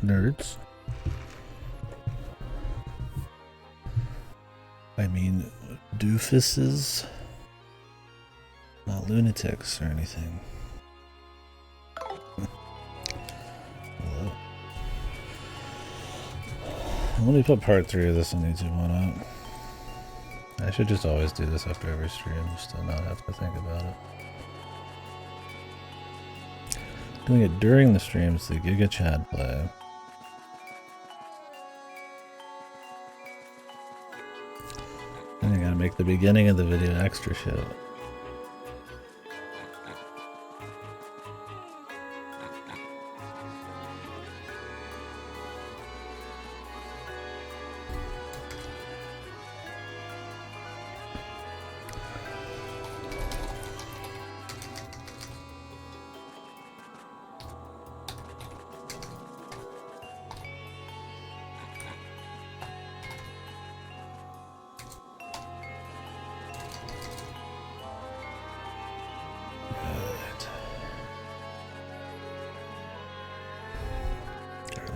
Nerds. I mean, doofuses. Not lunatics or anything. Hello. Let me put part 3 of this on YouTube one up. I should just always do this after every stream, just to not have to think about it. Doing it during the streams, the Giga Chad play. And you gotta make the beginning of the video extra shit.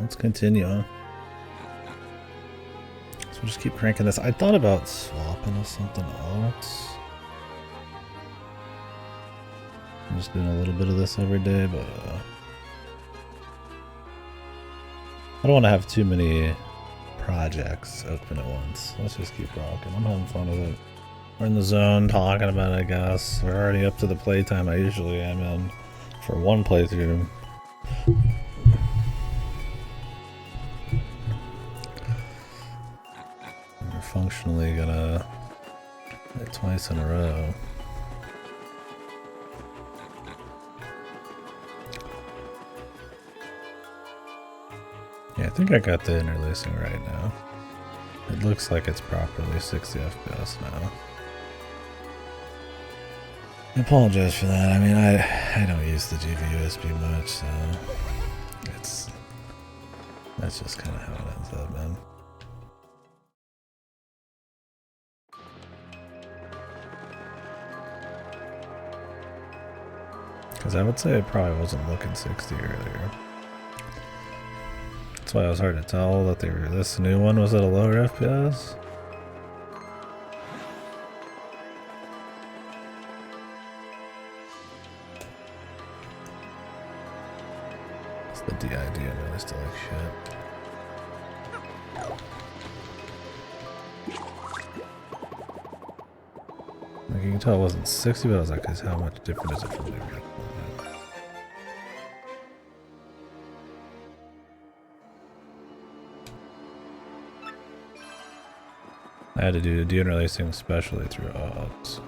Let's continue on. So we'll just keep cranking this. I thought about swapping to something else. I'm just doing a little bit of this every day, but I don't want to have too many projects open at once. Let's just keep rocking. I'm having fun with it. We're in the zone talking about it, I guess. We're already up to the playtime I usually am in for one playthrough. Functionally gonna hit twice in a row. Yeah, I think I got the interlacing right now. It looks like it's properly 60 FPS now. I apologize for that. I mean, I don't use the GVUSB much, so that's just kind of how it ends up, man. Because I would say it probably wasn't looking 60 earlier. That's why it was hard to tell that they were. This new one was at a lower FPS. It's the DID, I really still like shit. Like you can tell it wasn't 60, but I was like, how much different is it from the original? I had to do deinterlacing especially through odds.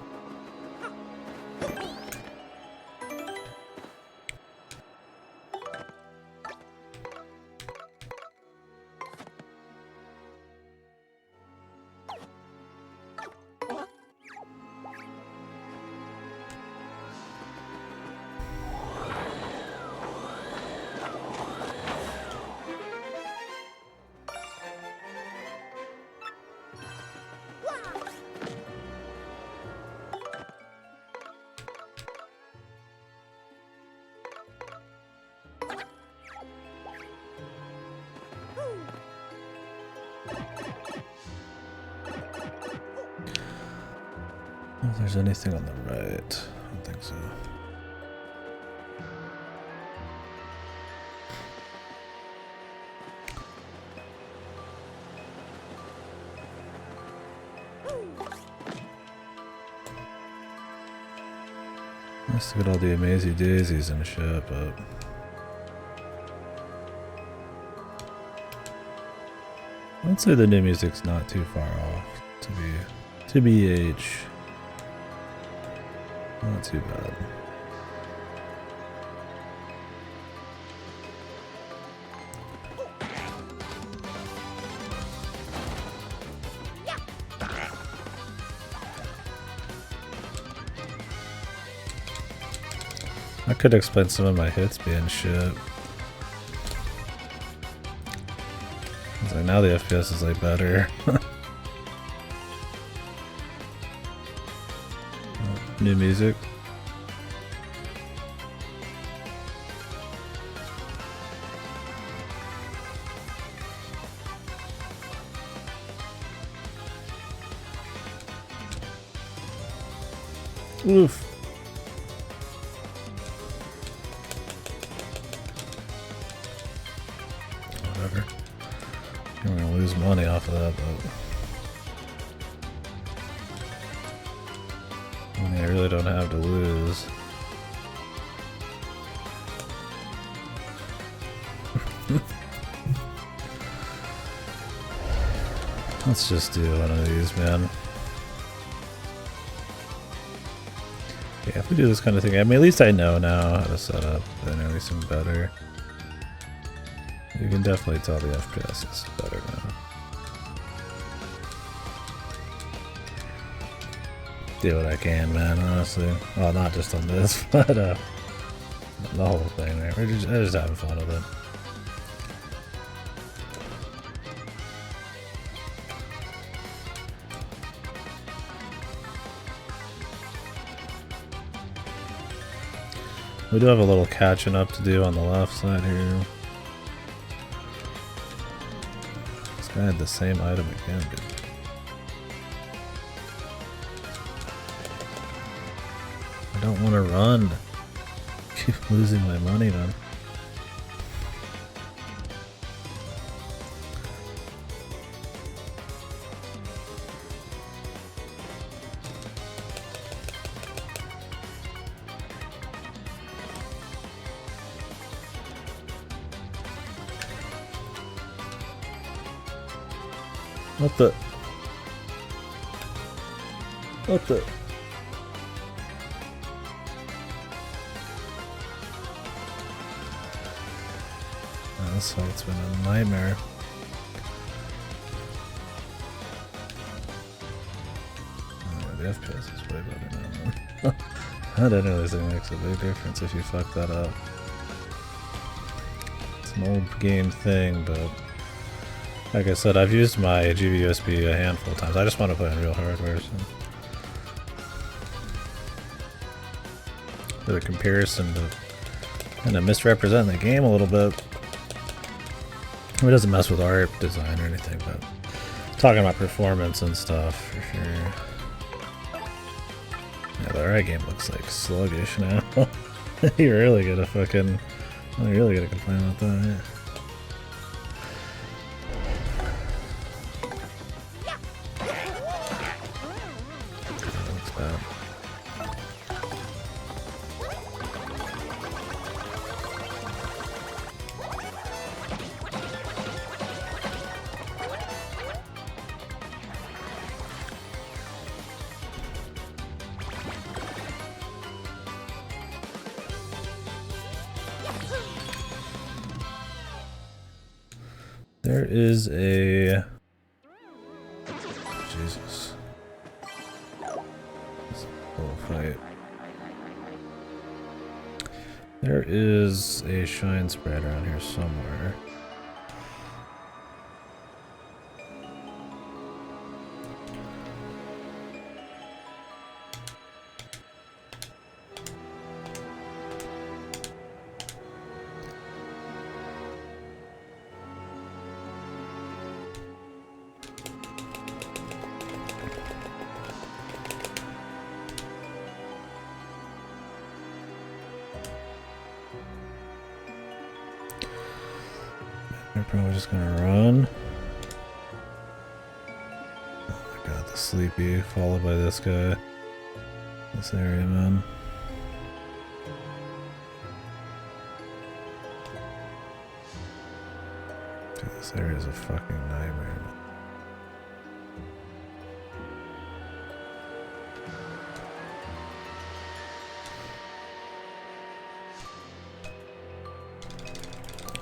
If there's anything on the right, I don't think so. Nice to get all the amazing daisies and shit, but I'd say the new music's not too far off to be age. Not too bad. I could explain some of my hits being shit. It's like now the FPS is like better. New music. Oof. Whatever. I'm gonna lose money off of that, but money I really don't have to lose. Let's just do one of these, man. Yeah, if we do this kind of thing, I mean, at least I know now how to set up the anything better. You can definitely tell the FPS is better now. Do what I can, man, honestly. Well, not just on this, but the whole thing, right? I'm just having fun with it. We do have a little catching up to do on the left side here. This guy had the same item again, dude. I don't want to run. Keep losing my money, man. What the? What the? Oh, this fight's been a nightmare. Oh, the FPS is way better now. That anything makes a big difference if you fuck that up. It's an old game thing, but like I said, I've used my GVUSB a handful of times. I just want to play on real hardware, so. For the comparison to kind of misrepresent the game a little bit. It doesn't mess with art design or anything, but talking about performance and stuff for sure. Yeah, the art game looks like sluggish now. You're really gonna fucking, you're really gonna complain about that, yeah. There is a... Jesus. This is a little fight. There is a shine spread around here somewhere. They're probably just gonna run. Oh my god, the sleepy, followed by this guy. This area, man. Dude, this area is a fucking nightmare.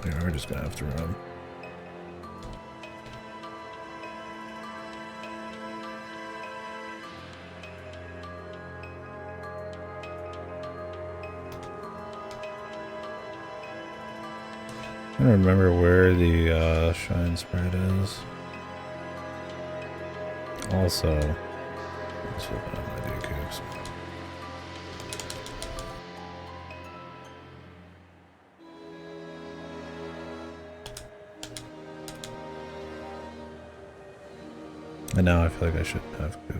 Yeah, we're just gonna have to run. I don't remember where the shine spread is. Also, let's flip out my decals. And now I feel like I shouldn't have to.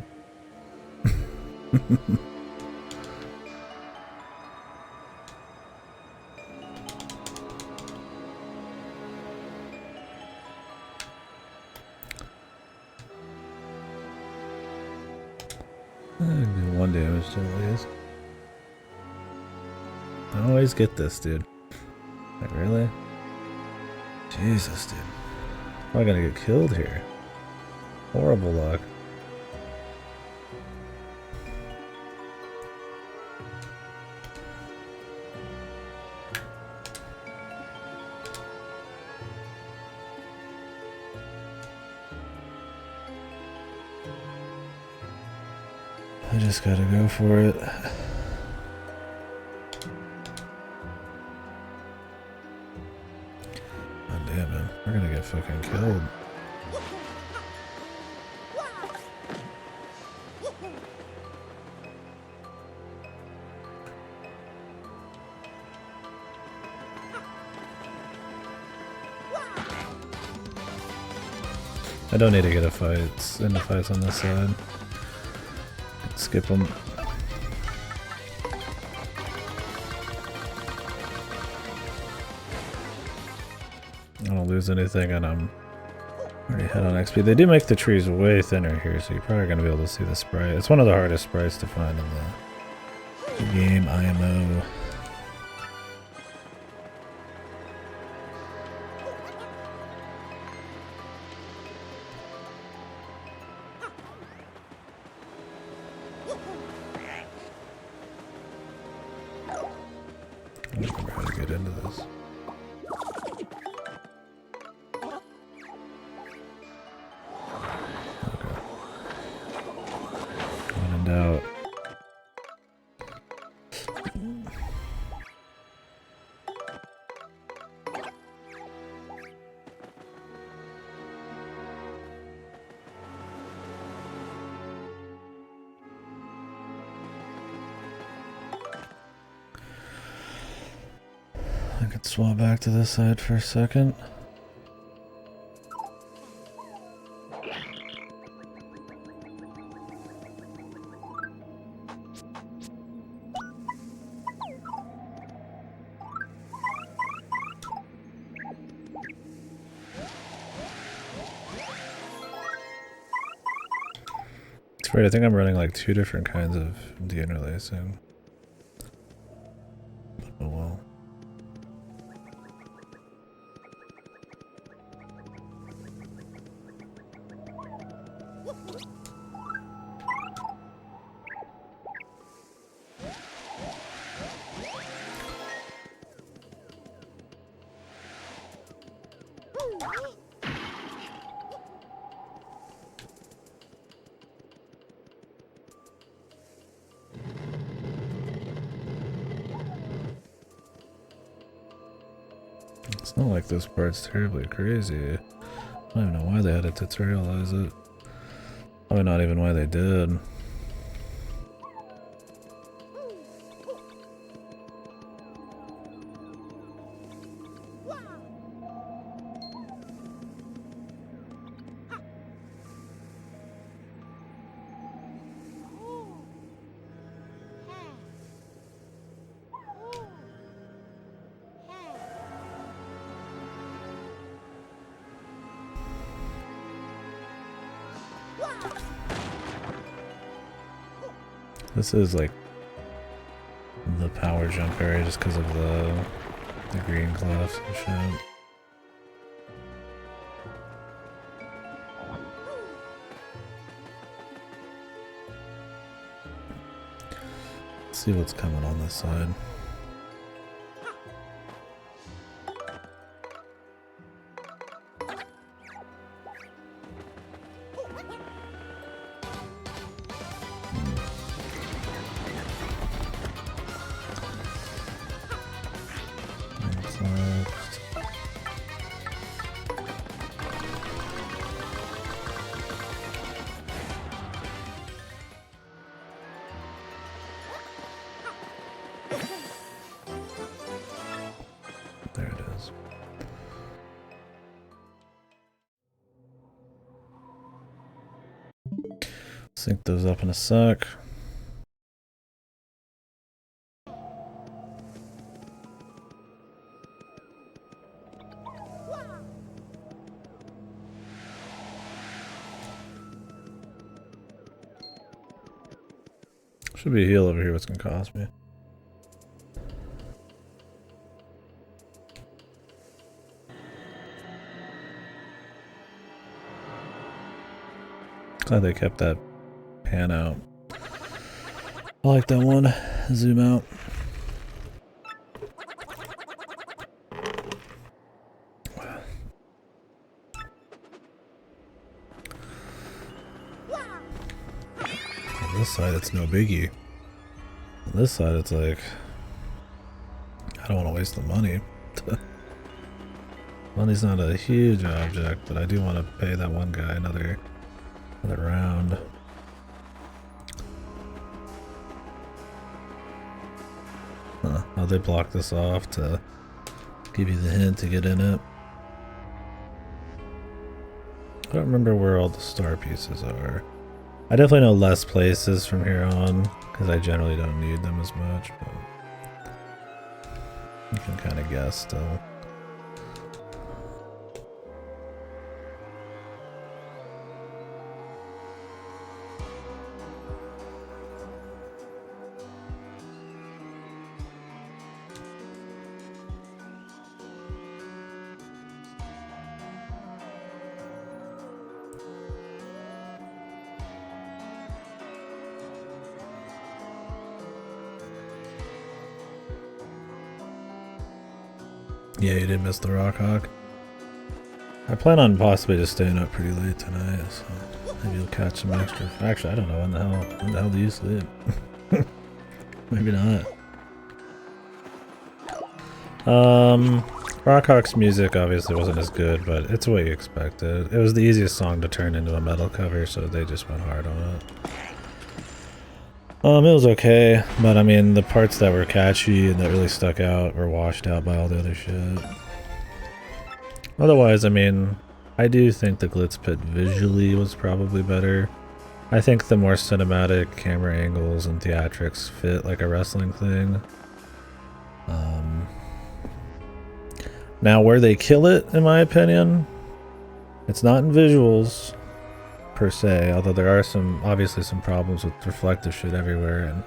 Do 1 damage to at least. I always get this, dude. Like, really? Jesus, dude. I'm gonna get killed here. Horrible luck. I just gotta go for it. Oh damn, man. We're gonna get fucking killed. I don't need to get a fight. It's in the fights on this side. Skip them. I don't lose anything and I'm already ahead on XP. They do make the trees way thinner here, so you're probably going to be able to see the sprite. It's one of the hardest sprites to find in the game, IMO. I don't remember how to get into this. Okay. When in doubt. I could swap back to this side for a second. It's weird, I think I'm running like 2 different kinds of deinterlacing. Oh well. It's not like this part's terribly crazy. I don't even know why they had to tutorialize it. Probably not even why they did. This is like the power jump area just because of the green clefts and shit. Let's see what's coming on this side. There it is. Sync those up in a sec. Should be a heal over here, what's gonna cost me. Glad they kept that pan out. I like that one. Zoom out. On this side, it's no biggie. On this side, it's like, I don't want to waste the money. Money's not a huge object, but I do want to pay that one guy another round. Huh, how they block this off to give you the hint to get in it. I don't remember where all the star pieces are. I definitely know less places from here on, because I generally don't need them as much, but you can kind of guess still. Yeah, you did miss the Rock Hawk. I plan on possibly just staying up pretty late tonight, so maybe you'll catch some extra. Actually, I don't know when the hell do you sleep? Maybe not. Rock Hawk's music obviously wasn't as good, but it's what you expected. It was the easiest song to turn into a metal cover, so they just went hard on it. It was okay, but I mean, the parts that were catchy and that really stuck out were washed out by all the other shit. Otherwise, I mean, I do think the Glitz Pit visually was probably better. I think the more cinematic camera angles and theatrics fit like a wrestling thing. Now, where they kill it, in my opinion, it's not in visuals per se, although there are obviously some problems with reflective shit everywhere and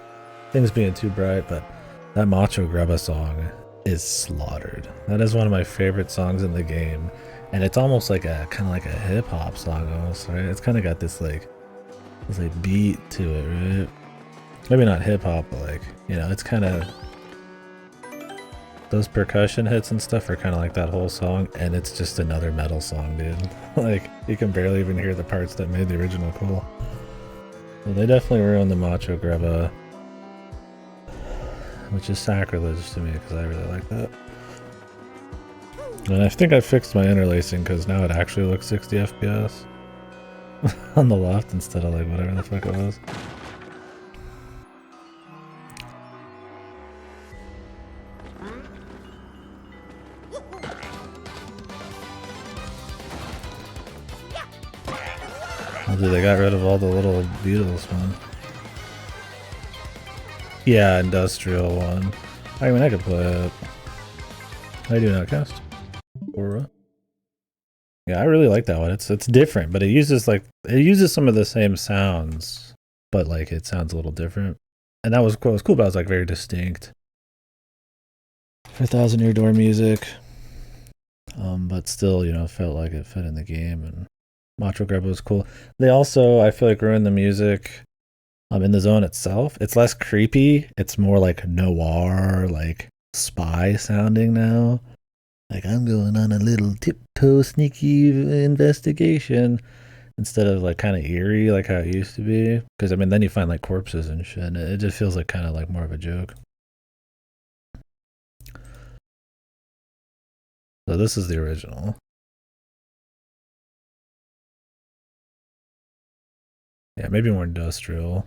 things being too bright, but that Macho Grubba song is slaughtered. That is one of my favorite songs in the game, and it's almost like a kind of like a hip hop song almost, right? It's kind of got this like beat to it, right? Maybe not hip hop, but like, you know, it's kind of, those percussion hits and stuff are kind of like that whole song, and it's just another metal song, dude. Like, you can barely even hear the parts that made the original cool. Well, they definitely ruined the Macho Grubba, which is sacrilege to me because I really like that. And I think I fixed my interlacing because now it actually looks 60 FPS on the left instead of like whatever the fuck it was. Oh, dude, they got rid of all the little beetles, man. Yeah, industrial one. I mean, I could play it. I do not cast. Aura. Yeah, I really like that one. It's different, but it uses some of the same sounds, but like it sounds a little different. And that was cool. It was cool, but it was like very distinct. For Thousand Year Door music, but still, you know, felt like it fit in the game. And Macho Grubba was cool. They also, I feel like, ruined the music. In the zone itself, it's less creepy. It's more like noir, like spy sounding now. Like, I'm going on a little tiptoe sneaky investigation instead of like kind of eerie like how it used to be. Because I mean, then you find like corpses and shit, and it just feels like kind of like more of a joke. So this is the original. Yeah, maybe more industrial.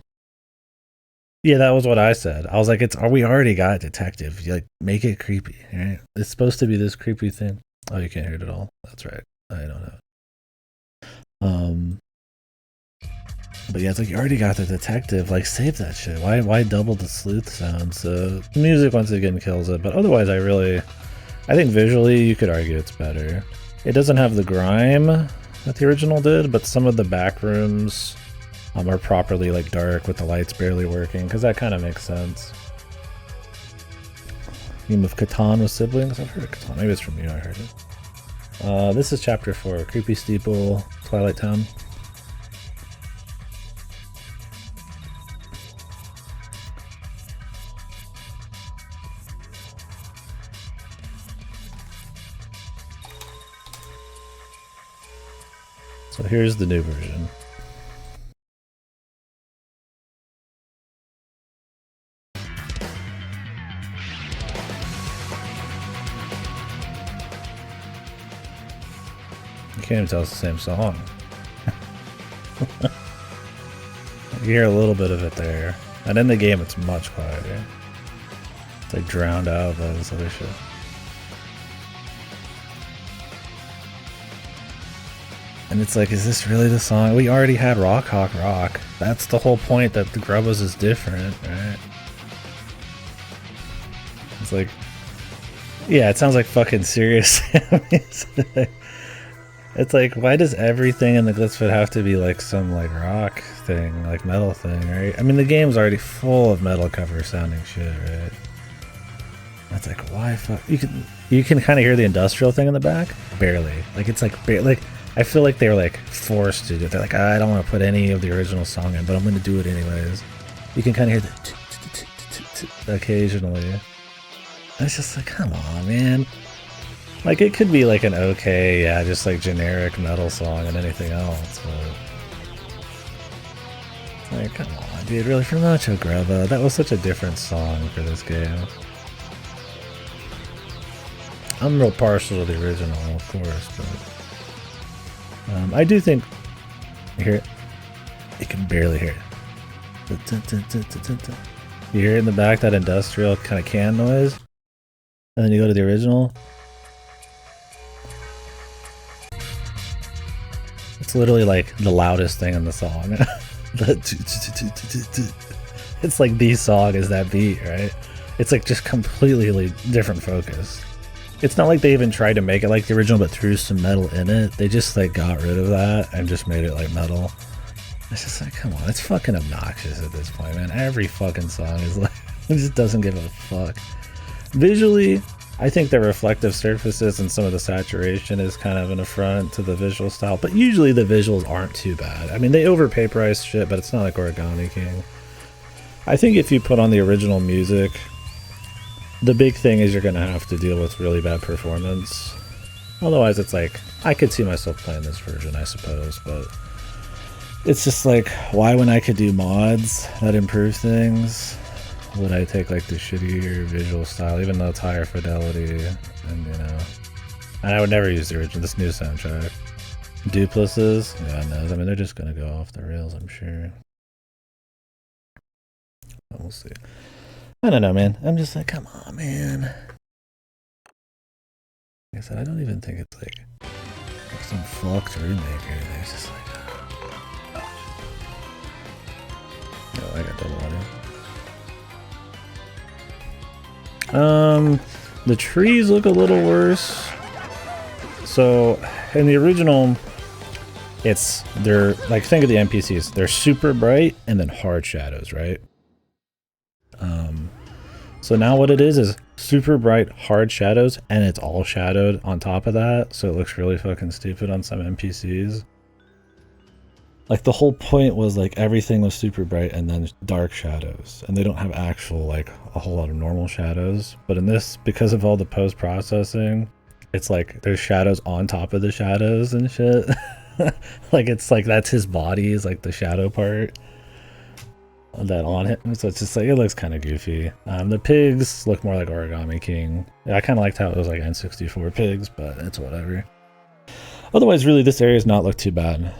Yeah, that was what I said. I was like, we already got detective. You like, make it creepy, right? It's supposed to be this creepy thing. Oh, you can't hear it at all. That's right. I don't know. But yeah, it's like, you already got the detective. Like, save that shit. Why double the sleuth sound? So the music once again kills it, but otherwise I think visually you could argue it's better. It doesn't have the grime that the original did, but some of the back rooms Or properly like dark with the lights barely working, because that kind of makes sense. Game of Catan with siblings? I've heard of Catan. Maybe it's from you, I heard it. This is chapter 4, Creepy Steeple, Twilight Town. So here's the new version. You can't even tell it's the same song. You hear a little bit of it there. And in the game it's much quieter. It's like drowned out by this other shit. And it's like, is this really the song? We already had Rock Hawk Rock. That's the whole point, that the Grubbas is different, right? It's like, yeah, it sounds like fucking serious. It's like, why does everything in the Glitzfit have to be like some like rock thing, like metal thing, right? I mean, the game's already full of metal cover sounding shit, right? That's like, why fuck? You can kind of hear the industrial thing in the back, barely. Like it's like like. I feel like they were like forced to do it. They're like, I don't want to put any of the original song in, but I'm going to do it anyways. You can kind of hear the occasionally. And it's just like, come on, man. Like it could be like an okay, yeah, just like generic metal song and anything else, but like, come on, dude, really, for Nacho Grubba, that was such a different song for this game. I'm real partial to the original, of course, but I do think, hear it? You can barely hear it. You hear it in the back, that industrial kind of can noise, and then you go to the original. It's literally like the loudest thing in the song. It's like the song is that beat, right? It's like just completely different focus. It's not like they even tried to make it like the original but threw some metal in it. They just like got rid of that and just made it like metal. It's just like, come on, it's fucking obnoxious at this point, man. Every fucking song is like, it just doesn't give a fuck. Visually, I think the reflective surfaces and some of the saturation is kind of an affront to the visual style, but usually the visuals aren't too bad. I mean, they over-paperize shit, but it's not like Origami King. I think if you put on the original music, the big thing is you're going to have to deal with really bad performance. Otherwise, it's like, I could see myself playing this version, I suppose, but it's just like, why when I could do mods that improve things, would I take like the shittier visual style, even though it's higher fidelity, and you know, and I would never use the original, this new soundtrack. Duplices, yeah, no, I mean, they're just going to go off the rails, I'm sure. But we'll see. I don't know, man. I'm just like, come on, man. Like I said, I don't even think it's like some fucked remake or anything. It's just like, oh, I got double audio. The trees look a little worse. So in the original, they're like, think of the NPCs. They're super bright and then hard shadows, right? So now what it is super bright hard shadows, and it's all shadowed on top of that, so it looks really fucking stupid on some NPCs. Like the whole point was like everything was super bright and then dark shadows, and they don't have actual like a whole lot of normal shadows. But in this, because of all the post-processing, it's like there's shadows on top of the shadows and shit. Like it's like that's his body is like the shadow part that on it, so it's just like it looks kind of goofy. The pigs look more like Origami King. Yeah, I kind of liked how it was like N64 pigs, but it's whatever. Otherwise, really, this area's not looked too bad.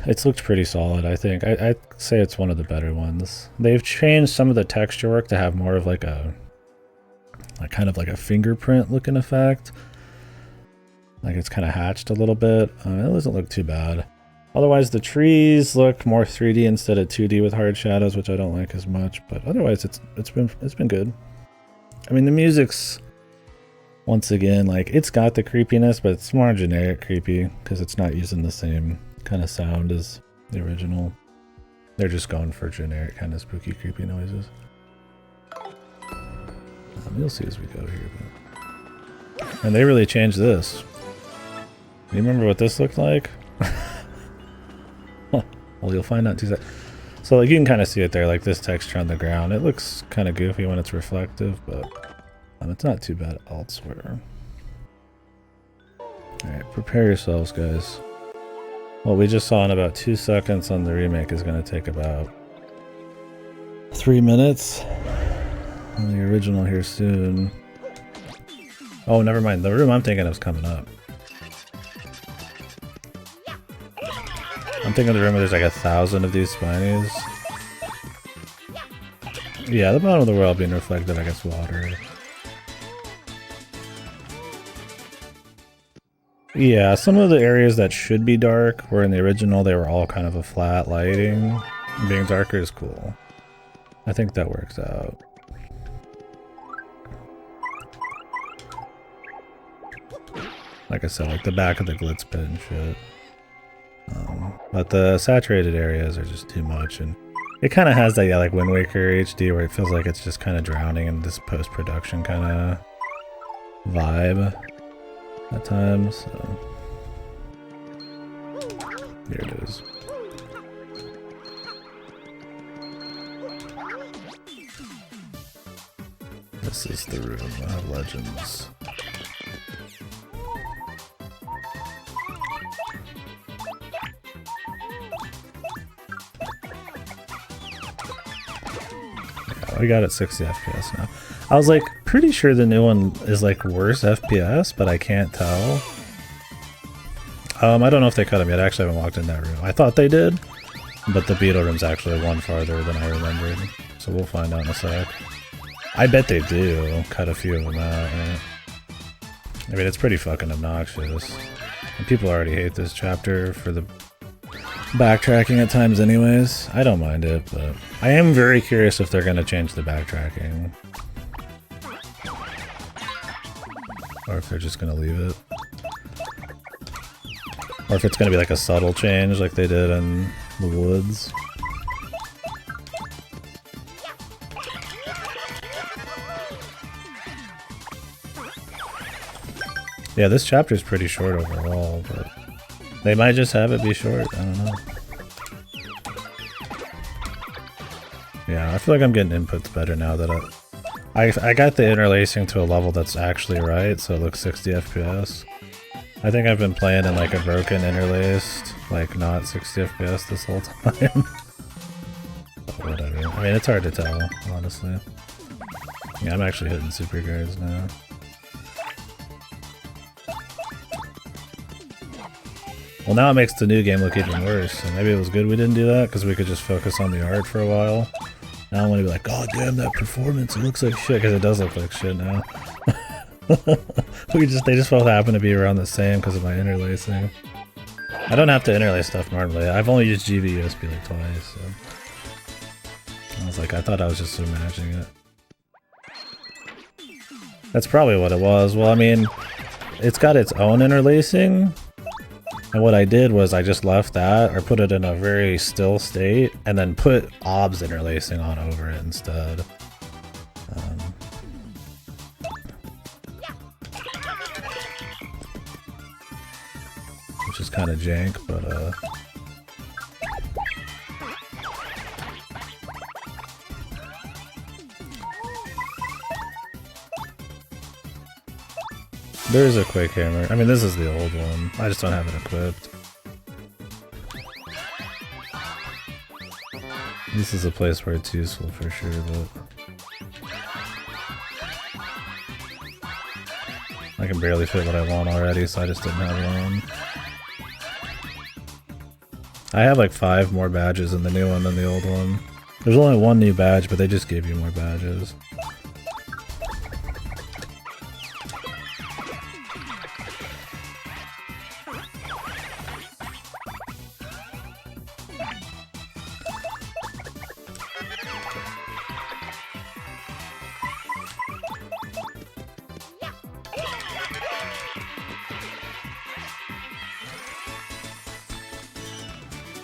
It's looked pretty solid, I think. I'd say it's one of the better ones. They've changed some of the texture work to have more of like a kind of like a fingerprint looking effect. Like it's kind of hatched a little bit. It doesn't look too bad. Otherwise, the trees look more 3D instead of 2D with hard shadows, which I don't like as much. But otherwise, it's been good. I mean, the music's once again like it's got the creepiness, but it's more generic creepy because it's not using the same kind of sound as the original. They're just going for generic kind of spooky, creepy noises. You'll see as we go here. But... And they really changed this. You remember what this looked like? Well, you'll find out in 2 seconds. So like you can kind of see it there, like this texture on the ground. It looks kind of goofy when it's reflective, but it's not too bad elsewhere. Alright, prepare yourselves, guys. What we just saw in about 2 seconds on the remake is going to take about 3 minutes. And the original here soon. Oh, never mind. The room I'm thinking of is coming up. I'm thinking of the room where there's like 1,000 of these spinies. Yeah, the bottom of the world being reflected, I guess, water. Yeah, some of the areas that should be dark, where in the original they were all kind of a flat lighting. Being darker is cool. I think that works out. Like I said, like the back of the glitz pit and shit. But the saturated areas are just too much, and it kind of has that, yeah, like Wind Waker HD, where it feels like it's just kind of drowning in this post-production kind of vibe at times. So. Here it is. This is the room of legends. We got it 60 FPS now. I was like pretty sure the new one is like worse FPS, but I can't tell. I don't know if they cut them yet. I actually haven't walked in that room. I thought they did, but the beetle room's actually one farther than I remembered. So we'll find out in a sec. I bet they do cut a few of them out. Right? I mean, it's pretty fucking obnoxious. And people already hate this chapter for the backtracking at times anyways. I don't mind it, but I am very curious if they're going to change the backtracking. Or if they're just going to leave it. Or if it's going to be like a subtle change like they did in the woods. Yeah, this chapter is pretty short overall, but they might just have it be short. I don't know. Yeah, I feel like I'm getting inputs better now that I got the interlacing to a level that's actually right, so it looks 60 FPS. I think I've been playing in like a broken interlaced, like not 60 FPS this whole time. But whatever. I mean, it's hard to tell, honestly. Yeah, I'm actually hitting super guards now. Well, now it makes the new game look even worse, so maybe it was good we didn't do that, because we could just focus on the art for a while. Now I'm gonna be like, god damn that performance, it looks like shit, because it does look like shit now. They just both happen to be around the same because of my interlacing. I don't have to interlace stuff normally. I've only used GV-USB like twice, so. I was like, I thought I was just imagining it. That's probably what it was. Well, I mean, it's got its own interlacing. And what I did was I just left that, or put it in a very still state, and then put OBS interlacing on over it instead. Which is kind of jank, but there is a quick hammer. I mean, this is the old one. I just don't have it equipped. This is a place where it's useful for sure, but I can barely fit what I want already, so I just didn't have it on. I have like 5 more badges in the new one than the old one. There's only 1 new badge, but they just gave you more badges.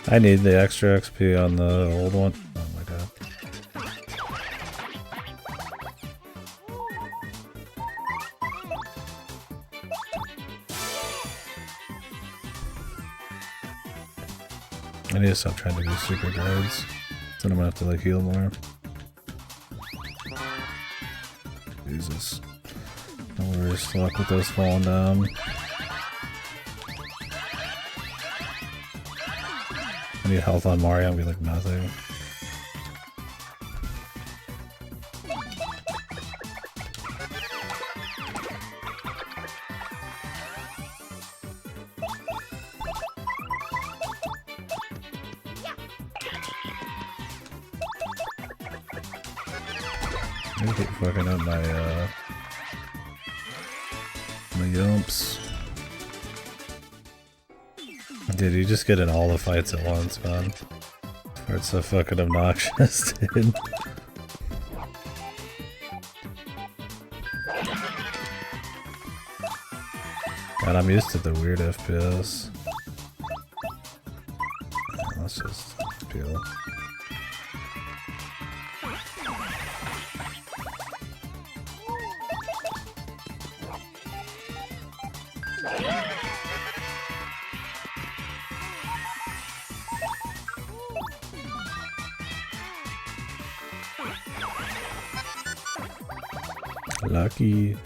I need the extra XP on the old one. Oh my god. I need to stop trying to do super guards. Then I'm gonna have to like heal more. Jesus. No worries, luck with those falling down. I need health on Mario, I'm gonna be like nothing. I keep fucking up my yumps. Dude, you just get in all the fights at once, man. It's so fucking obnoxious, dude. God, I'm used to the weird FPS. Let's just peel. Lucky.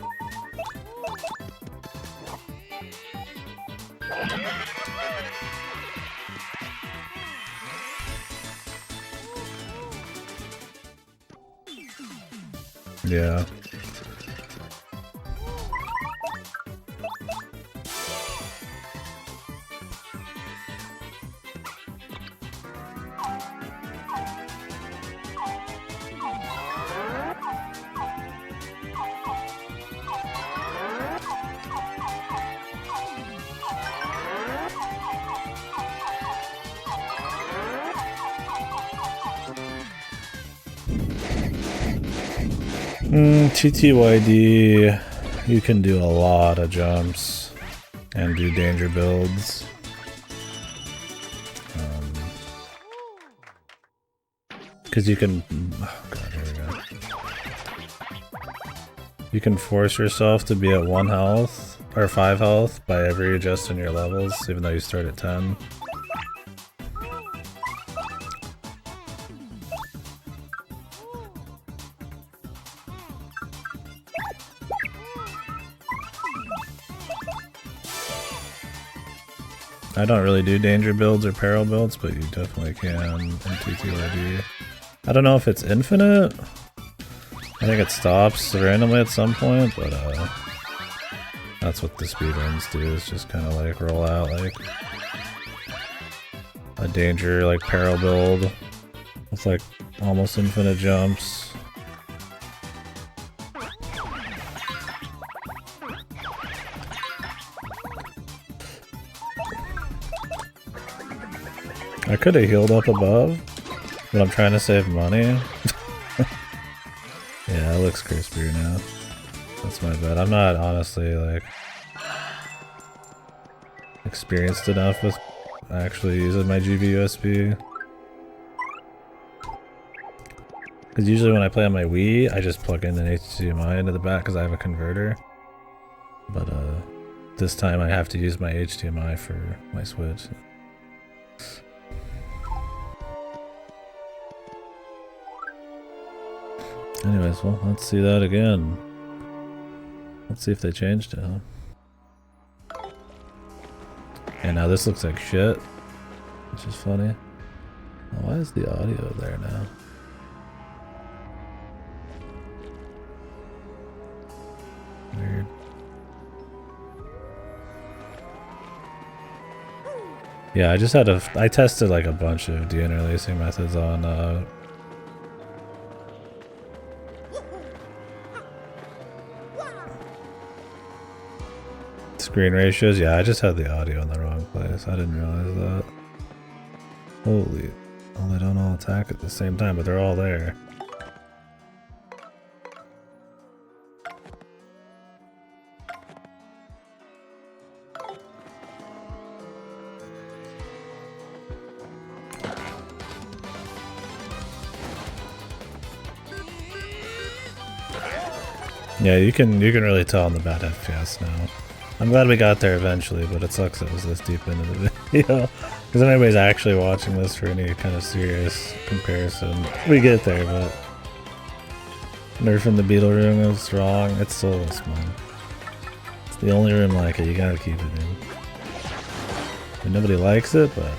Yeah. TTYD, you can do a lot of jumps and do danger builds. Because you can... Oh god, here we go. You can force yourself to be at 1 health, or 5 health, by every adjusting your levels, even though you start at 10. I don't really do danger builds or peril builds, but you definitely can in TTYD. I don't know if it's infinite. I think it stops randomly at some point, but that's what the speedruns do, is just kind of like roll out like a danger, like peril build with like almost infinite jumps. I could have healed up above, but I'm trying to save money. Yeah, it looks crispier now. That's my bad. I'm not honestly like experienced enough with actually using my GB USB. Because usually when I play on my Wii, I just plug in an HDMI into the back because I have a converter. But this time I have to use my HDMI for my Switch. Anyways, well, let's see that again. Let's see if they changed it, huh? And now this looks like shit, which is funny. Oh, why is the audio there now? Weird. Yeah, I just had I tested like a bunch of deinterlacing methods on screen ratios. Yeah, I just had the audio in the wrong place. I didn't realize that. Holy. Well, they don't all attack at the same time, but they're all there. Yeah, you can really tell on the bad FPS now. I'm glad we got there eventually, but it sucks it was this deep into the video. Because anybody's actually watching this for any kind of serious comparison. We get there, but nerfing the beetle room is wrong. It's still this one. It's the only room like it. You gotta keep it in. I mean, nobody likes it, but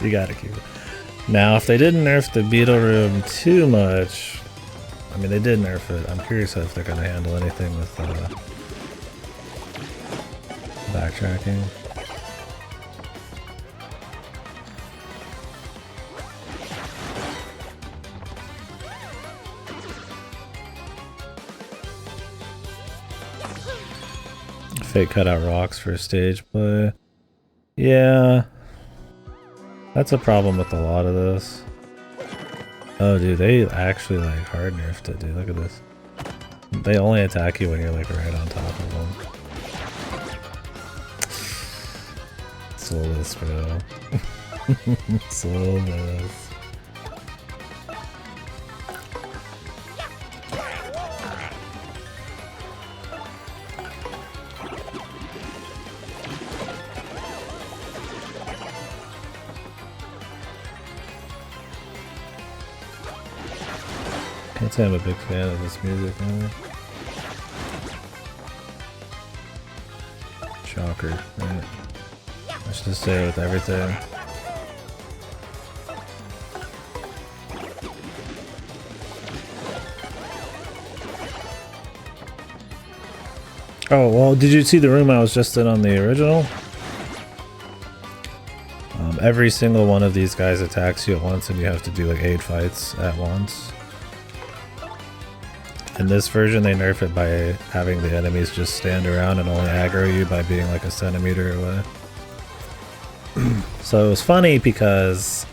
you gotta keep it. Now, if they didn't nerf the beetle room too much, I mean, they did nerf it. I'm curious if they're gonna handle anything with backtracking. Fake cutout rocks for stage play. Yeah. That's a problem with a lot of this. Oh dude, they actually like hard nerfed it, dude. Look at this. They only attack you when you're like right on top of them. Soulless, bro. Soulless. Can't say I'm a big fan of this music either. Shocker, right? I should just say it with everything. Oh, well, did you see the room I was just in on the original? Every single one of these guys attacks you at once and you have to do like 8 fights at once. In this version, they nerf it by having the enemies just stand around and only aggro you by being like a centimeter away. So it was funny because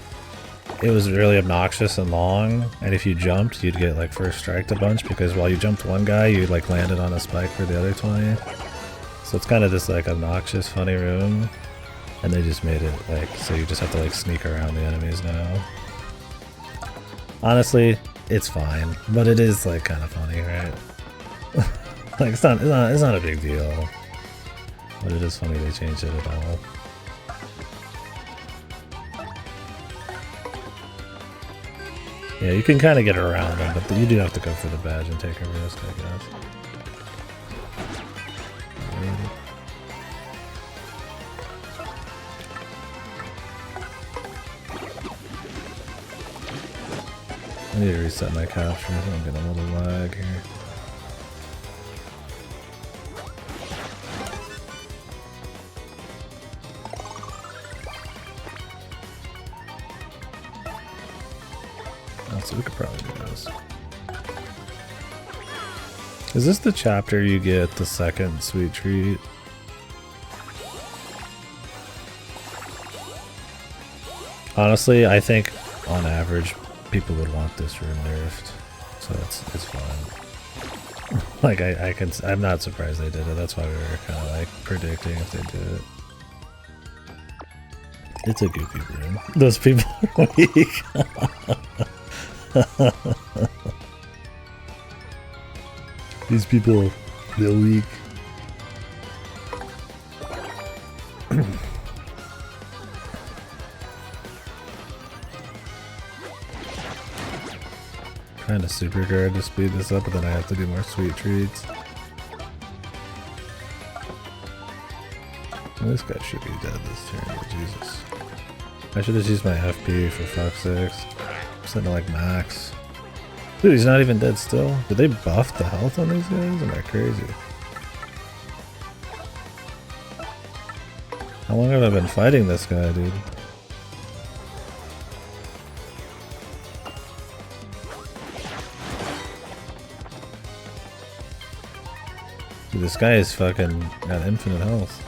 it was really obnoxious and long, and if you jumped, you'd get like first striked a bunch because while you jumped one guy, you like landed on a spike for the other 20. So it's kind of this like obnoxious, funny room, and they just made it like so you just have to like sneak around the enemies now. Honestly, it's fine, but it is like kind of funny, right? Like it's not a big deal, but it is funny they changed it at all. Yeah, you can kind of get around them, but you do have to go for the badge and take a risk, I guess. I need to reset my capture, I'm getting a little lag here. So we could probably do this. Is this the chapter you get the second sweet treat? Honestly, I think on average people would want this room nerfed, so it's fine. Like I'm not surprised they did it. That's why we were kind of like predicting if they did it. It's a goofy room. Those people are weak. These people, they're weak. Trying to super guard to speed this up, but then I have to do more sweet treats. Well, this guy should be dead this turn, but Jesus. I should have used my FP for fuck's sakes. I'm setting to like max. Dude, he's not even dead still. Did they buff the health on these guys? Am I crazy? How long have I been fighting this guy, dude? Dude, this guy is fucking got infinite health.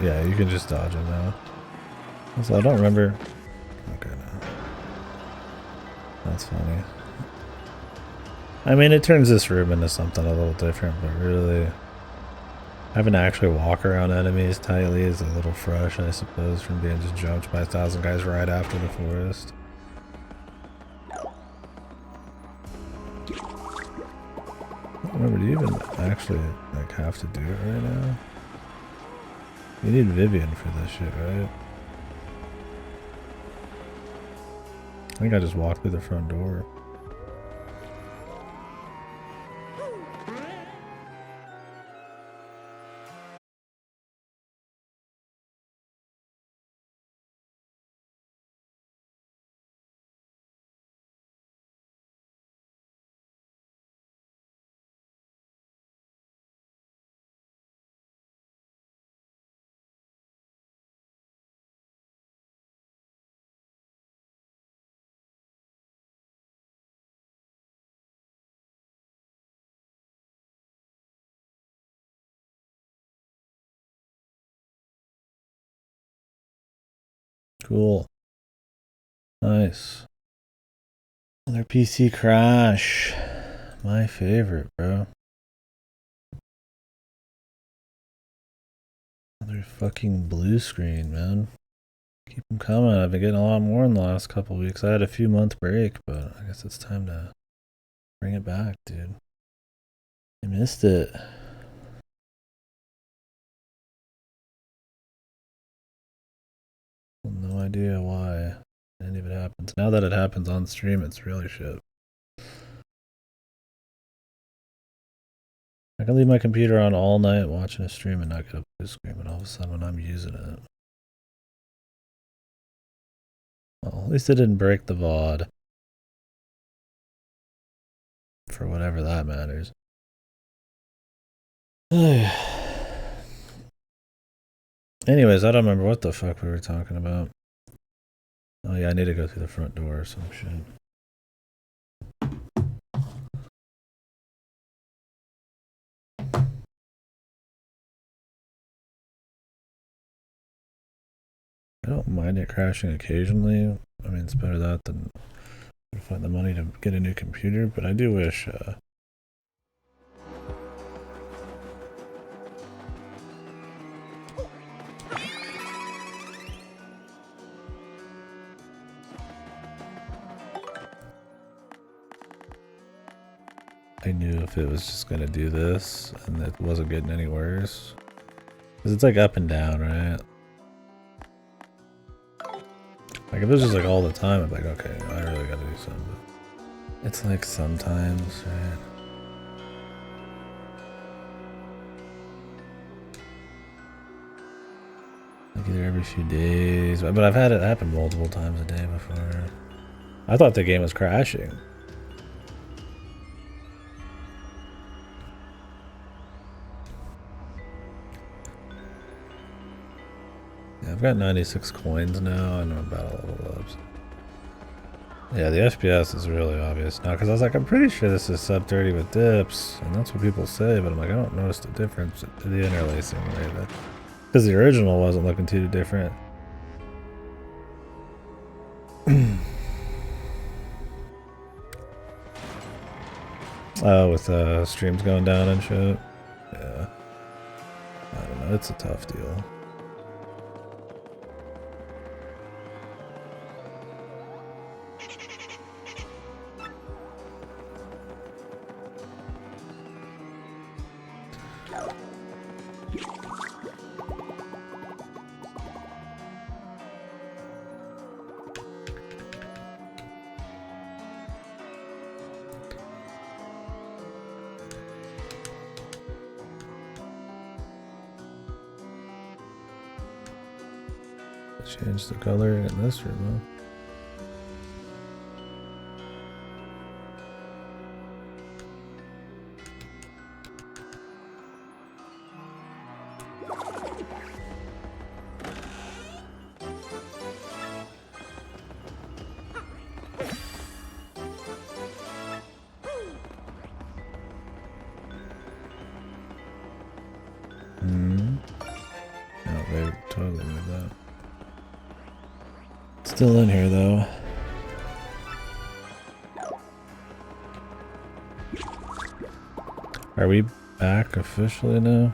Yeah, you can just dodge him now. Also, I don't remember. Okay, no. That's funny. I mean, it turns this room into something a little different, but really, having to actually walk around enemies tightly is a little fresh, I suppose, from being just jumped by 1,000 guys right after the forest. I don't remember, do you even actually like have to do it right now? You need Vivian for this shit, right? I think I just walked through the front door. Cool. Nice. Another PC crash. My favorite, bro. Another fucking blue screen, man. Keep them coming. I've been getting a lot more in the last couple weeks. I had a few month break, but I guess it's time to bring it back, dude. I missed it. No idea why any of it happens. Now that it happens on stream, it's really shit. I can leave my computer on all night watching a stream and not get a blue screen, but all of a sudden when I'm using it. Well, at least it didn't break the VOD. For whatever that matters. Anyways, I don't remember what the fuck we were talking about. Oh yeah, I need to go through the front door or some shit. I don't mind it crashing occasionally. I mean, it's better that than find the money to get a new computer, but I do wish I knew if it was just gonna do this and it wasn't getting any worse. Because it's like up and down, right? Like if it was just like all the time, I'd be like, okay, I really gotta do something. But it's like sometimes, right? Like either every few days. But I've had it happen multiple times a day before. I thought the game was crashing. Yeah, I've got 96 coins now and I'm about to level up. Yeah, the FPS is really obvious now because I was like, I'm pretty sure this is sub 30 with dips, and that's what people say, but I'm like, I don't notice the difference in the interlacing rate. Because the original wasn't looking too different. Oh, with streams going down and shit. Yeah. I don't know, it's a tough deal. Change the color in this room, huh? No, they totally moved that. Still in here though. Are we back officially now?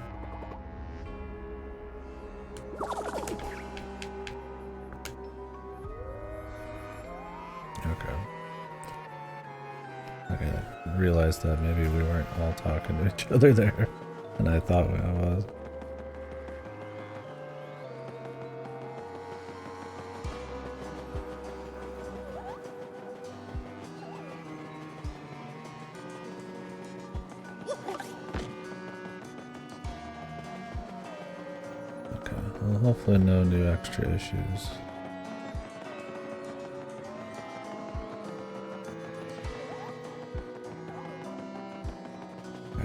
Okay. Okay, I realized that maybe we weren't all talking to each other there, and I thought I was. Okay, well, hopefully no new extra issues.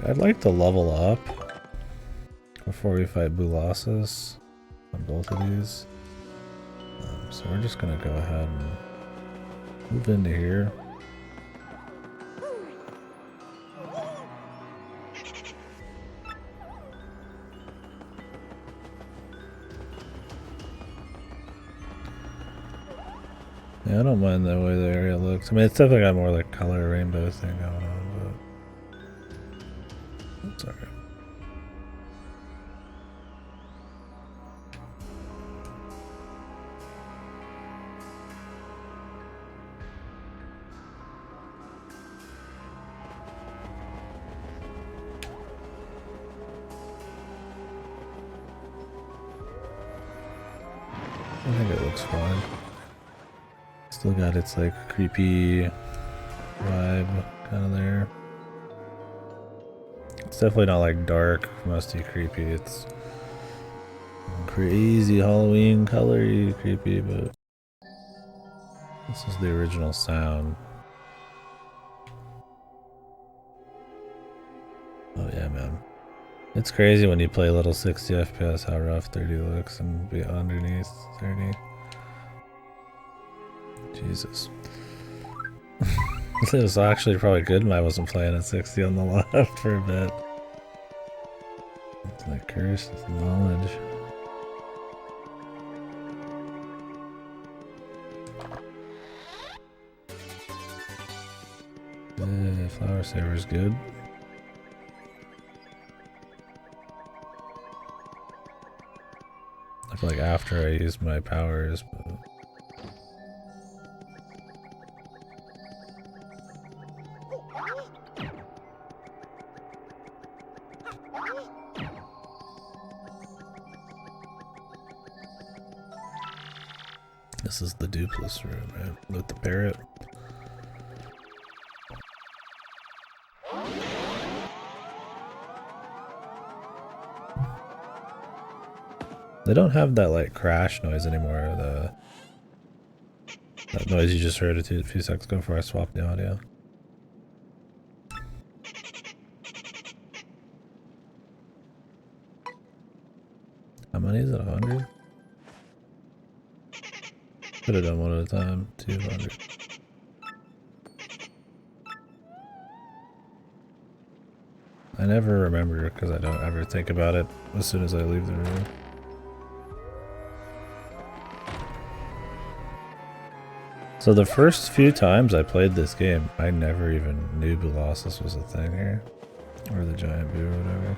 I'd like to level up before we fight Boolossus on both of these. So we're just gonna go ahead and move into here. Yeah, I don't mind the way the area looks. I mean, it's definitely got more like color rainbow thing going on, but it's alright. I think it looks fine. Still got its like creepy vibe kind of there. It's definitely not like dark, musty, creepy. It's crazy Halloween colory creepy, but this is the original sound. Oh yeah, man. It's crazy when you play little 60 FPS how rough 30 looks and be underneath 30. Jesus. It was actually probably good when I wasn't playing at 60 on the left for a bit. It's like cursed knowledge. Flower saver's good. I feel like after I use my powers, but this is the Dupless room, right? With the parrot. They don't have that like crash noise anymore, that noise you just heard a few seconds ago before I swapped the audio. How many is it? 100? Could have done one at a time. 200. I never remember because I don't ever think about it as soon as I leave the room. So the first few times I played this game, I never even knew Boolossus was a thing here. Or the giant boo or whatever.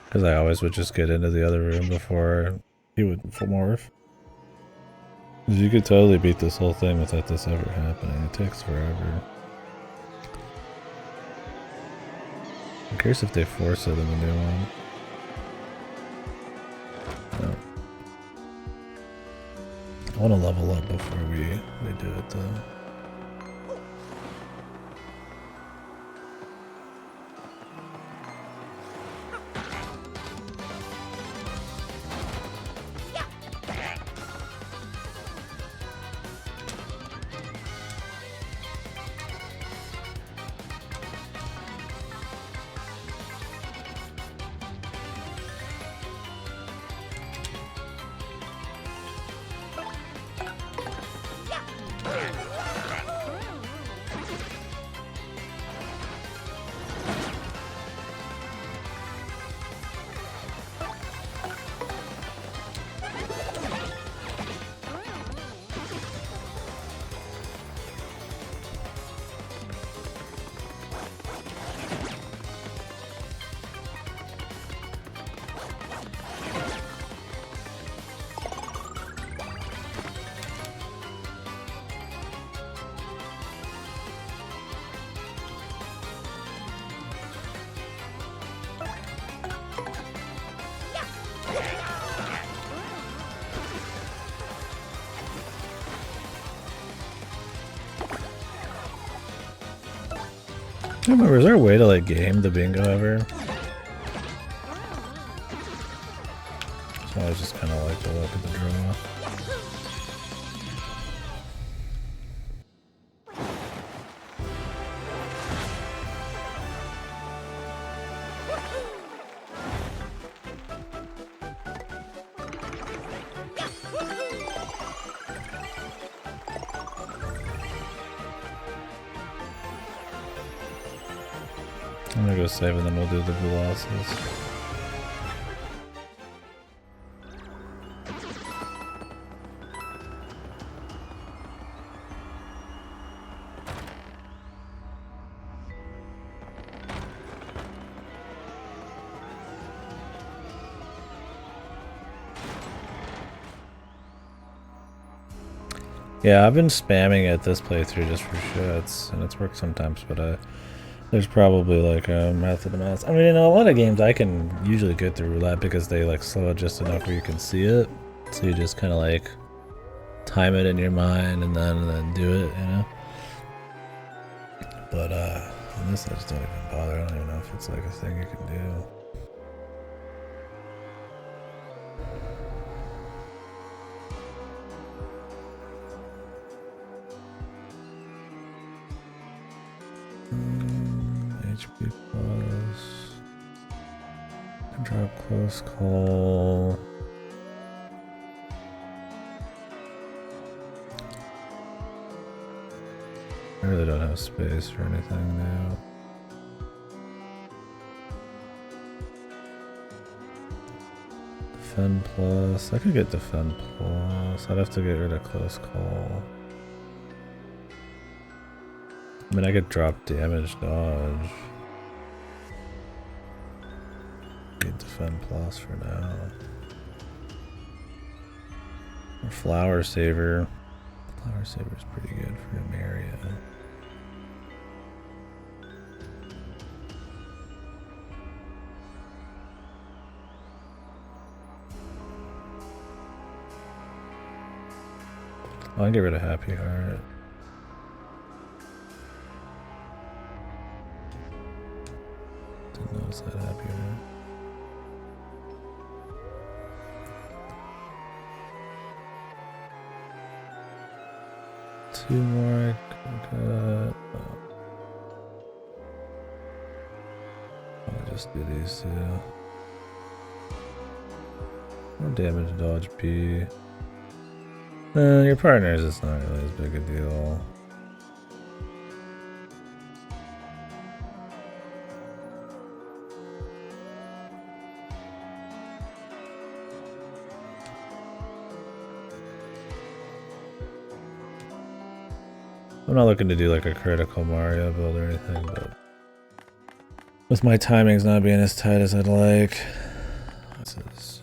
Because I always would just get into the other room before he would morph. You could totally beat this whole thing without this ever happening. It takes forever. I'm curious if they force it in the new one. No. I want to level up before we do it though. I don't remember, is there a way to like game the bingo ever? So I just kind of like to look at the draw. I'm gonna go save and then we'll do the velocities. Yeah, I've been spamming it this playthrough just for shits, and it's worked sometimes, but there's probably like a method of math. I mean, in a lot of games I can usually get through roulette because they like slow it just enough where you can see it. So you just kind of like time it in your mind and then do it, you know? But in this I just don't even bother. I don't even know if it's like a thing you can do. HP plus. Drop close call. I really don't have space for anything now. Defend plus. I could get defend plus. I'd have to get rid of close call. I mean, I could drop damage dodge. Get defend plus for now. Or flower saver. Flower saver is pretty good for an area. I'll get rid of Happy Heart. Didn't notice that Happy Heart. Two more I got. I'll just do these two. More damage dodge B. Your partners, it's not really as big a deal. I'm not looking to do like a critical Mario build or anything, but with my timings not being as tight as I'd like, this is...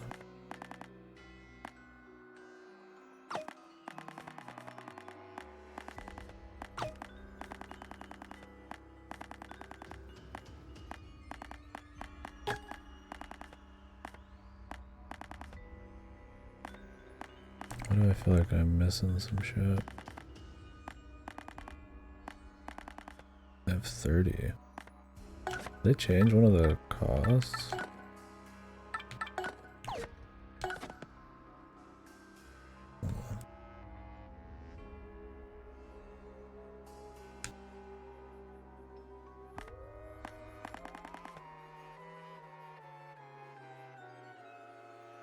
Why do I feel like I'm missing some shit? I have 30. Did they change one of the costs?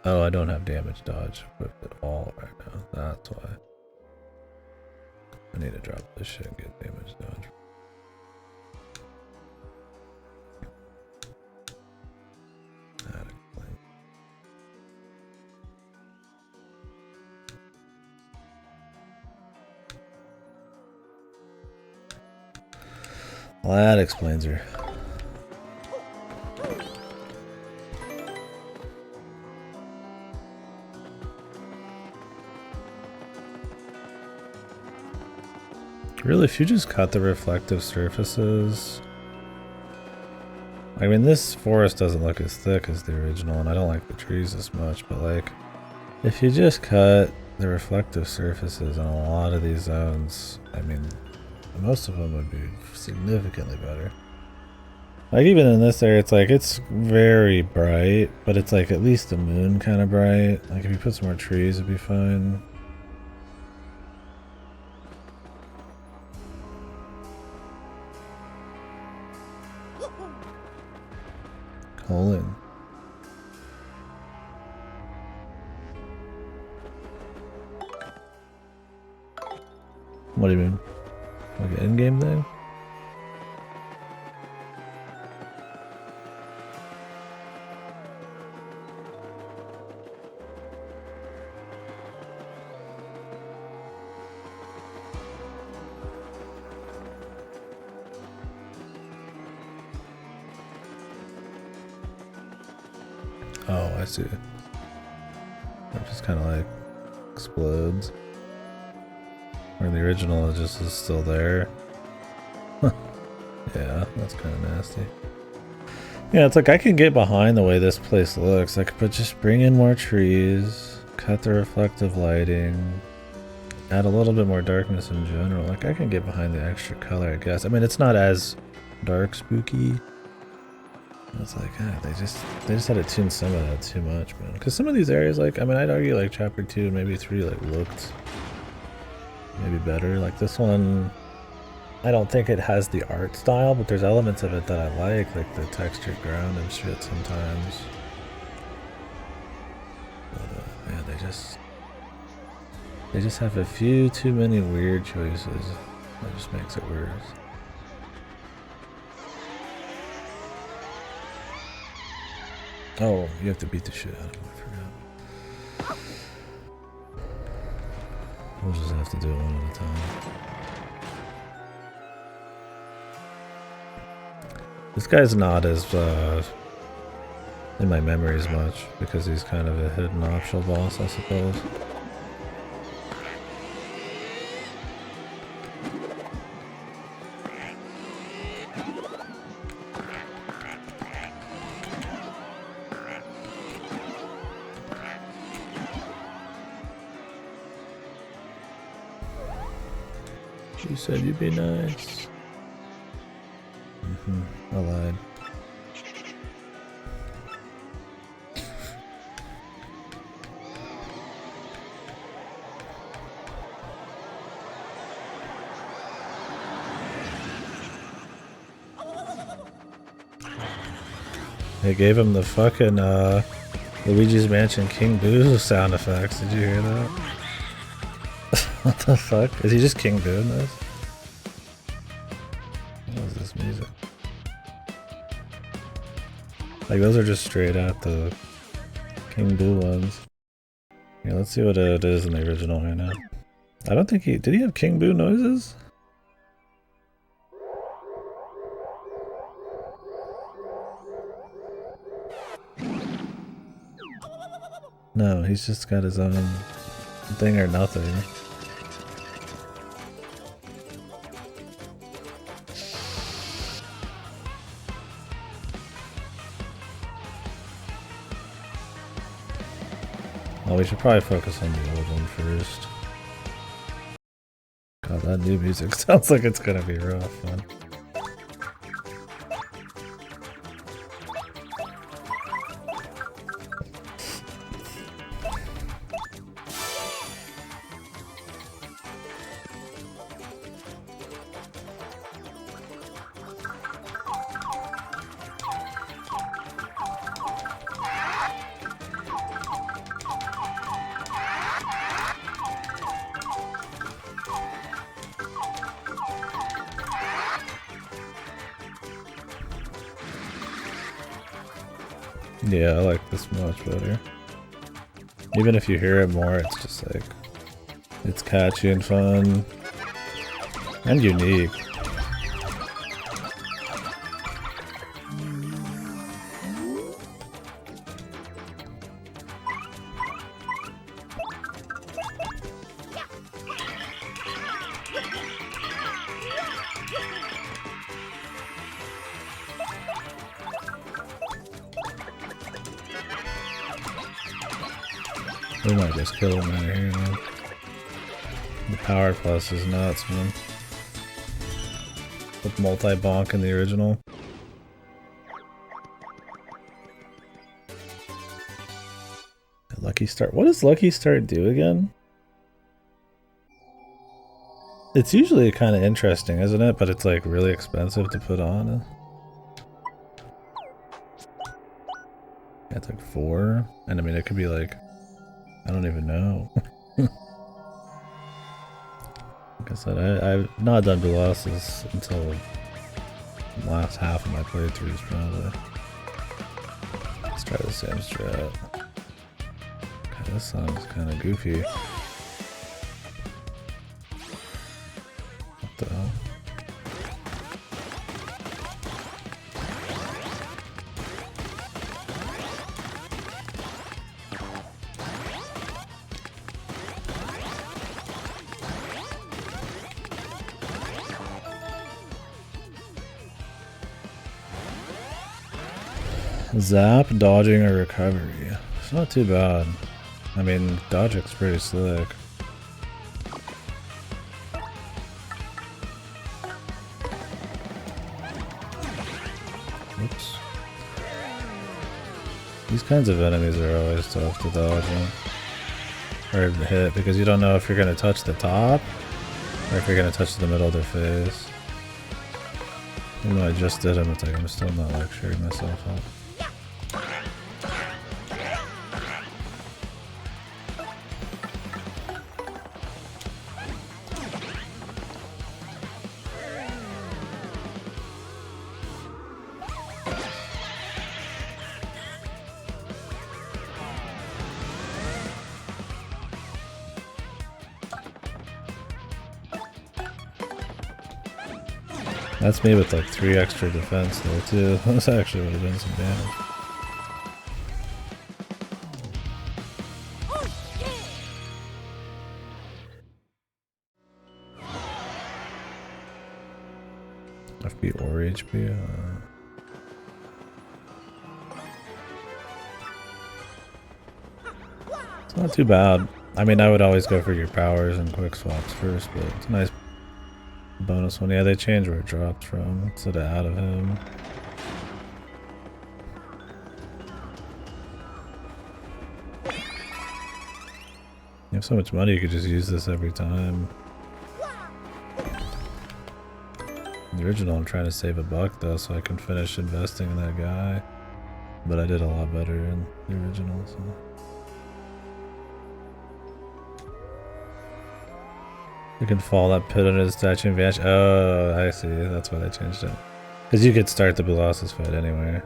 Oh, I don't have damage dodge equipped at all right now. That's why. I need to drop this shit and get damage dodge. Well, that explains her. Really, if you just cut the reflective surfaces... I mean, this forest doesn't look as thick as the original, and I don't like the trees as much, but like, if you just cut the reflective surfaces on a lot of these zones, I mean, most of them would be significantly better. Like even in this area, it's like it's very bright, but it's like at least the moon kind of bright. Like if you put some more trees, it'd be fine. Colon. What do you mean? Like an in-game thing? Oh, I see. It just kind of like explodes. Where the original is just is still there. Yeah, that's kind of nasty. Yeah, it's like I can get behind the way this place looks. Like, but just bring in more trees, cut the reflective lighting, add a little bit more darkness in general. Like, I can get behind the extra color, I guess. I mean, it's not as dark spooky. It's like, they just had to tune some of that too much, man. Because some of these areas, like, I mean, I'd argue like chapter 2, maybe 3, like looked maybe better. Like this one, I don't think it has the art style, but there's elements of it that I like the textured ground and shit sometimes. But yeah, they just have a few too many weird choices. That just makes it worse. Oh, you have to beat the shit out of him, I forgot. We'll just have to do it one at a time. This guy's not as in my memory as much because he's kind of a hidden optional boss, I suppose. You said you'd be nice. I lied. They gave him the fucking Luigi's Mansion King Boo sound effects. Did you hear that? What the fuck? Is he just King Boo in this? What is this music? Like those are just straight out the King Boo ones. Yeah, let's see what it is in the original right now. I don't think did he have King Boo noises? No, he's just got his own thing or nothing. Well, we should probably focus on the old one first. God, that new music sounds like it's gonna be rough, man. Yeah, I like this much better. Even if you hear it more, it's just like, it's catchy and fun. And unique. We might just kill him out of here, man. The power plus is nuts, man. With multi-bonk in the original. Lucky Start. What does Lucky Start do again? It's usually kind of interesting, isn't it? But it's like really expensive to put on. Yeah, it's like 4. And I mean, it could be like, I don't even know. Like I said, I've not done Colossus until the last half of my playthroughs, probably. Let's try the same strat. God, this song's kind of goofy. What the hell? Zap, dodging, or recovery. It's not too bad. I mean, dodging's pretty slick. Oops. These kinds of enemies are always tough to dodge or hit because you don't know if you're going to touch the top or if you're going to touch the middle of their face. Even though I just did them, it's like I'm still not lecturing myself up. That's me with like 3 extra defense there too. That's actually would have done some damage. FP or HP? It's not too bad. I mean, I would always go for your powers and quick swaps first, but it's a nice bonus one. Yeah, they changed where it dropped from instead of out of him. You have so much money, you could just use this every time. The original, I'm trying to save $1 though, so I can finish investing in that guy. But I did a lot better in the original, so. You can fall that pit under the statue and vanish. Oh, I see. That's why they changed it. Because you could start the Colossus fight anywhere.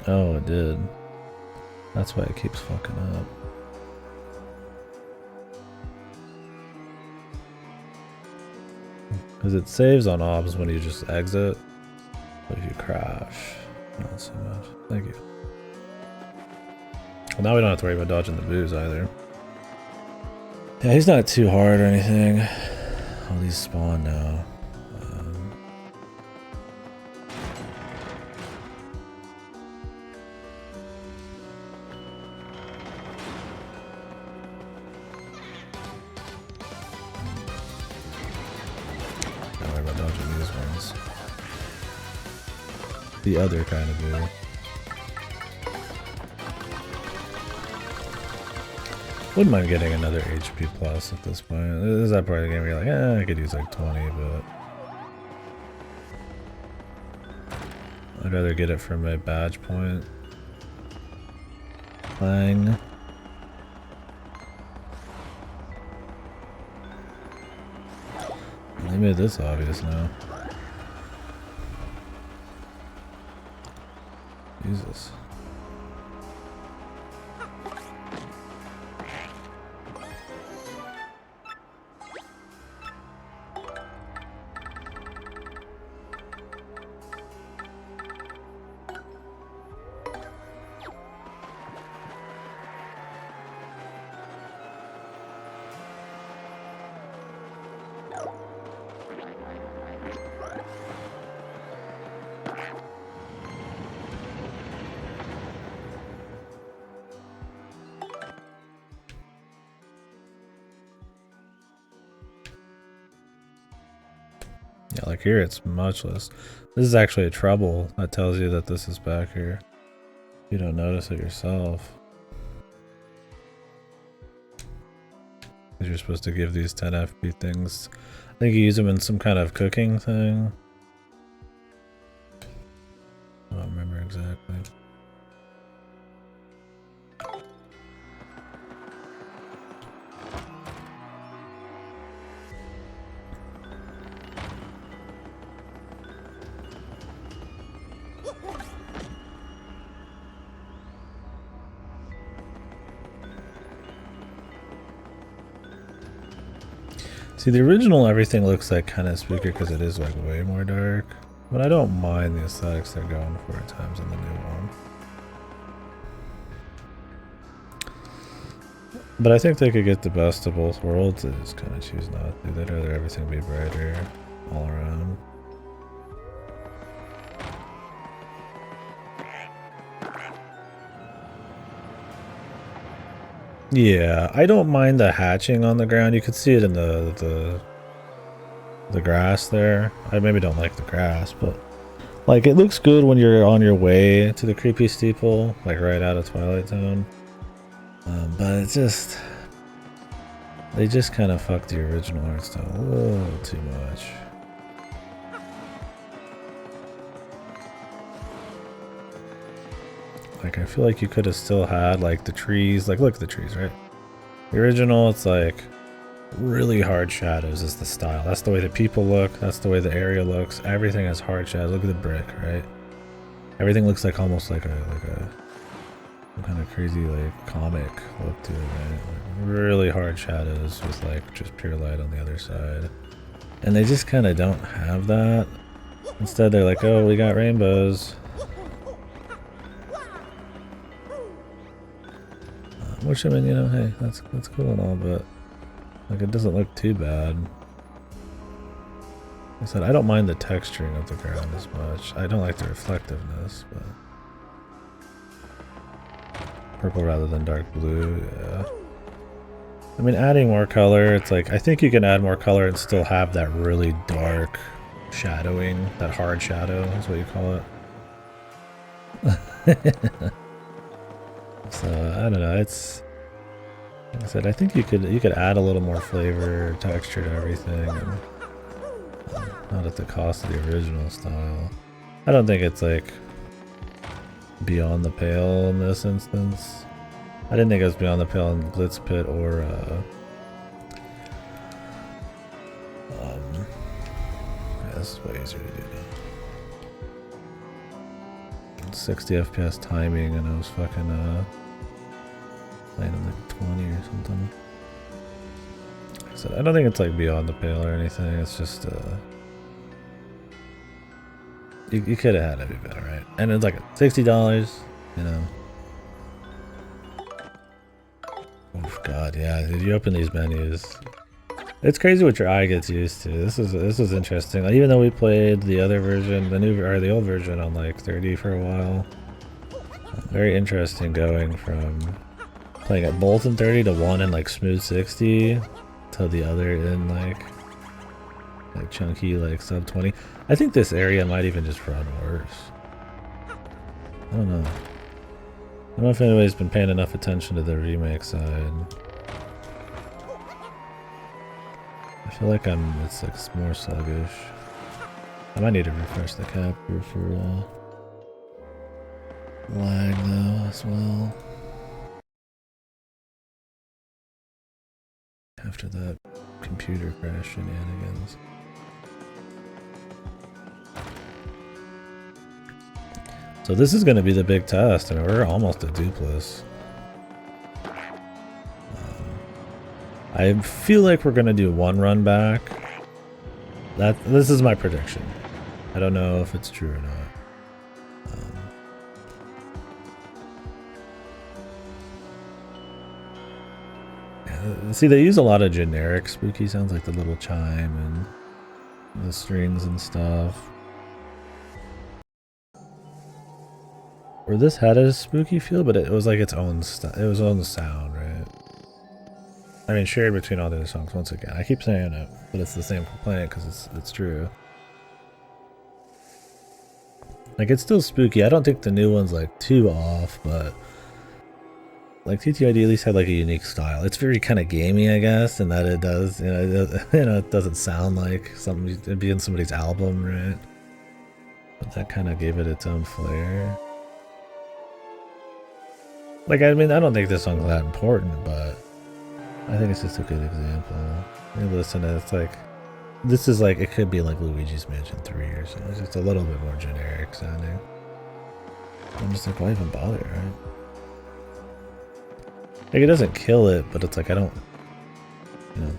Oh, it did. That's why it keeps fucking up. Because it saves on obs when you just exit. But if you crash, not so much. Thank you. Well, now we don't have to worry about dodging the booze either. Yeah, he's not too hard or anything. All these spawn now. Don't worry about dodging these ones. The other kind of boo. Wouldn't mind getting another HP plus at this point. This is that part of the game where you're like, I could use like 20, but I'd rather get it for my badge point. Clang. They made this obvious now. Jesus. Yeah, like here it's much less. This is actually a treble that tells you that this is back here. You don't notice it yourself. Because you're supposed to give these 10 FP things. I think you use them in some kind of cooking thing. I don't remember exactly. See, the original everything looks like kind of spookier because it is like way more dark. But I don't mind the aesthetics they're going for at times in the new one. But I think they could get the best of both worlds. They just kind of choose not to. They'd rather everything be brighter all around. Yeah, I don't mind the hatching on the ground. You could see it in the grass there. I maybe don't like the grass, but like it looks good when you're on your way to the creepy steeple, like right out of Twilight Zone. But it's just they just kind of fucked the original art style a little too much. Like I feel like you could have still had like the trees. Like look at the trees, right? The original, it's like really hard shadows is the style. That's the way the people look. That's the way the area looks. Everything has hard shadows. Look at the brick, right? Everything looks like almost like a some kind of crazy like comic look to it, right? Like really hard shadows with like just pure light on the other side. And they just kind of don't have that. Instead, they're like, oh, we got rainbows. Which I mean, you know, hey, that's cool and all, but like it doesn't look too bad. Like I said, I don't mind the texturing of the ground as much. I don't like the reflectiveness, but purple rather than dark blue, yeah. I mean, adding more color, it's like, I think you can add more color and still have that really dark shadowing, that hard shadow is what you call it. So, I don't know, it's, like I said, I think you could add a little more flavor, texture to everything, and, not at the cost of the original style. I don't think it's like beyond the pale in this instance. I didn't think it was beyond the pale in Glitz Pit or yeah, this is way easier to do now. 60 FPS timing and I was fucking playing in like 20 or something. So I don't think it's like beyond the pale or anything, it's just you could have had it be better, right? And it's like $60, you know. Oh god, yeah, did you open these menus? It's crazy what your eye gets used to. This is interesting. Like, even though we played the other version, the old version on like 30 for a while. Very interesting going from playing at both in 30 to one in like smooth 60 to the other in like chunky like sub 20. I think this area might even just run worse. I don't know. I don't know if anybody's been paying enough attention to the remake side. I feel like it's like more sluggish. I might need to refresh the capture for lag though as well. After that computer crash shenanigans. So this is going to be the big test, and we're almost at Dupless. I feel like we're going to do one run back. This is my prediction. I don't know if it's true or not. Yeah, see, they use a lot of generic spooky sounds, like the little chime and the strings and stuff. Or this had a spooky feel, but it was like its own sound, right? I mean, shared between all the other songs. Once again, I keep saying it, but it's the same for playing it because it's true. Like, it's still spooky. I don't think the new one's like too off, but like TTYD at least had like a unique style. It's very kind of gamey, I guess, in that it does, it doesn't sound like something it'd be in somebody's album, right? But that kind of gave it its own flair. Like, I mean, I don't think this song's that important, but I think it's just a good example. You listen to it, it's like, this is like, it could be like Luigi's Mansion 3 or something. It's just a little bit more generic sounding. I'm just like, why even bother, right? Like, it doesn't kill it, but it's like, I don't,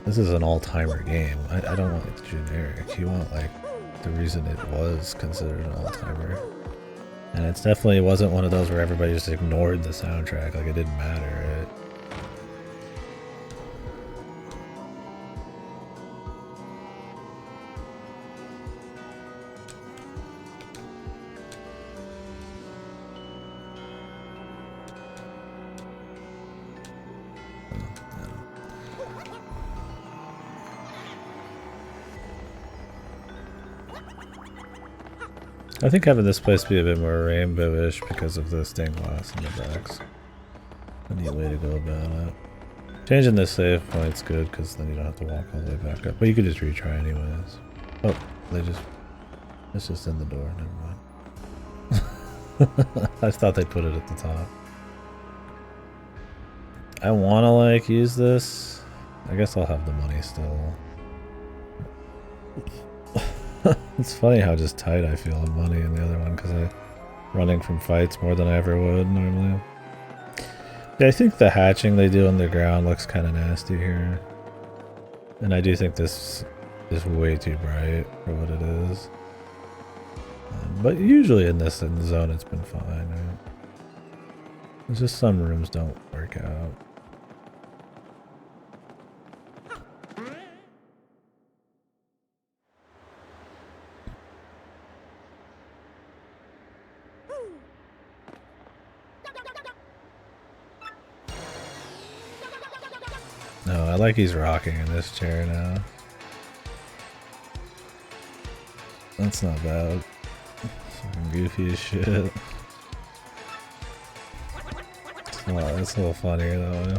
this is an all-timer game. I don't want it generic. You want, like, the reason it was considered an all-timer. And it's definitely wasn't one of those where everybody just ignored the soundtrack, like it didn't matter, right? I think having this place be a bit more rainbowish because of the stained glass in the backs. A neat way to go about it. Changing the save point's good because then you don't have to walk all the way back up. But you could just retry anyways. Oh, it's just in the door, never mind. I thought they put it at the top. I want to like use this. I guess I'll have the money still. It's funny how just tight I feel on money in the other one because I'm running from fights more than I ever would normally. Yeah, I think the hatching they do on the ground looks kind of nasty here. And I do think this is way too bright for what it is. But usually in this zone it's been fine. Right? It's just some rooms don't work out. No, I like he's rocking in this chair now. That's not bad. Fucking goofy as shit. Oh, that's a little funnier though. Yeah.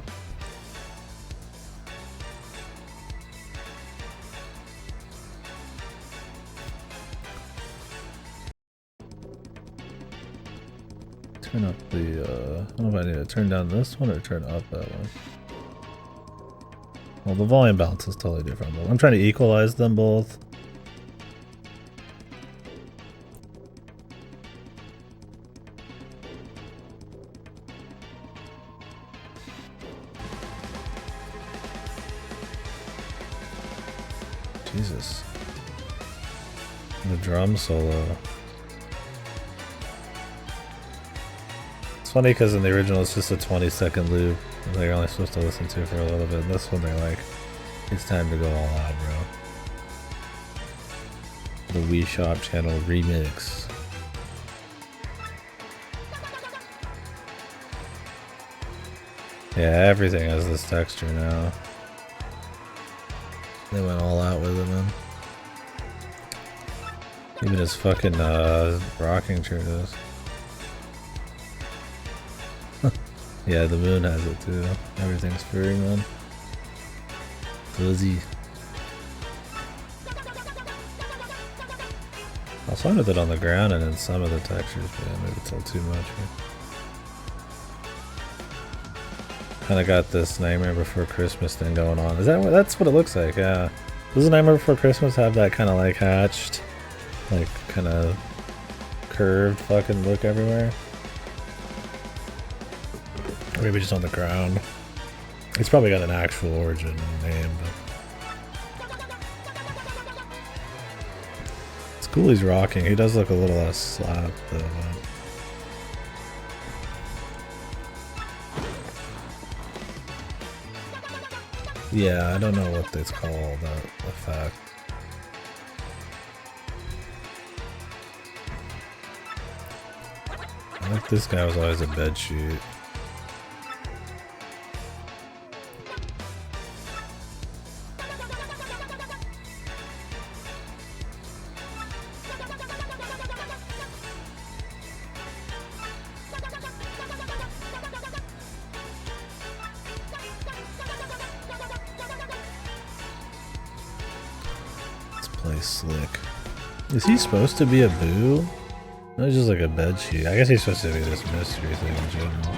Turn up the, I don't know if I need to turn down this one or turn up that one. Well, the volume balance is totally different. I'm trying to equalize them both. Jesus. The drum solo. It's funny because in the original it's just a 20-second loop that you're only supposed to listen to for a little bit. And this one they're like, it's time to go all out, bro. The Wii Shop Channel remix. Yeah, everything has this texture now. They went all out with it, man. Even his fucking rocking chair does. Yeah, the moon has it too. Everything's furry, man. Fuzzy. I was fine with it on the ground and in some of the textures, but yeah, maybe it's all too much. Kind of got this Nightmare Before Christmas thing going on. Is that what? That's what it looks like? Yeah. Doesn't Nightmare Before Christmas have that kind of like hatched, like kind of curved fucking look everywhere? Or maybe just on the ground. It's probably got an actual origin name, but it's cool he's rocking. He does look a little less slapped though. Yeah, I don't know what it's called, that effect. I think this guy was always a bed sheet. definitely slick. Is he supposed to be a boo? No, it's just like a bed sheet. I guess he's supposed to be this mystery thing in general.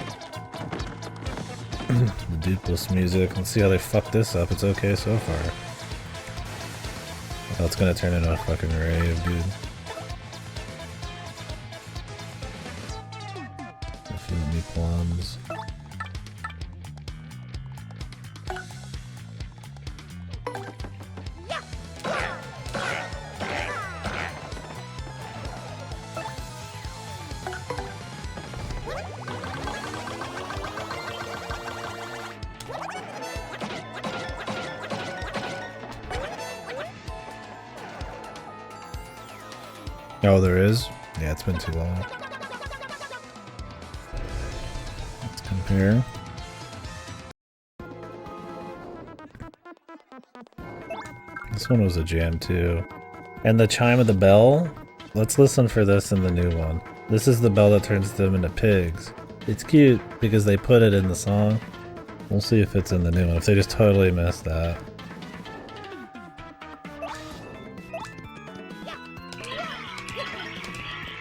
The dupless music. Let's see how they fuck this up. It's okay so far. Oh, it's gonna turn into a fucking rave, dude. Feel me plums. Oh, there is? Yeah, it's been too long. Let's compare. This one was a jam too. And the chime of the bell? Let's listen for this in the new one. This is the bell that turns them into pigs. It's cute because they put it in the song. We'll see if it's in the new one, if they just totally missed that.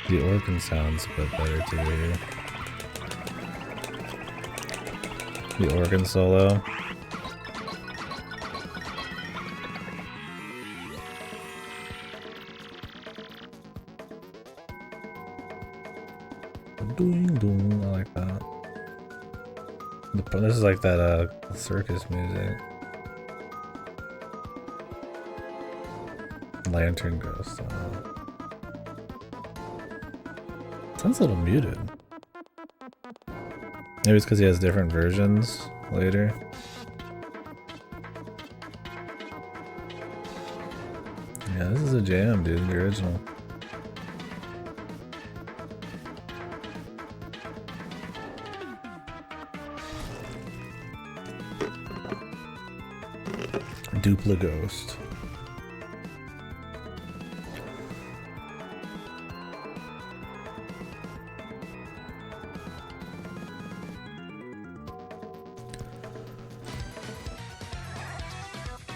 The organ sounds a bit better too. The organ solo. Doing doing, I like that. This is like that circus music. Lantern Ghost. Sounds a little muted. Maybe it's because he has different versions later. Yeah, this is a jam, dude, the original. Dupla Ghost.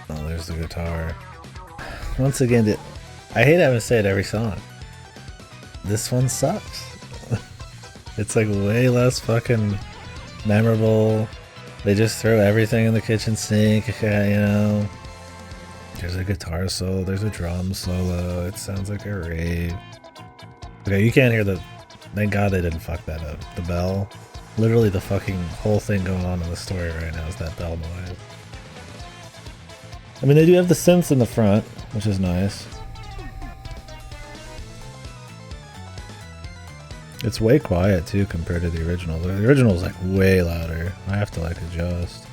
Oh, there's the guitar. Once again, I hate having to say it every song. This one sucks. It's like way less fucking memorable. They just throw everything in the kitchen sink, you know. There's a guitar solo, there's a drum solo, it sounds like a rave. Okay, you can't hear the... Thank God they didn't fuck that up. The bell. Literally the fucking whole thing going on in the story right now is that bell noise. I mean, they do have the synths in the front, which is nice. It's way quiet too compared to the original. The original is like way louder. I have to like adjust.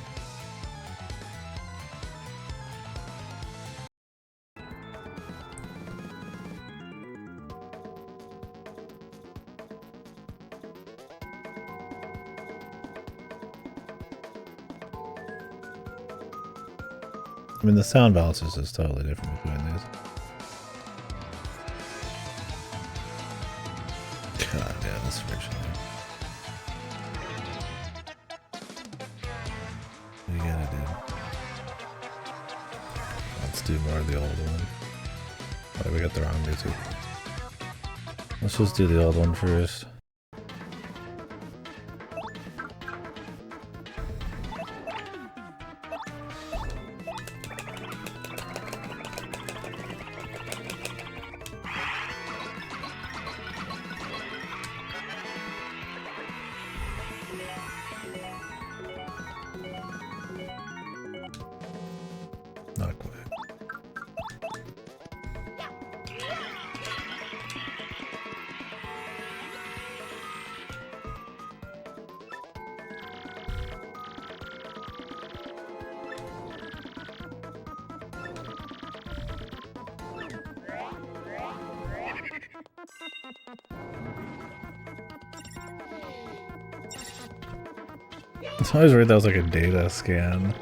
I mean, the sound balance is just totally different between these. God, yeah, this original. What you gotta do? Let's do more of the old one. Oh, we got the wrong music. Let's just do the old one first. Not quite. I always worried that was like a data scan.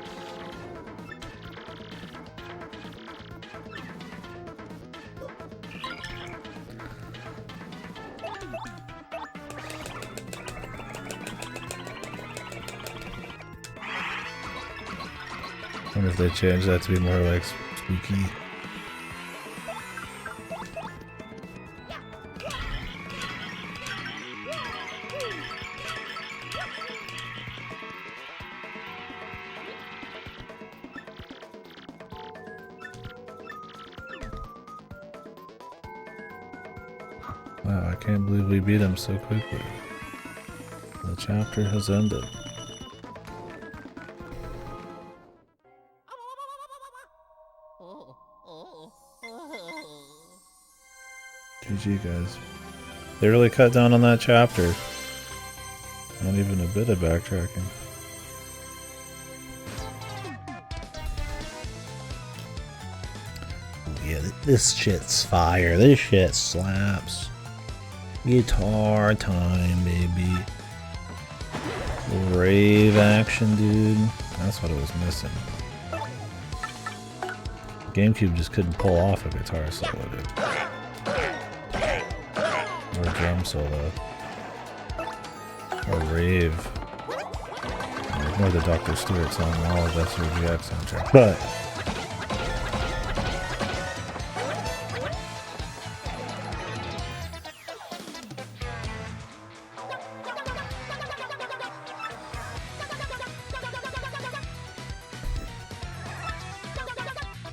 I wonder if they change that to be more like spooky. Wow, I can't believe we beat him so quickly. The chapter has ended. GG, guys. They really cut down on that chapter. Not even a bit of backtracking. Yeah, this shit's fire. This shit slaps. Guitar time, baby. Rave action, dude. That's what it was missing. GameCube just couldn't pull off a guitar solo, dude. Or a drum solo. Or rave. Ignore the Dr. Stewart song and all of that's your GX soundtrack. But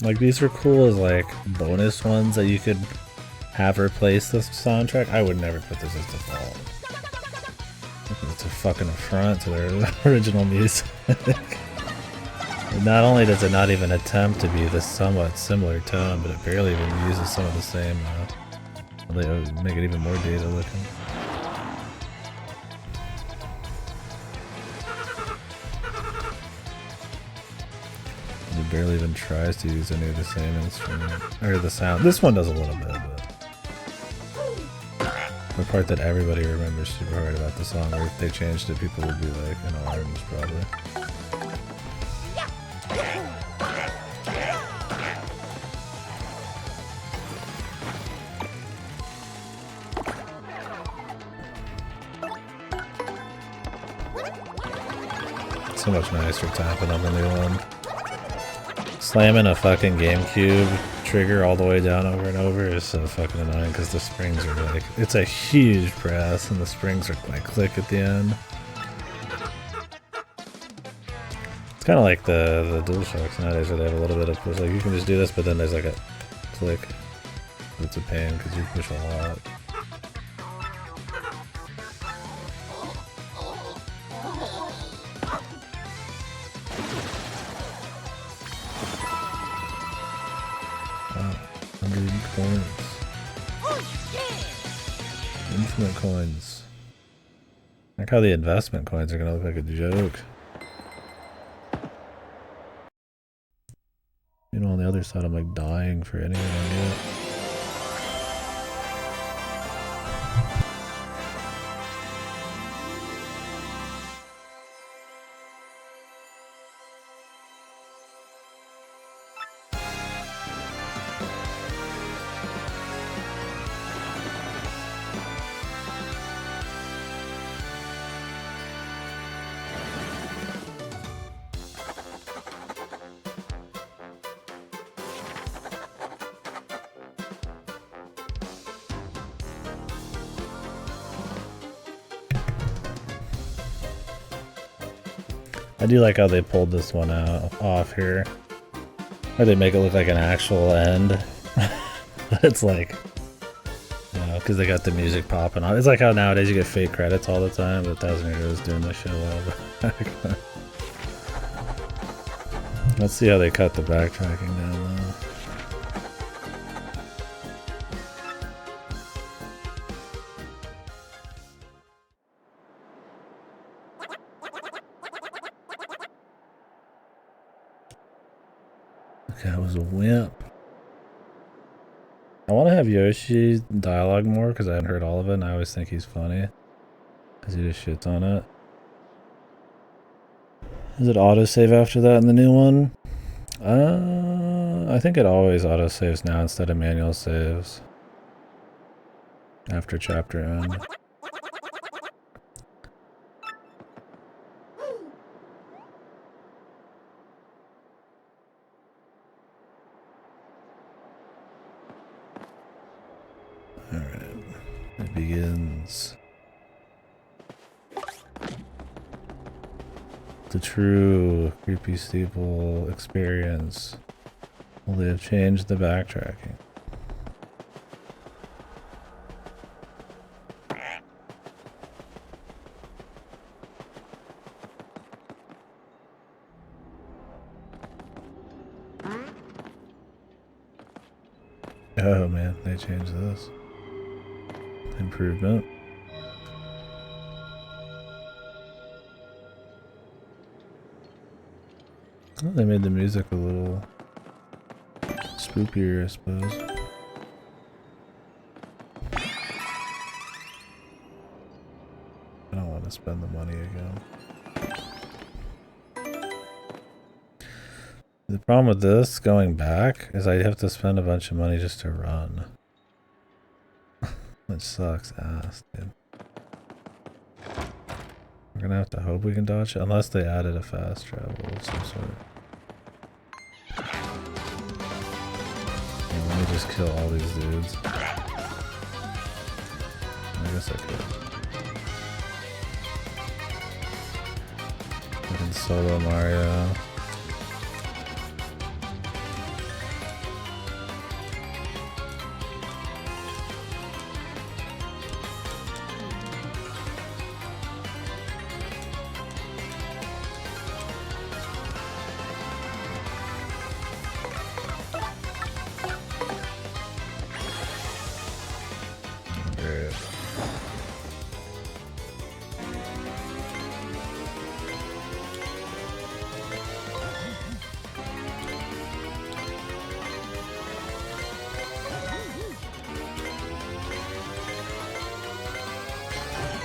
like, these are cool as like bonus ones that you could have replace this soundtrack. I would never put this as default. It's a fucking affront to their original music. Not only does it not even attempt to be this somewhat similar tone, but it barely even uses some of the same. They make it even more data looking. It barely even tries to use any of the same instrument or the sound. This one does a little bit, but the part that everybody remembers super hard about the song, or if they changed it, people would be like in arms probably. So much nicer tapping on the new one. Slamming a fucking GameCube trigger all the way down over and over is so fucking annoying because the springs are like, it's a huge press and the springs are like click at the end. It's kind of like the DualShocks nowadays where they have a little bit of push, like you can just do this but then there's like a click. It's a pain because you push a lot. Infinite coins. I like how the investment coins are gonna look like a joke. You know, on the other side, I'm like dying for anything I get. I do like how they pulled this one off here. Or they make it look like an actual end. But it's like, you know, because they got the music popping on. It's like how nowadays you get fake credits all the time, but 1,000 Years was doing this shit a while back. Let's see how they cut the backtracking down though. Okay, I was a wimp. I want to have Yoshi dialogue more because I haven't heard all of it and I always think he's funny. Because he just shits on it. Is it autosave after that in the new one? I think it always autosaves now instead of manual saves. After chapter end. Alright, it begins. The true creepy steeple experience. Will they have changed the backtracking? Oh man, they changed this. Improvement. Oh, they made the music a little spookier, I suppose. I don't want to spend the money again. The problem with this going back is I have to spend a bunch of money just to run. Which sucks ass, dude. We're gonna have to hope we can dodge it, unless they added a fast travel of some sort. Yeah, let me just kill all these dudes. I guess I could. I can solo Mario.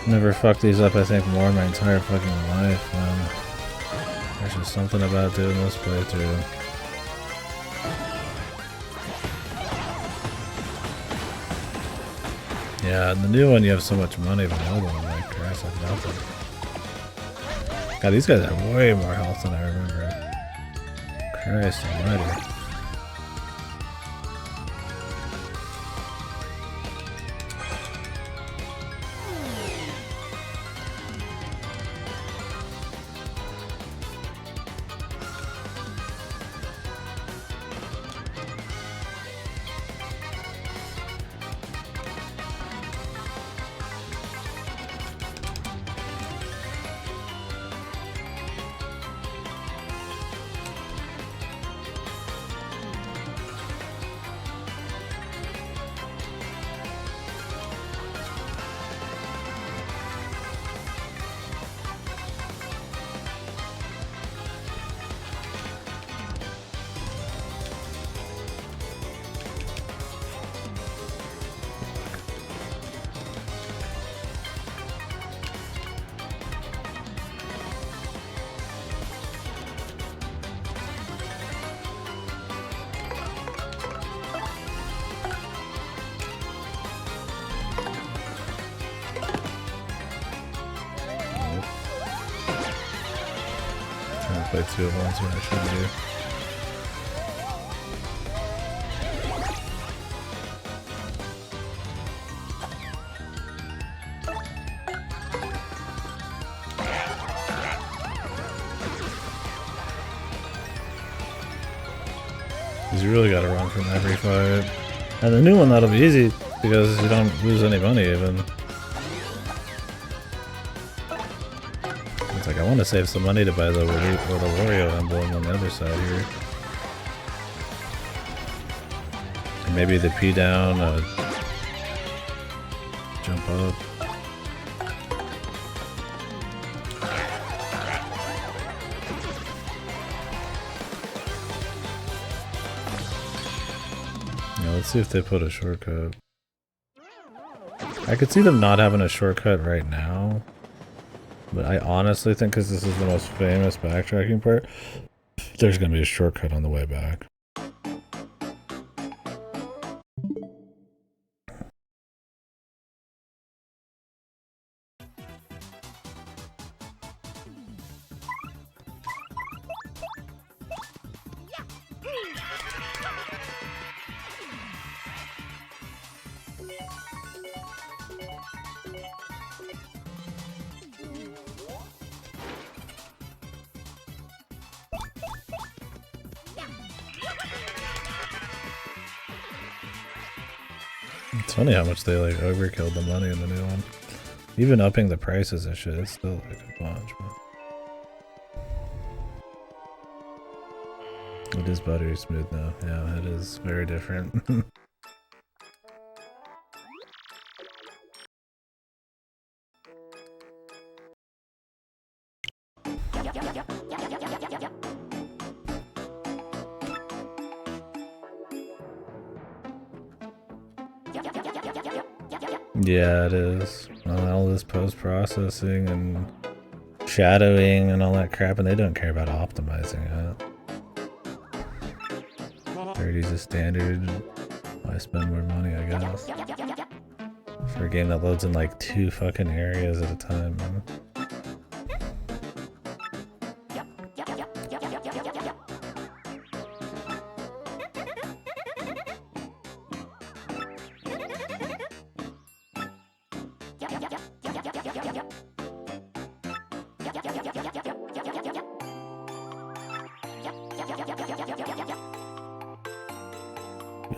Never fucked these up, I think, more in my entire fucking life, man. There's just something about doing this playthrough. Yeah, in the new one you have so much money, but the old one, like, Christ, like nothing. God, these guys have way more health than I remember. Christ almighty. Play two at once when I should do. You really gotta run from every fight. And the new one, that'll be easy because you don't lose any money even. It's like I want to save some money to buy the Wario emblem on the other side here. And maybe the P down, jump up. Yeah, let's see if they put a shortcut. I could see them not having a shortcut right now. But I honestly think because this is the most famous backtracking part, there's going to be a shortcut on the way back. It's funny how much they like overkilled the money in the new one. Even upping the prices and shit, it's still like a bunch. But it is buttery smooth now. Yeah, it is very different. Yeah, it is. All this post-processing and shadowing and all that crap, and they don't care about optimizing it. 30's a standard. Why spend more money, I guess. For a game that loads in like 2 fucking areas at a time, man.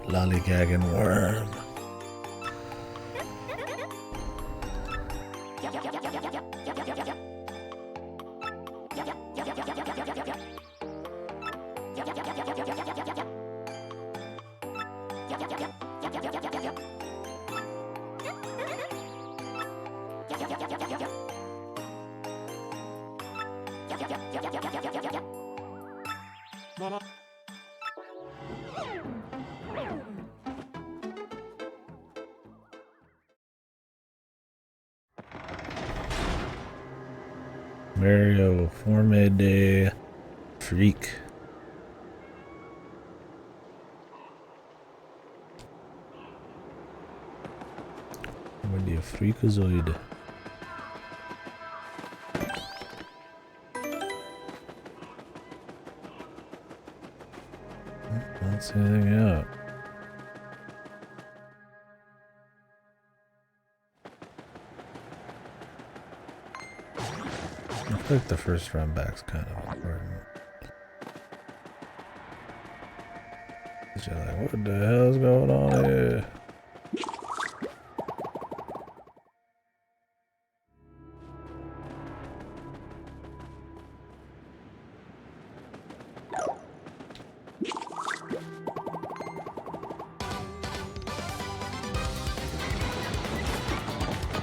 Lollygagging worm. Mario Forme de Freak. Forme de Freakazoid. Not see anything out. I feel like the first run back's kind of important. You're like, what the hell's going on here?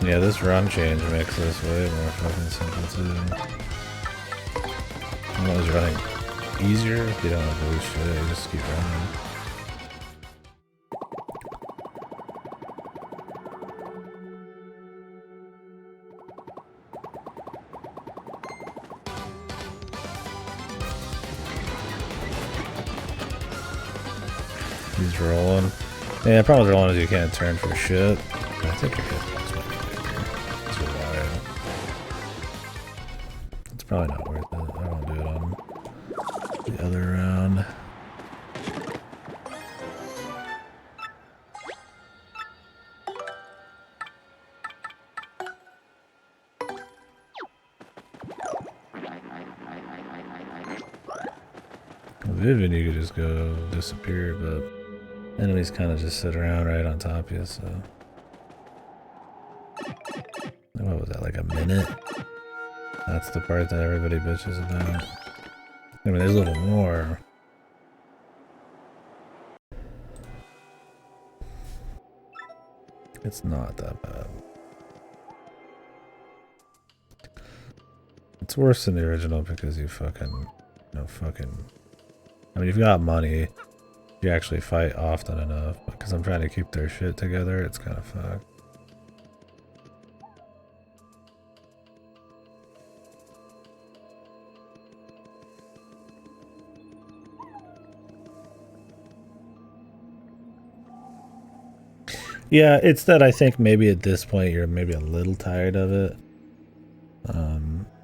Yeah, this run change makes this way more fucking simple too. It's running easier if you don't have to lose shit, you just keep running. He's rolling. Yeah, the problem with rolling is you can't turn for shit. I think your hitbox might be bigger. It's wide. It's probably not worth it. I won't do it on the other round. Vivian, you could just go disappear, but enemies kind of just sit around right on top of you, so. What was that, like a minute? That's the part that everybody bitches about. I mean, there's a little more. It's not that bad. It's worse than the original because you fucking, I mean, you've got money. You actually fight often enough, because I'm trying to keep their shit together, it's kind of fucked. Yeah, it's that I think maybe at this point you're maybe a little tired of it.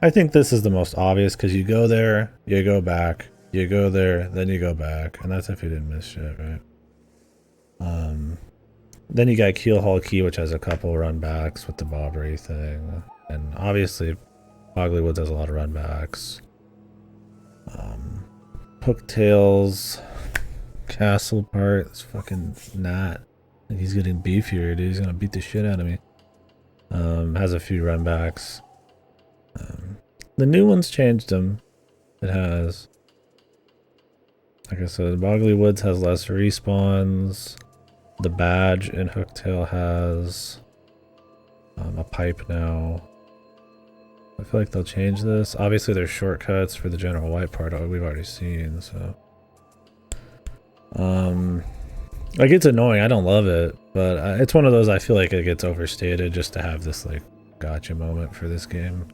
I think this is the most obvious because you go there, you go back, you go there, then you go back, and that's if you didn't miss shit, right? Then you got Keel Hall Key, which has a couple run backs with the Bobbery thing, and obviously Boggly Woods has a lot of run backs. Hooktails castle part, it's fucking not. He's getting beefier, dude. He's gonna beat the shit out of me. Has a few run backs. The new one's changed them. It has. Like I said, Boggly Woods has less respawns. The badge in Hooktail has a pipe now. I feel like they'll change this. Obviously, there's shortcuts for the general white part we've already seen, so. Like, it's annoying. I don't love it, but it's one of those I feel like it gets overstated just to have this, like, gotcha moment for this game.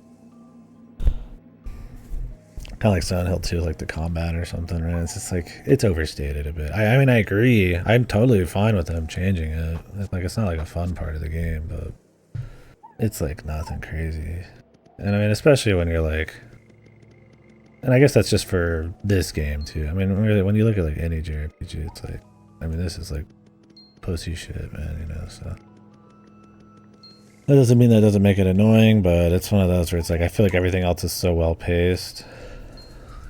Kind of like Silent Hill 2, like the combat or something, right? It's just like, it's overstated a bit. I mean, I agree. I'm totally fine with them changing it. It's like, it's not like a fun part of the game, but it's like nothing crazy. And I mean, especially when you're like, and I guess that's just for this game too. I mean, really, when you look at like any JRPG, it's like, I mean, this is like pussy shit, man, you know, so. That doesn't mean that doesn't make it annoying, but it's one of those where it's like, I feel like everything else is so well paced.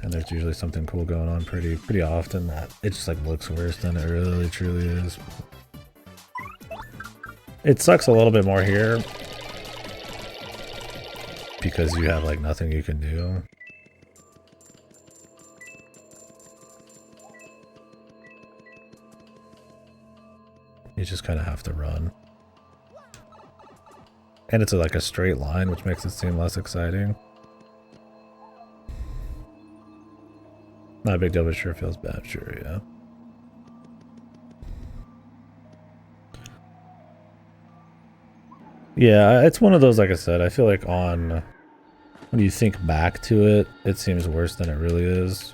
And there's usually something cool going on pretty often that it just like looks worse than it really truly is. It sucks a little bit more here because you have like nothing you can do. You just kind of have to run. And it's like a straight line, which makes it seem less exciting. Not a big deal, but sure feels bad. Sure, yeah. Yeah, it's one of those, like I said, I feel like when you think back to it, it seems worse than it really is.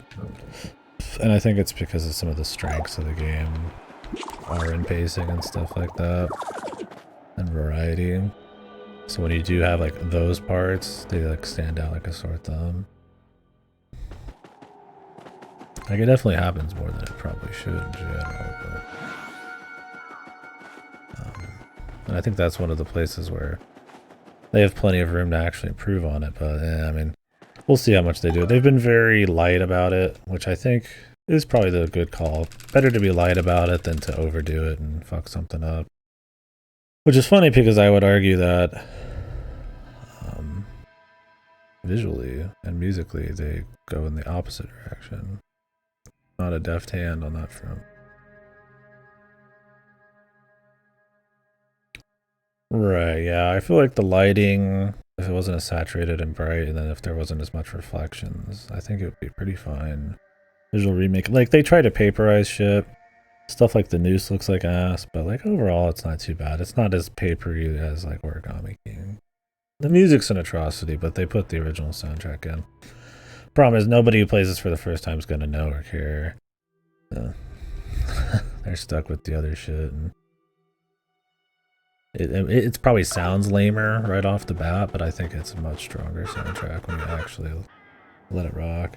And I think it's because of some of the strengths of the game are in pacing and stuff like that. And variety. So when you do have like those parts, they like stand out like a sore thumb. Like, it definitely happens more than it probably should in general, but... and I think that's one of the places where they have plenty of room to actually improve on it, but yeah, I mean, we'll see how much they do. They've been very light about it, which I think is probably the good call. Better to be light about it than to overdo it and fuck something up. Which is funny because I would argue that visually and musically they go in the opposite direction. Not a deft hand on that front. Right, yeah, I feel like the lighting, if it wasn't as saturated and bright, and then if there wasn't as much reflections, I think it would be pretty fine. Visual remake, like, they try to paperize shit. Stuff like the noose looks like ass, but like overall it's not too bad. It's not as papery as like Origami King. The music's an atrocity, but they put the original soundtrack in. Problem is, nobody who plays this for the first time is gonna know or care. They're stuck with the other shit, and it probably sounds lamer right off the bat, but I think it's a much stronger soundtrack when you actually let it rock.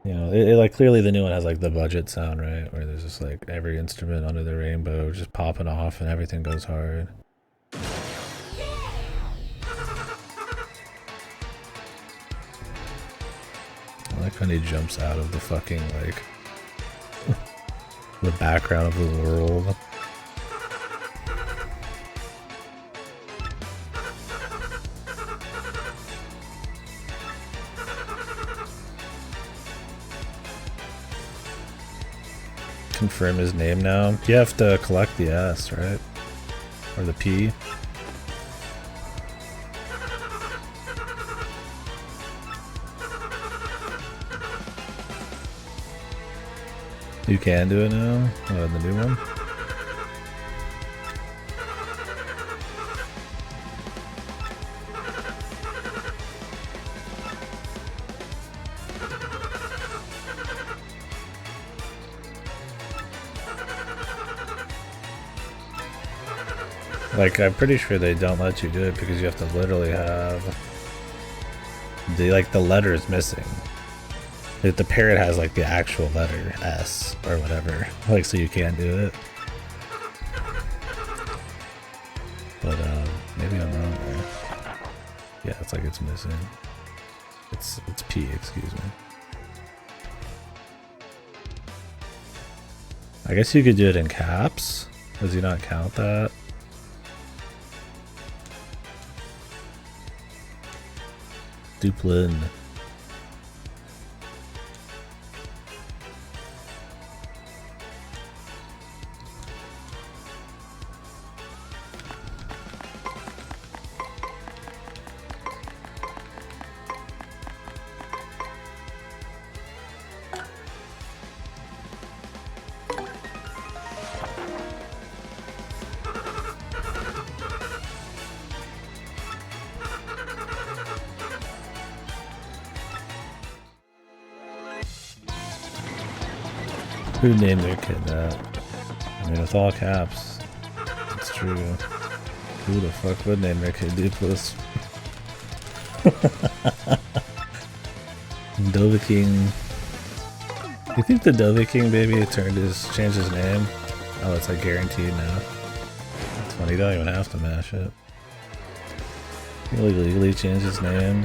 You know, it like clearly the new one has like the budget sound, right? Where there's just like every instrument under the rainbow just popping off and everything goes hard. I like when he jumps out of the fucking, like, the background of the world. Confirm his name now. You have to collect the S, right? Or the P. You can do it now? The new one? Like, I'm pretty sure they don't let you do it because you have to literally have the letters missing. Like, the parrot has like the actual letter S or whatever, like, so you can't do it. But maybe I'm wrong there. Yeah, it's like it's missing. It's P, excuse me. I guess you could do it in caps. Does he not count that? Duplin. Who named their kid that? I mean, with all caps, it's true. Who the fuck would name their kid Dupless? Dovahkiin. You think the Dovahkiin baby changed his name? Oh, it's like guaranteed now. It's funny, you don't even have to mash it. He legally changed his name.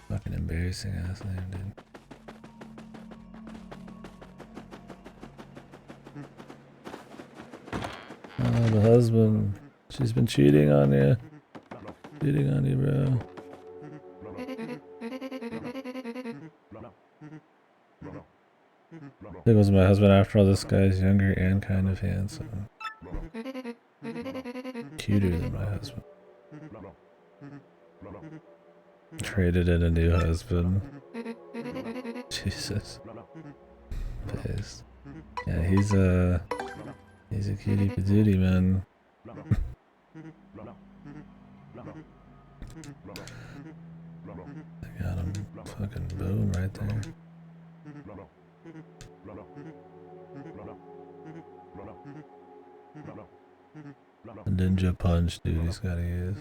Fucking embarrassing ass name, dude. Oh, the husband. She's been cheating on you. Cheating on you, bro. It was my husband after all. This guy's younger and kind of handsome. Cuter than my husband. Traded in a new husband. Jesus. Pissed. Yeah, he's a cutie patootie, man. I got him. Fucking boom right there. The ninja punch, dude, he's gotta use.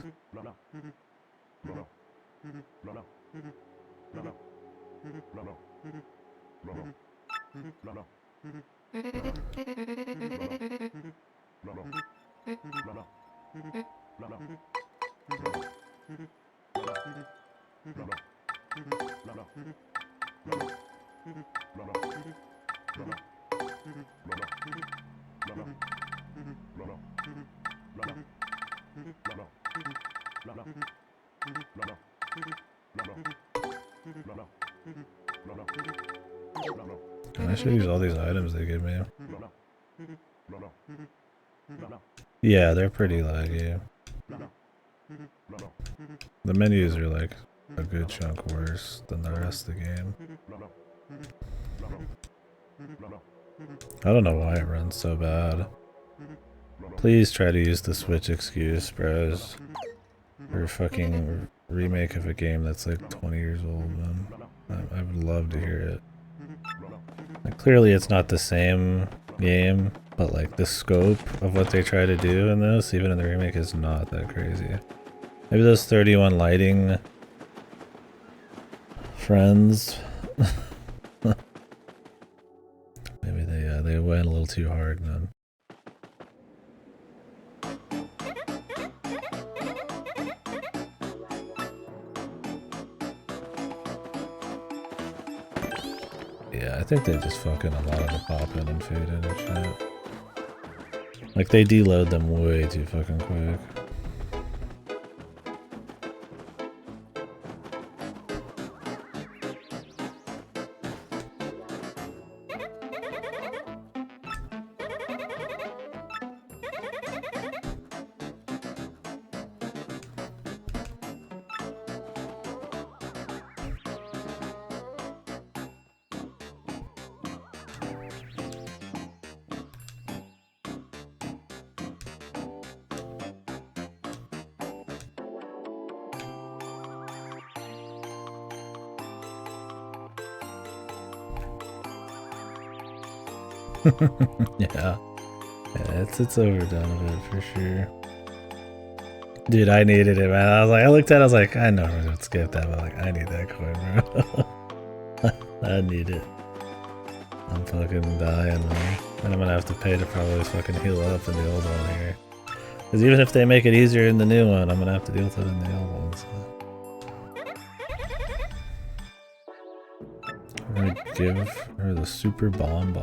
I should use all these items they give me. Yeah, they're pretty laggy. The menus are like a good chunk worse than the rest of the game. I don't know why it runs so bad. Please try to use the Switch excuse, bros. For a fucking remake of a game that's like 20 years old, man. I would love to hear it. Like, clearly it's not the same game, but like the scope of what they try to do in this, even in the remake, is not that crazy. Maybe those 31 lighting friends. Maybe they went a little too hard, man. Yeah, I think they just fucking a lot of the pop in and fade in and shit. Like they deload them way too fucking quick. Yeah, it's overdone a bit for sure. Dude, I needed it, man. I looked at it, I was like, I know I'm gonna skip that, but like, I need that coin, bro. I need it. I'm fucking dying, man. And I'm gonna have to pay to probably fucking heal up in the old one here. Because even if they make it easier in the new one, I'm gonna have to deal with it in the old one, so. I'm gonna give her the super bomb.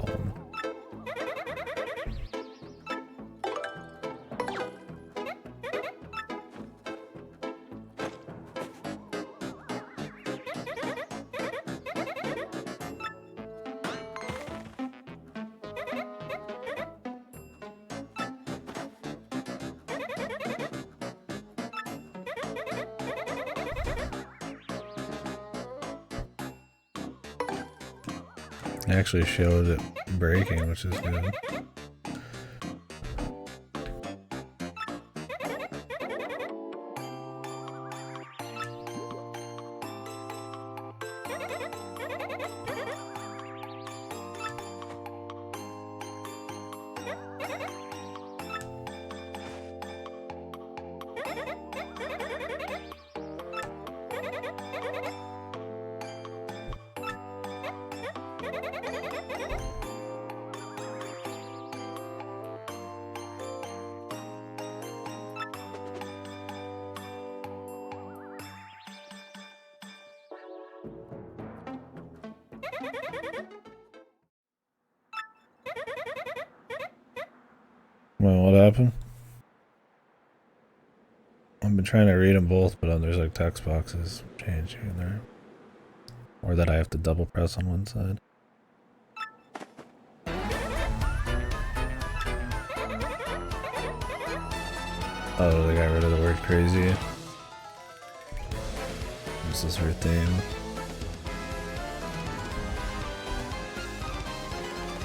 It actually showed it breaking, which is good. Well, what happened? I've been trying to read them both, but there's like text boxes changing in there. Or that I have to double press on one side. Oh, they got rid of the word crazy. This is her theme.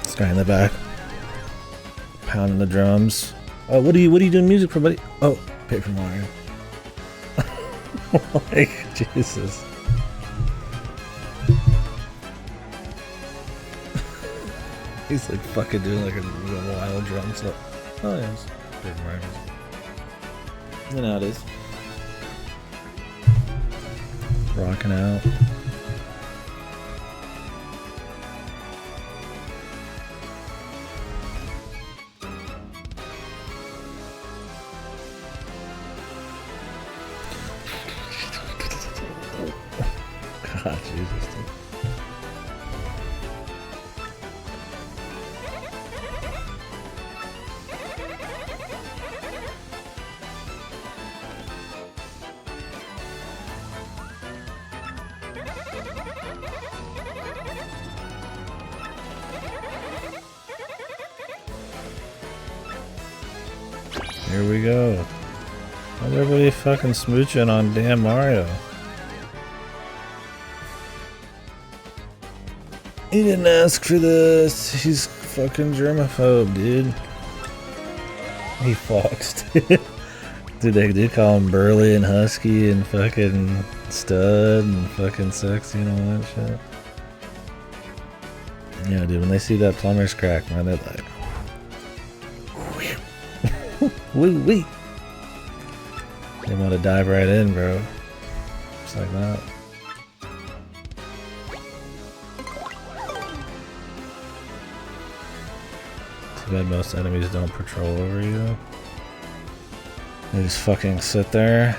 This guy in the back. Pounding the drums. Oh, what are you doing music for, buddy? Oh, Paper Mario. Like, Jesus. He's like fucking doing like a wild drum set. Oh, yes. Paper Mario. You know how it is. Rocking out. God, Jesus, dude. Here we go. Why's everybody fucking smooching on damn Mario? He didn't ask for this. He's fucking germaphobe, dude. He foxed. Dude, they did call him burly and husky and fucking stud and fucking sexy and all that shit. Yeah, dude, when they see that plumber's crack, man, they're like... Woo wee! They want to dive right in, bro. Just like that. Too bad most enemies don't patrol over you. They just fucking sit there.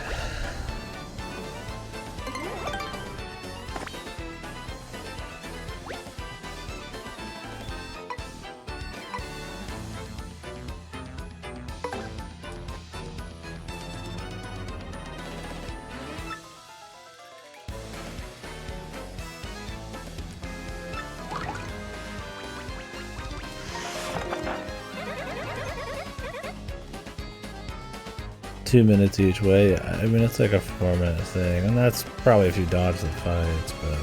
Two minutes each way. I mean, it's like a 4-minute thing, and that's probably if you dodge the fights, but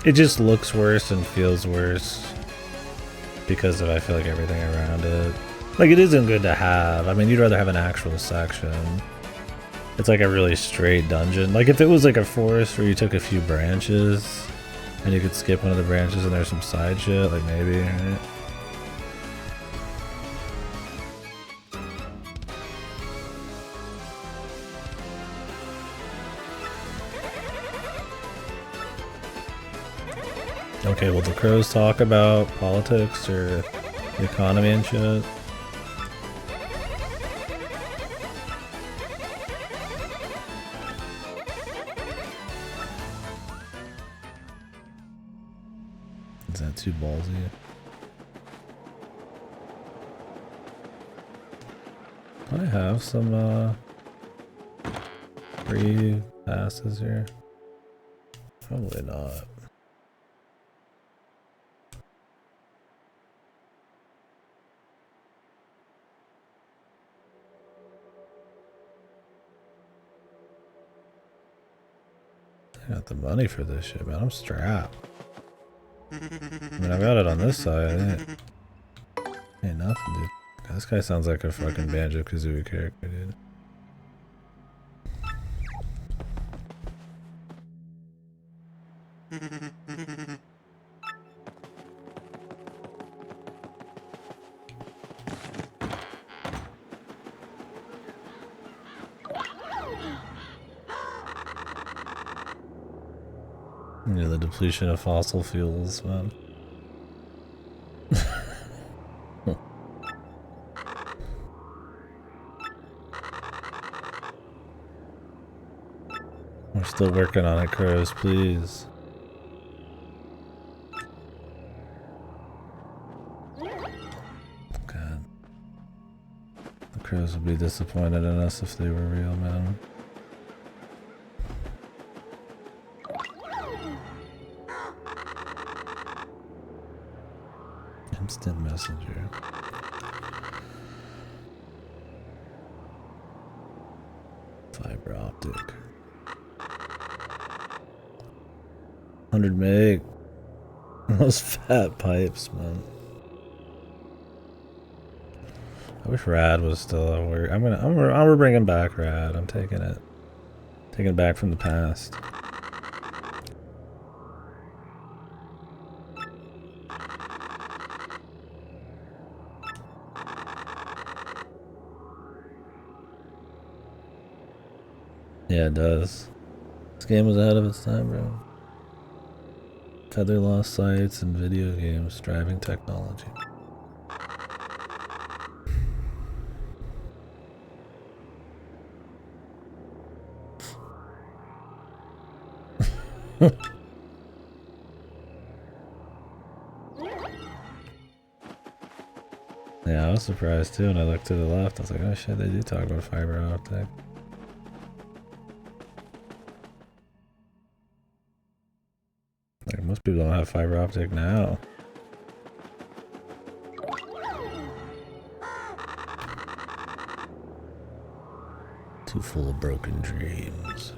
it just looks worse and feels worse because of, I feel like, everything around it. Like, it isn't good to have. I mean, you'd rather have an actual section. It's like a really straight dungeon. Like, if it was like a forest where you took a few branches and you could skip one of the branches and there's some side shit, like maybe, right? Okay, well, the crows talk about politics or the economy and shit. Is that too ballsy? I have some free passes here. Probably not. I got the money for this shit, man. I'm strapped. I mean, I got it on this side. Ain't nothing, dude. God, this guy sounds like a fucking Banjo-Kazooie character, dude. Yeah, the depletion of fossil fuels, man. We're still working on it, crows, please. God. Crows would be disappointed in us if they were real, man. Instant messenger. Fiber optic. 100 meg. Those fat pipes, man. I wish Rad was still at work. I'm bringing back Rad. I'm taking it. Taking it back from the past. Yeah, it does. This game was ahead of its time, bro. Tether lost sights and video games driving technology. Yeah, I was surprised too when I looked to the left. I was like, oh shit, they do talk about fiber optic. Like, most people don't have fiber optic now. Too full of broken dreams.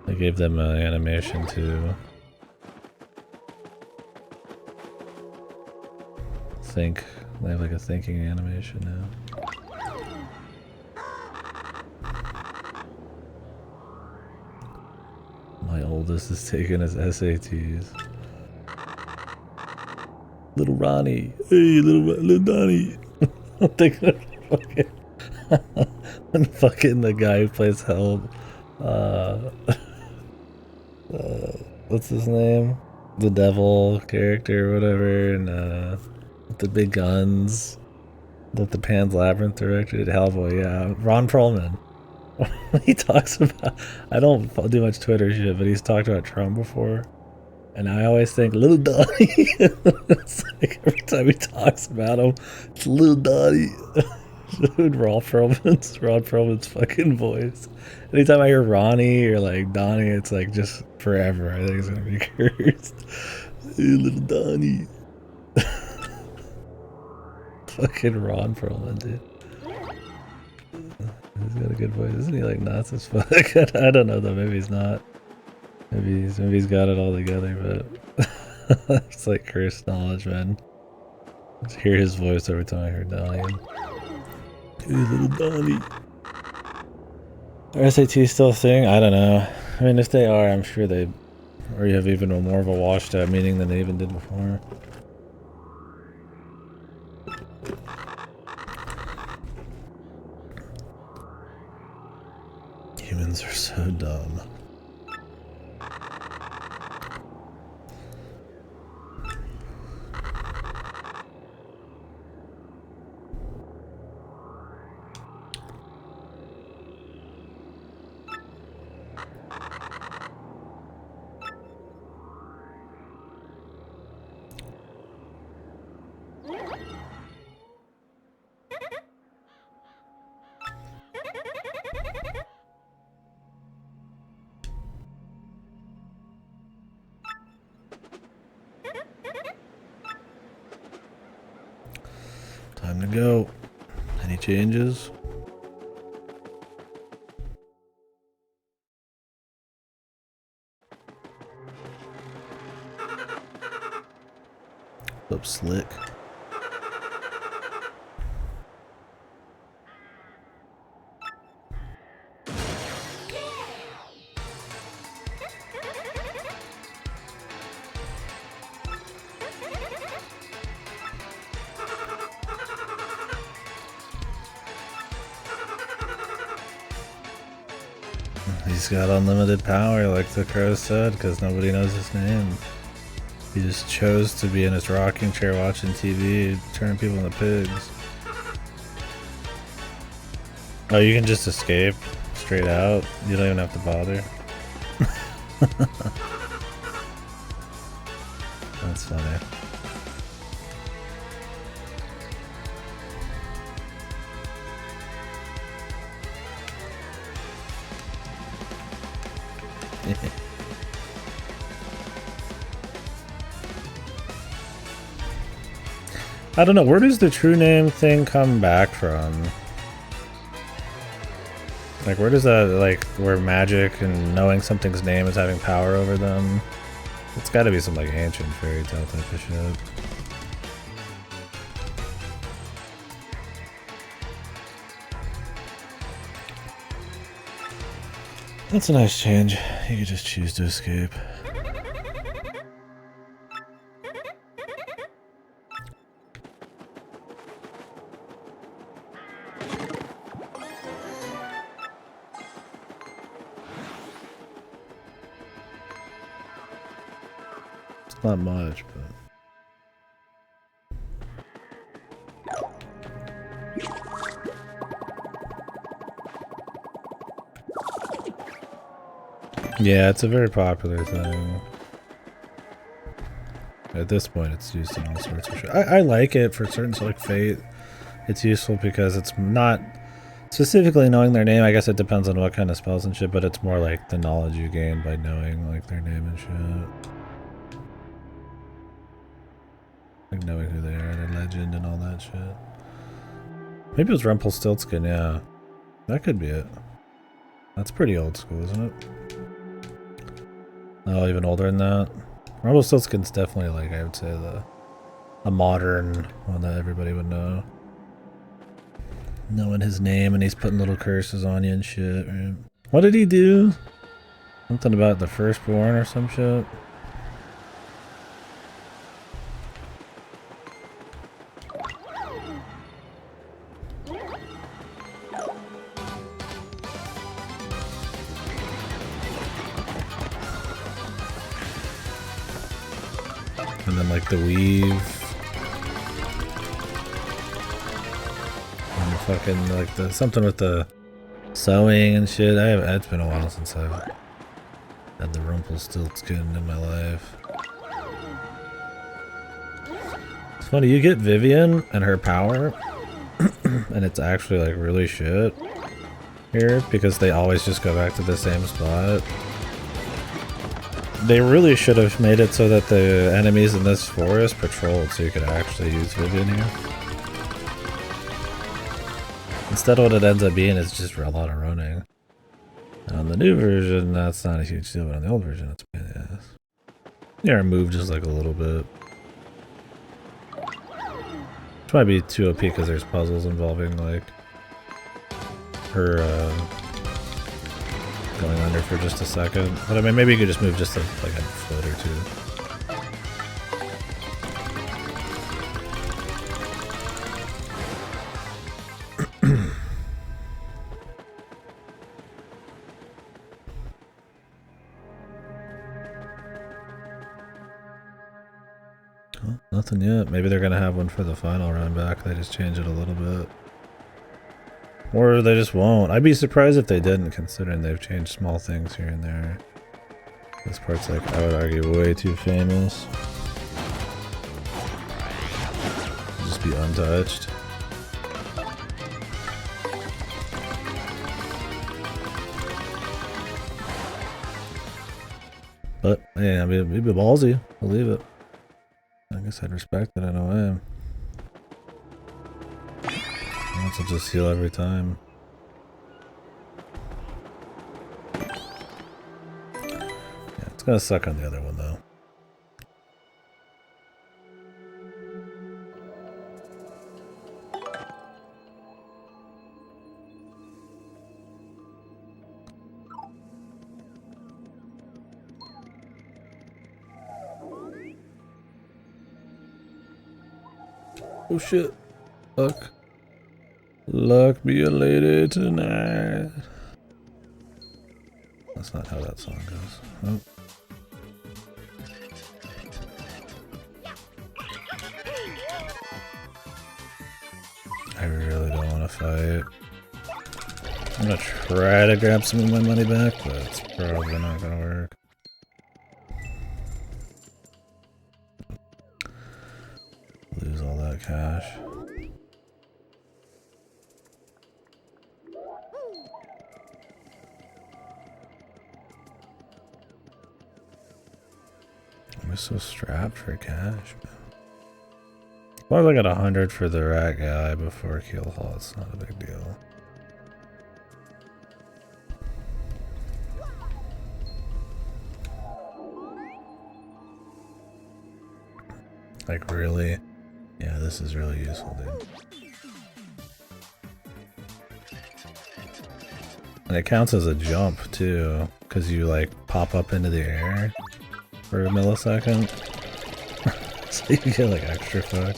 They gave them an animation to think. They have like a thinking animation now. My oldest is taking his SATs. Little Ronnie. Hey, little Donnie. I'm thinking fucking the guy who plays Helm. What's his name? The devil character or whatever, and with the big guns that the Pan's Labyrinth directed. Hellboy, yeah. Ron Perlman. He talks about, I don't do much Twitter shit, but he's talked about Trump before, and I always think Little Donnie. It's like every time he talks about him, it's Little Donnie. Ron Perlman's fucking voice. Anytime I hear Ronnie or like Donnie, it's like just forever. I think it's gonna be cursed. Hey, Little Donnie. Fucking Ron Perlman, dude. He's got a good voice. Isn't he like nuts as fuck? I don't know though, maybe he's not. Maybe he's got it all together, but it's like cursed knowledge, man. Just hear his voice every time I hear Donnie. Hey, Little Donnie. Are SATs still a thing? I don't know. I mean, if they are, I'm sure they already have even more of a washed out meaning than they even did before. Humans are so dumb. Time to go. Any changes? What's up, Slick? He's got unlimited power, like the crow said, because nobody knows his name. He just chose to be in his rocking chair watching TV, turning people into pigs. Oh, you can just escape straight out? You don't even have to bother? That's funny. I don't know, where does the true name thing come back from? Like, where does that, like, where magic and knowing something's name is having power over them? It's gotta be some, like, ancient fairy tale type of shit. That's a nice change. You could just choose to escape. It's not much, but... Yeah, it's a very popular thing. At this point, it's used in all sorts of shit. I like it for certain, so like Fate. It's useful because it's not specifically knowing their name. I guess it depends on what kind of spells and shit, but it's more like the knowledge you gain by knowing like their name and shit. Like knowing who they are, their legend and all that shit. Maybe it was Rumpelstiltskin, yeah. That could be it. That's pretty old school, isn't it? Oh, even older than that. Rumpelstiltskin's definitely like, I would say, a modern one that everybody would know. Knowing his name and he's putting little curses on you and shit, right? What did he do? Something about the firstborn or some shit? And then like the weave. And the fucking like the something with the sewing and shit. It's been a while since I've had the Rumpelstiltskin in my life. It's funny, you get Vivian and her power and it's actually like really shit here because they always just go back to the same spot. They really should have made it so that the enemies in this forest patrolled so you could actually use Vivian here. Instead what it ends up being is just a lot of running. On the new version, that's not a huge deal, but on the old version, it's a pain in the ass. Yeah, move just like a little bit. Which might be too OP because there's puzzles involving like her going under for just a second. But I mean, maybe you could just move just like a foot or two. Well, nothing yet. Maybe they're gonna have one for the final round back. They just change it a little bit. Or they just won't. I'd be surprised if they didn't, considering they've changed small things here and there. This part's like, I would argue, way too famous. Just be untouched. But, hey, I mean, it'd be ballsy. Believe it. I guess I'd respect it in a way. Once will just heal every time. Yeah, it's gonna suck on the other one though. Oh shit. Fuck. Luck be a lady tonight. That's not how that song goes. Oh. I really don't want to fight. I'm gonna try to grab some of my money back, but it's probably not gonna work. Lose all that cash. You're so strapped for cash, man. Well, I look at 100 for the rat guy before kill haul. It's not a big deal. Like, really? Yeah, this is really useful, dude. And it counts as a jump, too, because you, like, pop up into the air for a millisecond. So you get, like, extra fuck.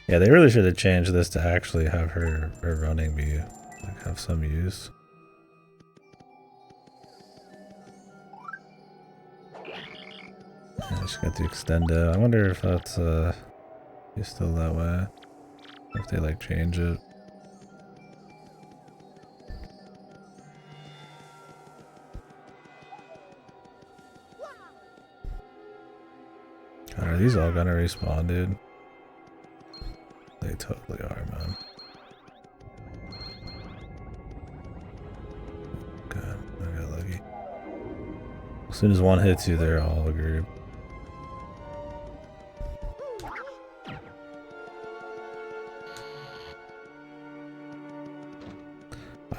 Yeah, they really should have changed this to actually have her running be, like, have some use. Yeah, she got the extendo. I wonder if that's, still that way. If they, like, change it. God, are these all gonna respawn, dude? They totally are, man. God, I got lucky. As soon as one hits you, they're all a group.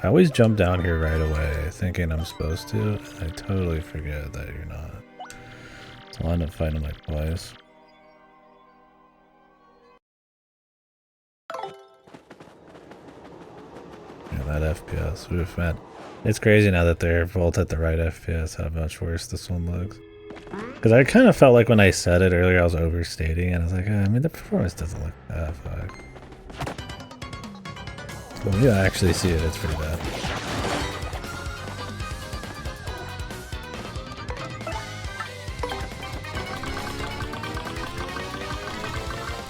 I always jump down here right away, thinking I'm supposed to, and I totally forget that you're not. So I'll end up fighting like twice. Yeah, that FPS. Oof, man. It's crazy now that they're both at the right FPS how much worse this one looks. Because I kind of felt like when I said it earlier I was overstating, and I was like, I mean, the performance doesn't look that fucked. When you actually see it, it's pretty bad.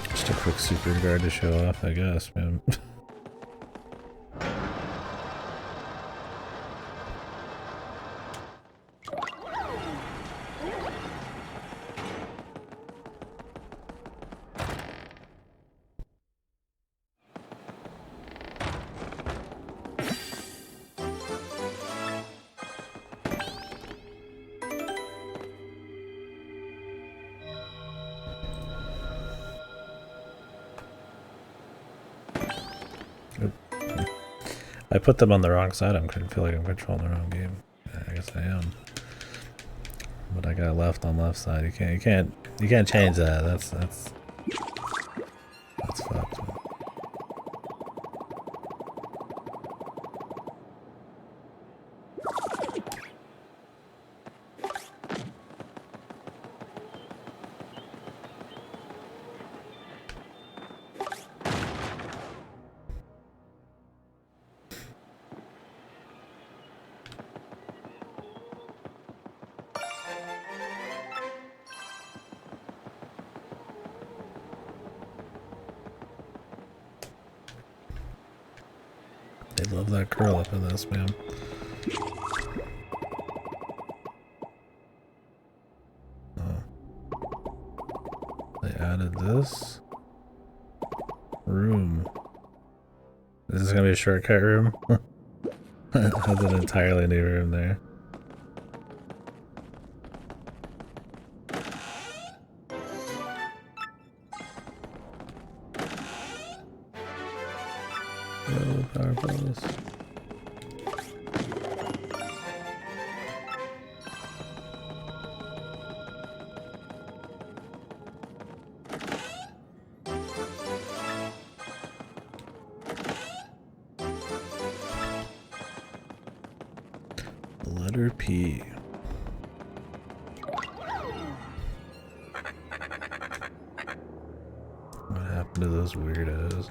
Just a quick super guard to show off, I guess, man. I put them on the wrong side. I feel like I'm controlling the wrong game. Yeah, I guess I am. But I got left on left side. You can't change that. That's fucked. They love that curl up in this, man. Oh. They added this room. This is gonna be a shortcut room. Has an entirely new room there. Power bonus. Letter P. What happened to those weirdos?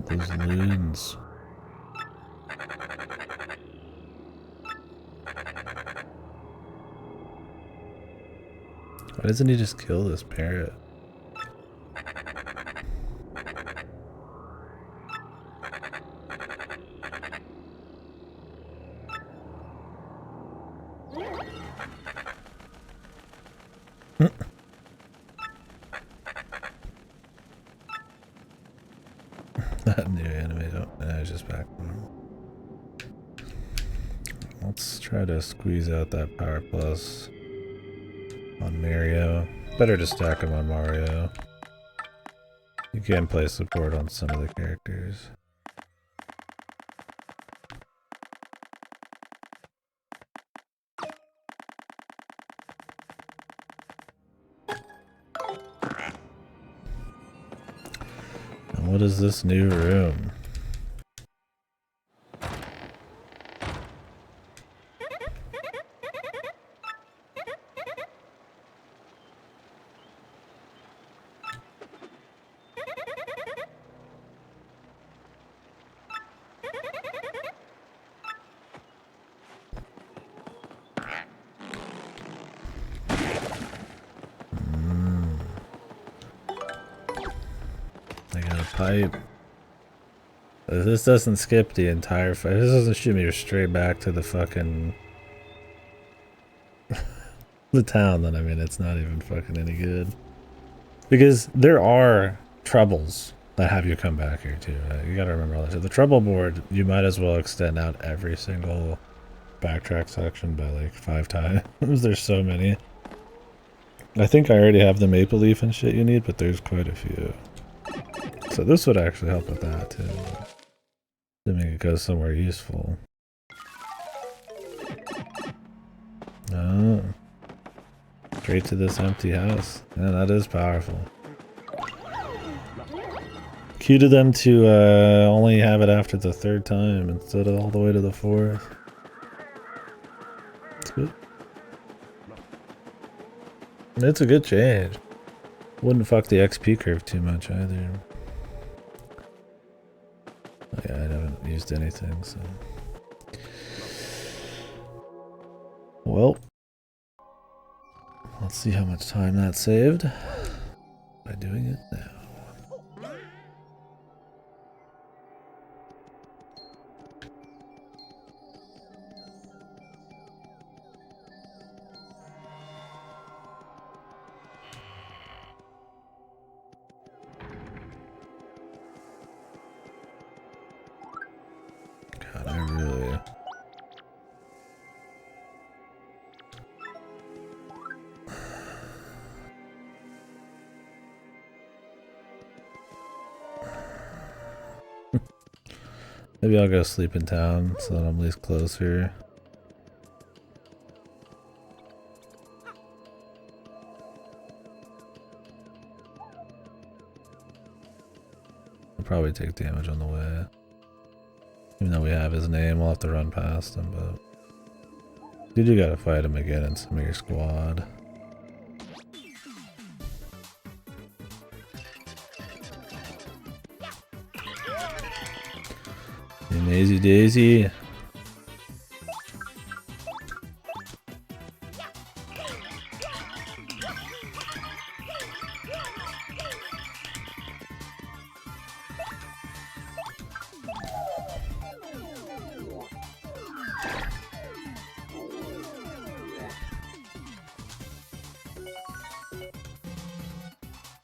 Those loons. Why doesn't he just kill this parrot? That new anime, I was just back. Let's try to squeeze out that power plus on Mario. Better to stack him on Mario. You can play support on some of the characters. And what is this new room? Pipe. If this doesn't skip the entire fight, this doesn't shoot me straight back to the fucking the town, then I mean it's not even fucking any good. Because there are troubles that have you come back here too. Right? You gotta remember all that. So the trouble board, you might as well extend out every single backtrack section by like 5 times. There's so many. I think I already have the maple leaf and shit you need, but there's quite a few. So this would actually help with that too. To make it go somewhere useful. Oh. Straight to this empty house. Yeah, that is powerful. Cue to them to only have it after the 3rd time instead of all the way to the 4th. It's good. It's a good change. Wouldn't fuck the XP curve too much either. Oh yeah, I haven't used anything, so... Well... Let's see how much time that saved by doing it now. God, I really... Maybe I'll go sleep in town so that I'm at least closer. I'll probably take damage on the way. Even though we have his name, we'll have to run past him, but... You do gotta fight him again in some of your squad. Daisy Daisy.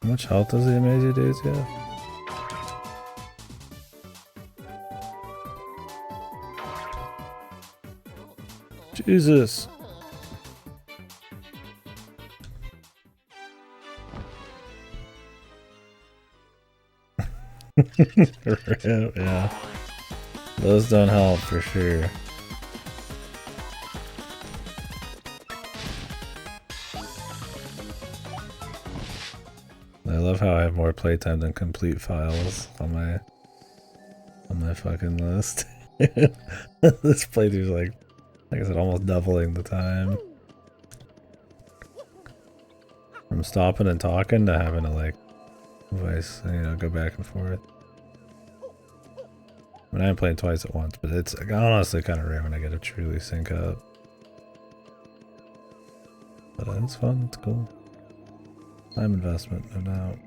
How much health does the Amazing Daisy have? Jesus. Yeah. Those don't help for sure. I love how I have more playtime than complete files on my fucking list. This playthrough's like I said, almost doubling the time. From stopping and talking to having to like voice, you know, go back and forth. I mean, I'm playing twice at once, but it's honestly kind of rare when I get to truly sync up. But it's fun, it's cool. Time investment, no doubt.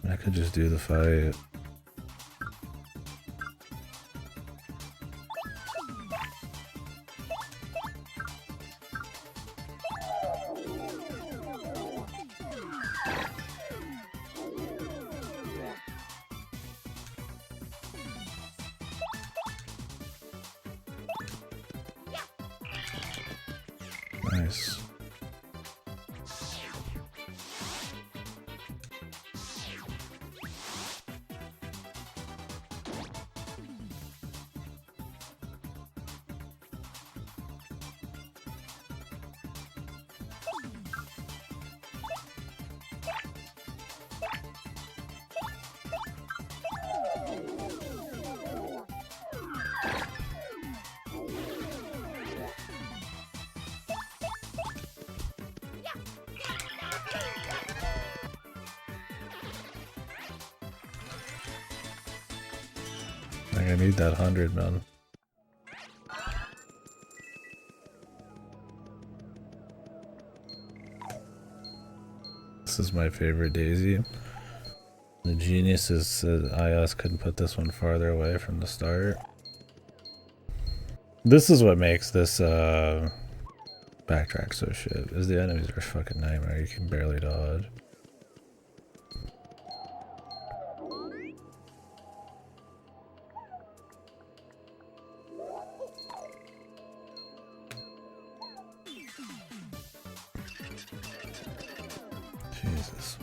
I could just do the fight. Nice. I need that 100, man. This is my favorite Daisy. The genius is iOS couldn't put this one farther away from the start. This is what makes this backtrack so shit, is the enemies are a fucking nightmare. You can barely dodge. Jesus.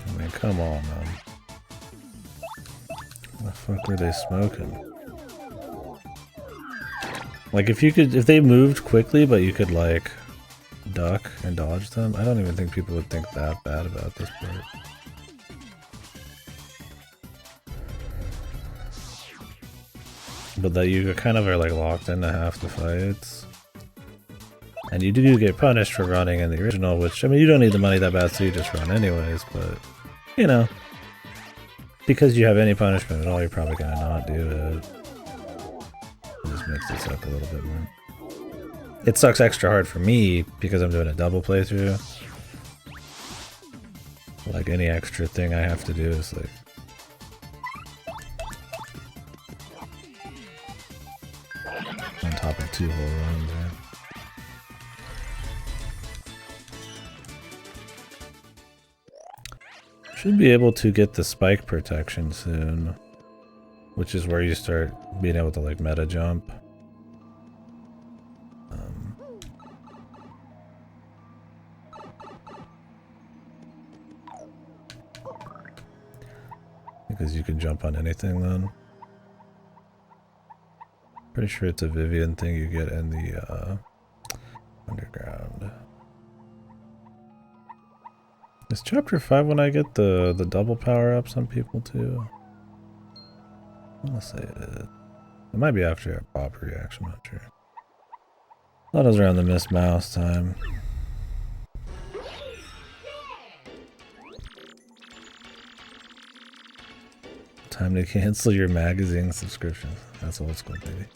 I mean, come on, man. What the fuck were they smoking? Like, if they moved quickly, but you could, like, duck and dodge them, I don't even think people would think that bad about this part. But that you kind of are like locked into half the fights. And you do get punished for running in the original, which, I mean, you don't need the money that bad, so you just run anyways, but, you know, because you have any punishment at all, you're probably gonna not do it. Just mix this up a little bit more. It sucks extra hard for me because I'm doing a double playthrough. Like, any extra thing I have to do is like on top of 2 whole runs, yeah. Should be able to get the spike protection soon, which is where you start being able to like meta jump. Because you can jump on anything then. Pretty sure it's a Vivian thing you get in the underground. Is chapter 5 when I get the double power-ups on people too? I wanna say it is. It might be after a pop reaction, I'm not sure. That was around the Miss Mouse time. Time to cancel your magazine subscription. That's old school, baby.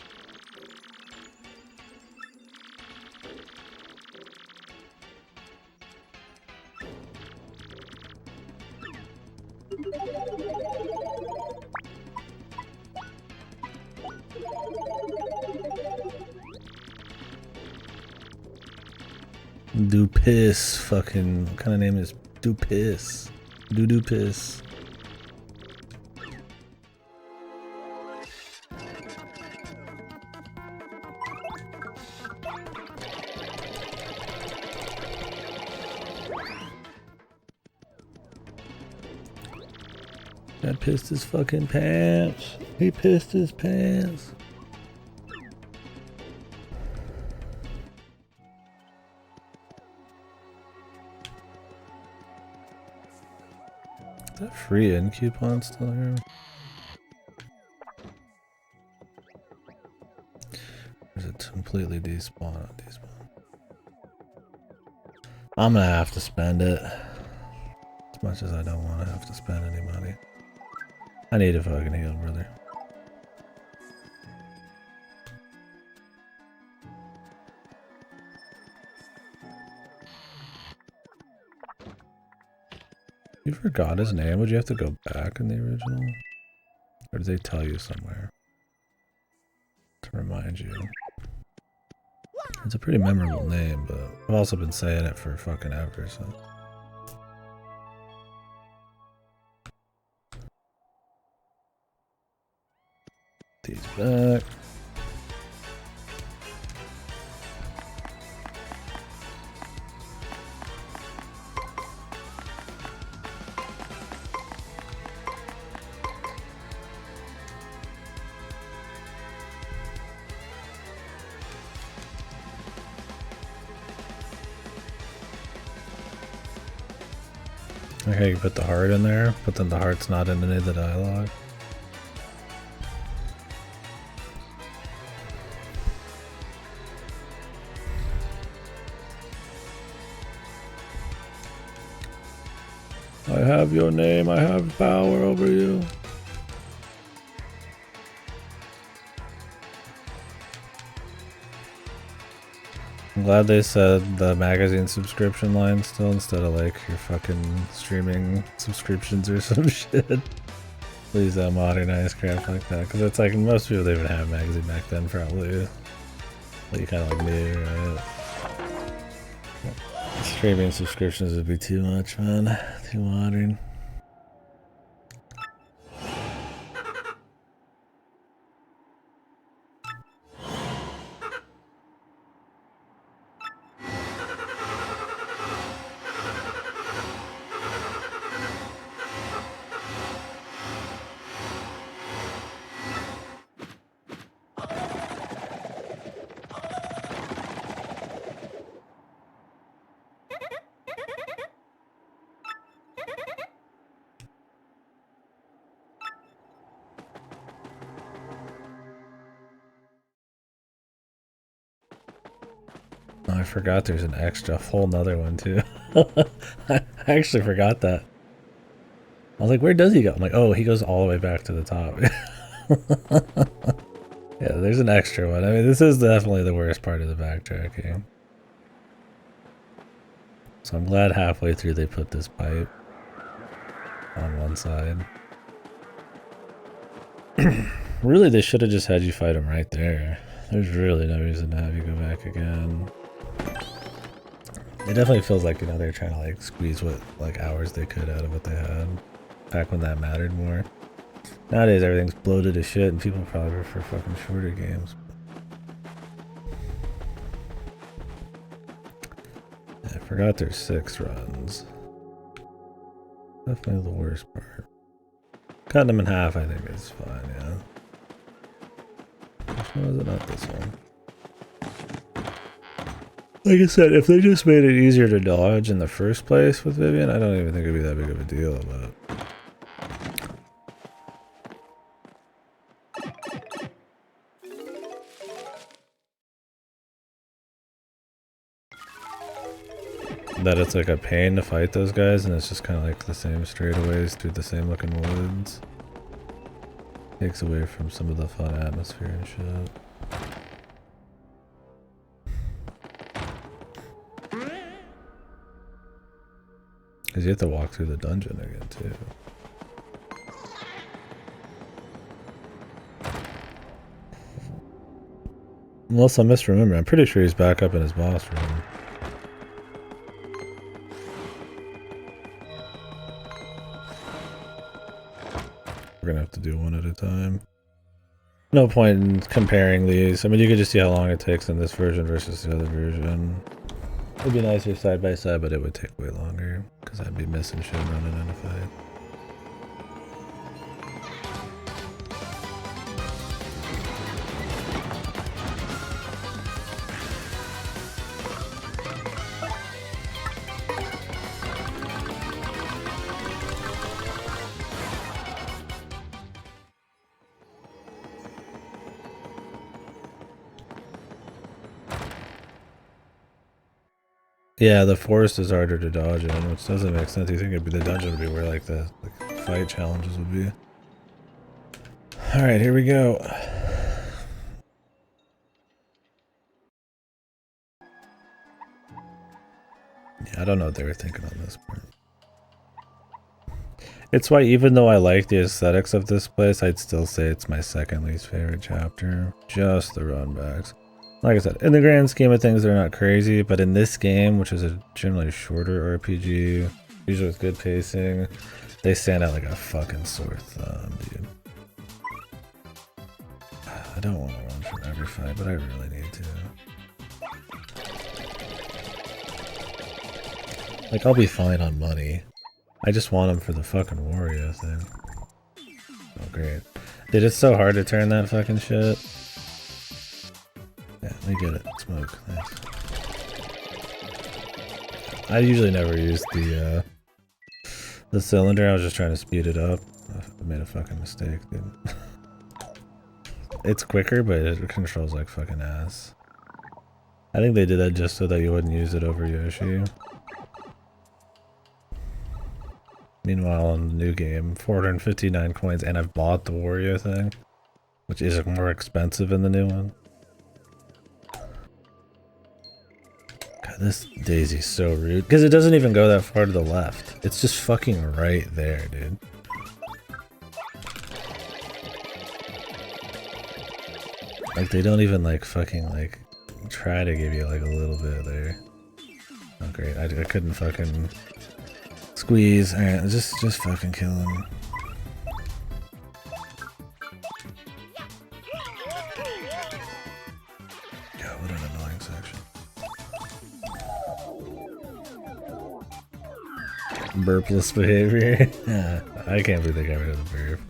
Do piss, fucking, what kind of name is do piss? Do piss. That pissed his fucking pants. He pissed his pants. Is that free end coupon still here? Or is it completely despawn? I'm gonna have to spend it. As much as I don't want to have to spend any money. I need a fucking heal, brother. You forgot his name? Would you have to go back in the original? Or did they tell you somewhere? To remind you. It's a pretty memorable name, but I've also been saying it for fucking ever, so. These back. Okay, you put the heart in there, but then the heart's not in any of the dialogue. I have your name, I have power over you. I'm glad they said the magazine subscription line still instead of like your fucking streaming subscriptions or some shit. Please modernize crap like that, because it's like most people didn't even have a magazine back then probably. But you kind of like knew, right? Streaming subscriptions would be too much, man. Too modern. I forgot there's an extra, whole nother one too. I actually forgot that. I was like, where does he go? I'm like, oh, he goes all the way back to the top. Yeah, there's an extra one. I mean, this is definitely the worst part of the backtracking. So I'm glad halfway through they put this pipe on one side. Really, they should have just had you fight him right there. There's really no reason to have you go back again. It definitely feels like, you know, they're trying to like squeeze what like hours they could out of what they had back when that mattered more. Nowadays everything's bloated as shit and people probably prefer fucking shorter games. Yeah, I forgot there's 6 runs. Definitely the worst part. Cutting them in half I think is fine, yeah. Which one is it? Not this one. Like I said, if they just made it easier to dodge in the first place with Vivian, I don't even think it'd be that big of a deal, but... that it's like a pain to fight those guys and it's just kind of like the same straightaways through the same looking woods. Takes away from some of the fun atmosphere and shit. Because you have to walk through the dungeon again too. Unless I misremember, I'm pretty sure he's back up in his boss room. We're gonna have to do one at a time. No point in comparing these. I mean, you could just see how long it takes in this version versus the other version. It'd be nicer side by side, but it would take way longer because I'd be missing shit running in a fight. Yeah, the forest is harder to dodge in, which doesn't make sense. You think it'd be the dungeon would be where like the fight challenges would be. Alright, here we go. Yeah, I don't know what they were thinking on this part. It's why even though I like the aesthetics of this place, I'd still say it's my second least favorite chapter. Just the runbacks. Like I said, in the grand scheme of things, they're not crazy, but in this game, which is a generally shorter RPG, usually with good pacing, they stand out like a fucking sore thumb, dude. I don't want to run from every fight, but I really need to. Like, I'll be fine on money. I just want them for the fucking Wario thing. Oh, great. Dude, it's so hard to turn that fucking shit. Yeah, let me get it. Smoke. Nice. I usually never use the cylinder. I was just trying to speed it up. I made a fucking mistake, dude. It's quicker, but it controls like fucking ass. I think they did that just so that you wouldn't use it over Yoshi. Meanwhile, in the new game, 459 coins, and I've bought the Wario thing, which is more expensive in the new one. God, this Daisy's so rude. Because it doesn't even go that far to the left. It's just fucking right there, dude. Like, they don't even, like, fucking, like, try to give you, like, a little bit there. Oh, great. I couldn't fucking squeeze. Alright, just fucking kill him. God, what an annoying section. Burpless behavior. Yeah, I can't believe they got rid of the burp.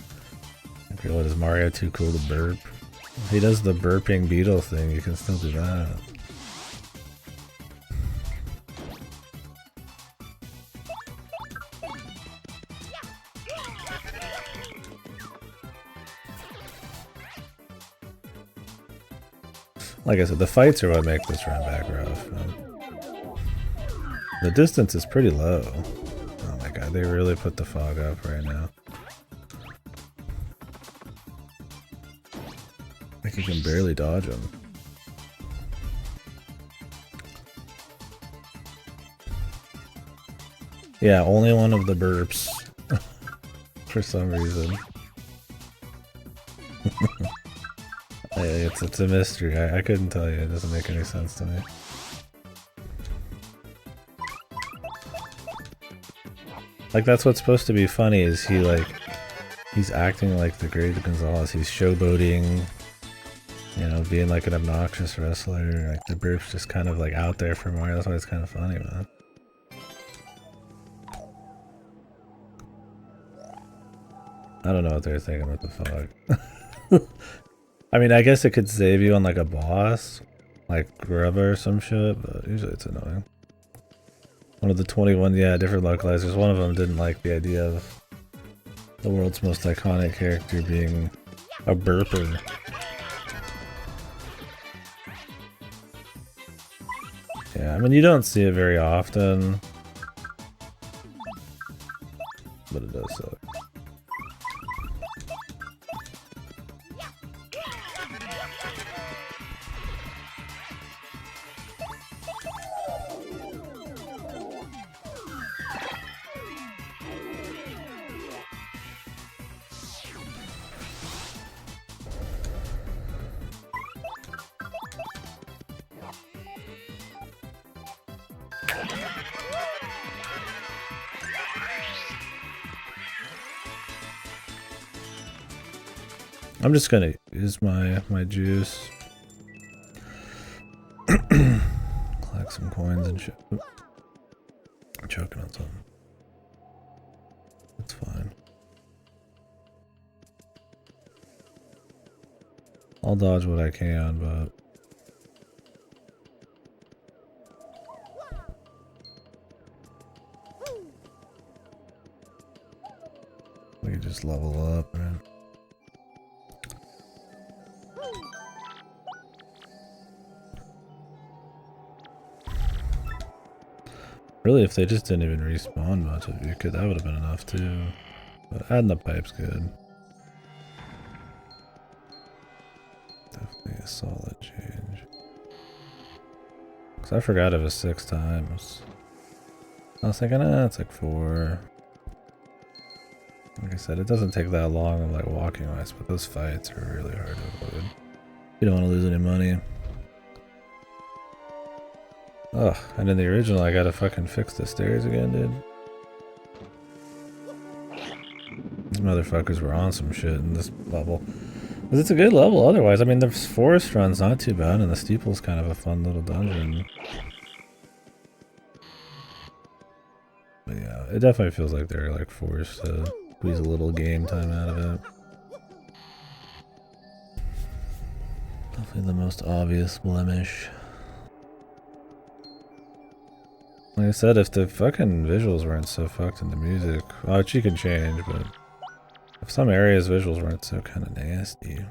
Okay, what, is Mario too cool to burp? If he does the burping beetle thing, you can still do that. Like I said, the fights are what make this run back rough. The distance is pretty low. Oh my god, they really put the fog up right now. Like you can barely dodge them. Yeah, only one of the burps. For some reason. It's a mystery. I couldn't tell you. It doesn't make any sense to me. Like, that's what's supposed to be funny, is he's acting like the great Gonzalez. He's showboating, you know, being like an obnoxious wrestler. Like, the burp's just kind of like out there for Mario. That's why it's kind of funny, man. I don't know what they're thinking with the fog. I mean, I guess it could save you on like a boss, like Grubba or some shit, but usually it's annoying. One of the 21, yeah, different localizers. One of them didn't like the idea of the world's most iconic character being a burper. Yeah, I mean, you don't see it very often, but it does suck. I'm just gonna use my juice. Collect some coins and shit. Oop. I'm choking on something. That's fine. I'll dodge what I can, but we can just level up, man. Really, if they just didn't even respawn much of you, that would have been enough too. But adding the pipe's good. Definitely a solid change. Cause I forgot it was 6 times. I was thinking, it's like 4. Like I said, it doesn't take that long of like walking wise, but those fights are really hard to avoid. You don't want to lose any money. Ugh, and in the original I gotta fucking fix the stairs again, dude. These motherfuckers were on some shit in this level. Because it's a good level otherwise. I mean, the forest run's not too bad, and the steeple's kind of a fun little dungeon. But yeah, it definitely feels like they're like forced to squeeze a little game time out of it. Definitely the most obvious blemish. Like I said, if the fucking visuals weren't so fucked in the music, which you can change, but if some areas visuals weren't so kind of nasty,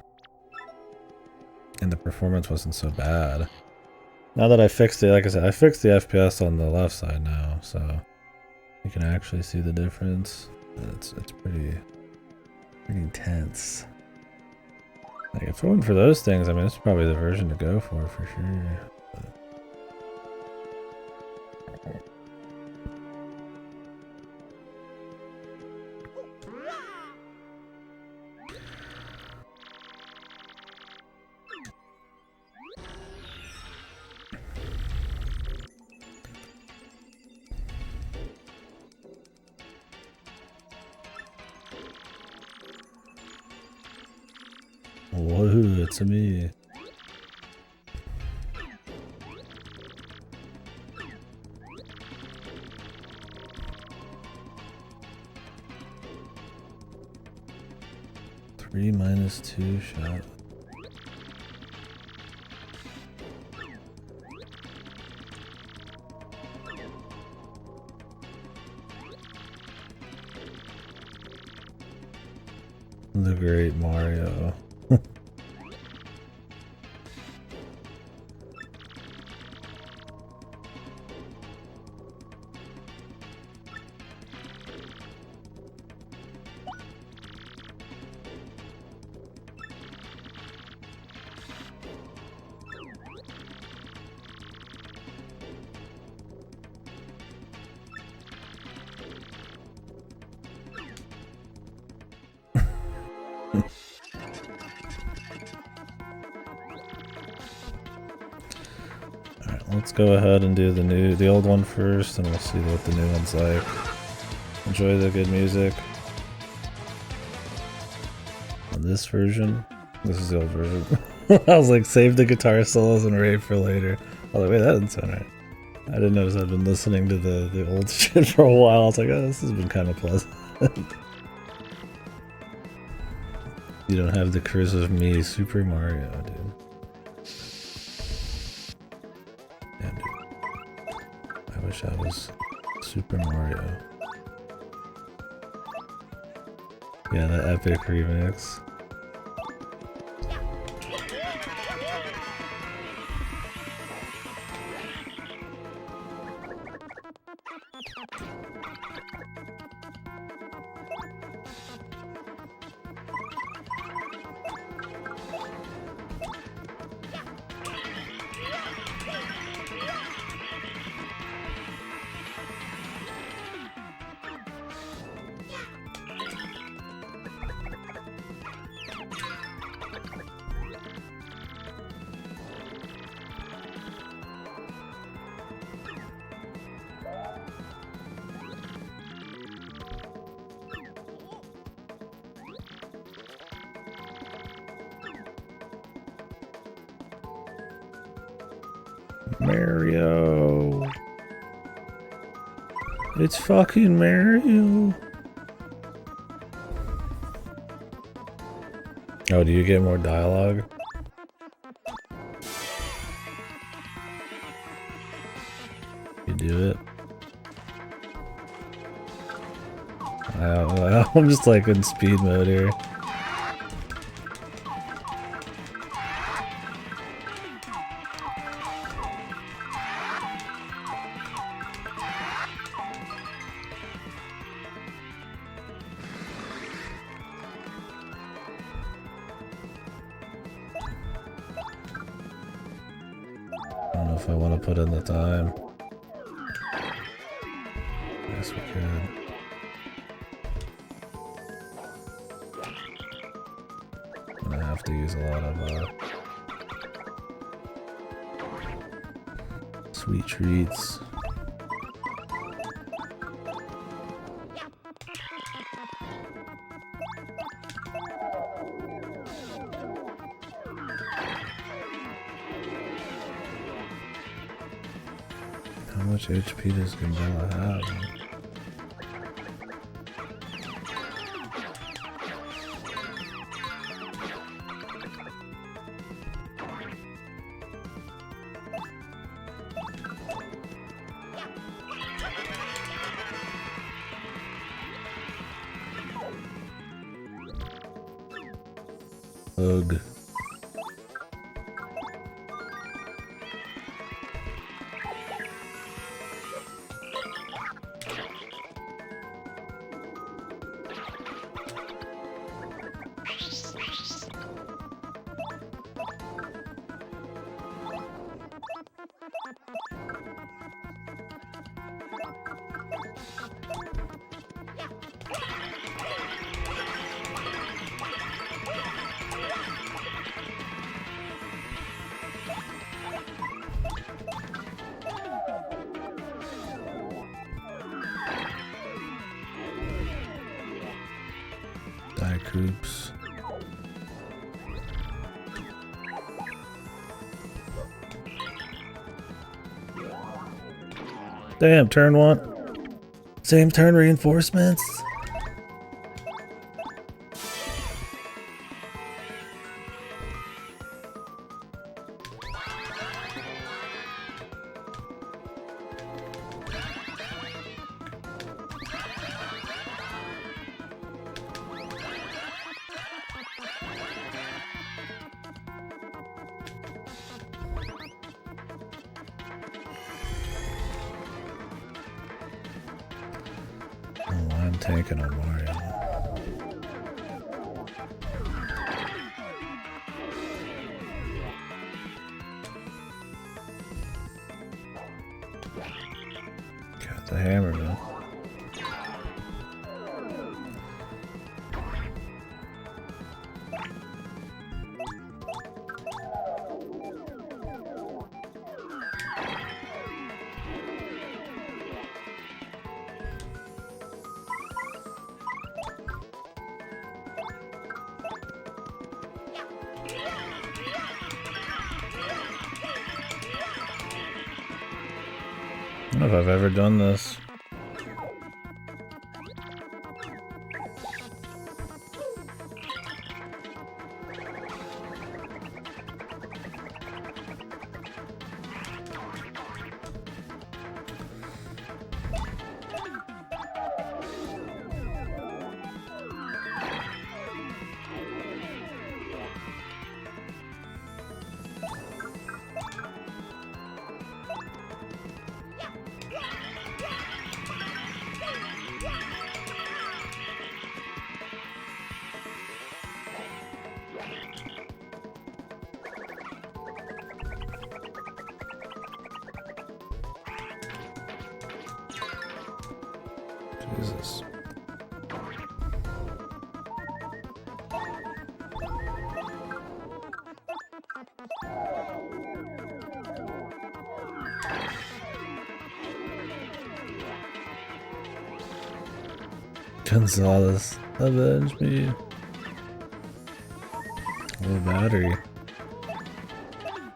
and the performance wasn't so bad. Now that I fixed it, like I said, I fixed the FPS on the left side now, so you can actually see the difference. And it's pretty intense. Like if it wasn't for those things, I mean, it's probably the version to go for sure. But whoa, it's a me. -2 shot. The great Mario. Let's go ahead and do the old one first, and we'll see what the new one's like. Enjoy the good music. On this version, this is the old version. I was like, save the guitar solos and rave for later. I was like, wait, that doesn't sound right. I didn't notice I'd been listening to the old shit for a while. I was like, oh, this has been kind of pleasant. You don't have the curse of me, Super Mario, dude. Damn, dude. I wish I was Super Mario. Yeah, that epic remix. Mario. It's fucking Mario. Oh, do you get more dialogue? You do it. I'm just like in speed mode here. I don't know if I want to put in the time. I guess we could. gonna have to use a lot of sweet treats. How much HP does Gambella have? Ugh. Die coops. Damn, turn one. Same turn reinforcements? Oh, I'm tanking on Mario. Got the hammer, man. I don't know if I've ever done this. Jesus. Gonzalez, avenge me. Low battery.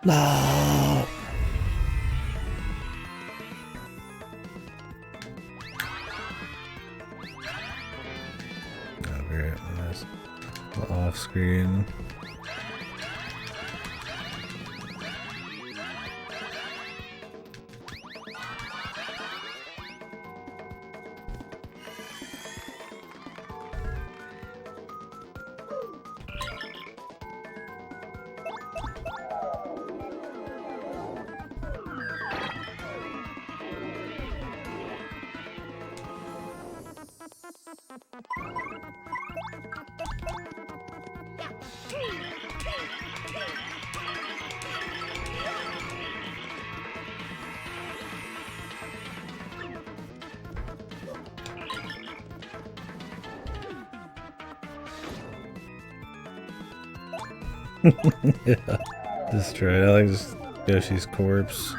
No. Oh, great. Nice. Off screen. Yeah. Destroyed. I like just Yoshi's corpse.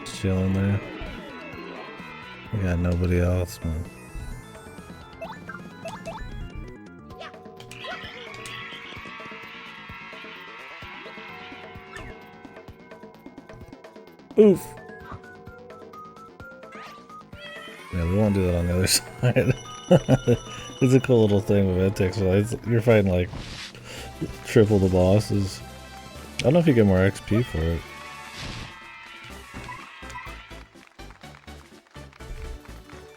Just chilling there. We got nobody else, man. Oof. Yeah, we won't do that on the other side. It's a cool little thing with Edtech, so you're fighting like triple the bosses. I don't know if you get more XP for it.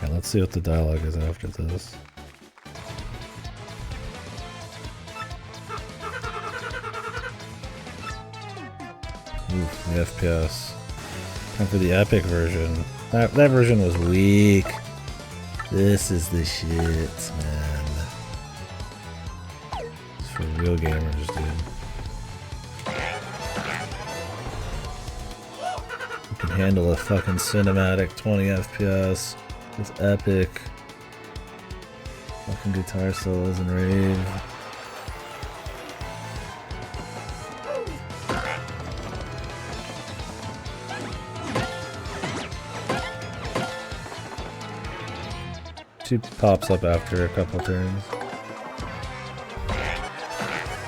Yeah, let's see what the dialogue is after this. Oof, the FPS. Time for the epic version. That version was weak. This is the shit, man. It's for real gamers, dude. You can handle a fucking cinematic 20 FPS. It's epic. Fucking guitar solos and rave. She pops up after a couple turns.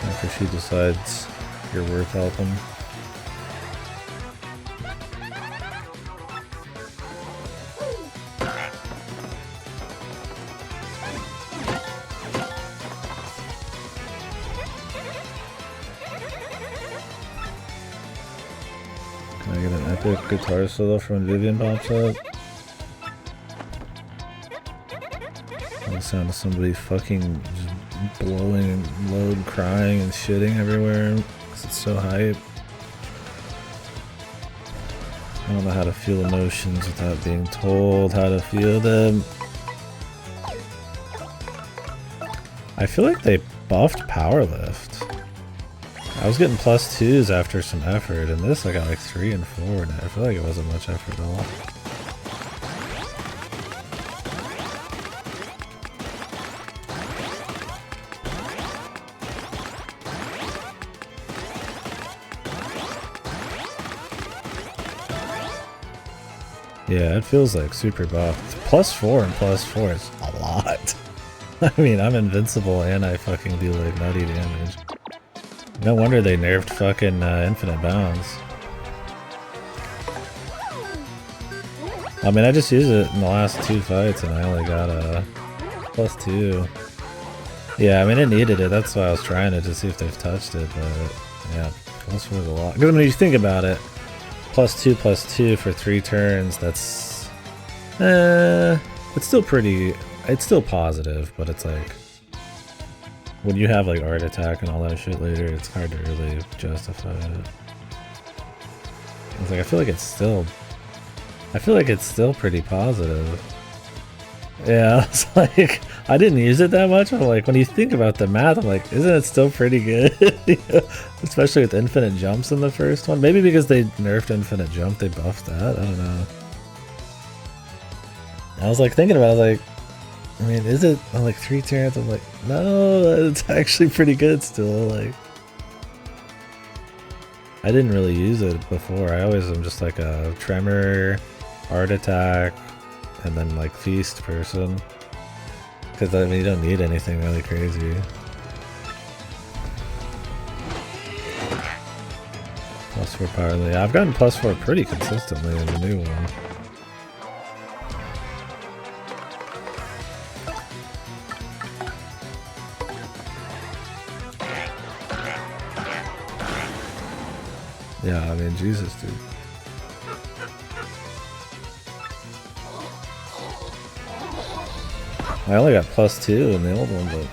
After she decides you're worth helping. Can I get an epic guitar solo from Vivian pops up? The sound of somebody fucking just blowing and load, crying and shitting everywhere because it's so hype. I don't know how to feel emotions without being told how to feel them. I feel like they buffed Powerlift. I was getting +2s after some effort, and this I got like 3 and 4, and I feel like it wasn't much effort at all. Yeah, it feels like super buffed. +4 and +4 is a lot. I mean, I'm invincible and I fucking do like nutty damage. No wonder they nerfed fucking infinite bounds. I mean, I just used it in the last 2 fights and I only got a +2. Yeah, I mean, it needed it. That's why I was trying it to see if they've touched it, but yeah, +4 is a lot. Because I mean, you think about it, +2 for 3 turns, that's it's still pretty, it's still positive, but it's like when you have like art attack and all that shit later, it's hard to really justify it. It's like I feel like it's still pretty positive. Yeah, it's like I didn't use it that much, but like when you think about the math, I'm like, isn't it still pretty good? Especially with infinite jumps in the first one. Maybe because they nerfed infinite jump, they buffed that. I don't know. I was like thinking about it, like, I mean, is it on like 3 turns? I'm like, no, it's actually pretty good still. Like, I didn't really use it before. I always am just like a tremor, art attack, and then like feast person. Because I mean, you don't need anything really crazy. +4 power. Yeah, I've gotten +4 pretty consistently in the new one. Yeah, I mean, Jesus, dude. I only got +2 in the old one, but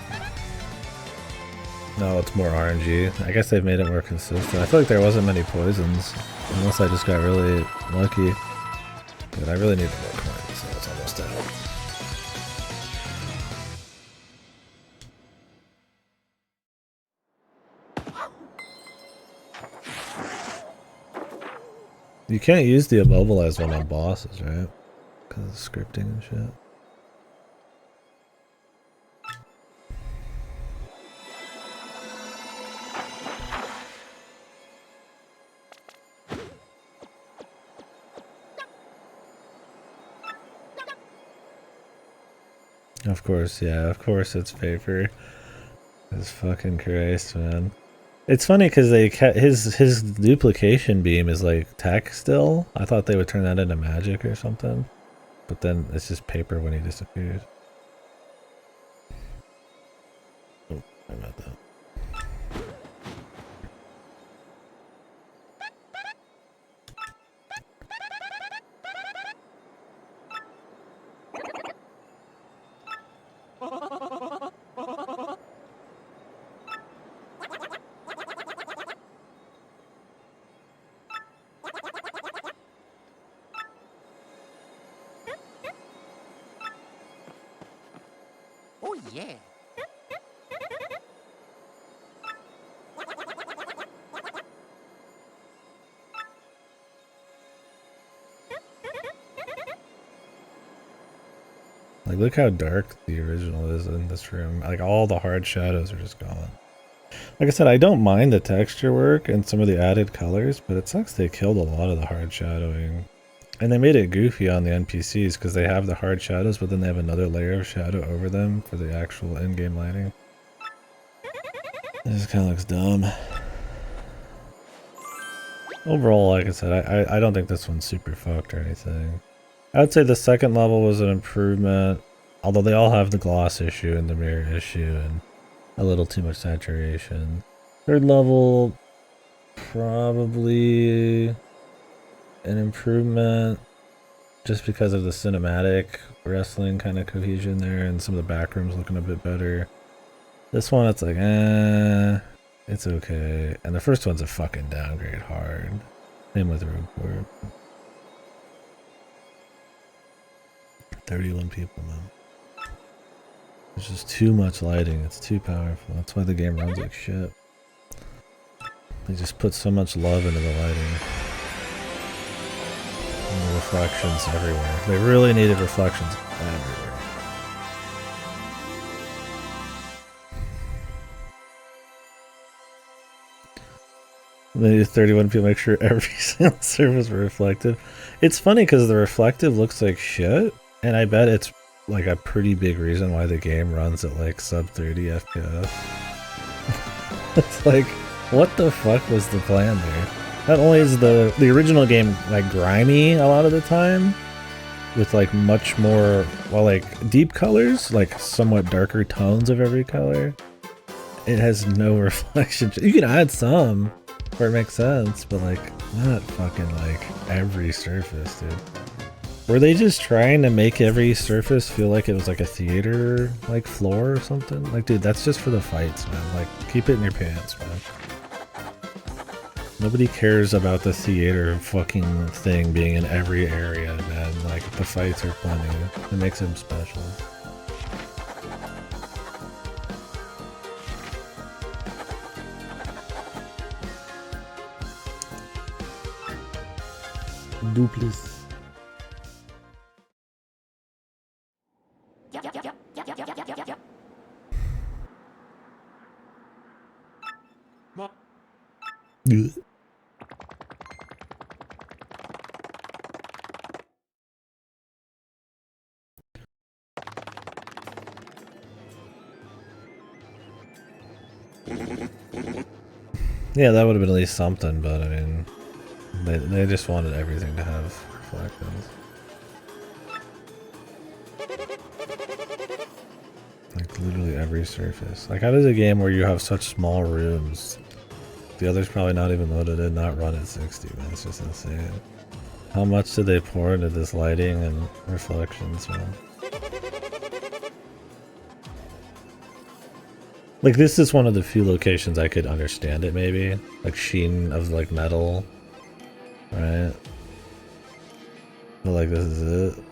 no, it's more RNG. I guess they've made it more consistent. I feel like there wasn't many poisons, unless I just got really lucky. But I really need to work coins, so it's almost out. You can't use the immobilized one on bosses, right? Because of scripting and shit. Of course, yeah, of course it's paper. It's fucking Christ, man. It's funny because they his duplication beam is like tech still. I thought they would turn that into magic or something, but then it's just paper when he disappears. Oh, sorry about that. Oh yeah. Like, look how dark the original is in this room. Like, all the hard shadows are just gone. Like I said, I don't mind the texture work and some of the added colors, but it sucks they killed a lot of the hard shadowing. And they made it goofy on the NPCs because they have the hard shadows, but then they have another layer of shadow over them for the actual in-game lighting. It just kind of looks dumb. Overall, like I said, I don't think this one's super fucked or anything. I would say the second level was an improvement, although they all have the gloss issue and the mirror issue and a little too much saturation. Third level, probably an improvement just because of the cinematic wrestling kind of cohesion there and some of the back rooms looking a bit better. This one, it's like, it's okay. And the first one's a fucking downgrade hard. Same with Room Court. 31 people, man. There's just too much lighting. It's too powerful. That's why the game runs like shit. They just put so much love into the lighting. And the reflections everywhere. They really needed reflections everywhere. They needed 31 people to make sure every single surface was reflected. It's funny because the reflective looks like shit, and I bet it's like a pretty big reason why the game runs at like sub 30 FPS. It's like, what the fuck was the plan there? Not only is the original game like grimy a lot of the time, with like much more, well, like deep colors, like somewhat darker tones of every color. It has no reflection. You can add some where it makes sense, but like not fucking like every surface, dude. Were they just trying to make every surface feel like it was like a theater like floor or something? Like, dude, that's just for the fights, man. Like, keep it in your pants, man. Nobody cares about the theater fucking thing being in every area, man. Like, the fights are plenty. It makes them special. Duplis. Yeah, that would have been at least something, but I mean, they just wanted everything to have reflections. Like literally every surface. Like, how does a game where you have such small rooms, the other's probably not even loaded in, not run at 60, man? It's just insane. How much did they pour into this lighting and reflections, man? Like, this is one of the few locations I could understand it, maybe. Like, sheen of, like, metal. Right? But, like, this is it.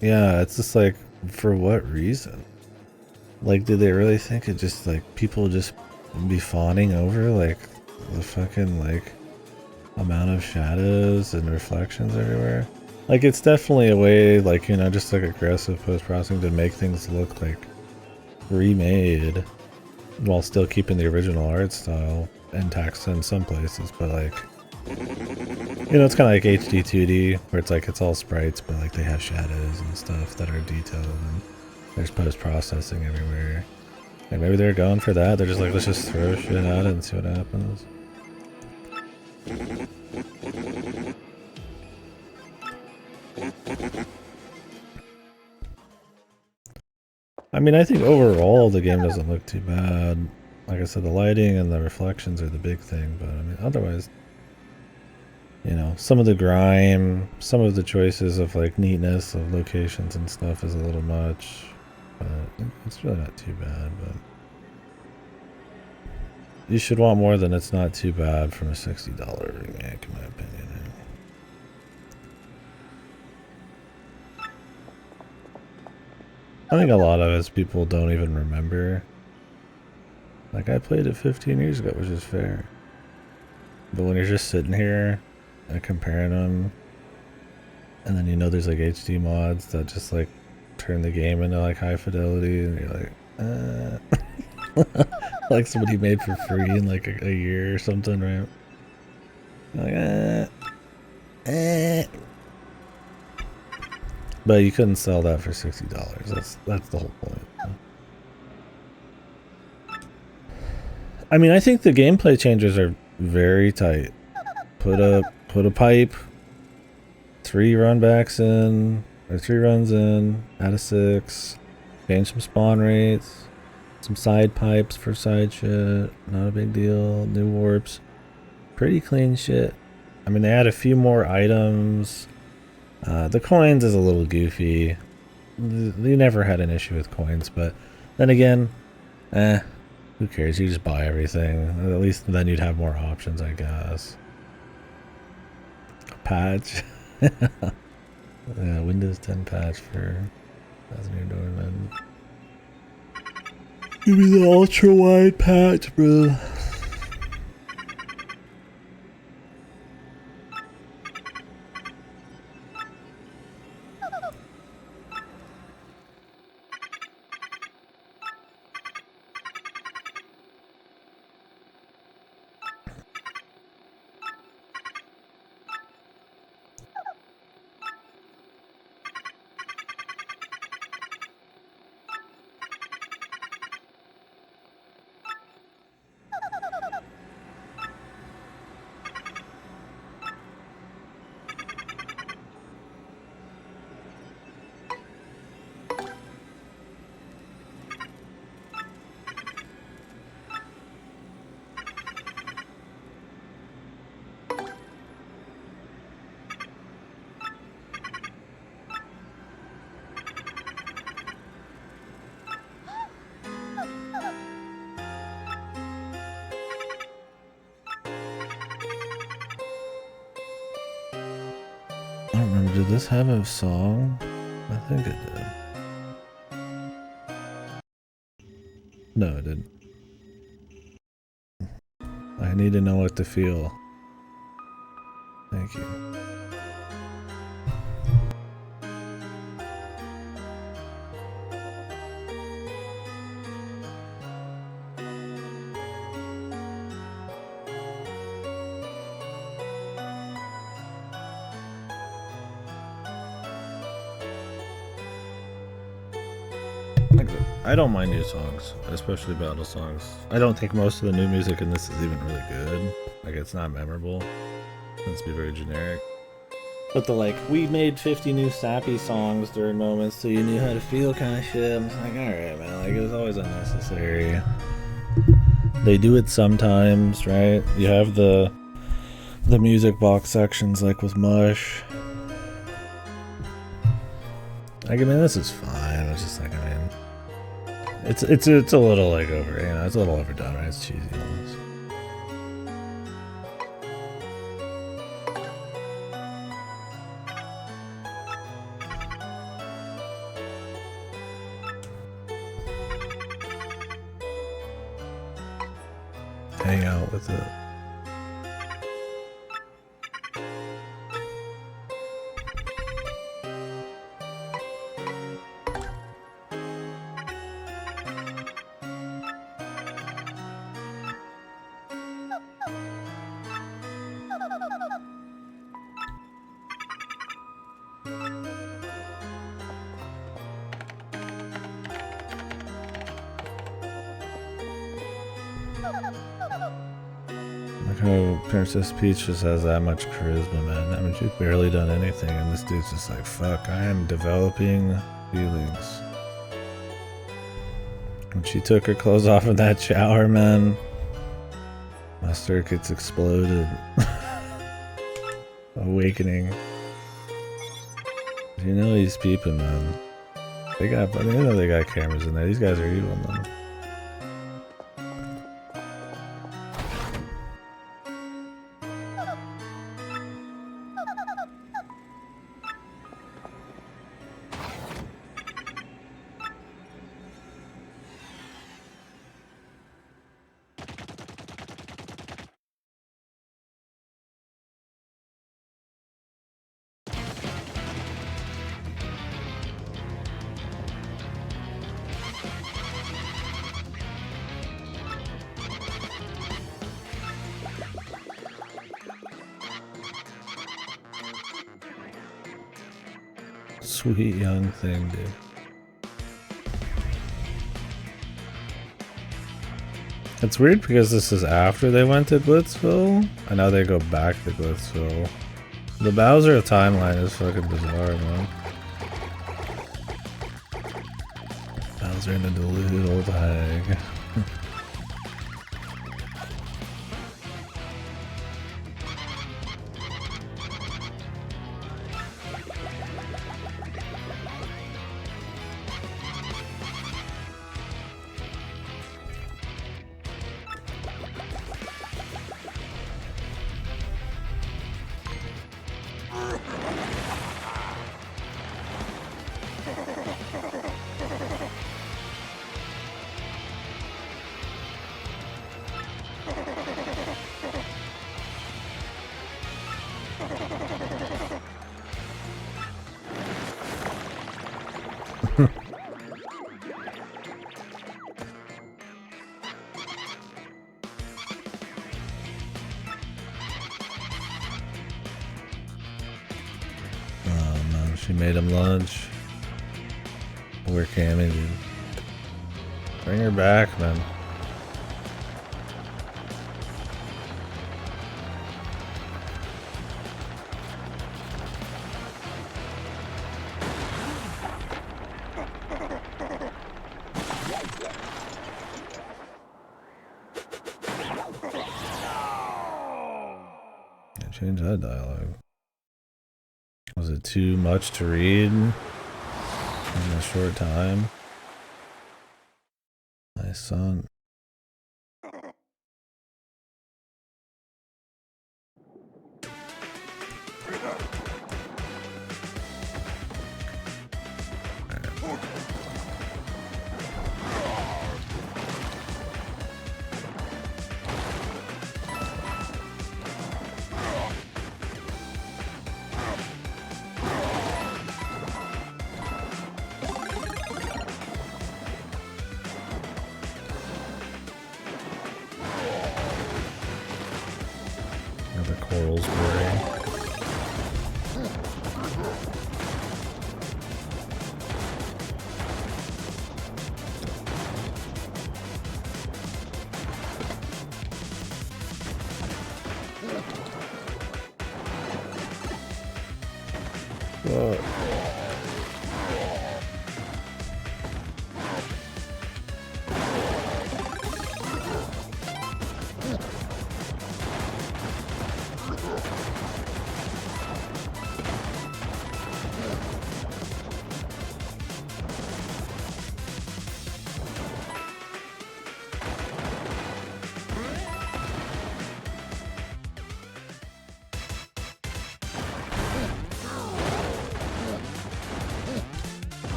Yeah, it's just like, for what reason? Like, did they really think it just, like, people just be fawning over, like, the fucking, like, amount of shadows and reflections everywhere? Like, it's definitely a way, like, you know, just like aggressive post-processing to make things look like remade while still keeping the original art style intact in some places, but like, you know, it's kind of like HD 2D where it's like it's all sprites, but like they have shadows and stuff that are detailed and there's post-processing everywhere. Like maybe they're going for that. They're just like, let's just throw shit at it and see what happens. I mean, I think overall the game doesn't look too bad. Like I said, the lighting and the reflections are the big thing, but I mean, otherwise, you know, some of the grime, some of the choices of like neatness of locations and stuff is a little much, but it's really not too bad. But you should want more than it's not too bad from a $60 remake, in my opinion. I think a lot of it is people don't even remember. Like, I played it 15 years ago, which is fair. But when you're just sitting here and comparing them, and then you know there's like HD mods that just like turn the game into like high fidelity, and you're like, like somebody made for free in like a year or something, right? You're like, But you couldn't sell that for $60. That's the whole point. I mean, I think the gameplay changes are very tight. Put a pipe, 3 runbacks in, or 3 runs in, out of 6. Change some spawn rates, some side pipes for side shit. Not a big deal. New warps, pretty clean shit. I mean, they add a few more items. The coins is a little goofy. You never had an issue with coins, but then again, who cares? You just buy everything. At least then you'd have more options, I guess. Patch. Yeah, Windows 10 patch for New Dorman. Give me the ultra wide patch, bro. I don't remember, did this have a song? I think it did. No, it didn't. I need to know what to feel. Thank you. I don't mind new songs, especially battle songs. I don't think most of the new music in this is even really good. Like, it's not memorable. It tends to be very generic. But the like, we made 50 new sappy songs during moments so you knew how to feel kind of shit. I'm just like, alright, man. Like, it was always unnecessary. They do it sometimes, right? You have the music box sections like with Mush. Like, I mean, this is fine. It's just like, I mean, it's a little like over, you know, it's a little overdone, right? It's cheesy almost. hang out with it. Like how Princess Peach just has that much charisma, man. I mean, she's barely done anything, and this dude's just like, fuck, I am developing feelings. When she took her clothes off in that shower, man, my circuits exploded. Awakening. You know he's peeping, man. They know they got cameras in there. These guys are evil, man. Sweet young thing, dude. It's weird because this is after they went to Blitzville, and now they go back to Blitzville. The Bowser timeline is fucking bizarre, man. Bowser in a deluded old hag. She made him lunch. Poor Cammy, dude. Bring her back, man. Change that dialogue. Was it too much to read in a short time? My son. The coral's blurry. Whoa.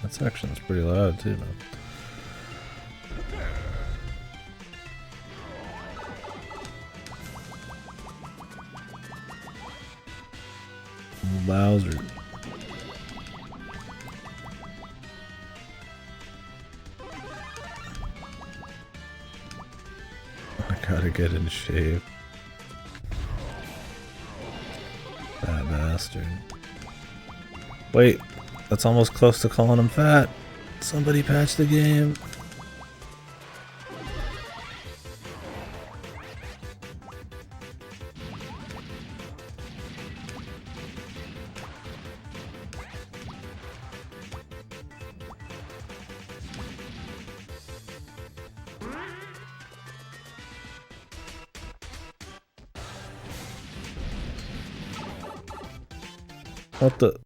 That section's pretty loud too, man. Bowser. I gotta get in shape. That bastard. Wait, that's almost close to calling him fat. Somebody patch the game. What the?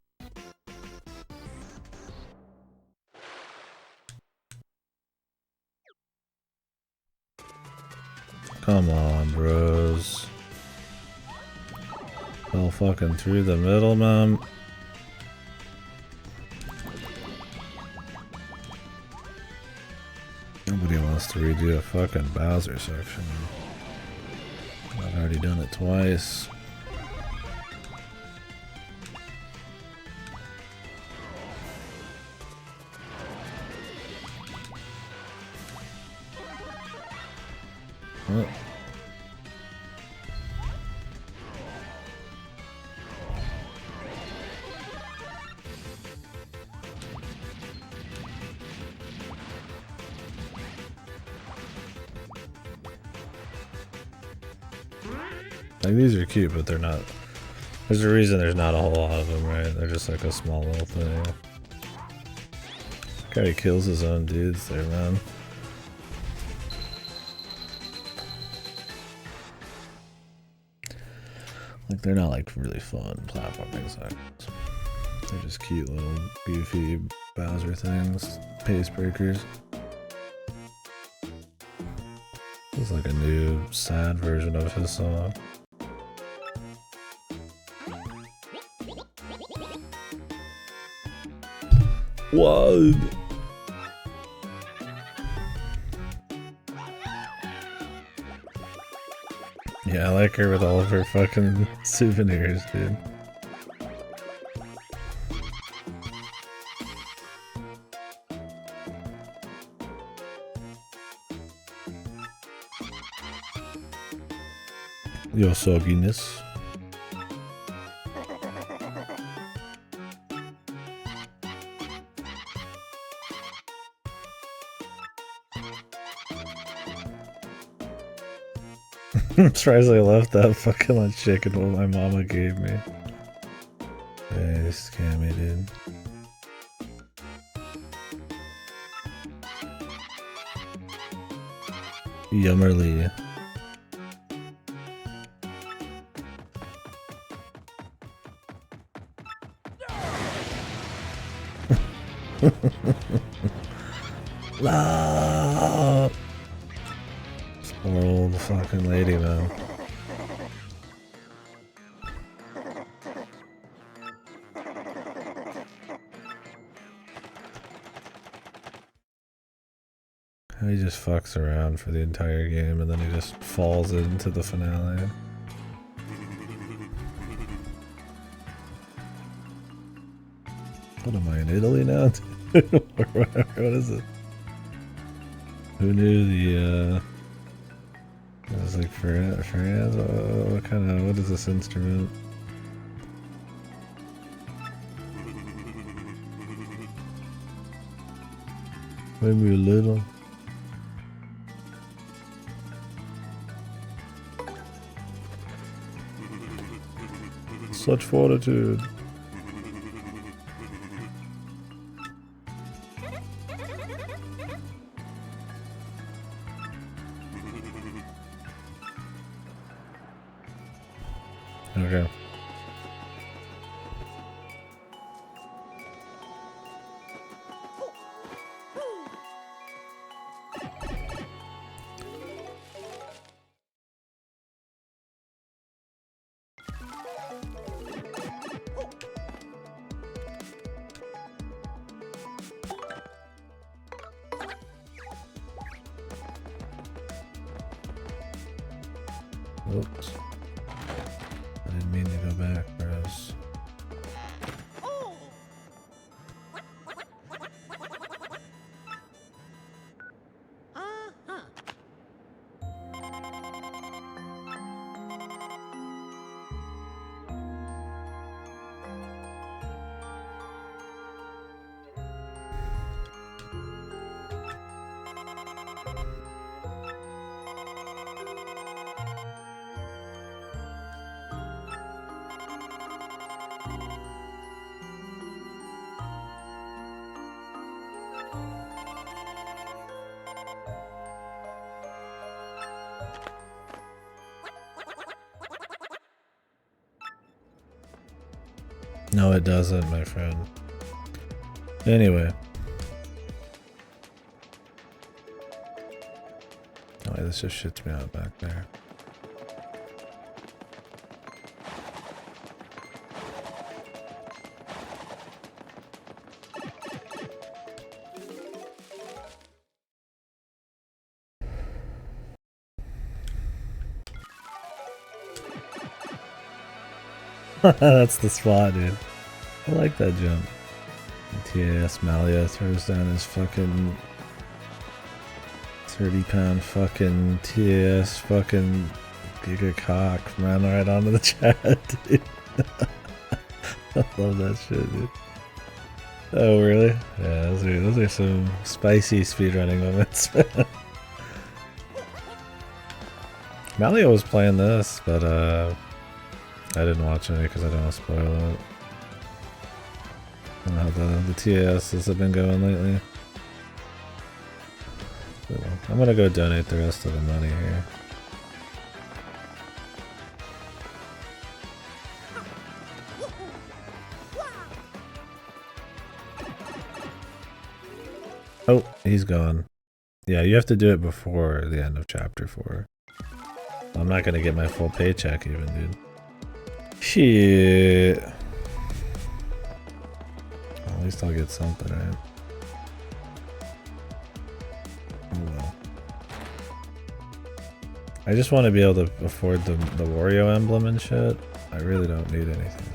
Come on, bros. Fell fucking through the middle, man. Nobody wants to redo a fucking Bowser section. I've already done it twice. What? Like, these are cute, but they're not. There's a reason there's not a whole lot of them, right? They're just like a small little thing. KDkill's his own dudes there, man. Like, they're not like really fun platforming sections. They're just cute little goofy Bowser things, pace breakers. It's like a new sad version of his song. What? Yeah, I like her with all of her fucking souvenirs, dude. Your sogginess. I'm surprised I left that fucking lunch chicken what my mama gave me. Hey, scammy, dude. Yummerly. La. Poor old fucking lady, man. He just fucks around for the entire game and then he just falls into the finale. What am I, in Italy now? What is it? Who knew the, it was like France? What kind of, what is this instrument? Maybe a little. Such fortitude. Okay. Oops. I didn't mean to go back, bros. No, it doesn't, my friend. Anyway. Oh, wait, this just shits me out back there. That's the spot, dude. I like that jump. TAS Malia throws down his fucking 30-pound fucking TAS fucking giga cock, ran right onto the chat, dude. I love that shit, dude. Oh, really? Yeah, those are some spicy speedrunning moments. Malia was playing this, but I didn't watch any because I don't want to spoil it. I don't know how the TASs have been going lately. So, I'm gonna go donate the rest of the money here. Oh, he's gone. Yeah, you have to do it before the end of chapter 4. I'm not gonna get my full paycheck even, dude. Shit. Well, at least I'll get something, right? Oh well. I just want to be able to afford the Wario emblem and shit. I really don't need anything else.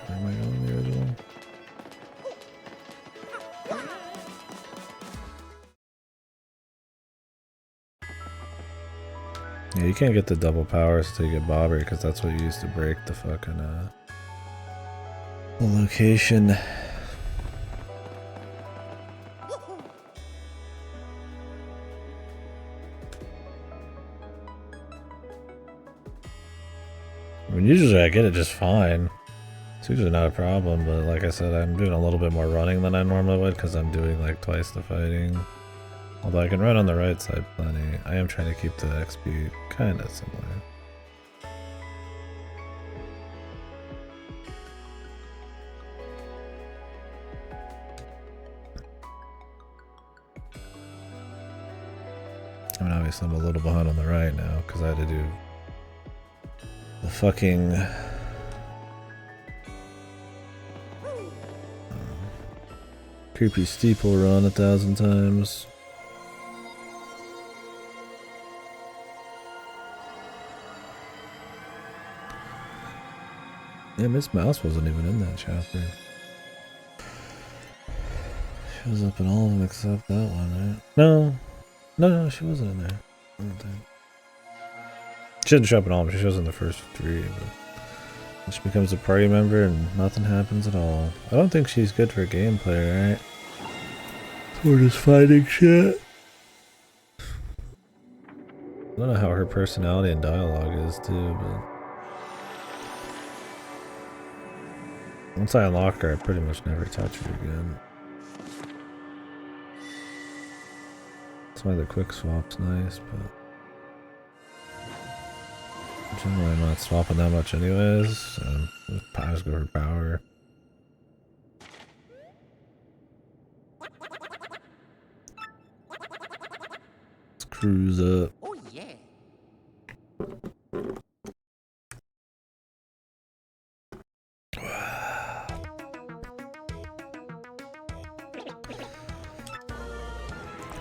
Where am I going, the original? Yeah, you can't get the double powers till you get Bobber, because that's what you use to break the fucking, the location. I mean, usually I get it just fine. It's usually not a problem, but like I said, I'm doing a little bit more running than I normally would, because I'm doing like twice the fighting. Although I can run on the right side plenty. I am trying to keep the XP kind of similar. I mean, obviously I'm a little behind on the right now, because I had to do the fucking creepy steeple run 1,000 times. Yeah, Miss Mouse wasn't even in that chapter. She was up in all of them except that one, right? No, she wasn't in there. I don't think. She didn't show up in all of them, she shows in the first 3, but she becomes a party member and nothing happens at all. I don't think she's good for gameplay, right? We're just fighting shit. I don't know how her personality and dialogue is too, but once I unlock her, I pretty much never touch her again. That's why the quick swap's nice, but generally I'm not swapping that much anyways, so I just go for power. Let's cruise up. Oh yeah.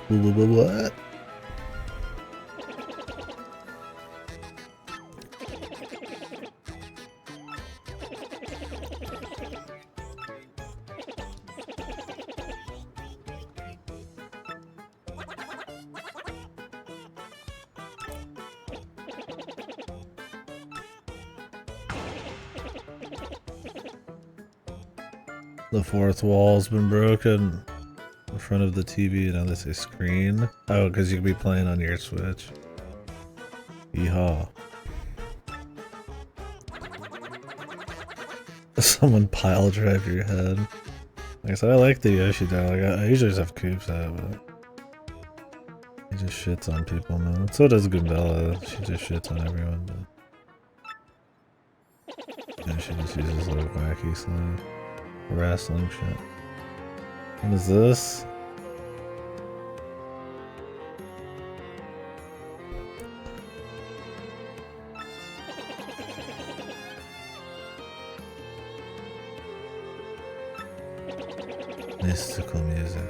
What? The fourth wall's been broken in front of the TV. Now they say screen. Oh, because you could be playing on your Switch. Yeehaw. Someone pile drive your head. Like I said, I like the Yoshi dog. I usually just have Coops out, but he just shits on people, man. So does Goombella. She just shits on everyone, but yeah, she just uses like wacky slang. Wrestling shit. What is this? Mystical music.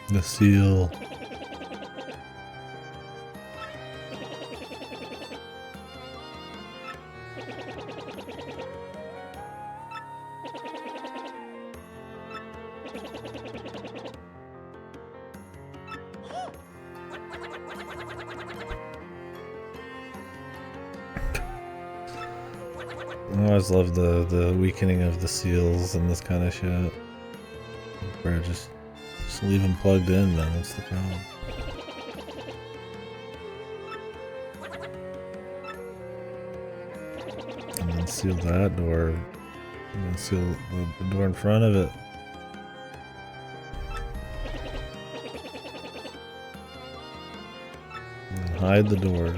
The seal. I always love the weakening of the seals and this kind of shit. Bro, just leave them plugged in, man. What's the problem? And then seal that door. And then seal the door in front of it. And then hide the door.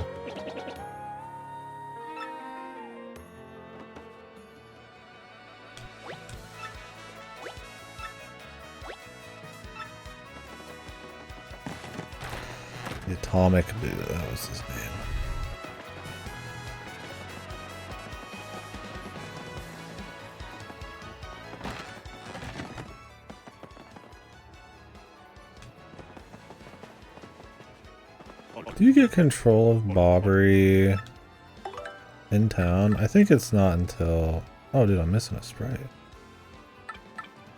The atomic dude, that was his name. Do you get control of Bobbery in town? I think it's not until... Oh dude, I'm missing a sprite.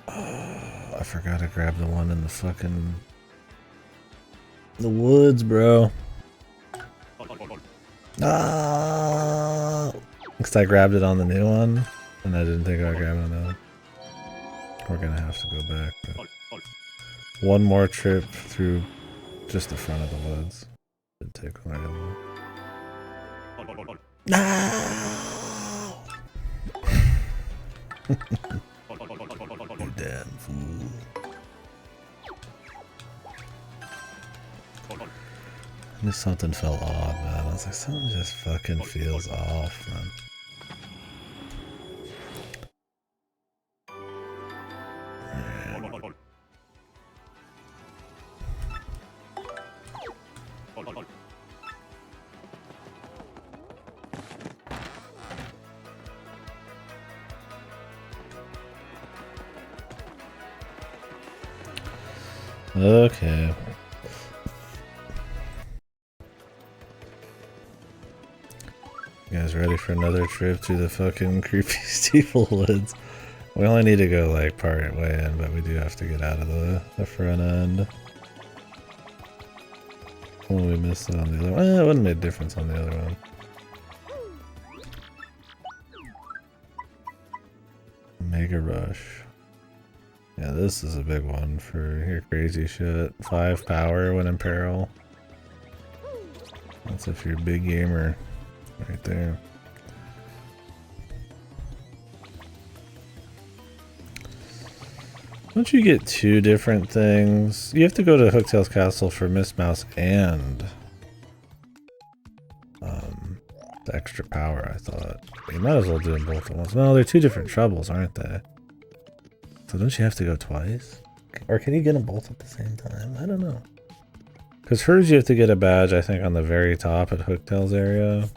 Oh, I forgot to grab the one in the fucking... the woods, bro. Ah! Because I grabbed it on the new one, and I didn't think I would grab it on the other. We're gonna have to go back, but... One more trip through just the front of the woods. Didn't take quite a long. No! You damn fool. I knew something felt odd, man. I was like, something just fucking feels off, man. Okay. You guys ready for another trip to the fucking creepy steeple woods? We only need to go like part way in, but we do have to get out of the front end. Oh, we missed it on the other one. It wouldn't make a difference on the other one. Mega Rush. Yeah, this is a big one for your crazy shit. 5 power when in peril. That's if you're a big gamer right there. Don't you get two different things? You have to go to Hooktail's castle for Miss Mouse and the extra power, I thought. You might as well do them both at once. No, they're two different troubles, aren't they? So don't you have to go twice? Or can you get them both at the same time? I don't know. Because hers you have to get a badge, I think, on the very top at Hooktail's area.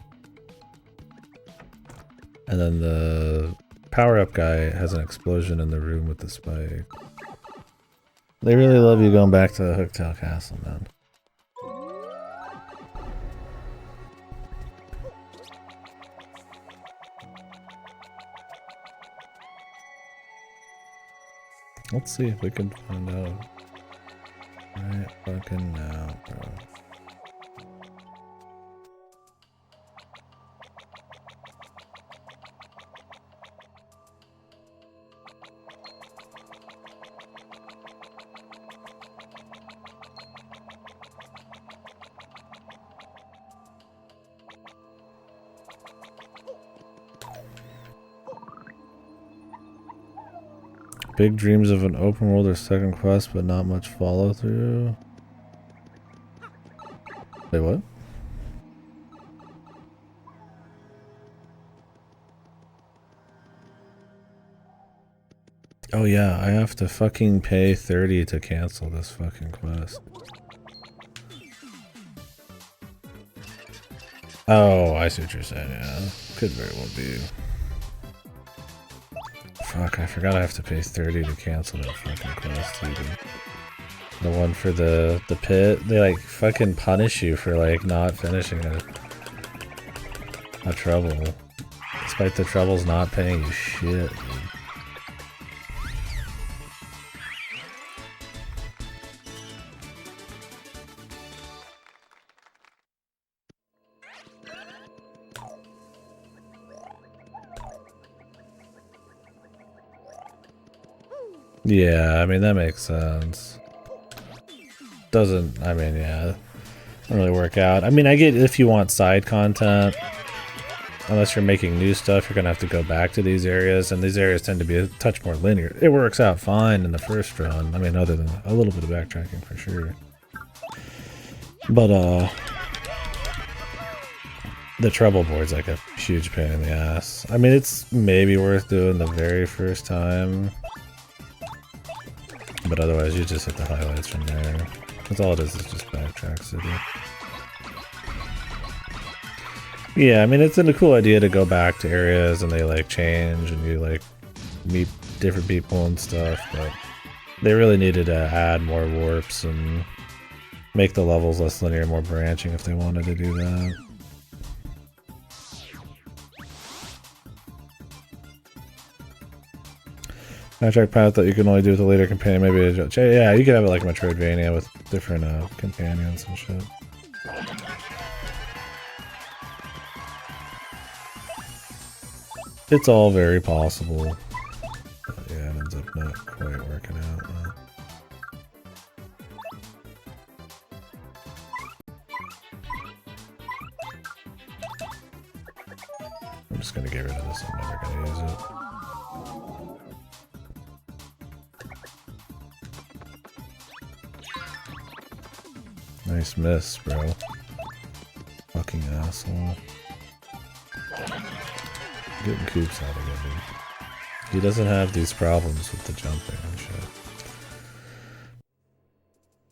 And then the power-up guy has an explosion in the room with the spike. They really love you going back to the Hooktail castle, man. Let's see if we can find out. Right fucking now, bro. Big dreams of an open world or second quest, but not much follow through. Say what? Oh yeah, I have to fucking pay 30 to cancel this fucking quest. Oh, I see what you're saying, yeah. Could very well be. Fuck, I forgot I have to pay 30 to cancel that fucking quest, even. The one for the pit, they like fucking punish you for like not finishing a trouble. Despite the trouble's not paying you shit, dude. Yeah, I mean, that makes sense. Doesn't, I mean, yeah, doesn't really work out. I mean, I get if you want side content, unless you're making new stuff, you're gonna have to go back to these areas, and these areas tend to be a touch more linear. It works out fine in the first run. I mean, other than a little bit of backtracking for sure. But, the trouble board's like a huge pain in the ass. I mean, it's maybe worth doing the very first time. But otherwise, you just hit the highlights from there. That's all it is just backtrack city. Yeah, I mean, it's a cool idea to go back to areas and they like change and you like meet different people and stuff, but they really needed to add more warps and make the levels less linear, more branching if they wanted to do that. Backtrack path that you can only do with a later companion, maybe yeah, you could have it like Metroidvania with different companions and shit. It's all very possible. But yeah, it ends up not quite working out. No. I'm just gonna get rid of this, I'm never gonna use it. Nice miss, bro. Fucking asshole. Getting Coops out of him. He doesn't have these problems with the jumping and shit.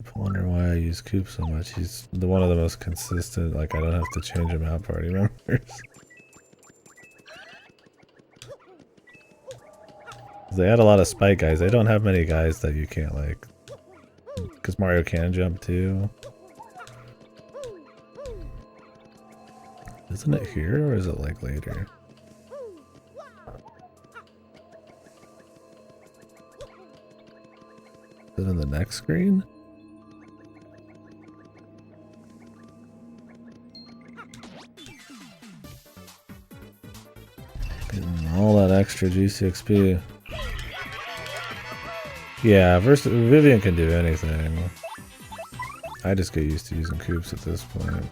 I wonder why I use Coop so much. He's one of the most consistent, like I don't have to change him out party members. They had a lot of spike guys. They don't have many guys that you can't like... Because Mario can jump too. Isn't it here, or is it like later? Is it in the next screen? Getting all that extra juicy XP. Yeah, Vivian can do anything. I just get used to using Coops at this point.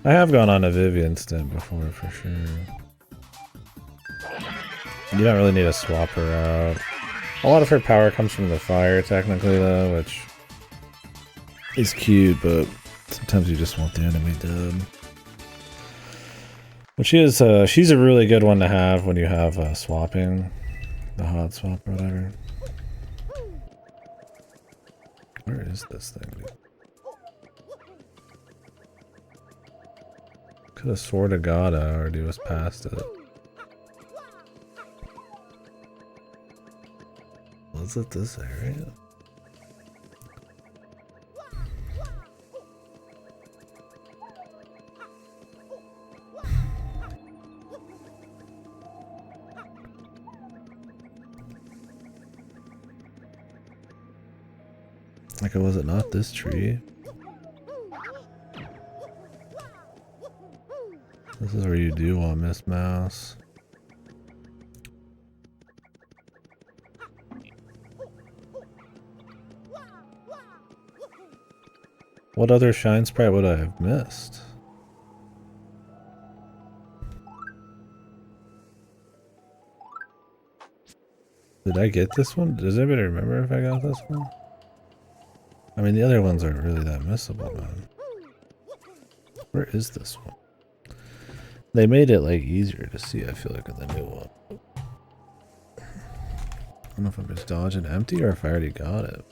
I have gone on a Vivian stint before, for sure. You don't really need to swap her out. A lot of her power comes from the fire, technically, though, which is cute, but sometimes you just want the enemy dead. But she's a really good one to have when you have swapping, the hot swap or whatever. Where is this thing, dude? Could have swore to God I already was past it. Was it this area? Like, was it not this tree? This is where you do want Miss Mouse. What other shine sprite would I have missed? Did I get this one? Does anybody remember if I got this one? I mean, the other ones aren't really that missable, man. Where is this one? They made it, like, easier to see, I feel like, in the new one. I don't know if I'm just dodging empty or if I already got it.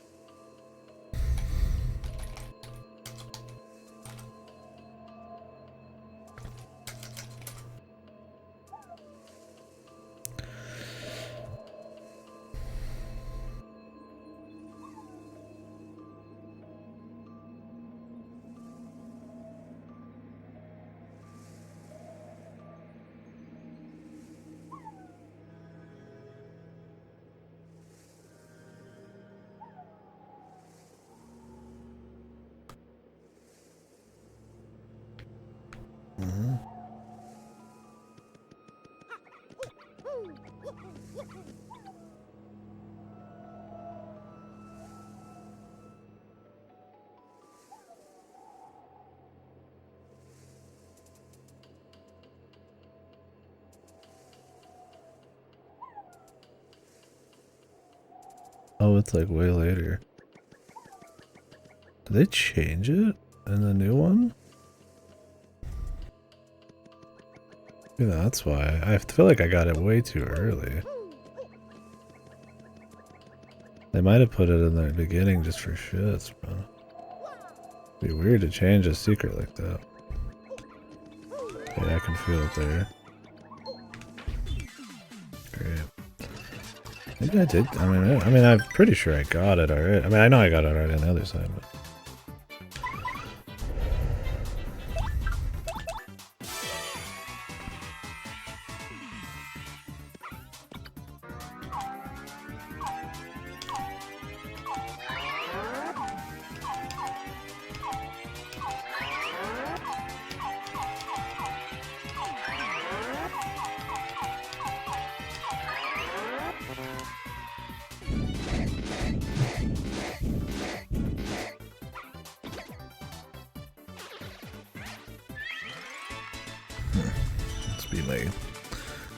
Oh, it's like way later. Did they change it in the new one? Maybe that's why. I feel like I got it way too early. They might have put it in the beginning just for shits, bro. It'd be weird to change a secret like that. Yeah, I can feel it there. Great. Maybe I did. I mean, I'm pretty sure I got it already. I mean, I know I got it already on the other side, but. Must be my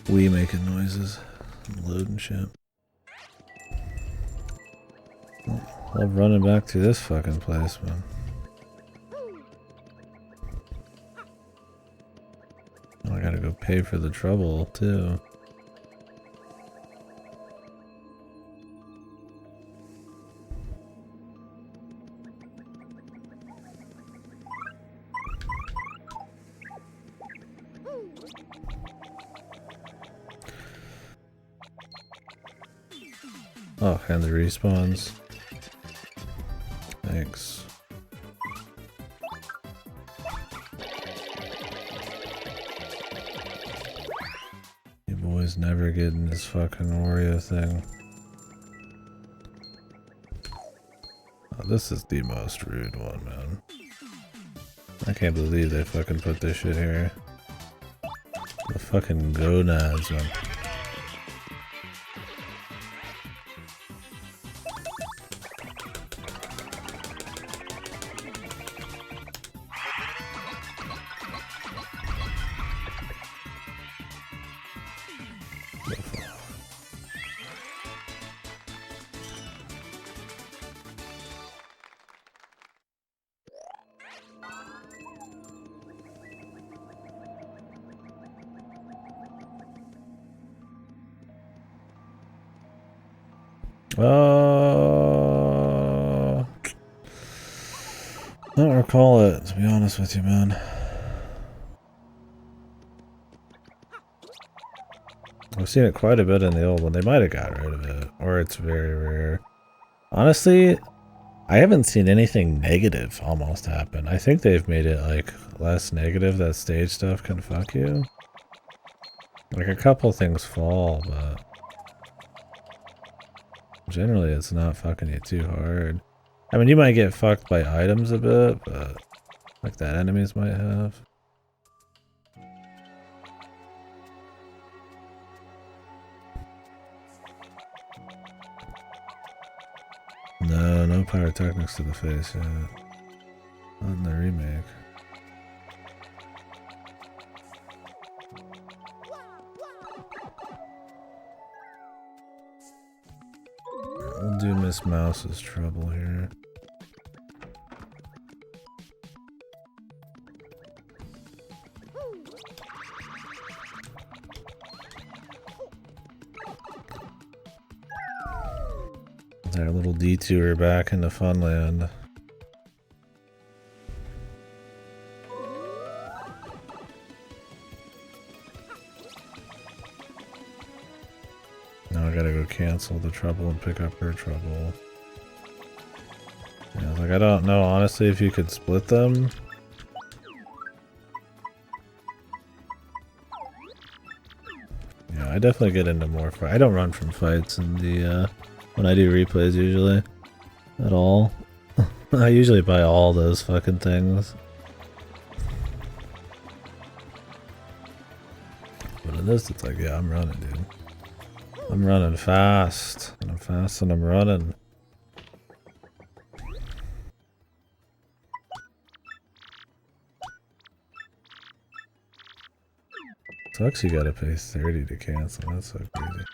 Wii making noises and loading shit. Love running back to this fucking place, man. I gotta go pay for the trouble, too. Oh, and the respawns. Thanks. You boys never getting this fucking Oreo thing. Oh, this is the most rude one, man. I can't believe they fucking put this shit here. The fucking gonads, man. I don't recall it, to be honest with you, man. I've seen it quite a bit in the old one. They might have got rid of it, or it's very rare. Honestly, I haven't seen anything negative almost happen. I think they've made it like less negative that stage stuff can fuck you. Like a couple things fall, but generally it's not fucking you too hard. I mean, you might get fucked by items a bit, but like that enemies might have. No, no pyrotechnics to the face yet. Not in the remake. We'll do Miss Mouse's trouble here. Our little detour back into Funland. Now I gotta go cancel the trouble and pick up her trouble. Yeah, like I don't know honestly if you could split them. Yeah, I definitely get into more fight. I don't run from fights in the when I do replays usually at all. I usually buy all those fucking things. But in this it's like, yeah, I'm running, dude. I'm running fast. And I'm fast and I'm running. Sucks you gotta pay 30 to cancel. That's so crazy.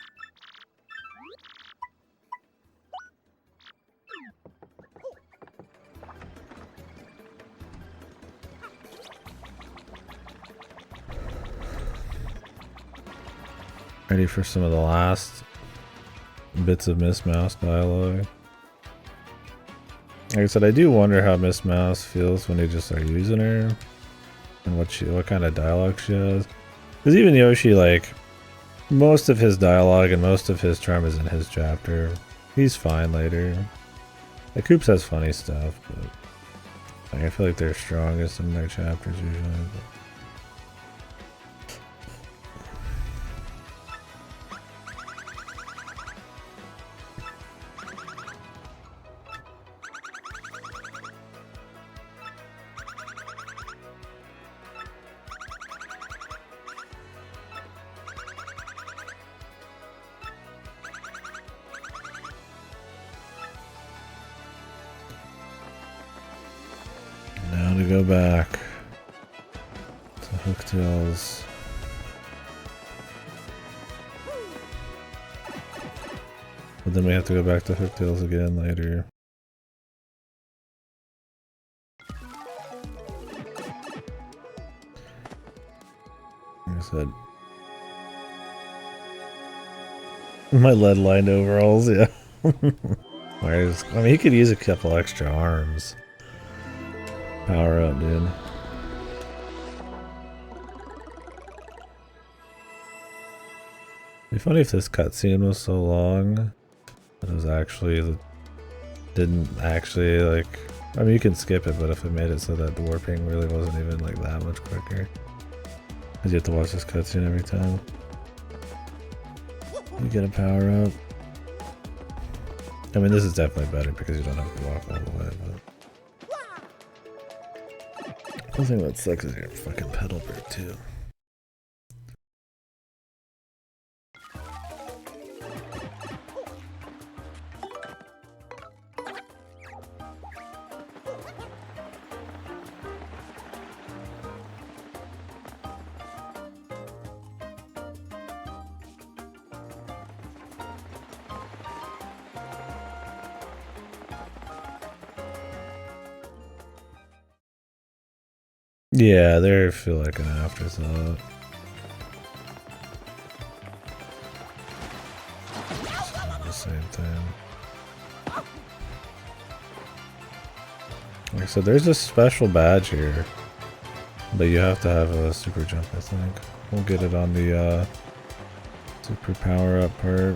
Ready for some of the last bits of Miss Mouse dialogue. Like I said, I do wonder how Miss Mouse feels when you just start using her, and what kind of dialogue she has. Because even Yoshi, like, most of his dialogue and most of his charm is in his chapter. He's fine later. Like, Koops has funny stuff, but like, I feel like they're strongest in their chapters usually. But. Now to go back to Hooktails. But then we have to go back to Hooktails again later. Like I said, my lead-lined overalls, yeah. I mean, he could use a couple extra arms. Power up, dude. It'd be funny if this cutscene was so long that it was actually didn't actually like. I mean, you can skip it, but if it made it so that the warping really wasn't even like that much quicker, because you have to watch this cutscene every time. You get a power up. I mean, this is definitely better because you don't have to walk all the way, but. The thing that sucks is your fucking pedal break too. Yeah, they feel like an afterthought. It's not the same thing. Like I said, there's a special badge here, but you have to have a super jump, I think. We'll get it on the super power up part.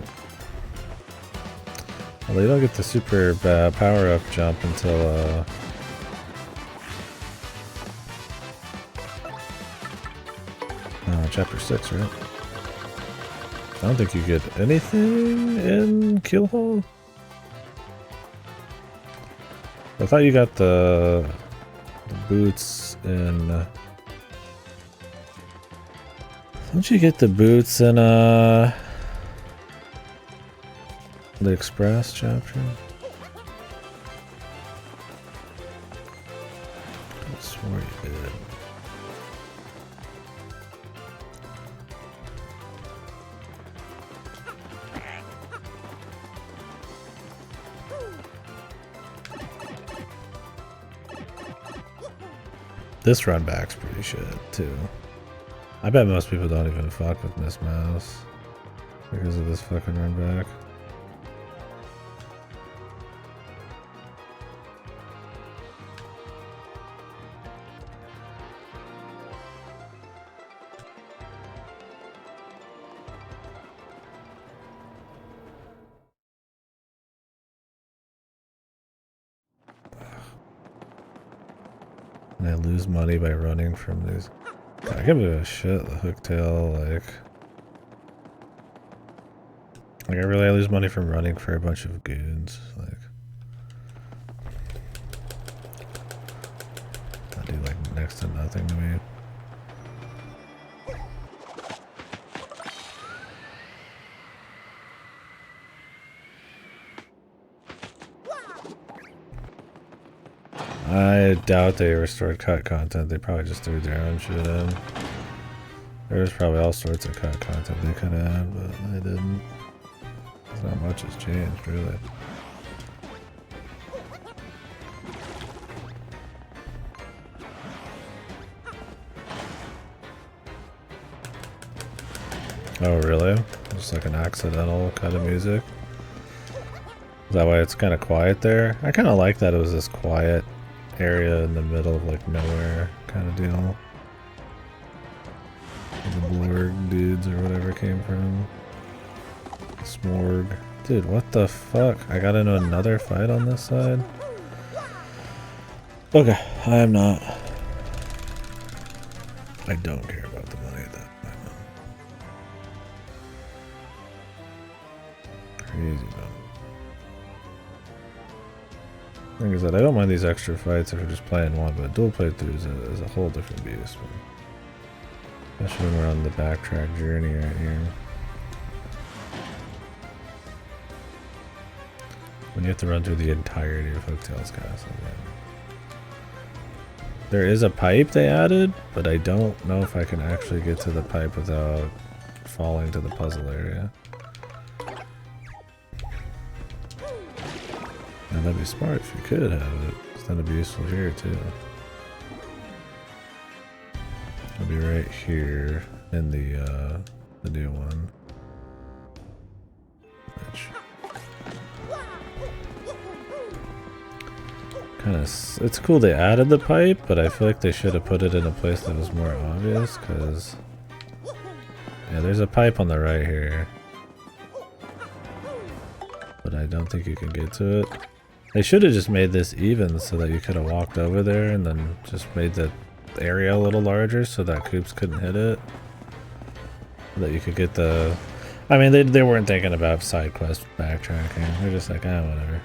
Well, you don't get the super power up jump until chapter 6, right? I don't think you get anything in Keelhole. I thought you got the boots in. Don't you get the boots in the Express chapter? I swore you did. This run back's pretty shit too. I bet most people don't even fuck with Miss Mouse because of this fucking run back. And I lose money by running from these. I give it a shit, the hooktail, like I really lose money from running for a bunch of goons, like that do like next to nothing to me. I doubt they restored cut content. They probably just threw their own shit in. There's probably all sorts of cut content they could have had, but they didn't. Not much has changed, really. Oh, really? Just like an accidental cut of music? Is that why it's kind of quiet there? I kind of like that it was this quiet area in the middle of like nowhere kind of deal. The Blorg dudes or whatever came from. Smorg. Dude, what the fuck? I got into another fight on this side? Okay, I am not. I don't care about the money at that point. Crazy, man. Like I said, I don't mind these extra fights if we're just playing one, but dual playthrough is a whole different beast, man. Especially when we're on the backtrack journey right here. When you have to run through the entirety of Hooktail's castle. There is a pipe they added, but I don't know if I can actually get to the pipe without falling to the puzzle area. And that'd be smart if you could have it, because that'd be useful here too. It'll be right here in the new one. Which kind of, it's cool they added the pipe, but I feel like they should have put it in a place that was more obvious, because yeah, there's a pipe on the right here, but I don't think you can get to it. They should have just made this even so that you could have walked over there and then just made the area a little larger so that Koops couldn't hit it. So that you could get the... I mean, they weren't thinking about side quest backtracking. They're just like, ah, whatever.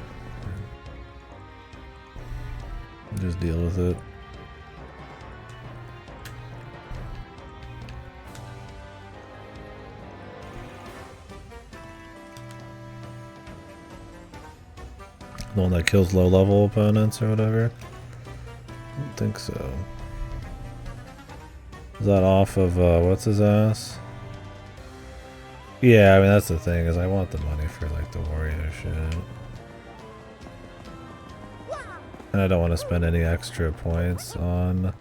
Just deal with it. The one that kills low-level opponents or whatever? I don't think so. Is that off of, what's his ass? Yeah, I mean, that's the thing, is I want the money for, like, the warrior shit. And I don't want to spend any extra points on...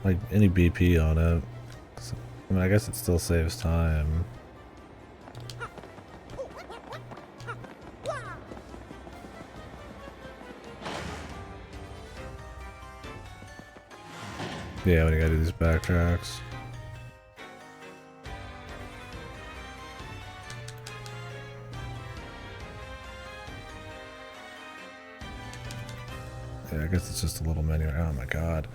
like, any BP on it. So, I mean, I guess it still saves time. Yeah, when you gotta do these backtracks. Yeah, I guess it's just a little menu. Oh my god.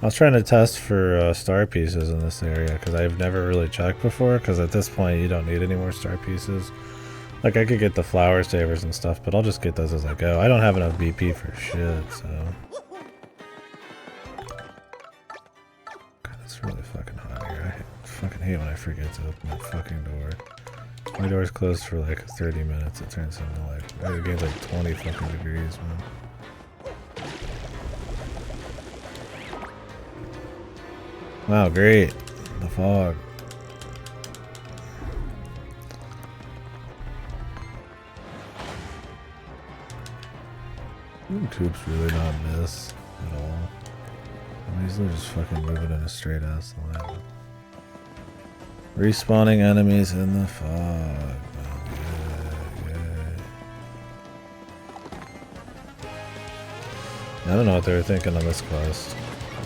I was trying to test for star pieces in this area because I've never really checked before, because at this point you don't need any more star pieces. Like, I could get the flower savers and stuff, but I'll just get those as I go. I don't have enough BP for shit, so... God, it's really fucking hot here. I fucking hate when I forget to open that fucking door. My door's closed for like 30 minutes, it turns into like... It gains like 20 fucking degrees, man. Wow, great. The fog. Coop's really not miss at all. I mean, they're just fucking moving in a straight ass line. Respawning enemies in the fog. Oh, yeah, yeah. I don't know what they were thinking on this quest.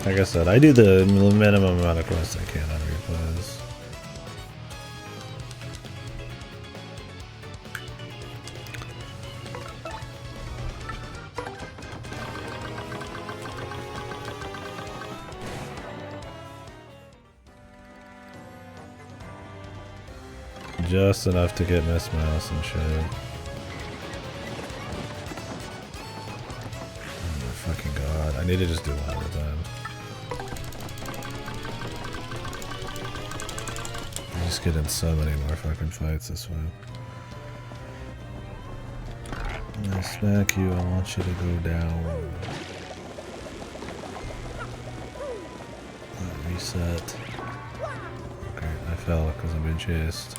Like I said, I do the minimum amount of quests I can on replays. Just enough to get Miss Mouse and shit. Oh my fucking god. I need to just do one at a time. I just get in so many more fucking fights this way. When I smack you, I want you to go down. Reset. Okay, I fell because I'm being chased.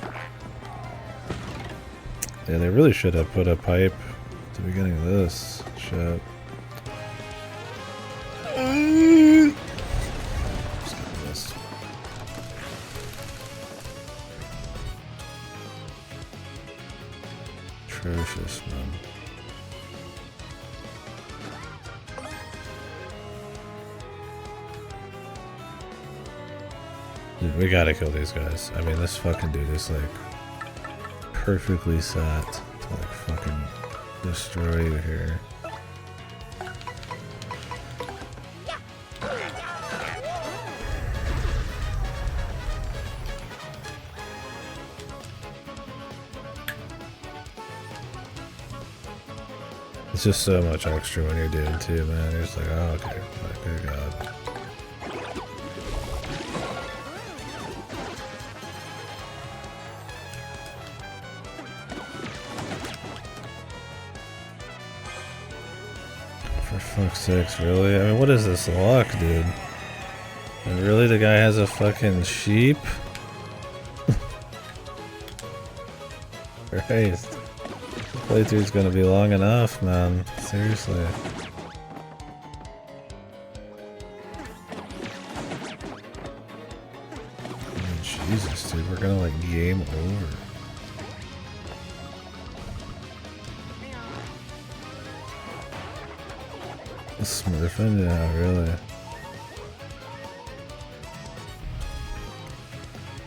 Yeah, they really should have put a pipe at the beginning of this shit. Just get this. Atrocious, man. Dude, we gotta kill these guys. I mean, this fucking dude is like perfectly set to like fucking destroy you here. It's just so much extra when you're doing two, man. You're just like, oh, okay, like, good god. For fuck's sakes, really? I mean, what is this luck, dude? And really, the guy has a fucking sheep? Christ. Playthrough's gonna be long enough, man. Seriously. I mean, Jesus, dude, we're gonna like game over. Smurfing? Yeah, really.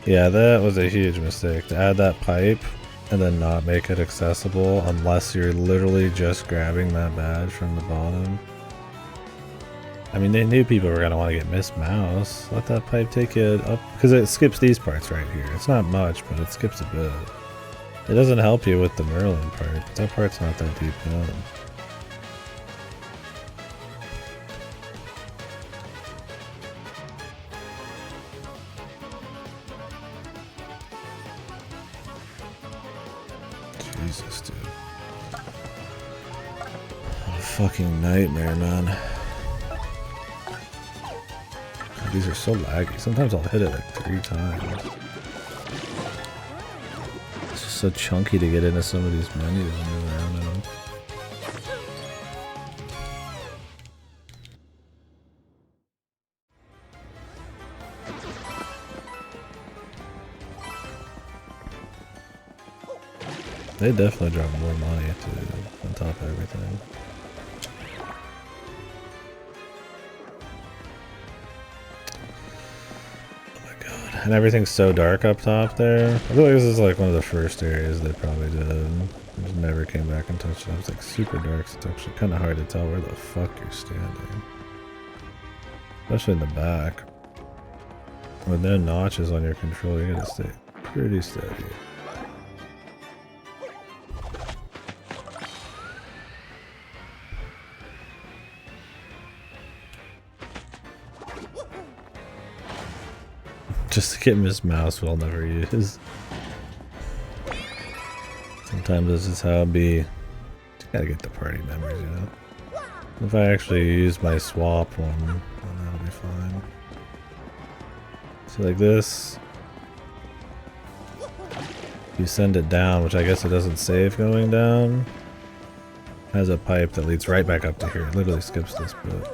Yeah, that was a huge mistake. To add that pipe and then not make it accessible unless you're literally just grabbing that badge from the bottom. I mean, they knew people were going to want to get Miss Mouse. Let that pipe take you up, because it skips these parts right here. It's not much, but it skips a bit. It doesn't help you with the Merlin part. That part's not that deep down. Jesus, dude. What a fucking nightmare, man. God, these are so laggy. Sometimes I'll hit it like 3 times. It's just so chunky to get into some of these menus and move around in them. They definitely drop more money too, on top of everything. And everything's so dark up top there. I feel like this is like one of the first areas they probably did. Just never came back and touched it. It's like super dark, so it's actually kind of hard to tell where the fuck you're standing. Especially in the back. With no notches on your control, you gotta stay pretty steady. Just to get Miss Mouse we'll never use. Sometimes this is how it be. Just gotta get the party members, you know? If I actually use my swap one, then that'll be fine. See, like this. You send it down, which I guess it doesn't save going down. Has a pipe that leads right back up to here. It literally skips this bit.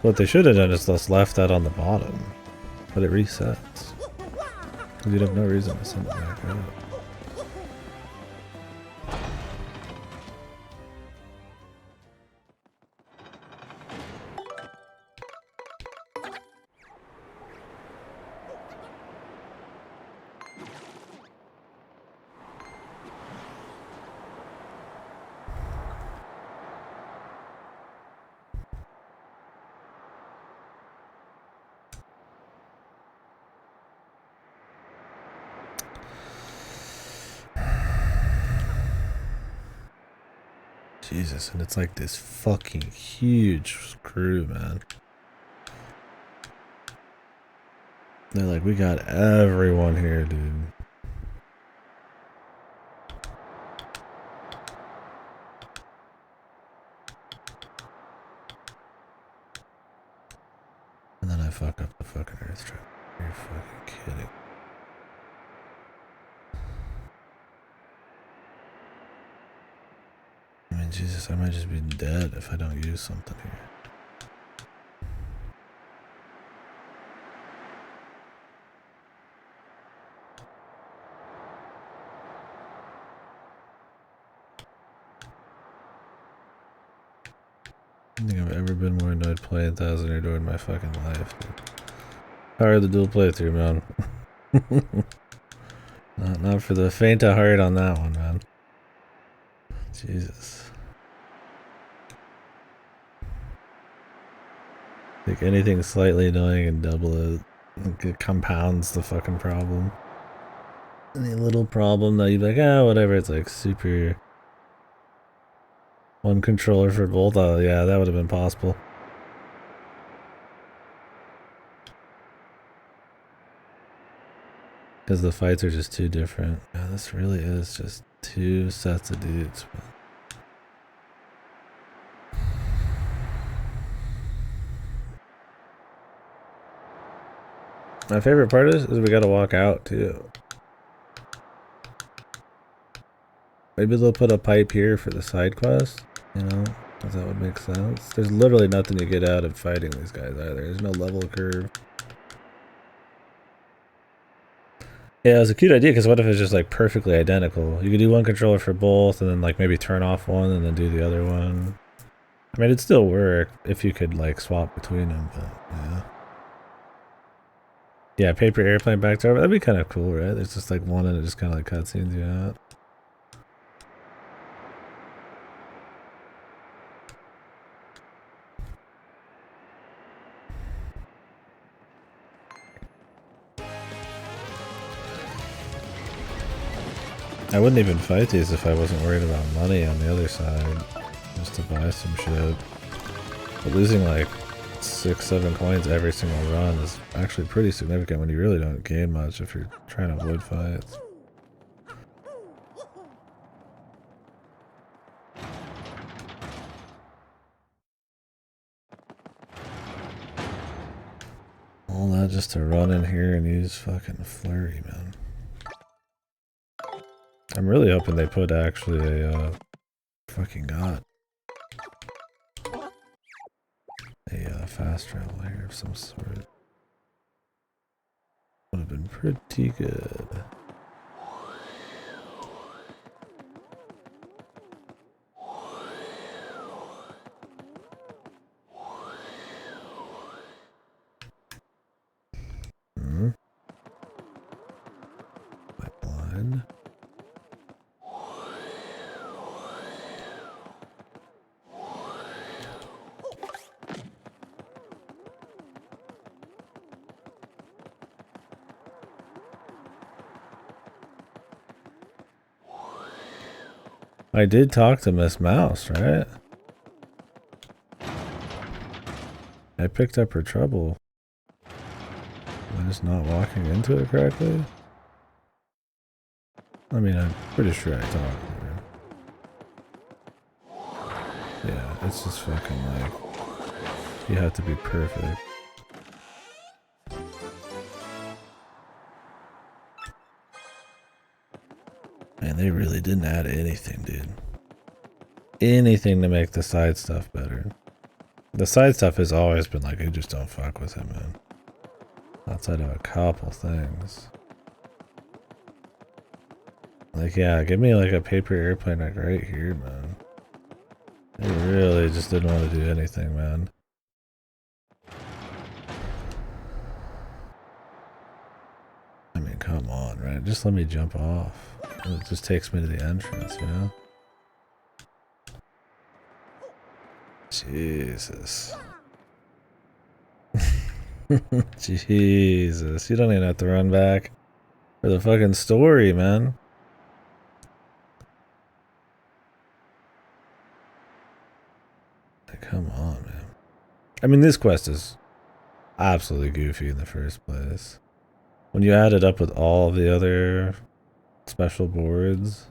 What they should have done is just left that on the bottom. But it resets. You'd have no reason to send it back up. Jesus, and it's like this fucking huge screw, man. They're like, we got everyone here, dude. And then I fuck up the fucking earth trap. You're fucking kidding. I mean, Jesus, I might just be dead if I don't use something here. I don't think I've ever been more annoyed playing Thousand Year Door in my fucking life, dude. Power of the dual playthrough, man. not for the faint of heart on that one, man. Jesus. Like anything slightly annoying and double it. Like it compounds the fucking problem. Any little problem that you'd be like, ah, whatever, it's like super. One controller for both, oh yeah, that would have been possible. Because the fights are just too different. Yeah, this really is just two sets of dudes. My favorite part is we gotta walk out too. Maybe they'll put a pipe here for the side quest, you know, if that would make sense. There's literally nothing you get out of fighting these guys either. There's no level curve. Yeah, it was a cute idea because what if it's just like perfectly identical? You could do one controller for both and then like maybe turn off one and then do the other one. I mean, it'd still work if you could like swap between them, but yeah. Yeah, paper airplane back to over. That'd be kind of cool, right? There's just like one and it just kind of like cutscenes you out. I wouldn't even fight these if I wasn't worried about money on the other side. Just to buy some shit. But losing like 6-7 coins every single run is actually pretty significant when you really don't gain much if you're trying to avoid fights. All that just to run in here and use fucking flurry, man. I'm really hoping they put actually a fucking god. A fast travel here of some sort. Would have been pretty good. I did talk to Miss Mouse, right? I picked up her trouble. I'm just not walking into it correctly. I mean, I'm pretty sure I talked to her. Yeah, it's just fucking like, you have to be perfect. Man, they really didn't add anything, dude. Anything to make the side stuff better. The side stuff has always been like, I just don't fuck with it, man. Outside of a couple things. Like, yeah, give me like a paper airplane like right here, man. I really just didn't want to do anything, man. I mean, come on, right? Just let me jump off. It just takes me to the entrance, you know? Jesus. Jesus. You don't even have to run back for the fucking story, man. Like, come on, man. I mean, this quest is absolutely goofy in the first place. When you add it up with all of the other special boards.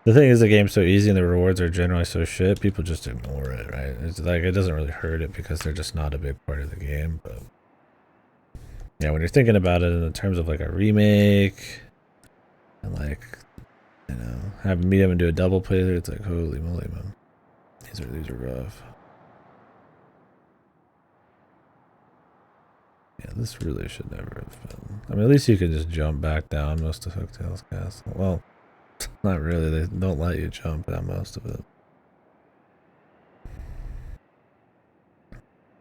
The thing is, the game's so easy and the rewards are generally so shit, people just ignore it, right? It's like, it doesn't really hurt it because they're just not a big part of the game, but... Yeah, when you're thinking about it in the terms of like a remake, and like, you know, having me even do a double playthrough, it's like, holy moly, man. These are rough. Yeah, this really should never have been. I mean, at least you can just jump back down most of Hooktail's castle. Well, not really. They don't let you jump down most of it.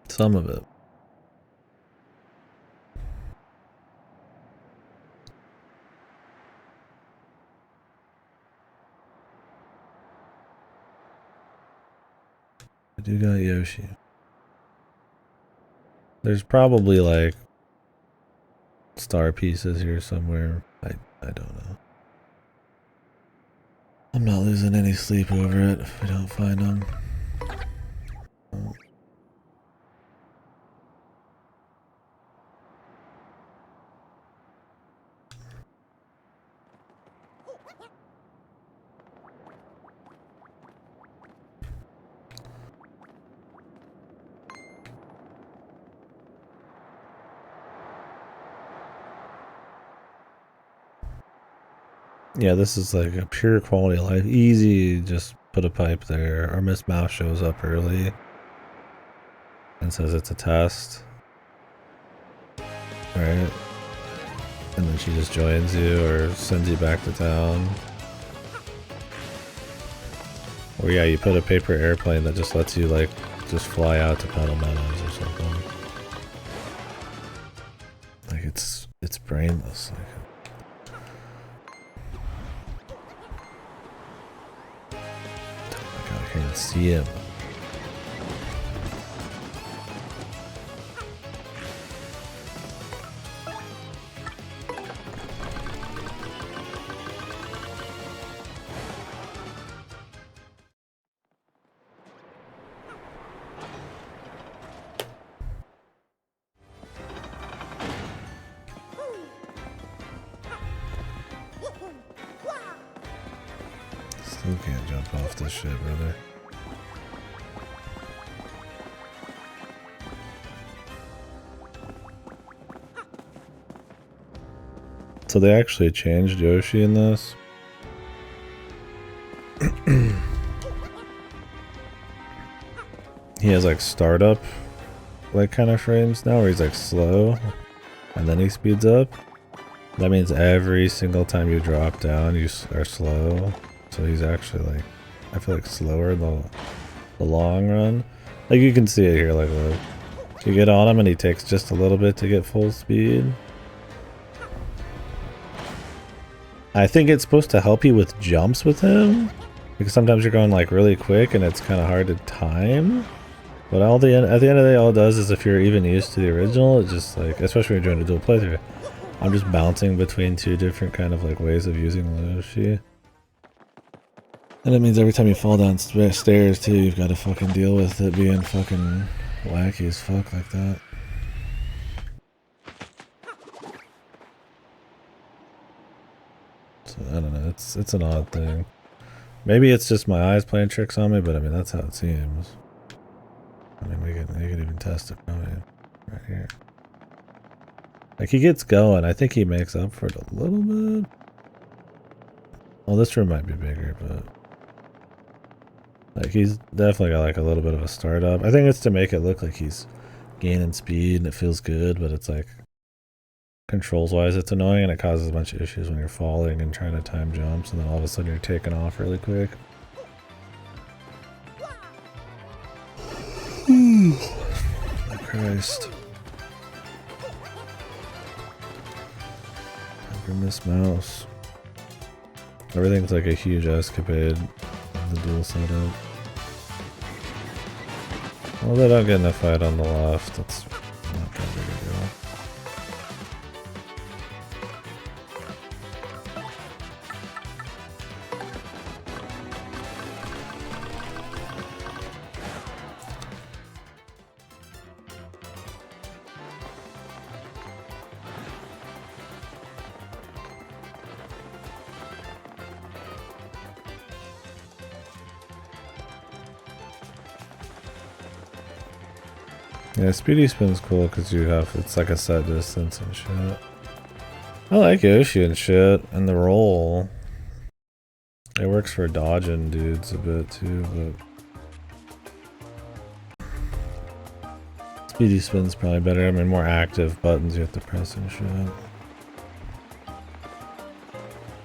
Some of it. I do got Yoshi. There's probably like star pieces here somewhere. I don't know. I'm not losing any sleep over it if we don't find them. Oh. Yeah, this is like a pure quality of life. Easy, just put a pipe there. Our Miss Mouse shows up early and says it's a test. Right? And then she just joins you or sends you back to town. Or yeah, you put a paper airplane that just lets you like just fly out to Petal Meadows or something. Like it's brainless. Like, I can't see him. Still can't jump off this shit, brother. So they actually changed Yoshi in this. He has like startup like kind of frames now where he's like slow and then he speeds up. That means every single time you drop down you are slow. So he's actually like, I feel like slower in the long run. Like you can see it here, like look. You get on him and he takes just a little bit to get full speed. I think it's supposed to help you with jumps with him, because sometimes you're going like really quick and it's kind of hard to time. But at the end of the day, all it does is if you're even used to the original, it's just like, especially when you're doing a dual playthrough, I'm just bouncing between two different kind of like ways of using Yoshi. And it means every time you fall down stairs too, you've got to fucking deal with it being fucking wacky as fuck like that. So I don't know, it's an odd thing. Maybe it's just my eyes playing tricks on me, but I mean that's how it seems. I mean you can even test it probably right here. Like he gets going, I think he makes up for it a little bit. Well, this room might be bigger, but like he's definitely got like a little bit of a startup. I think it's to make it look like he's gaining speed and it feels good, but it's like controls wise it's annoying and it causes a bunch of issues when you're falling and trying to time jumps and then all of a sudden you're taking off really quick. Oh, Christ. From this mouse. Everything's like a huge escapade. The dual setup. Well, they don't get in a fight on the left. That's not that big a deal. Yeah, speedy spin's cool because it's like a set distance and shit. I like Yoshi and shit, and the roll. It works for dodging dudes a bit too, but speedy spin's probably better. I mean, more active buttons you have to press and shit.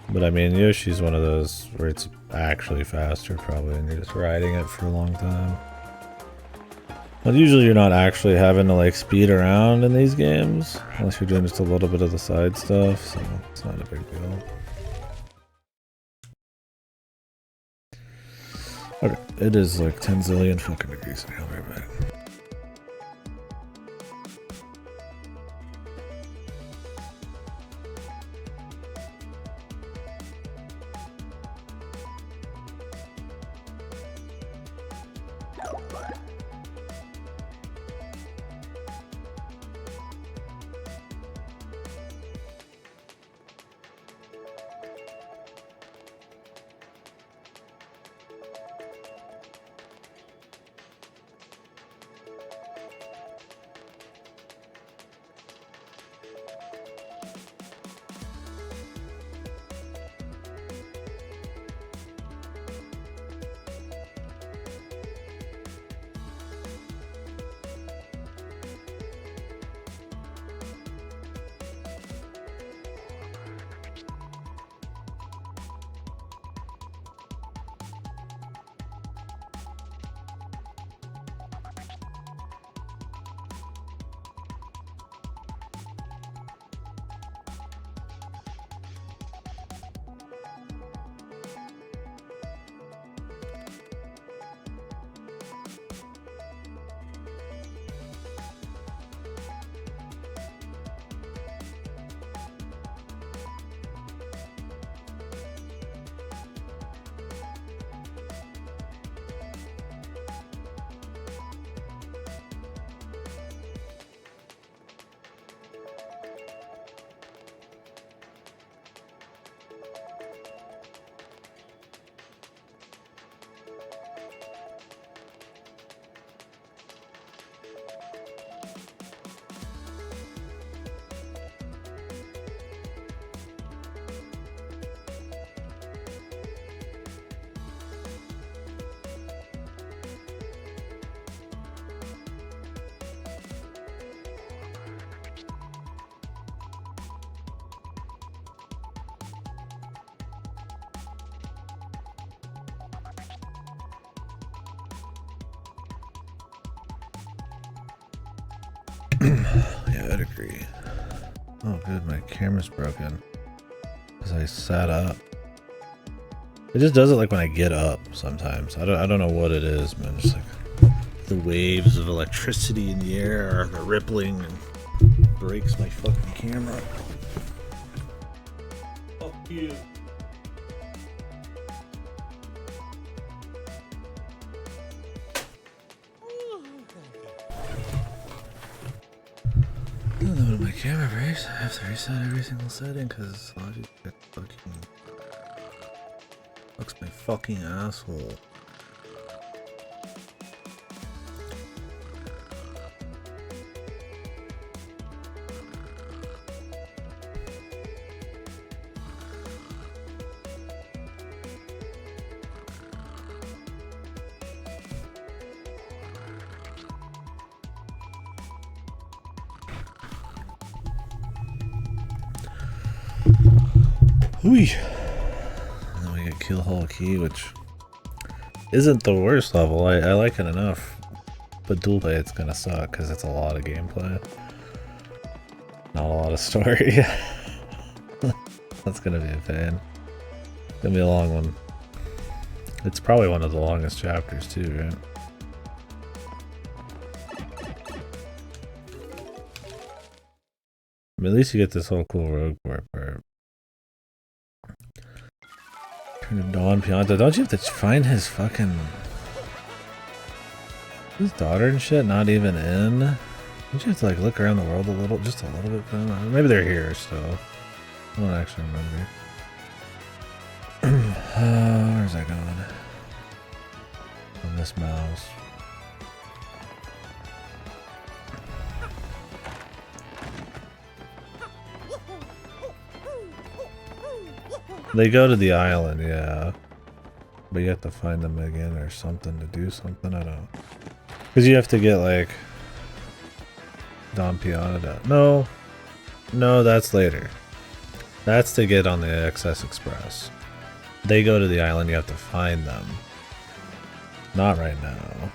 But I mean, Yoshi's one of those where it's actually faster probably, and you're just riding it for a long time. But usually you're not actually having to like speed around in these games, unless you're doing just a little bit of the side stuff, so it's not a big deal. Okay, it is like 10 zillion fucking degrees. I'll be right back. Yeah, I'd agree. Oh, good, my camera's broken. Because I sat up. It just does it like when I get up sometimes. I don't know what it is, man. Just like the waves of electricity in the air, the rippling, and breaks my fucking camera. Fuck you. Load my camera breaks. I have to reset every single setting because Logic fucking looks my fucking asshole. Whee! And then we get Kill Hall Key, which isn't the worst level. I like it enough. But dual play it's gonna suck because it's a lot of gameplay. Not a lot of story. That's gonna be a pain. It's gonna be a long one. It's probably one of the longest chapters too, right? I mean, at least you get this whole cool rogue part. Don Pianta, don't you have to find his fucking... his daughter and shit not even in? Don't you have to like look around the world a little, just a little bit for them? Maybe they're here still. I don't actually remember. Where's that going? On this mouse. They go to the island, yeah. But you have to find them again or something to do something, I don't know. Because you have to get like... Don Piana. No. No, that's later. That's to get on the XS Express. They go to the island, you have to find them. Not right now.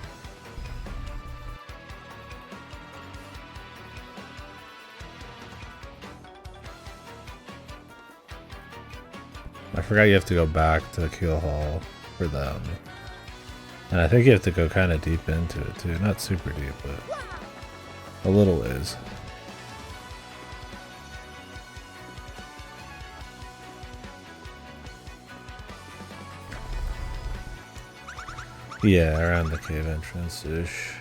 I forgot you have to go back to Kill Hall for them. And I think you have to go kind of deep into it too. Not super deep, but a little ways. Yeah, around the cave entrance-ish.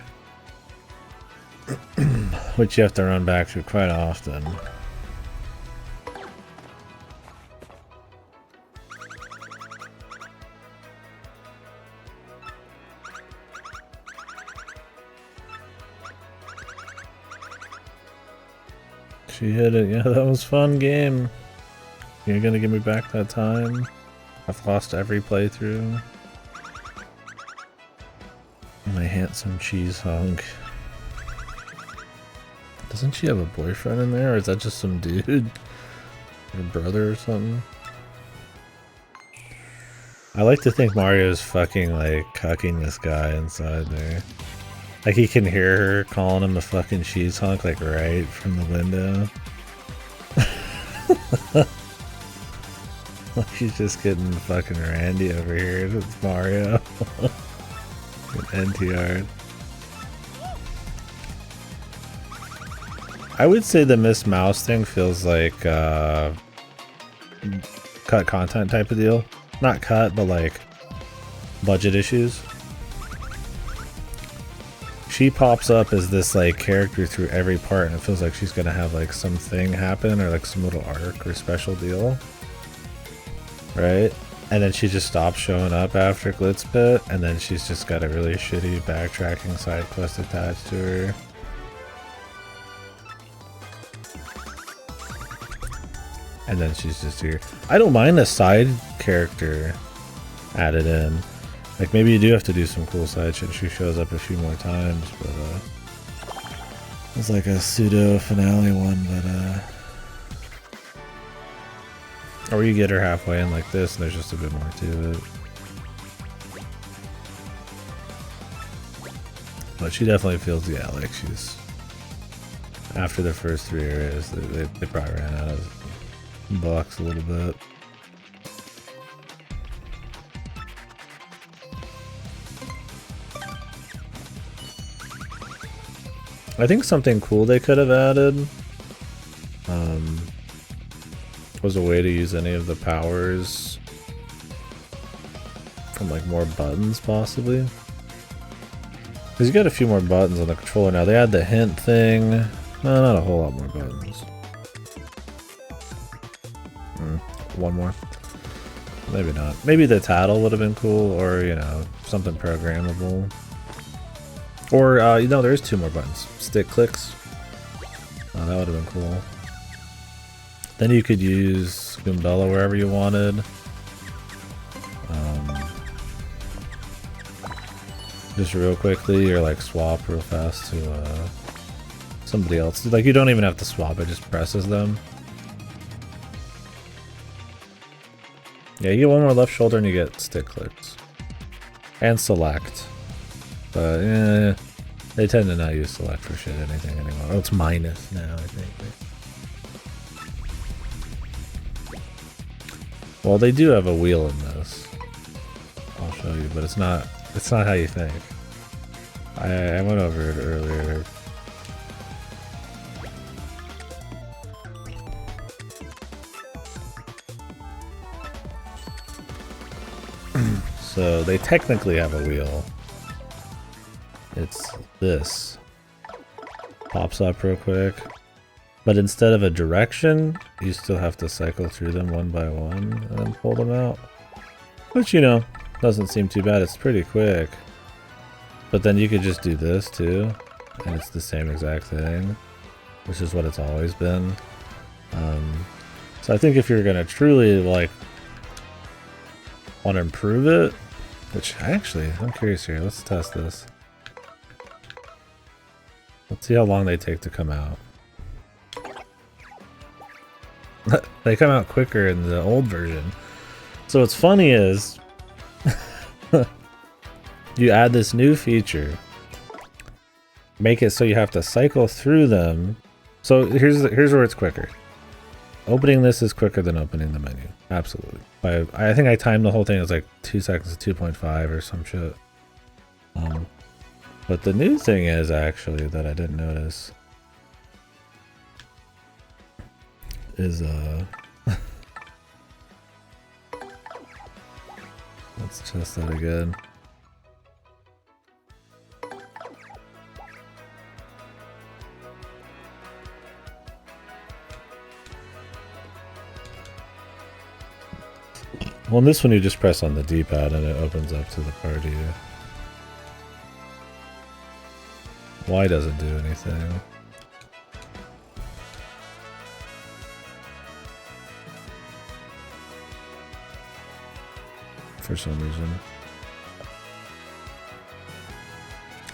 Which you have to run back to quite often. She hit it. Yeah, that was fun game. You're gonna give me back that time? I've lost every playthrough. My handsome cheese hunk. Doesn't she have a boyfriend in there, or is that just some dude? Her brother or something? I like to think Mario's fucking like cucking this guy inside there. Like he can hear her calling him a fucking cheese hunk like right from the window. Like she's just getting fucking randy over here. It's Mario. NTR. I would say the Miss Mouse thing feels like cut content type of deal. Not cut, but like budget issues. She pops up as this like character through every part, and it feels like she's gonna have like something happen or like some little arc or special deal, right? And then she just stops showing up after Glitz Pit, and then she's just got a really shitty backtracking side quest attached to her. And then she's just here. I don't mind a side character added in. Like maybe you do have to do some cool side shit. She shows up a few more times, but it's like a pseudo finale one, but or you get her halfway in like this and there's just a bit more to it. But she definitely feels, yeah, like she's after the first 3 areas they probably ran out of bucks a little bit. I think something cool they could have added was a way to use any of the powers from like more buttons possibly. Because you got a few more buttons on the controller now. They had the hint thing. not a whole lot more buttons. One more. Maybe not. Maybe the title would have been cool, or, you know, something programmable. Or, you know, there's 2 more buttons. Stick clicks. Oh, that would have been cool. Then you could use Goombella wherever you wanted. Just real quickly, or like swap real fast to somebody else. Like, you don't even have to swap, it just presses them. Yeah, you get 1 more left shoulder and you get stick clicks. And select. But, they tend to not use select for shit anything anymore. Oh, it's minus now, I think. Well, they do have a wheel in this. I'll show you, but it's not how you think. I went over it earlier. So they technically have a wheel. It's this. Pops up real quick. But instead of a direction, you still have to cycle through them one by one and then pull them out. Which, you know, doesn't seem too bad. It's pretty quick. But then you could just do this too, and it's the same exact thing, which is what it's always been. So I think if you're gonna truly like want to improve it, which actually I'm curious here. Let's test this. Let's see how long they take to come out. They come out quicker in the old version. So what's funny is you add this new feature, make it so you have to cycle through them. So here's where it's quicker. Opening this is quicker than opening the menu. Absolutely. I think I timed the whole thing as like 2 seconds to 2.5 or some shit. But the new thing is actually that I didn't notice is let's test that again. Well, in this one you just press on the D-pad and it opens up to the party. Y doesn't do anything. For some reason.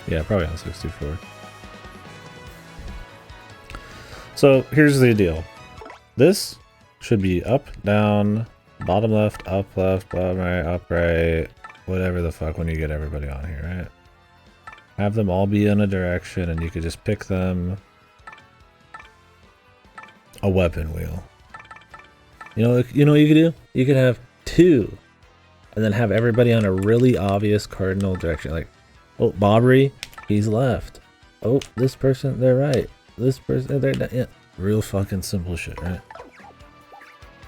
Yeah, probably on 64. So here's the deal. This should be up, down, bottom left, bottom right, up right, whatever the fuck when you get everybody on here, right? Have them all be in a direction and you could just pick them a weapon wheel. You know what you could do? You could have 2 and then have everybody on a really obvious cardinal direction. Like, oh, Bobbery, he's left. Oh, this person, they're right. This person, they're not. Yeah. Real fucking simple shit, right?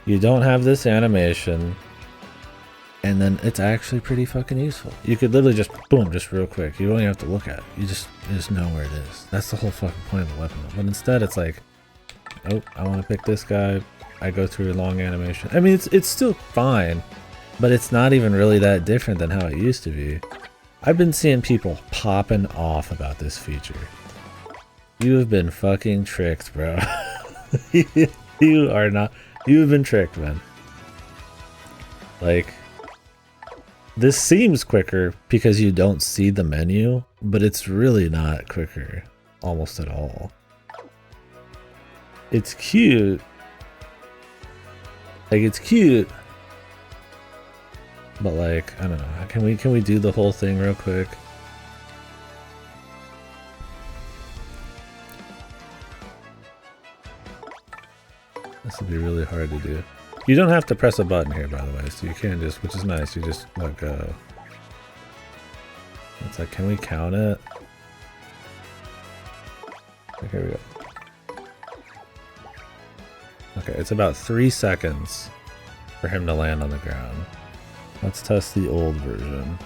You don't have this animation, and then it's actually pretty fucking useful. You could literally just, boom, just real quick. You don't even have to look at it. You just know where it is. That's the whole fucking point of the weapon. But instead, it's like, oh, I want to pick this guy. I go through a long animation. I mean, it's still fine, but it's not even really that different than how it used to be. I've been seeing people popping off about this feature. You have been fucking tricked, bro. You are not. You have been tricked, man. Like, this seems quicker because you don't see the menu, but it's really not quicker almost at all. It's cute. Like, it's cute. But like, I don't know. Can we do the whole thing real quick? This would be really hard to do. You don't have to press a button here, by the way, so you can just, which is nice, you just like it's like, can we count it? Okay, here we go. Okay, it's about 3 seconds for him to land on the ground. Let's test the old version.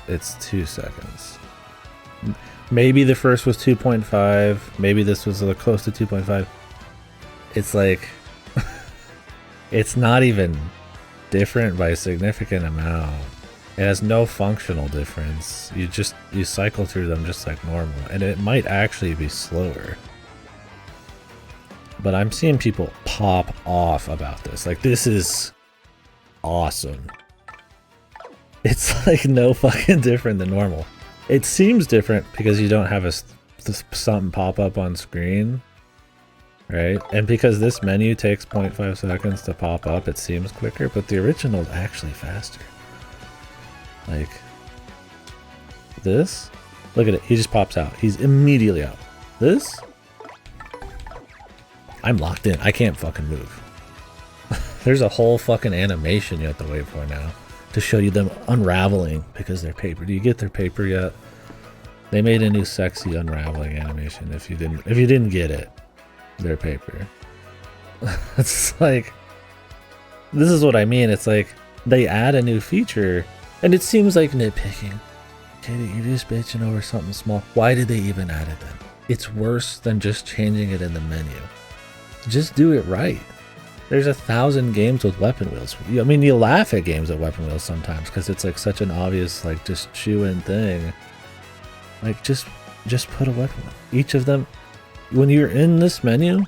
It's 2 seconds. Maybe the first was 2.5. Maybe this was close to 2.5. It's like, it's not even different by a significant amount. It has no functional difference. You cycle through them just like normal, and it might actually be slower. But I'm seeing people pop off about this. Like, this is awesome. It's like no fucking different than normal. It seems different because you don't have something pop up on screen, right? And because this menu takes 0.5 seconds to pop up, it seems quicker, but the original is actually faster. Like, this? Look at it, he just pops out. He's immediately out. This? I'm locked in, I can't fucking move. There's a whole fucking animation you have to wait for now to show you them unraveling because they're paper. Do you get their paper yet? They made a new sexy unraveling animation. If you didn't get it, they're paper. It's like, this is what I mean. It's like they add a new feature and it seems like nitpicking. Katie, you're just bitching over something small. Why did they even add it then? It's worse than just changing it in the menu. Just do it right. There's 1,000 games with weapon wheels. I mean, you laugh at games with weapon wheels sometimes because it's like such an obvious, like, just chew-in thing. Like, just put a weapon wheel. Each of them, when you're in this menu,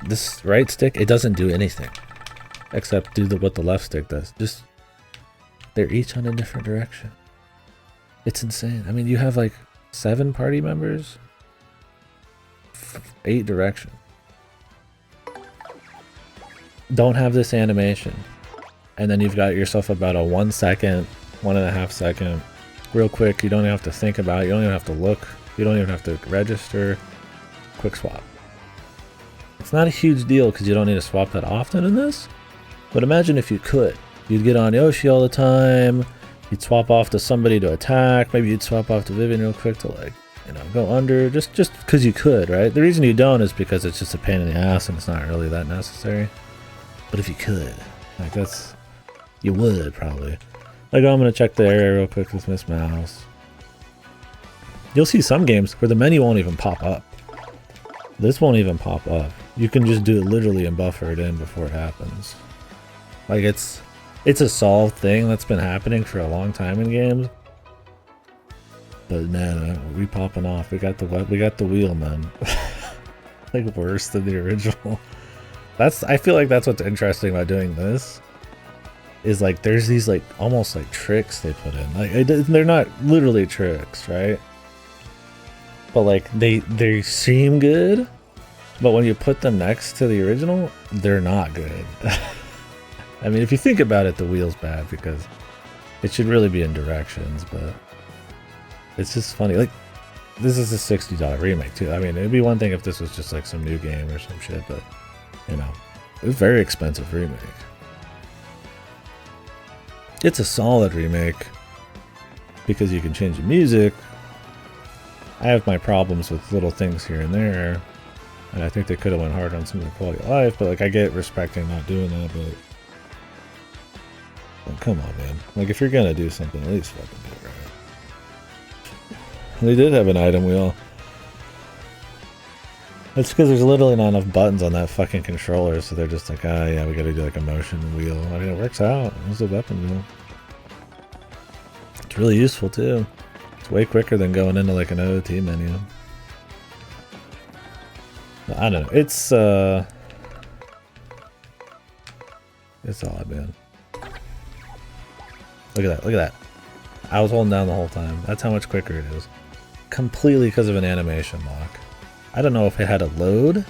this right stick, it doesn't do anything except do what the left stick does. Just, they're each on a different direction. It's insane. I mean, you have like 7 party members, 8 direction. Don't have this animation, and then you've got yourself about a 1 second, 1.5 second, real quick. You don't even have to think about it. You don't even have to look. You don't even have to register. Quick swap. It's not a huge deal because you don't need to swap that often in this, but imagine if you could. You'd get on Yoshi all the time. You'd swap off to somebody to attack. Maybe you'd swap off to Vivian real quick to, like, you know, go under, just because you could, right? The reason you don't is because it's just a pain in the ass and it's not really that necessary. But if you could, like, you would probably. Like, I'm gonna check the area real quick with Miss Mouse. You'll see some games where the menu won't even pop up. This won't even pop up. You can just do it literally and buffer it in before it happens. Like, it's a solved thing that's been happening for a long time in games. But man, we popping off. We got the wheel, man. Like, worse than the original. I feel like that's what's interesting about doing this, is like there's these like almost like tricks they put in. Like, they're not literally tricks, right? But like they seem good, but when you put them next to the original, they're not good. I mean, if you think about it, the wheel's bad because it should really be in directions, but it's just funny. Like, this is a $60 remake too. I mean, it'd be one thing if this was just like some new game or some shit, but you know, it was a very expensive remake. It's a solid remake because you can change the music. I have my problems with little things here and there, and I think they could have went hard on some of the quality of life, but like, I get respecting not doing that, but well, come on, man. Like, if you're gonna do something, at least fucking do it right. They did have an item wheel. It's because there's literally not enough buttons on that fucking controller, so they're just like, ah, yeah, we gotta do like a motion wheel. I mean, it works out. It's a weapon wheel. It's really useful too. It's way quicker than going into like an OOT menu. I don't know. It's odd, man. Look at that. Look at that. I was holding down the whole time. That's how much quicker it is. Completely because of an animation lock. I don't know if it had a load,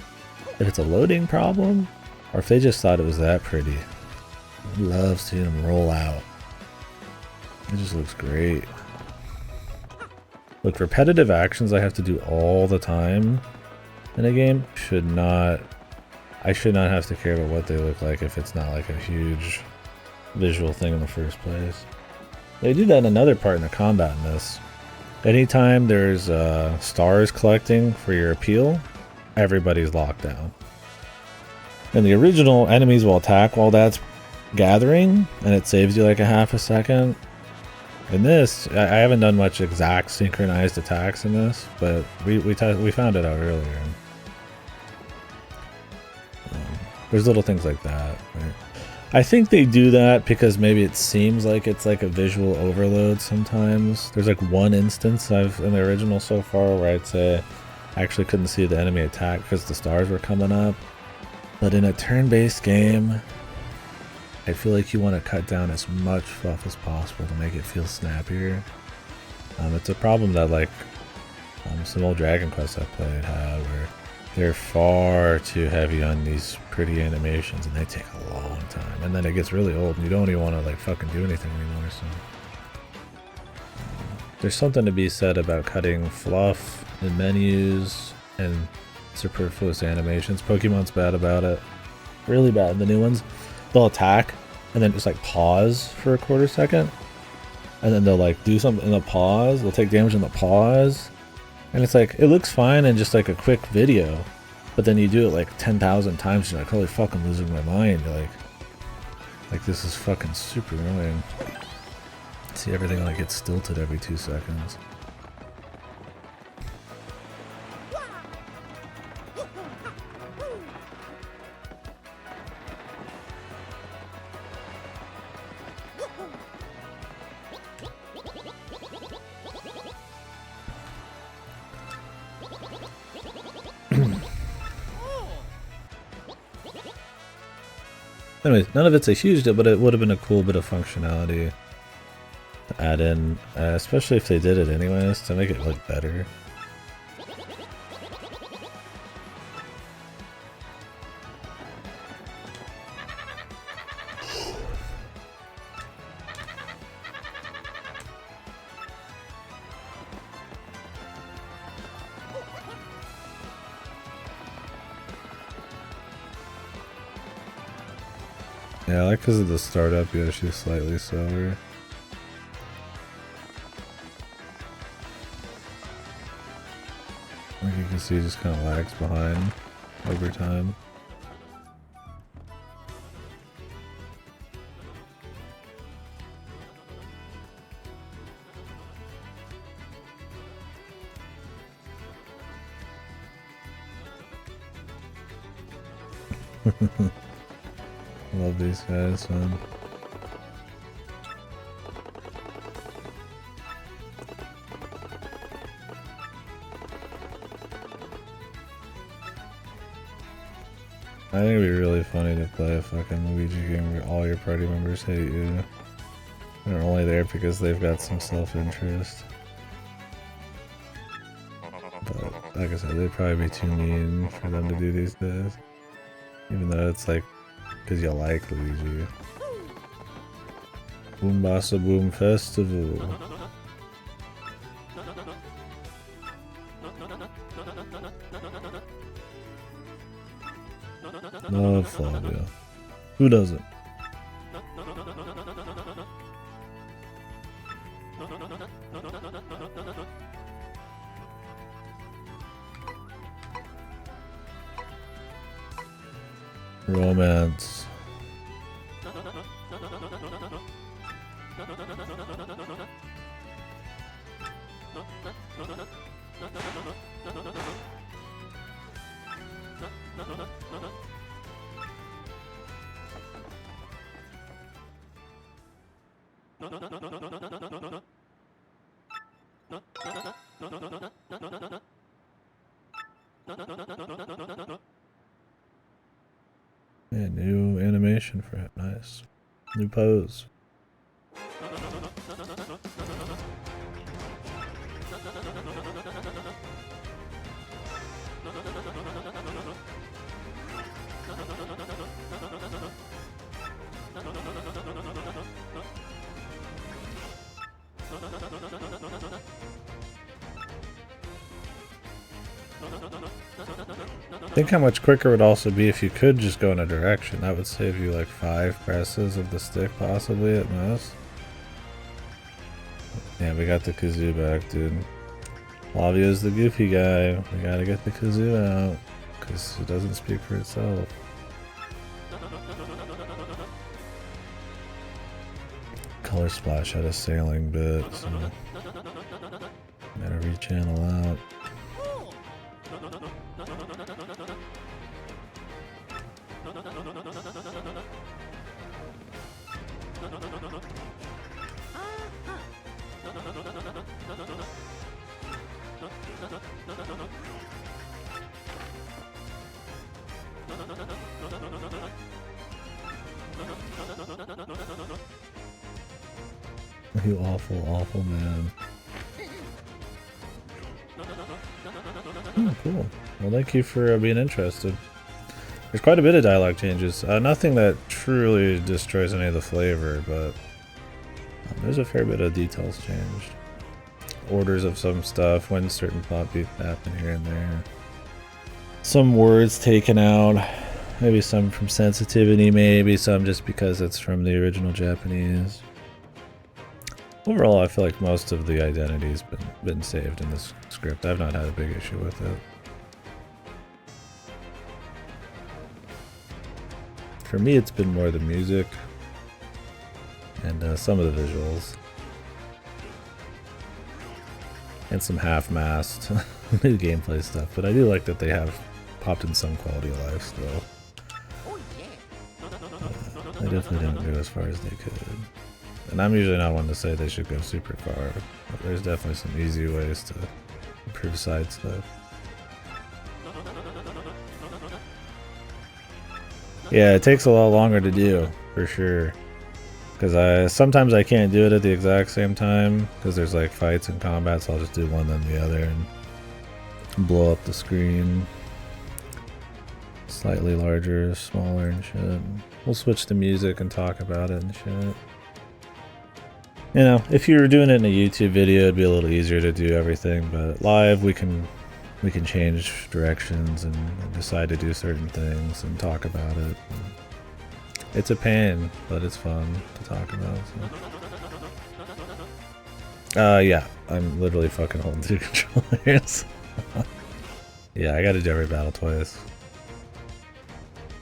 if it's a loading problem, or if they just thought it was that pretty. I love seeing them roll out. It just looks great. Look, repetitive actions I have to do all the time in a game I should not have to care about what they look like if it's not like a huge visual thing in the first place. They do that in another part in the combat in this. Anytime there's stars collecting for your appeal, everybody's locked down. In the original, enemies will attack while that's gathering, and it saves you like a half a second. In this, I haven't done much exact synchronized attacks in this, but we found it out earlier. There's little things like that. Right? I think they do that because maybe it seems like it's like a visual overload sometimes. There's like one instance in the original so far where I'd say I actually couldn't see the enemy attack because the stars were coming up. But in a turn-based game, I feel like you want to cut down as much fluff as possible to make it feel snappier. It's a problem that like some old Dragon Quest I've played had where they're far too heavy on these pretty animations and they take a long time. And then it gets really old and you don't even want to like fucking do anything anymore. So there's something to be said about cutting fluff in menus and superfluous animations. Pokemon's bad about it. Really bad. The new ones, they'll attack and then just like pause for a quarter second. And then they'll like do something in the pause. They'll take damage in the pause. And it's like, it looks fine in just like a quick video. But then you do it like 10,000 times. You're like, holy fuck, I'm losing my mind. You're like this is fucking super annoying. See everything like gets stilted every 2 seconds. Anyways, none of it's a huge deal, but it would have been a cool bit of functionality to add in, especially if they did it anyways, to make it look better. Yeah, like because of the startup, yeah, she's slightly slower. Like you can see, it just kind of lags behind over time. Love these guys, man. I think it'd be really funny to play a fucking Luigi game where all your party members hate you. They're only there because they've got some self-interest. But, like I said, they'd probably be too mean for them to do these days. Even though it's like, because you like Luigi. Boombasa Boom Festival. Love Flavia. Who doesn't? Romance. Yeah, new animation for it. Nice. New pose. Think how much quicker it would also be if you could just go in a direction. That would save you like 5 presses of the stick possibly at most. Yeah, we got the kazoo back, dude. Flavia's the goofy guy. We gotta get the kazoo out because it doesn't speak for itself. Horse Splash had a sailing bit, so gotta rechannel out. You awful, awful man. Oh, cool. Well, thank you for being interested. There's quite a bit of dialogue changes. Nothing that truly destroys any of the flavor, but there's a fair bit of details changed. Orders of some stuff, when certain plot beats happen here and there. Some words taken out. Maybe some from sensitivity, maybe some just because it's from the original Japanese. Overall, I feel like most of the identity's been saved in this script. I've not had a big issue with it. For me, it's been more the music and some of the visuals. And some half-masked new gameplay stuff, but I do like that they have popped in some quality of life still. Oh, yeah. They definitely didn't go as far as they could. And I'm usually not one to say they should go super far, but there's definitely some easy ways to improve side stuff. Yeah, it takes a lot longer to do, for sure. Because sometimes I can't do it at the exact same time, because there's like fights and combat, so I'll just do one then the other and blow up the screen. Slightly larger, smaller and shit. We'll switch to music and talk about it and shit. You know, if you were doing it in a YouTube video, it'd be a little easier to do everything, but live we can change directions and decide to do certain things and talk about it. It's a pain, but it's fun to talk about. So. Yeah, I'm literally fucking holding 2 controllers. Yeah, I gotta do every battle twice.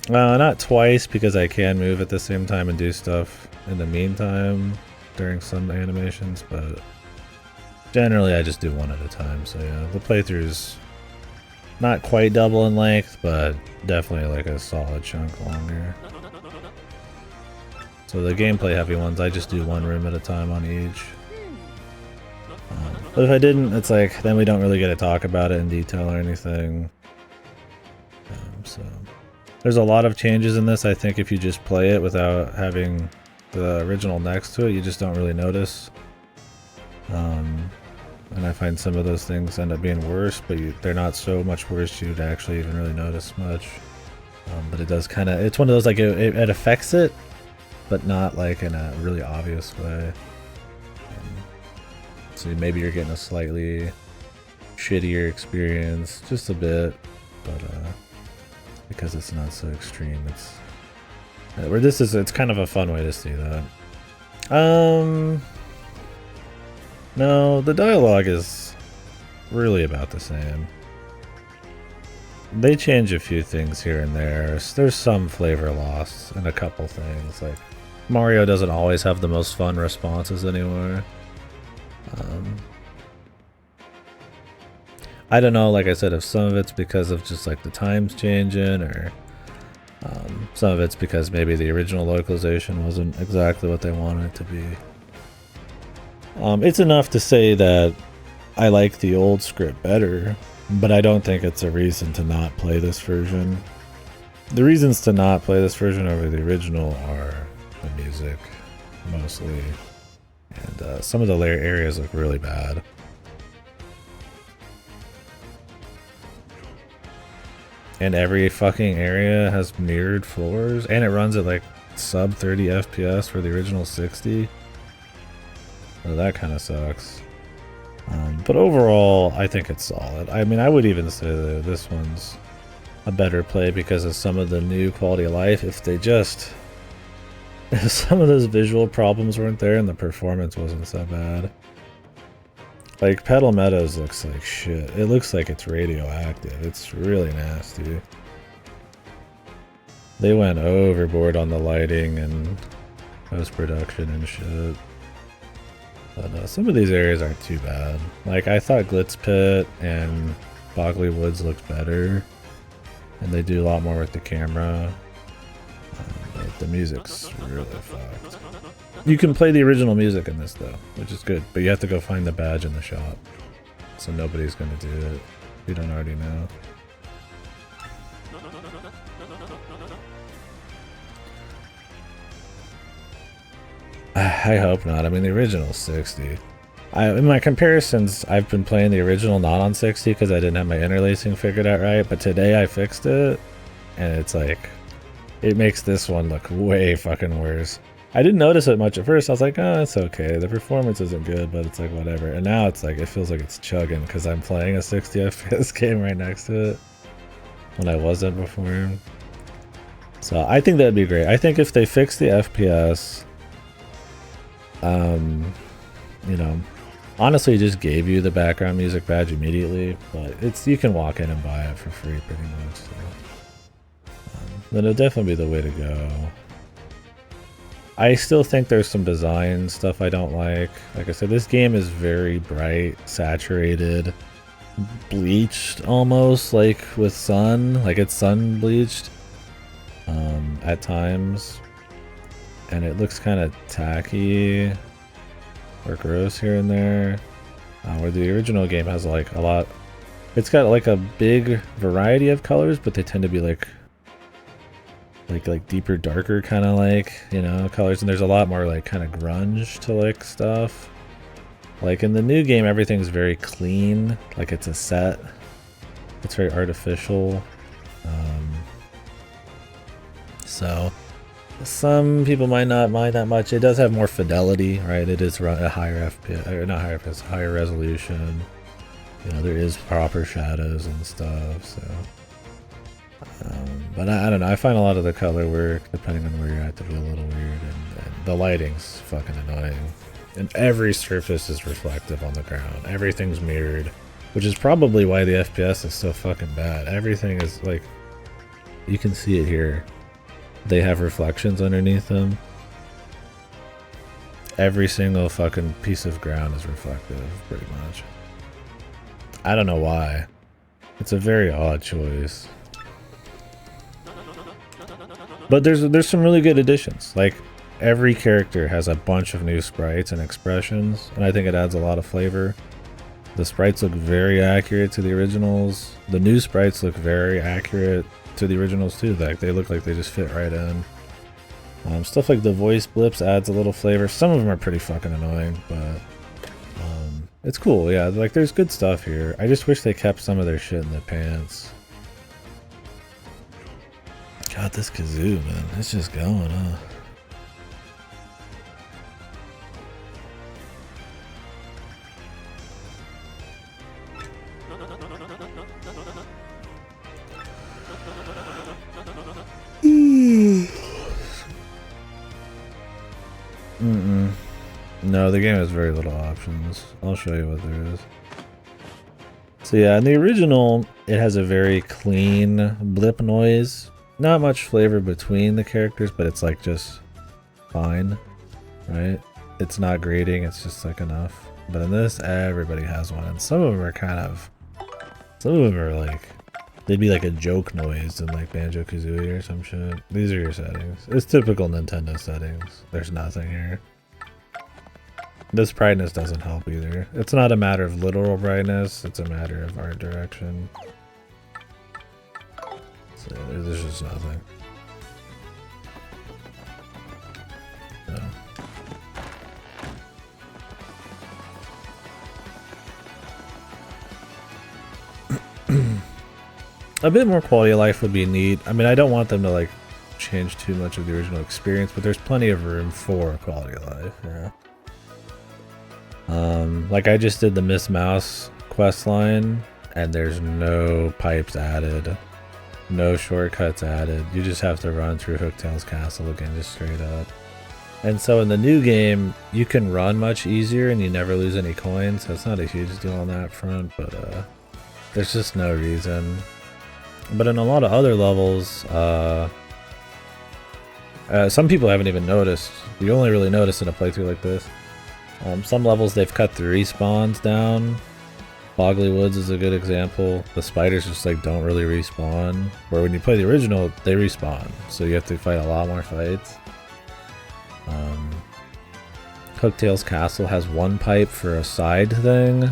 Not twice because I can move at the same time and do stuff in the meantime during some animations, but generally I just do one at a time. So yeah, the playthrough's not quite double in length, but definitely like a solid chunk longer. So the gameplay heavy ones, I just do one room at a time on each. But if I didn't, it's like, then we don't really get to talk about it in detail or anything. So there's a lot of changes in this. I think if you just play it without having the original next to it, you just don't really notice. And I find some of those things end up being worse, but they're not so much worse you'd actually even really notice much. But it does kind of, it's one of those like it affects it, but not like in a really obvious way. So maybe you're getting a slightly shittier experience, just a bit, but because it's not so extreme, it's where this is. It's kind of a fun way to see that. No, the dialogue is really about the same. They change a few things here and there. There's some flavor lost in a couple things. Like Mario doesn't always have the most fun responses anymore. I don't know, like I said, if some of it's because of just like the times changing, or some of it's because maybe the original localization wasn't exactly what they wanted it to be. It's enough to say that I like the old script better, but I don't think it's a reason to not play this version. The reasons to not play this version over the original are the music, mostly, and some of the layer areas look really bad. And every fucking area has mirrored floors, and it runs at like sub 30 FPS for the original 60. So that kind of sucks. But overall, I think it's solid. I mean, I would even say that this one's a better play because of some of the new quality of life. If some of those visual problems weren't there and the performance wasn't so bad. Like, Petal Meadows looks like shit. It looks like it's radioactive. It's really nasty. They went overboard on the lighting and post-production and shit. But some of these areas aren't too bad. Like, I thought Glitz Pit and Bogley Woods looked better. And they do a lot more with the camera. But the music's really fucked. You can play the original music in this, though, which is good. But you have to go find the badge in the shop. So nobody's going to do it if you don't already know. I hope not. I mean, the original's 60. In my comparisons, I've been playing the original not on 60 because I didn't have my interlacing figured out right, but today I fixed it, and it's like, it makes this one look way fucking worse. I didn't notice it much at first. I was like, oh, it's okay. The performance isn't good, but it's like, whatever. And now it's like, it feels like it's chugging because I'm playing a 60 FPS game right next to it when I wasn't before. So I think that'd be great. I think if they fix the FPS, you know, honestly just gave you the background music badge immediately, but you can walk in and buy it for free pretty much. So. Then it'll definitely be the way to go. I still think there's some design stuff I don't like. Like I said, this game is very bright, saturated, bleached almost, like with sun. Like it's sun bleached at times. And it looks kind of tacky or gross here and there. Where the original game has like a lot. It's got like a big variety of colors, but they tend to be like deeper, darker kind of like, you know, colors. And there's a lot more like kind of grunge to like stuff. Like in the new game, everything's very clean. Like it's a set. It's very artificial. So some people might not mind that much. It does have more fidelity, right? It is a higher FPS, or not higher FPS, higher resolution. You know, there is proper shadows and stuff, so. But I don't know, I find a lot of the color work, depending on where you're at, to be a little weird, and the lighting's fucking annoying. And every surface is reflective on the ground. Everything's mirrored, which is probably why the FPS is so fucking bad. Everything is like, you can see it here. They have reflections underneath them. Every single fucking piece of ground is reflective, pretty much. I don't know why. It's a very odd choice. But there's some really good additions. Like, every character has a bunch of new sprites and expressions, and I think it adds a lot of flavor. The sprites look very accurate to the originals. The new sprites look very accurate to the originals too. Like, they look like they just fit right in. Stuff like the voice blips adds a little flavor. Some of them are pretty fucking annoying, but it's cool. Yeah, like there's good stuff here. I just wish they kept some of their shit in the pants. God, this kazoo, man, it's just going, huh? No, the game has very little options. I'll show you what there is. So yeah, in the original, it has a very clean blip noise. Not much flavor between the characters, but it's like just fine, right? It's not grating, it's just like enough. But in this, everybody has one, and some of them are kind of... Some of them are like... They'd be like a joke noise in like Banjo-Kazooie or some shit. These are your settings. It's typical Nintendo settings. There's nothing here. This brightness doesn't help either. It's not a matter of literal brightness, it's a matter of art direction. So there's just nothing. So. A bit more quality of life would be neat. I mean, I don't want them to like change too much of the original experience, but there's plenty of room for quality of life, yeah. Like I just did the Miss Mouse quest line, and there's no pipes added, no shortcuts added. You just have to run through Hooktail's castle again, just straight up. And so in the new game, you can run much easier and you never lose any coins, so it's not a huge deal on that front, but there's just no reason. But in a lot of other levels, some people haven't even noticed. You only really notice in a playthrough like this. Some levels they've cut the respawns down. Bogley Woods is a good example. The spiders just like don't really respawn. Where when you play the original, they respawn. So you have to fight a lot more fights. Hooktail's Castle has one pipe for a side thing.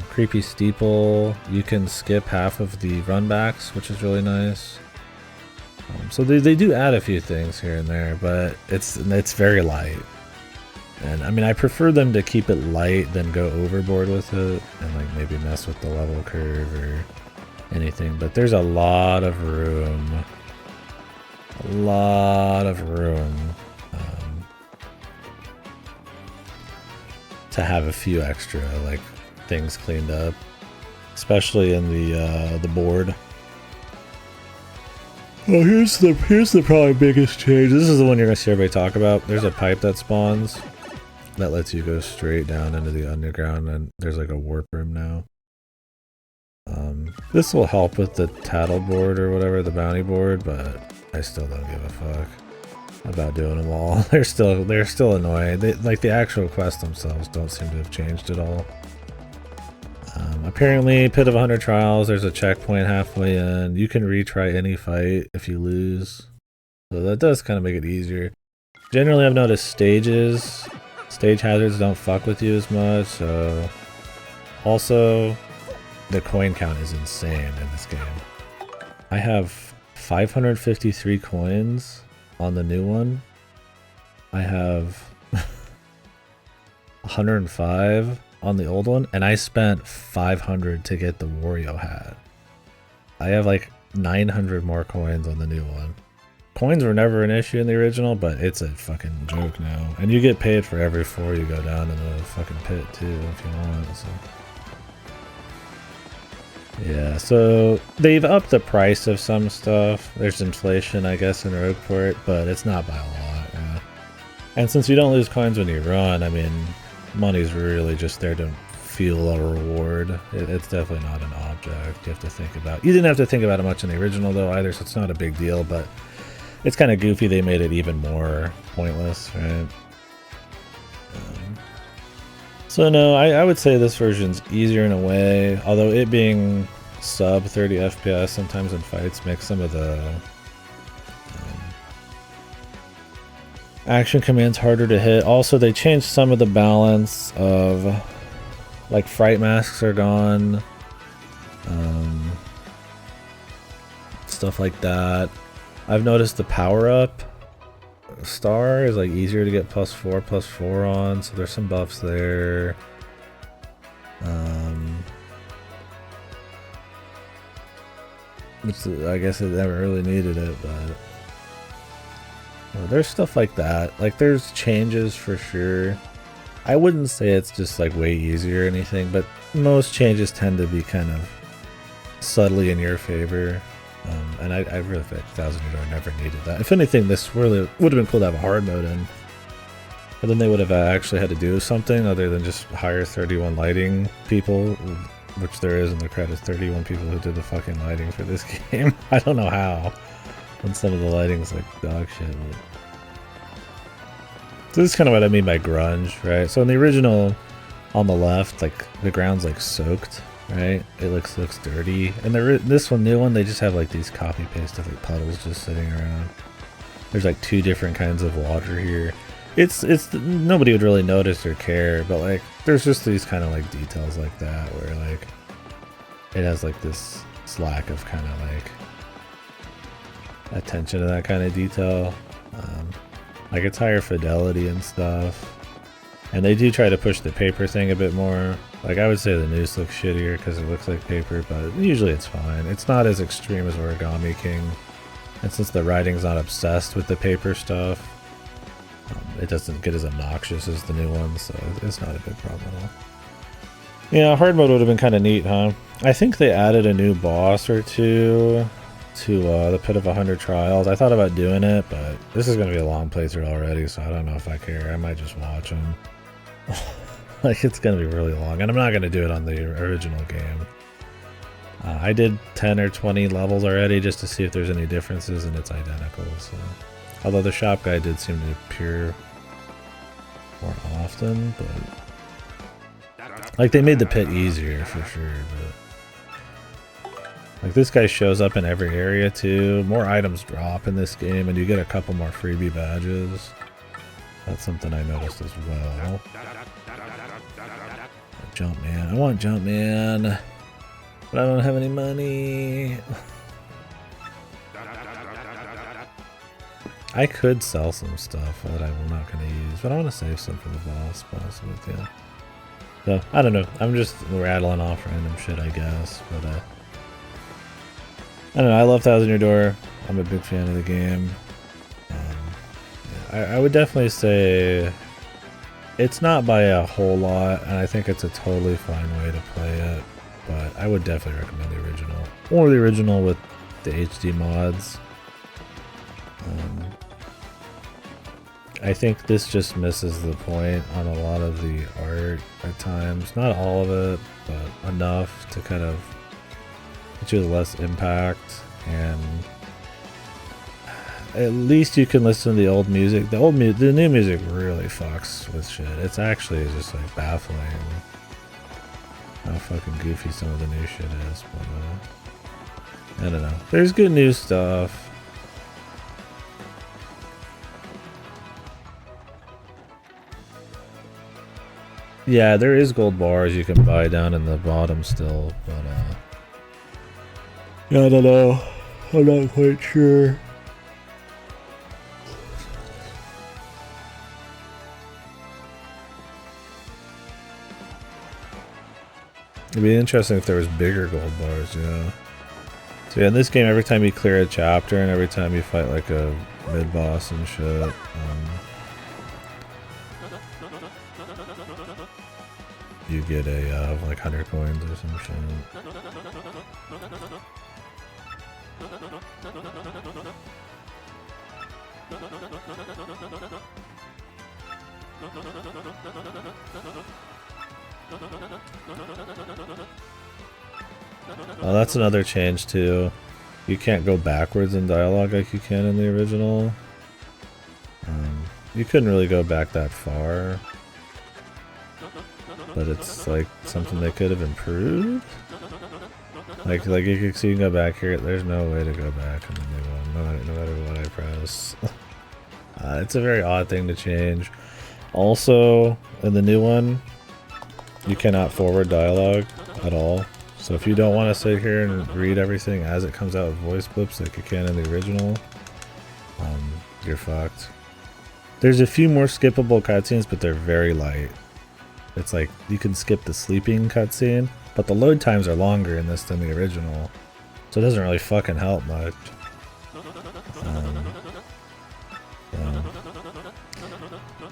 Creepy Steeple, you can skip half of the runbacks, which is really nice. So they do add a few things here and there, but it's very light. And I mean, I prefer them to keep it light than go overboard with it and like maybe mess with the level curve or anything. But there's a lot of room. A lot of room to have a few extra like things cleaned up, especially in the board. Oh, here's the probably biggest change. This is the one you're gonna see everybody talk about. There's a pipe that spawns that lets you go straight down into the underground, and there's like a warp room now. This will help with the tattle board or whatever, the bounty board, but I still don't give a fuck about doing them all. They're still annoying. Like the actual quests themselves don't seem to have changed at all. Apparently, Pit of 100 Trials, there's a checkpoint halfway in. You can retry any fight if you lose. So that does kind of make it easier. Generally, I've noticed stage hazards don't fuck with you as much. So also, the coin count is insane in this game. I have 553 coins on the new one. I have 105 on the old one, and I spent 500 to get the Wario hat. I have like 900 more coins on the new one. Coins were never an issue in the original, but it's a fucking joke now. And you get paid for every floor you go down in the fucking pit too, if you want. So. Yeah, so they've upped the price of some stuff. There's inflation, I guess, in Rogueport, but it's not by a lot. Yeah. And since you don't lose coins when you run, I mean, money's really just there to feel a reward. It's definitely not an object you have to think about. You didn't have to think about it much in the original though either, so it's not a big deal, but it's kind of goofy they made it even more pointless, right? So no, I would say this version's easier in a way, although it being sub 30 FPS sometimes in fights makes some of the action commands harder to hit. Also, they changed some of the balance of, like, fright masks are gone, stuff like that. I've noticed the power-up star is like easier to get +4/+4 on, so there's some buffs there. Which I guess it never really needed it, but well, there's stuff like that. Like there's changes for sure. I wouldn't say it's just like way easier or anything, but most changes tend to be kind of subtly in your favor. And I really think 1000 Euro never needed that. If anything, this really would have been cool to have a hard mode in. But then they would have actually had to do something other than just hire 31 lighting people, which there is in the credits, 31 people who did the fucking lighting for this game. I don't know how, when some of the lighting's like dog shit. But... So this is kind of what I mean by grunge, right? So in the original, on the left, like the ground's like soaked. Right, it looks dirty, and this new one they just have like these copy paste of like puddles just sitting around. There's like two different kinds of water here. It's nobody would really notice or care, but like there's just these kind of like details like that where like it has like this lack of kind of like attention to that kind of detail. Like it's higher fidelity and stuff. And they do try to push the paper thing a bit more. Like I would say the noose looks shittier because it looks like paper, but usually it's fine. It's not as extreme as Origami King. And since the writing's not obsessed with the paper stuff, it doesn't get as obnoxious as the new one, so it's not a big problem at all. Yeah, hard mode would have been kind of neat, huh? I think they added a new boss or two to the Pit of 100 Trials. I thought about doing it, but this is going to be a long playthrough already, so I don't know if I care. I might just watch them. Like, it's going to be really long, and I'm not going to do it on the original game. I did 10 or 20 levels already just to see if there's any differences, and it's identical. So, although the shop guy did seem to appear more often, but like they made the pit easier for sure. But like this guy shows up in every area too. More items drop in this game, and you get a couple more freebie badges. That's something I noticed as well. Jumpman. I want Jumpman, but I don't have any money. I could sell some stuff that I'm not going to use, but I want to save some for the boss, possibly, yeah. So, I don't know. I'm just rattling off random shit, I guess, but, I don't know. I love Thousand Year Door. I'm a big fan of the game. I would definitely say it's not by a whole lot, and I think it's a totally fine way to play it, but I would definitely recommend the original, or the original with the HD mods. I think this just misses the point on a lot of the art at times. Not all of it, but enough to kind of get you less impact, and at least you can listen to the old music. The new music really fucks with shit. It's actually just like baffling how fucking goofy some of the new shit is. But I don't know. There's good new stuff. Yeah, there is gold bars you can buy down in the bottom still, but yeah, I don't know. I'm not quite sure. It'd be interesting if there was bigger gold bars, yeah. So yeah, in this game, every time you clear a chapter and every time you fight like a mid-boss and shit, you get a like 100 coins or some shit. Oh, that's another change too. You can't go backwards in dialogue like you can in the original. You couldn't really go back that far, but it's like something they could have improved. Like you can see, you can go back here. There's no way to go back in the new one, no matter what I press. It's a very odd thing to change. Also, in the new one, you cannot forward dialogue at all. So if you don't want to sit here and read everything as it comes out with voice blips like you can in the original, you're fucked. There's a few more skippable cutscenes, but they're very light. It's like you can skip the sleeping cutscene, but the load times are longer in this than the original, so it doesn't really fucking help much.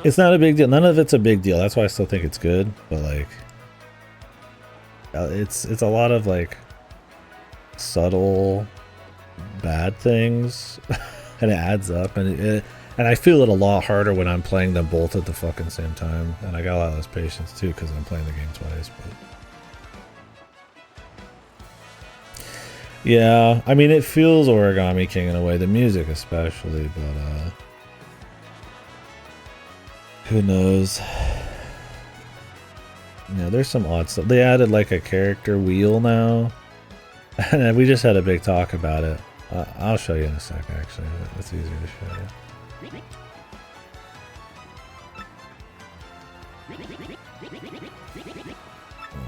It's not a big deal. None of it's a big deal. That's why I still think it's good. But like, it's a lot of like subtle bad things, and it adds up. And I feel it a lot harder when I'm playing them both at the fucking same time. And I got a lot less patience too because I'm playing the game twice. But yeah, I mean, it feels Origami King in a way. The music especially, but who knows? Yeah, there's some odd stuff. They added like a character wheel now, and we just had a big talk about it. I'll show you in a sec. Actually, it's easier to show you.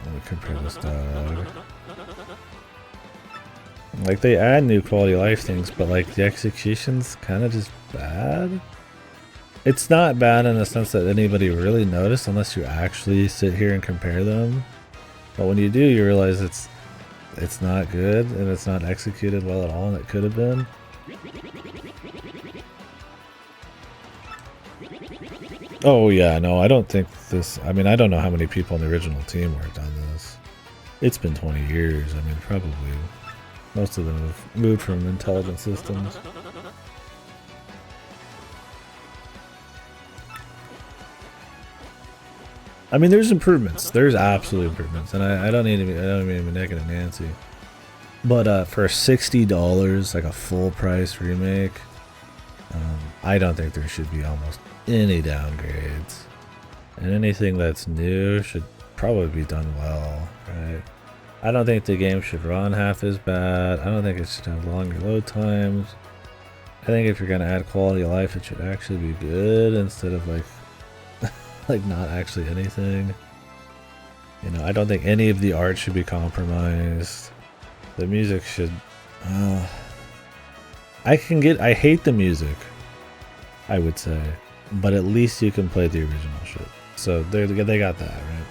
Let me compare this dialogue. Like they add new quality of life things, but like the execution's kind of just bad. It's not bad in the sense that anybody really noticed unless you actually sit here and compare them. But when you do, you realize it's not good and it's not executed well at all, and it could have been. Oh yeah, no, I don't think this. I mean, I don't know how many people on the original team worked on this. It's been 20 years. I mean, probably most of them have moved from Intelligent Systems. I mean, there's improvements. There's absolute improvements, and I don't need to be. I don't mean to be negative Nancy, but for $60, like a full price remake, I don't think there should be almost any downgrades. And anything that's new should probably be done well, right? I don't think the game should run half as bad. I don't think it should have longer load times. I think if you're gonna add quality of life, it should actually be good instead of like, like not actually anything. You know, I don't think any of the art should be compromised. The music should. I hate the music, I would say, but at least you can play the original shit. So they got that right.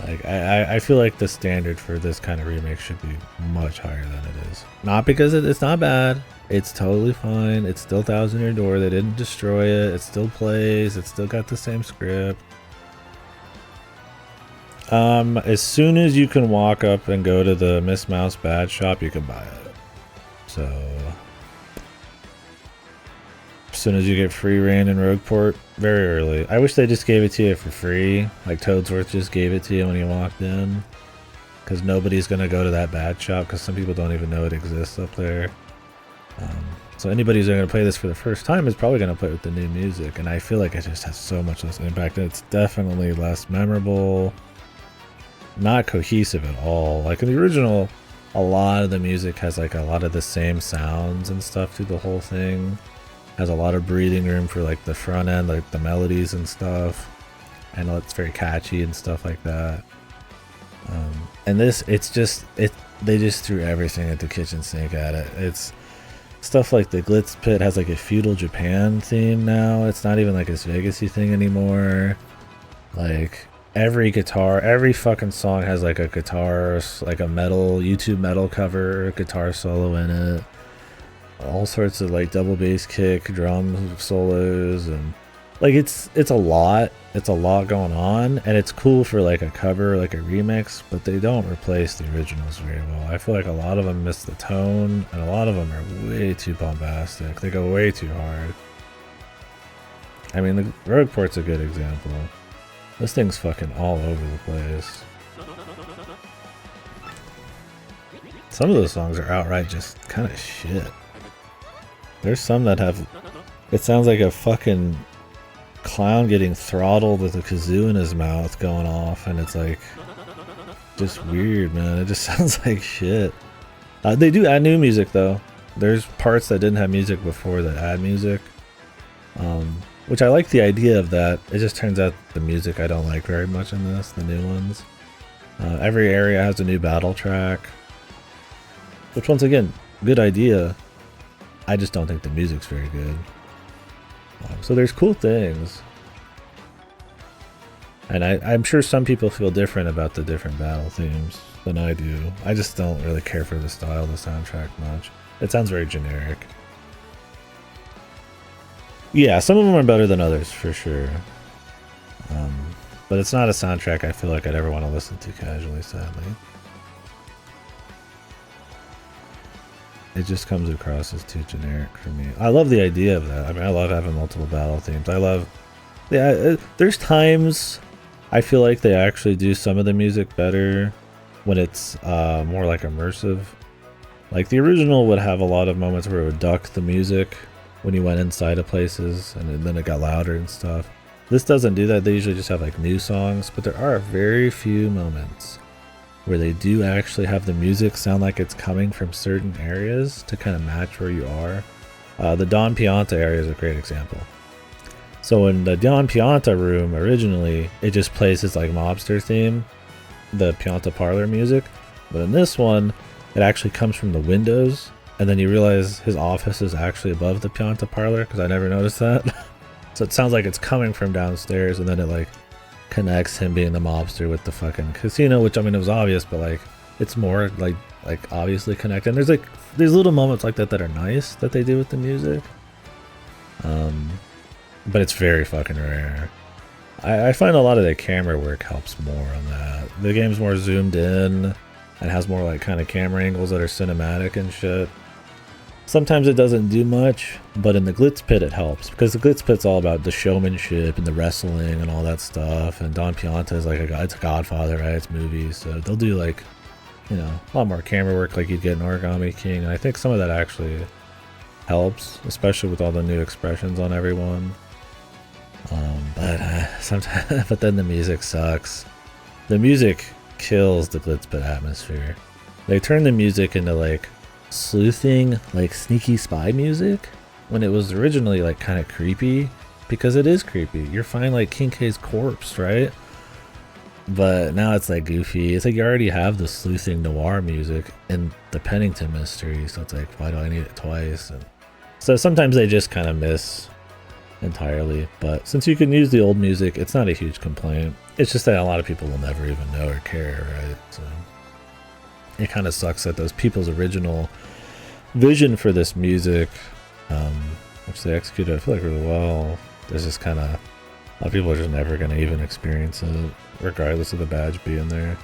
Like I feel like the standard for this kind of remake should be much higher than it is. Not because it's not bad. It's totally fine. It's still Thousand Year Door. They didn't destroy it. It still plays. It's still got the same script. As soon as you can walk up and go to the Miss Mouse Bad Shop, you can buy it. So, as soon as you get free reign in Rogueport, very early. I wish they just gave it to you for free. Like Toadsworth just gave it to you when you walked in. Because nobody's going to go to that bad shop because some people don't even know it exists up there. So anybody who's going to play this for the first time is probably going to play with the new music. And I feel like it just has so much less impact. It's definitely less memorable. Not cohesive at all. Like in the original, a lot of the music has like a lot of the same sounds and stuff through the whole thing. Has a lot of breathing room for like the front end, like the melodies and stuff. And it's very catchy and stuff like that. And this, they just threw everything at the kitchen sink at it. It's stuff like the Glitz Pit has like a feudal Japan theme now. It's not even like this Vegas-y thing anymore. Like every fucking song has like a guitar, like a YouTube metal cover, guitar solo in it. All sorts of like double bass kick, drum solos, and like it's a lot. It's a lot going on, and it's cool for like a cover, like a remix, but they don't replace the originals very well. I feel like a lot of them miss the tone, and a lot of them are way too bombastic. They go way too hard. I mean, the Rogueport's a good example. This thing's fucking all over the place. Some of those songs are outright just kind of shit. There's some that have... It sounds like a fucking clown getting throttled with a kazoo in his mouth going off, and it's like... just weird, man. It just sounds like shit. They do add new music, though. There's parts that didn't have music before that add music. Which I like the idea of that. It just turns out the music I don't like very much in this, the new ones. Every area has a new battle track. Which, once again, good idea. I just don't think the music's very good. So there's cool things. And I'm sure some people feel different about the different battle themes than I do. I just don't really care for the style of the soundtrack much. It sounds very generic. Yeah, some of them are better than others, for sure. But it's not a soundtrack I feel like I'd ever want to listen to casually, sadly. It just comes across as too generic for me. I love the idea of that. I mean, I love having multiple battle themes. There's times I feel like they actually do some of the music better when it's more like immersive. Like the original would have a lot of moments where it would duck the music when you went inside of places, and then it got louder and stuff. This doesn't do that. They usually just have like new songs, but there are very few moments where they do actually have the music sound like it's coming from certain areas to kind of match where you are. The Don Pianta area is a great example. So in the Don Pianta room originally, it just plays his like mobster theme, the Pianta Parlor music. But in this one, it actually comes from the windows, and then you realize his office is actually above the Pianta Parlor, because I never noticed that. So it sounds like it's coming from downstairs, and then it like connects him being the mobster with the fucking casino, which I mean it was obvious, but like it's more like obviously connected. And there's little moments like that that are nice that they do with the music. But it's very fucking rare. I find a lot of the camera work helps more on that. The game's more zoomed in and has more like kind of camera angles that are cinematic and shit. Sometimes it doesn't do much, but in the Glitz Pit it helps, because the Glitz Pit's all about the showmanship and the wrestling and all that stuff, and Don Pianta is like it's a Godfather, right? It's movies, so they'll do like, you know, a lot more camera work like you'd get in Origami King, and I think some of that actually helps, especially with all the new expressions on everyone. But sometimes, but then the music sucks. The music kills the Glitzbit atmosphere. They turned the music into like sleuthing, like sneaky spy music, when it was originally like kind of creepy, because it is creepy. You're finding like King K's corpse, right? But now it's like goofy. It's like you already have the sleuthing noir music in the Pennington mystery, so it's like, why do I need it twice? And so sometimes they just kind of miss entirely, but since you can use the old music, it's not a huge complaint. It's just that a lot of people will never even know or care, right? So it kind of sucks that those people's original vision for this music, which they executed, I feel like, really well, there's just kind of, a lot of people are just never going to even experience it, regardless of the badge being there.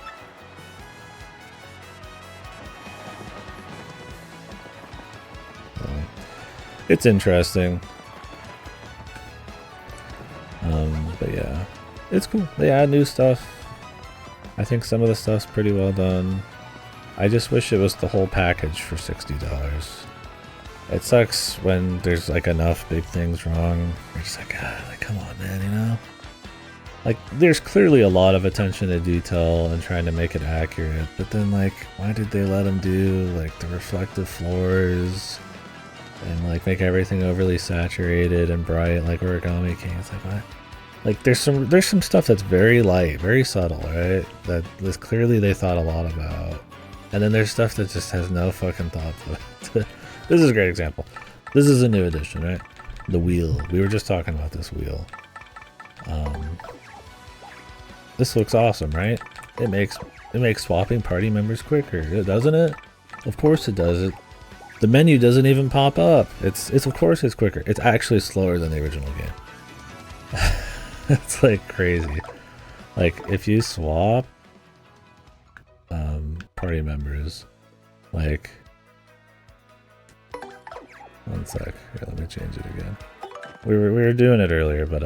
So, it's interesting. But yeah, it's cool. They add new stuff. I think some of the stuff's pretty well done. I just wish it was the whole package for $60. It sucks when there's like enough big things wrong. You're just like, like, come on, man, you know? Like, there's clearly a lot of attention to detail and trying to make it accurate, but then like, why did they let them do like the reflective floors and like make everything overly saturated and bright like Origami King? It's like, what? Like, there's some stuff that's very light, very subtle, right? That this clearly they thought a lot about. And then there's stuff that just has no fucking thought to it. This is a great example. This is a new edition, right? The wheel. We were just talking about this wheel. This looks awesome, right? It makes swapping party members quicker, doesn't it? Of course it does. The menu doesn't even pop up. It's of course it's quicker. It's actually slower than the original game. It's like crazy. Like, if you swap party members, like, one sec, here, let me change it again. We were doing it earlier, but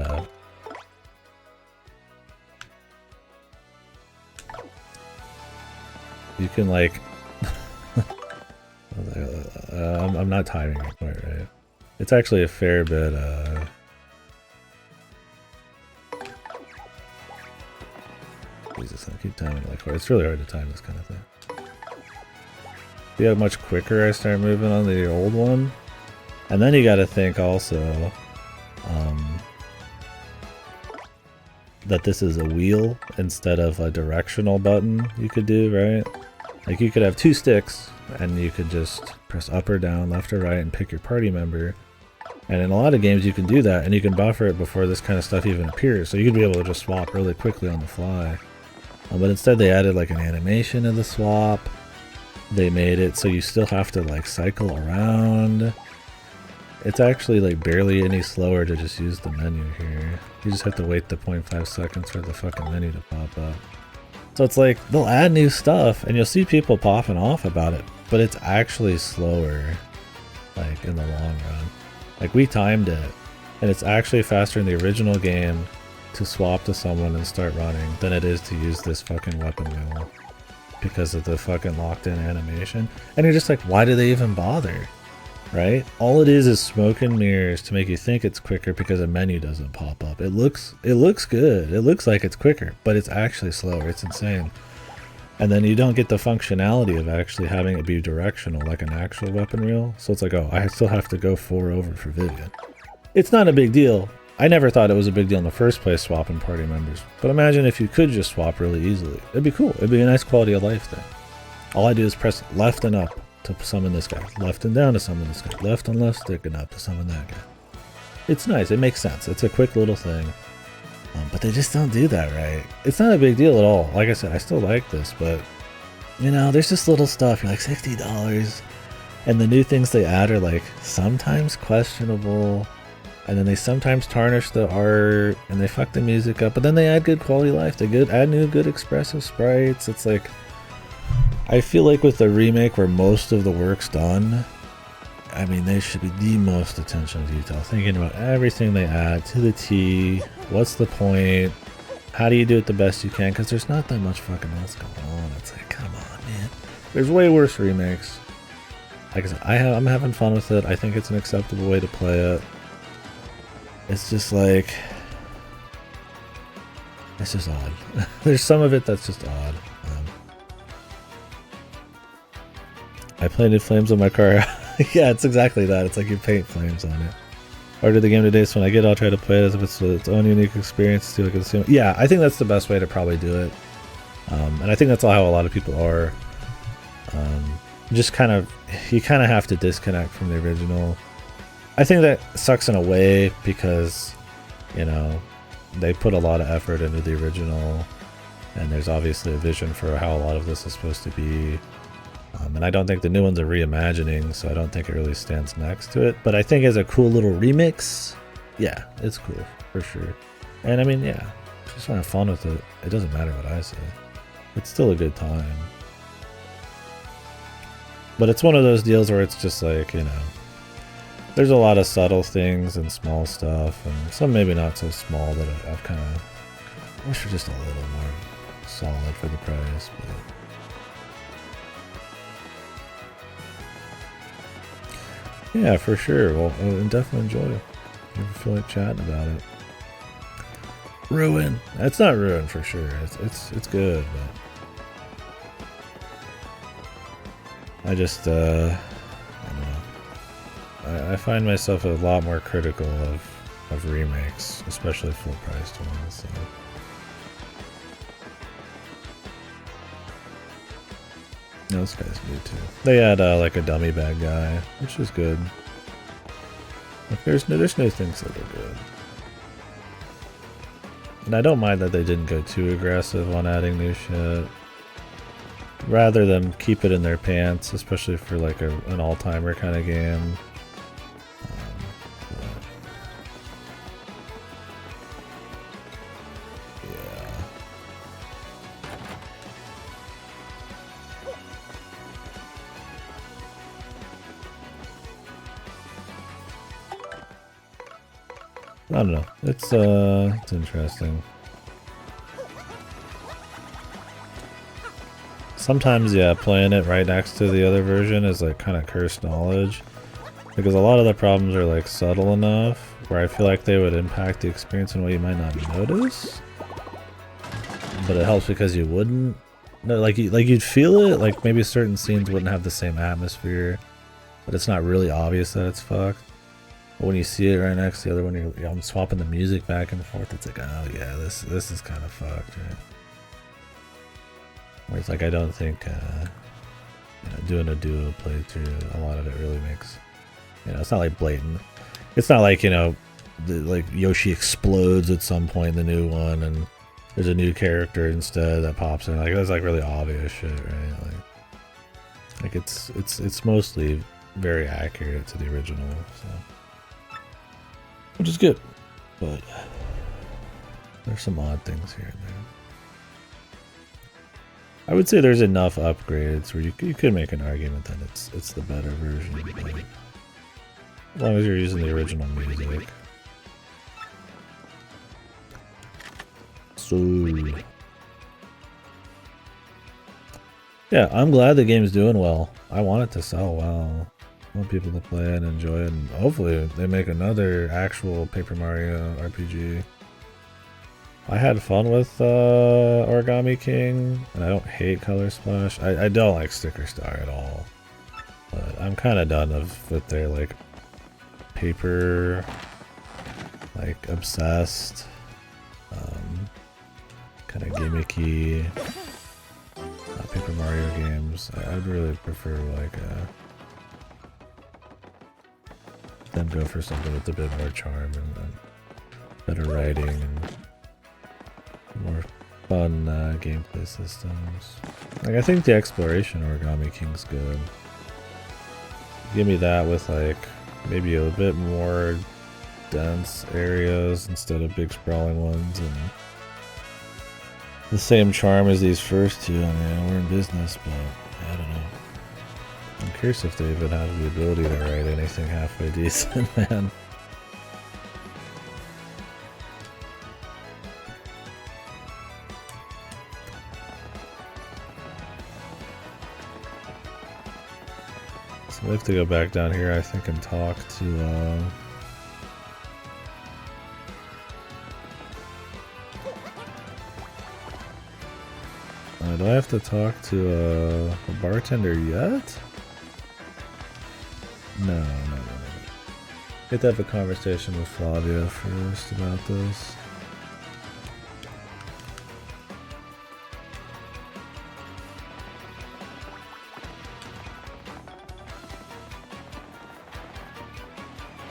you can like I'm not timing it quite right. It's actually a fair bit Jesus, I keep timing like it's really hard to time this kind of thing. See how much quicker I start moving on the old one? And then you gotta think also that this is a wheel instead of a directional button you could do, right? Like, you could have two sticks and you could just press up or down, left or right, and pick your party member. And in a lot of games you can do that, and you can buffer it before this kind of stuff even appears, so you could be able to just swap really quickly on the fly. But instead they added like an animation of the swap. They made it so you still have to like cycle around. It's actually like barely any slower to just use the menu here. You just have to wait the 0.5 seconds for the fucking menu to pop up. So it's like, they'll add new stuff and you'll see people popping off about it, but it's actually slower, like, in the long run. Like, we timed it, and it's actually faster in the original game to swap to someone and start running than it is to use this fucking weapon wheel because of the fucking locked in animation. And you're just like, why do they even bother? Right? All it is smoke and mirrors to make you think it's quicker because a menu doesn't pop up. It looks good. It looks like it's quicker, but it's actually slower. It's insane. And then you don't get the functionality of actually having it be directional like an actual weapon wheel. So it's like, oh, I still have to go 4 over for Vivian. It's not a big deal. I never thought it was a big deal in the first place, swapping party members. But imagine if you could just swap really easily. It'd be cool. It'd be a nice quality of life thing. All I do is press left and up to summon this guy, left and down to summon this guy, left and left stick and up to summon that guy. It's nice. It makes sense. It's a quick little thing. But they just don't do that right. It's not a big deal at all. Like I said, I still like this, but you know, there's just little stuff. You're like, $60. And the new things they add are like sometimes questionable. And then they sometimes tarnish the art and they fuck the music up, but then they add good quality life. They add new good expressive sprites. It's like, I feel like with the remake where most of the work's done, I mean, they should be the most attention to detail, thinking about everything they add to the T. What's the point? How do you do it the best you can? Because there's not that much fucking else going on. It's like, come on, man. There's way worse remakes. Like I said, I'm having fun with it. I think it's an acceptable way to play it. It's just like, It's just odd. There's some of it that's just odd. I painted flames on my car. Yeah, it's exactly that. It's like you paint flames on it. Ordered the game today, so when I get it, I'll try to play it as if it's its own unique experience. See what I can see. Yeah, I think that's the best way to probably do it. And I think that's how a lot of people are. Just kind of, you kind of have to disconnect from the original. I think that sucks in a way because, you know, they put a lot of effort into the original, and there's obviously a vision for how a lot of this is supposed to be. And I don't think the new one's a reimagining, so I don't think it really stands next to it. But I think as a cool little remix, yeah, it's cool for sure. And I mean, yeah, just want to have fun with it. It doesn't matter what I say. It's still a good time. But it's one of those deals where it's just like, you know, there's a lot of subtle things and small stuff, and some maybe not so small that I've kind of wish for just a little more solid for the price. But yeah, for sure. Well, definitely enjoy it. If you feel like chatting about it. Ruin. It's not ruin for sure. It's good, but I just I don't know. I find myself a lot more critical of remakes, especially full priced ones. So. No, this guy's new too. They had like a dummy bag guy, which is good. Like, there's new things that are good. And I don't mind that they didn't go too aggressive on adding new shit. Rather than keep it in their pants, especially for like an all-timer kind of game. I don't know. It's interesting. Sometimes, yeah, playing it right next to the other version is like kind of cursed knowledge, because a lot of the problems are like subtle enough where I feel like they would impact the experience in a way you might not notice. But it helps because you wouldn't. No, like you'd feel it. Like maybe certain scenes wouldn't have the same atmosphere, but it's not really obvious that it's fucked. But when you see it right next to the other one, you're swapping the music back and forth. It's like, oh yeah, this is kind of fucked, right? Where it's like, I don't think you know, doing a duo playthrough, a lot of it really makes, you know, it's not like blatant. It's not like, you know, like Yoshi explodes at some point in the new one, and there's a new character instead that pops in. Like that's like really obvious shit, right? Like it's mostly very accurate to the original, so. Which is good, but there's some odd things here and there. I would say there's enough upgrades where you could make an argument that it's the better version, but as long as you're using the original music. So yeah, I'm glad the game's doing well. I want it to sell well. I want people to play it and enjoy it, and hopefully they make another actual Paper Mario RPG. I had fun with Origami King, and I don't hate Color Splash. I don't like Sticker Star at all, but I'm kind of done with their like paper, like obsessed, kind of gimmicky Paper Mario games. I'd really prefer like them go for something with a bit more charm and better writing and more fun gameplay systems. Like I think the exploration Origami King's good. Give me that with like maybe a bit more dense areas instead of big sprawling ones, and the same charm as these first two. I mean, we're in business, but I don't know. I'm curious if they even have the ability to write anything halfway decent, man. So we have to go back down here, I think, and talk to Do I have to talk to a bartender yet? No. You have to have a conversation with Flavio first about this.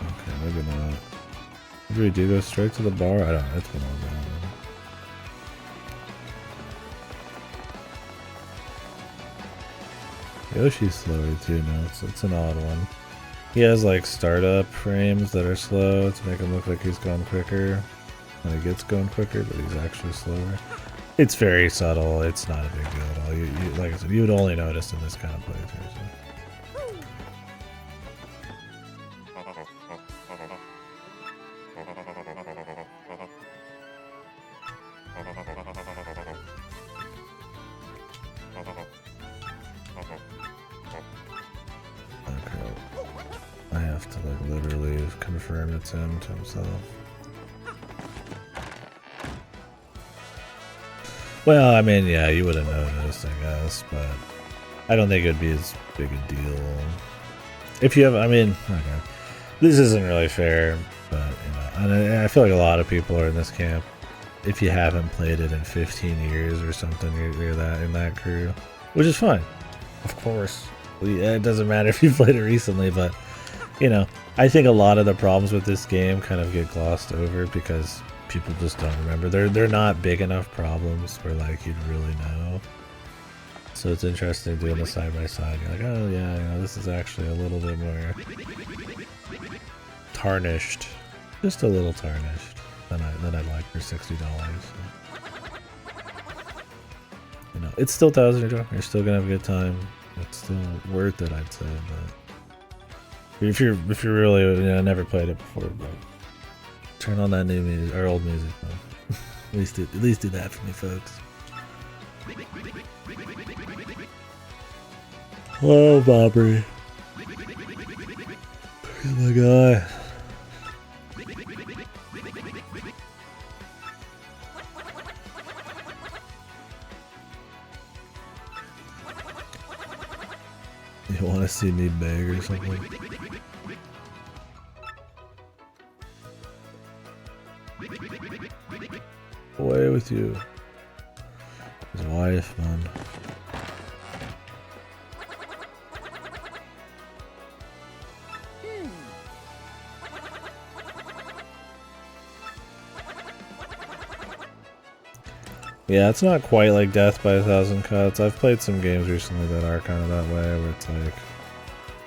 Okay, maybe not. Maybe we do go straight to the bar? I don't know, it's been all gone. Yoshi's slower too now, it's an odd one. He has like startup frames that are slow to make him look like he's going quicker. When he gets going quicker, but he's actually slower. It's very subtle, it's not a big deal at all. You like I said, you would only notice in this kind of playthrough. So. I have to like literally confirm it's him to himself. Well, I mean, yeah, you would have noticed, I guess, but I don't think it'd be as big a deal. If you have, I mean, okay, this isn't really fair, but you know, and I feel like a lot of people are in this camp. If you haven't played it in 15 years or something, you're that in that crew, which is fine, of course. It doesn't matter if you played it recently, but you know, I think a lot of the problems with this game kind of get glossed over because people just don't remember. They're not big enough problems where like you'd really know. So it's interesting doing the side by side. You're like, oh yeah, you know, this is actually a little bit more tarnished, just a little tarnished than I'd like for $60. So. You know, it's still $1,000. You're still gonna have a good time. It's still worth it, I'd say. But if you're really, you know, never played it before, but turn on that new music or old music. at least do that for me, folks. Hello, Bobby. He's my guy. You want to see me beg or something? Away with you. His wife, man. Yeah, it's not quite like Death by 1,000 Cuts. I've played some games recently that are kind of that way, where it's like,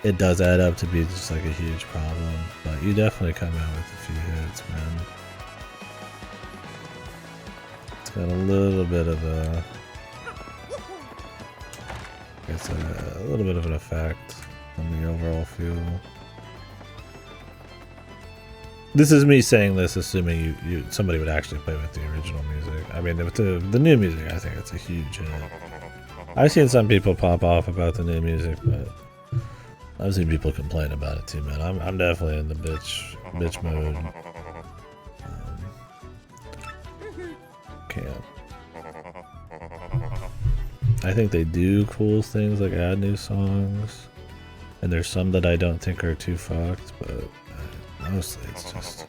it does add up to be just like a huge problem, but you definitely come out with a few hits, man. It's got a little bit of a, I guess a little bit of an effect on the overall feel. This is me saying this, assuming you somebody would actually play with the original music. I mean, with the new music, I think it's a huge hit. I've seen some people pop off about the new music, but I've seen people complain about it too, man. I'm definitely in the bitch mode. Camp. I think they do cool things like add new songs, and there's some that I don't think are too fucked, but mostly it's just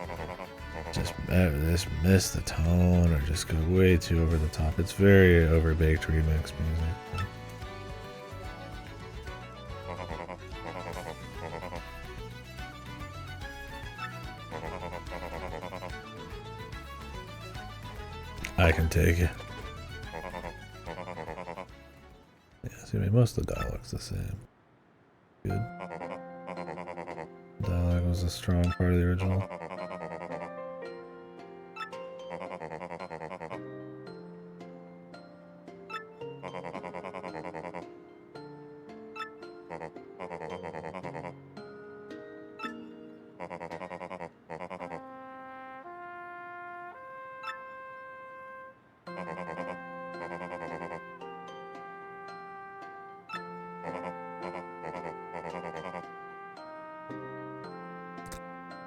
miss the tone or just go way too over the top. It's very overbaked remix music. I can take it. Yeah, see, I mean, most of the dialogue's the same. Good. Dialogue was a strong part of the original.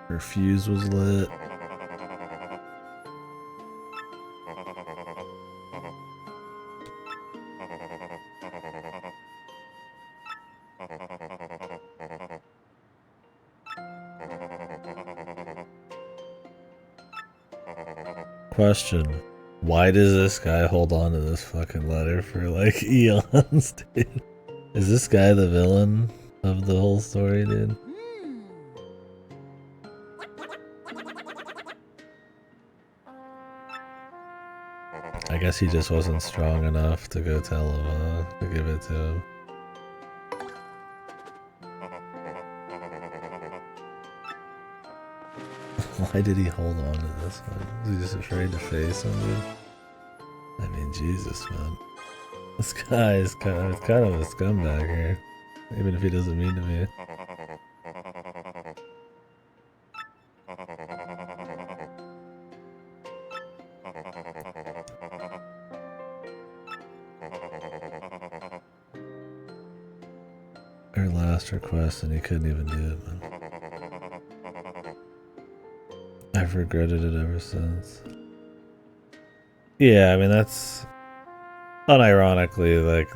Her fuse was lit. Question. Why does this guy hold on to this fucking letter for like eons, dude? Is this guy the villain of the whole story, dude? I guess he just wasn't strong enough to go tell him, to give it to him. Why did he hold on to this one? Was he just afraid to face him, dude? I mean, Jesus, man. This guy is kind of a scumbag here. Even if he doesn't mean to be. Her last request and he couldn't even do it, man. I've regretted it ever since. Yeah, I mean, that's unironically, like,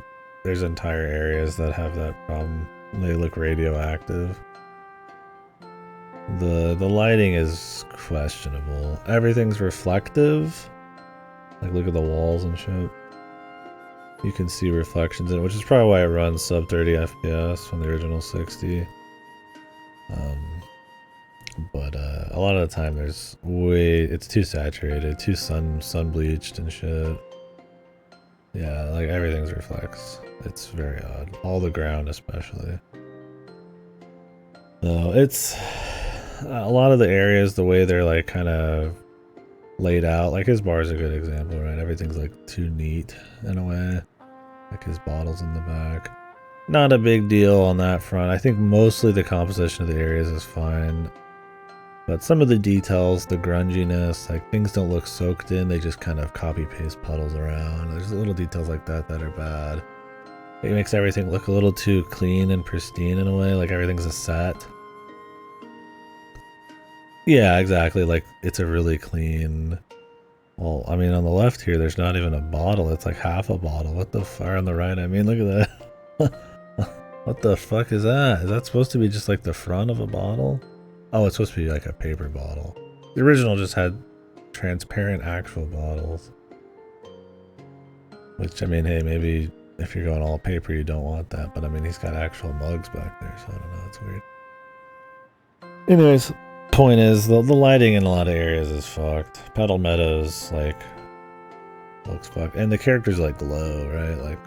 there's entire areas that have that problem. They look radioactive. The lighting is questionable. Everything's reflective. Like, look at the walls and shit. You can see reflections in it, which is probably why it runs sub 30 FPS from the original 60. But a lot of the time it's too saturated, too sun bleached and shit. Yeah, like everything's reflects. It's very odd. All the ground especially. So it's a lot of the areas, the way they're like kind of laid out, like his bar is a good example, right? Everything's like too neat in a way. Like his bottles in the back. Not a big deal on that front. I think mostly the composition of the areas is fine. But some of the details, the grunginess, like things don't look soaked in, they just kind of copy paste puddles around. There's little details like that that are bad. It makes everything look a little too clean and pristine in a way, like everything's a set. Yeah, exactly, like it's a really clean... Well, I mean on the left here, there's not even a bottle, it's like half a bottle. What the fuck? On the right, I mean, look at that. What the fuck is that? Is that supposed to be just like the front of a bottle? Oh, it's supposed to be like a paper bottle. The original just had transparent actual bottles. Which, I mean, hey, maybe if you're going all paper, you don't want that. But I mean, he's got actual mugs back there, so I don't know, it's weird. Anyways, point is, the lighting in a lot of areas is fucked. Petal Meadows, like, looks fucked. And the characters, like, glow, right? Like,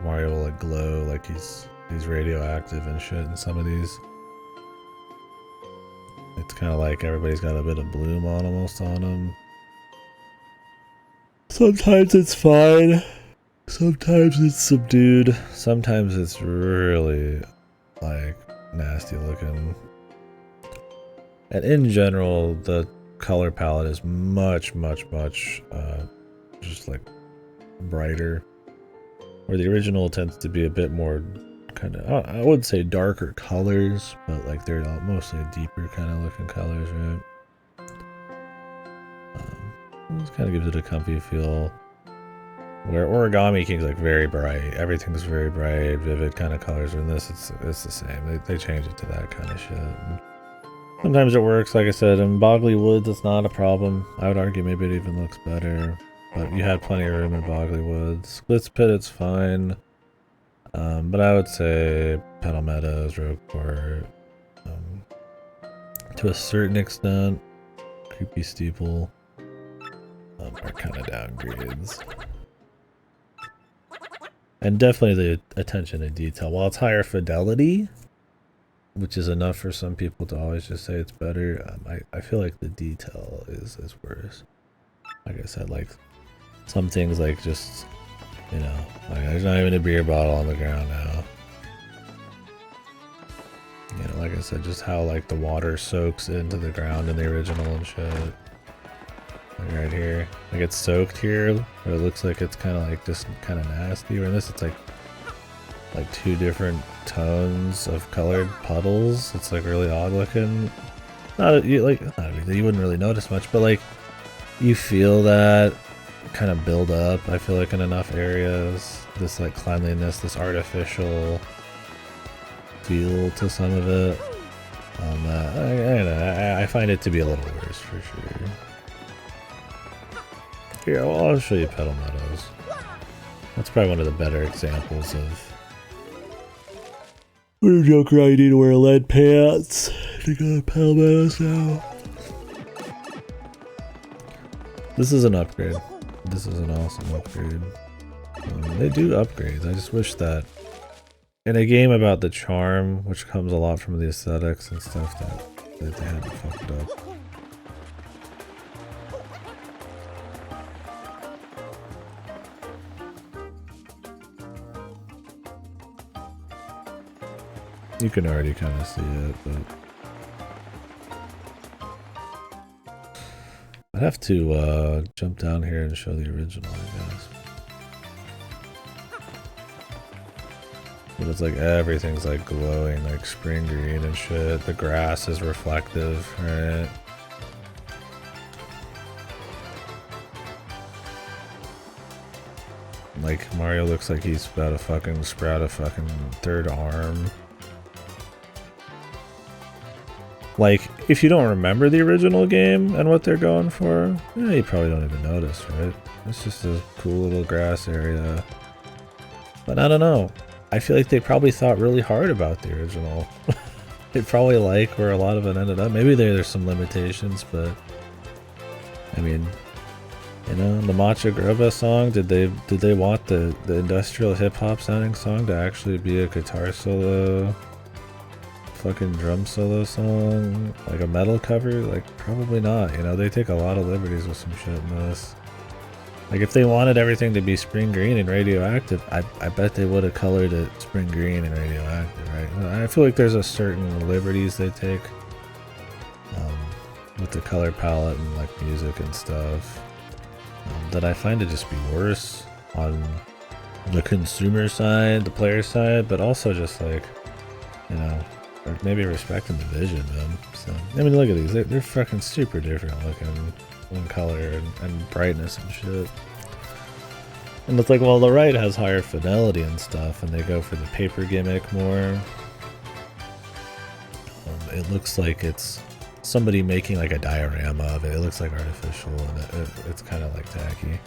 Mario will, like, glow, like he's radioactive and shit in some of these. It's kind of like everybody's got a bit of bloom on almost on them. Sometimes it's fine. Sometimes it's subdued. Sometimes it's really, like, nasty looking. And in general, the color palette is much, just like brighter. Where the original tends to be a bit more kind of, I wouldn't say darker colors, but like they're mostly deeper kind of looking colors, right? This kind of gives it a comfy feel. Where Origami King's like very bright, everything's very bright, vivid kind of colors. In this, it's the same. They change it to that kind of shit. And sometimes it works, like I said. In Boggly Woods, it's not a problem. I would argue maybe it even looks better, but you had plenty of room in Boggly Woods. Splits Pit, it's fine. But I would say Petal Meadows, Rogueport, to a certain extent, Creepy Steeple are kind of downgrades. And definitely the attention to detail. While it's higher fidelity, which is enough for some people to always just say it's better, I feel like the detail is worse. Like I said, like some things like just... You know, like there's not even a beer bottle on the ground now. You know, like I said, just how like the water soaks into the ground in the original and shit. Like right here. Like it's soaked here, but it looks like it's kind of like just kind of nasty. Where in this, it's like two different tones of colored puddles. It's like really odd looking. You wouldn't really notice much, but like you feel that kind of build up, I feel like, in enough areas. This like cleanliness, this artificial feel to some of it. I find it to be a little worse for sure. Here, I'll show you Petal Meadows. That's probably one of the better examples of where Joker I need to wear lead pants to go to Petal Meadows now. This is an upgrade. This is an awesome upgrade. They do upgrades. I just wish that in a game about the charm, which comes a lot from the aesthetics and stuff, that they hadn't fucked up. You can already kind of see it, but I'd have to jump down here and show the original, I guess. But it's like everything's like glowing, like spring green and shit. The grass is reflective, right? Like Mario looks like he's about to fucking sprout a fucking third arm. Like, if you don't remember the original game and what they're going for, you probably don't even notice, right? It's just a cool little grass area. But I don't know. I feel like they probably thought really hard about the original. They probably like where a lot of it ended up. Maybe there's some limitations, but I mean, you know, the Macha Grova song, did they want the industrial hip hop sounding song to actually be a guitar solo? Fucking drum solo song, like a metal cover? Like, probably not, you know. They take a lot of liberties with some shit in this. Like, if they wanted everything to be spring green and radioactive, I bet they would have colored it spring green and radioactive, right? I feel like there's a certain liberties they take with the color palette and like music and stuff that I find to just be worse on the consumer side, the player side, but also just like, you know, or maybe respecting the vision, man. So, I mean, look at these. They're fucking super different looking in color and brightness and shit. And it's like, well, the right has higher fidelity and stuff, and they go for the paper gimmick more. It looks like it's somebody making like a diorama of it. It looks like artificial, and it's kind of like tacky.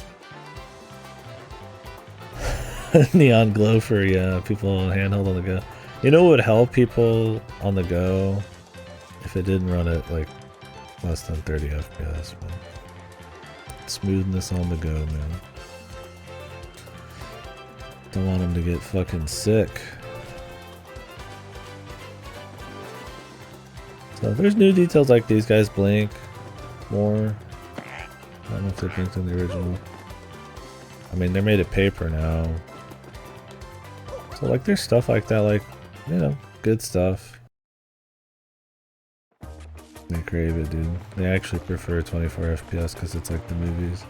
Neon glow for, yeah, people on handheld on the go. You know what would help people on the go if it didn't run at like less than 30 FPS, man. Smoothness on the go, man. Don't want them to get fucking sick. So there's new details like these guys blink more. I don't know if they blinked in the original. I mean, they're made of paper now. So like there's stuff like that, like, you know, good stuff. They crave it, dude. They actually prefer 24 FPS because it's like the movies.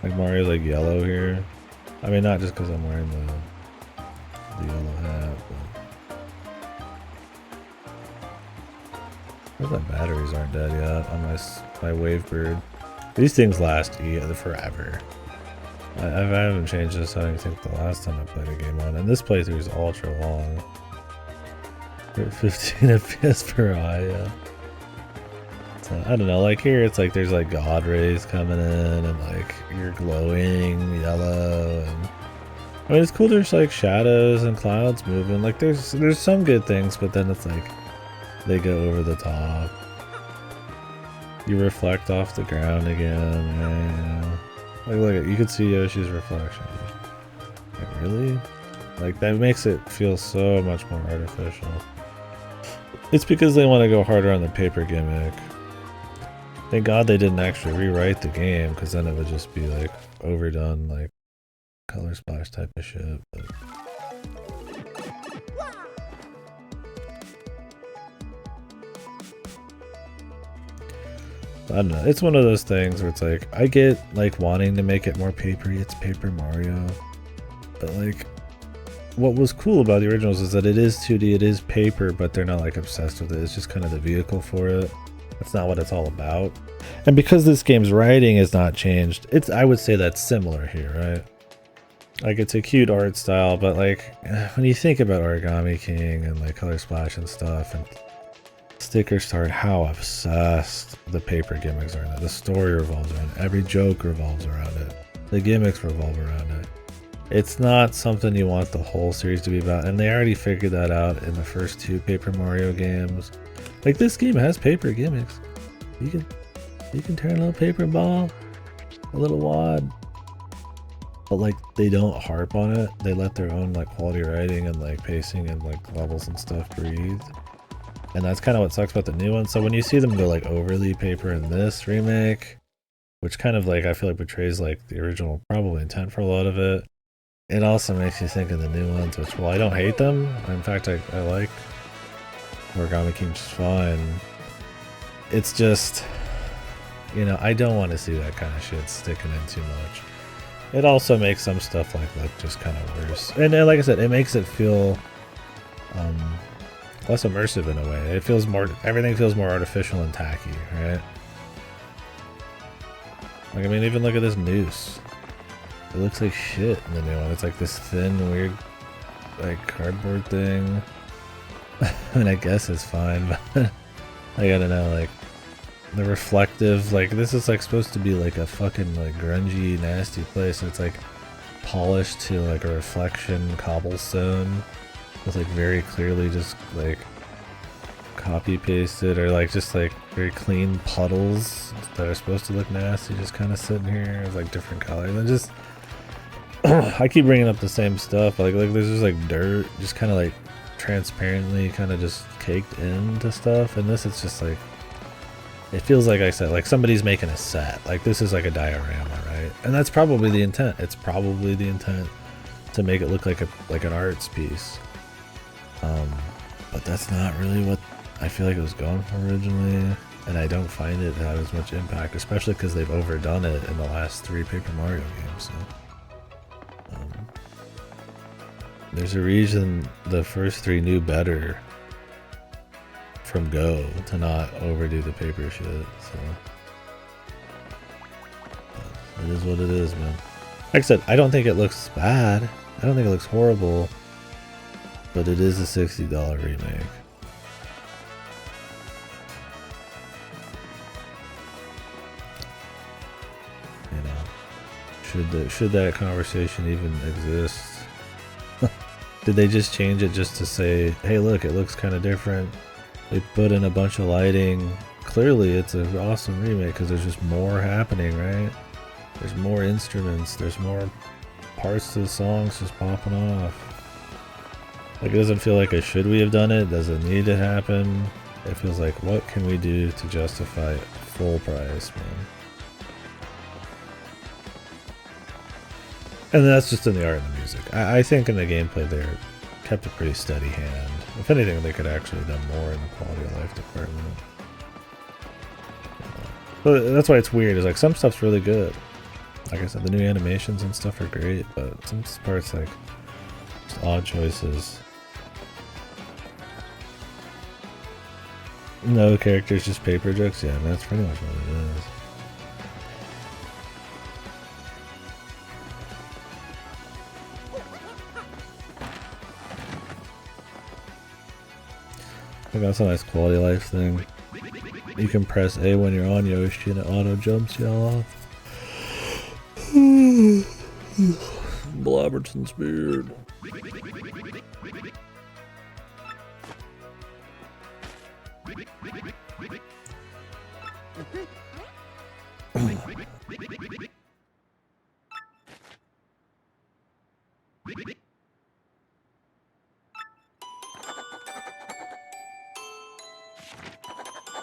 Like Mario's like yellow here. I mean, not just because I'm wearing the yellow hat, but the batteries aren't dead yet on my Wavebird. These things last forever. I haven't changed this, I don't think, the last time I played a game on, and this playthrough is ultra long. We're at 15 FPS per eye, yeah. So, I don't know, like here it's like there's like God rays coming in, and like you're glowing yellow, and I mean it's cool, there's like shadows and clouds moving, like there's some good things, but then it's like they go over the top. You reflect off the ground again, man. Like, look at, you can see Yoshi's reflection. Like, really? Like, that makes it feel so much more artificial. It's because they want to go harder on the paper gimmick. Thank God they didn't actually rewrite the game, because then it would just be, like, overdone, like, color splash type of shit. But I don't know, it's one of those things where it's like, I get like wanting to make it more papery, it's Paper Mario, but like, what was cool about the originals is that it is 2D, it is paper, but they're not like obsessed with it, it's just kind of the vehicle for it. That's not what it's all about. And because this game's writing is not changed, I would say that's similar here, right? Like, it's a cute art style, but like, when you think about Origami King and like Color Splash and stuff sticker start how obsessed the paper gimmicks are in it. The story revolves around it. Every joke revolves around it. The gimmicks revolve around it. It's not something you want the whole series to be about, and they already figured that out in the first 2 Paper Mario games. Like, this game has paper gimmicks. You can turn a little paper ball, a little wad, but like they don't harp on it. They let their own like quality writing and like pacing and like levels and stuff breathe. And that's kind of what sucks about the new one. So when you see them go like overly paper in this remake, which kind of like I feel like betrays like the original probably intent for a lot of it, it also makes you think of the new ones, which, well, I don't hate them. In fact, I like Origami King just fine. It's just, you know, I don't want to see that kind of shit sticking in too much. It also makes some stuff like that just kind of worse. And like I said, it makes it feel less immersive in a way. It feels more, everything feels more artificial and tacky, right? Like, I mean, even look at this noose. It looks like shit in the new one. It's like this thin, weird, like, cardboard thing. I mean, I guess it's fine, but I gotta know, like, the reflective, like, this is, like, supposed to be, like, a fucking, like, grungy, nasty place. It's, like, polished to, like, a reflection cobblestone with, like, very clearly just, like, copy-pasted or, like, just, like, very clean puddles that are supposed to look nasty just kind of sitting here with, like, different colors. And just, I keep bringing up the same stuff, like there's just, like, dirt just kind of, like, transparently kind of just caked into stuff. And this, it's just, like, it feels like I said, like somebody's making a set. Like, this is like a diorama, right? And that's probably the intent. It's probably the intent to make it look like an arts piece. But that's not really what I feel like it was going for originally. And I don't find it to have as much impact, especially because they've overdone it in the last 3 Paper Mario games. So, there's a reason the first 3 knew better from Go to not overdo the paper shit, so it is what it is, man. Like I said, I don't think it looks bad. I don't think it looks horrible, but it is a $60 remake. You know, should that conversation even exist? Did they just change it just to say, hey, look, it looks kind of different? They put in a bunch of lighting. Clearly, it's an awesome remake because there's just more happening, right? There's more instruments. There's more parts to the songs just popping off. Like, it doesn't feel like a should we have done it? Does it need to happen? It feels like, what can we do to justify full price, man? And that's just in the art and the music. I think in the gameplay they kept a pretty steady hand. If anything, they could actually have done more in the quality of life department. But that's why it's weird, is like some stuff's really good. Like I said, the new animations and stuff are great, but some parts, like, just odd choices. No characters, just paper jokes? Yeah, that's pretty much what it is. I think that's a nice quality of life thing. You can press A when you're on Yoshi and it auto jumps you off. Blobberton's beard.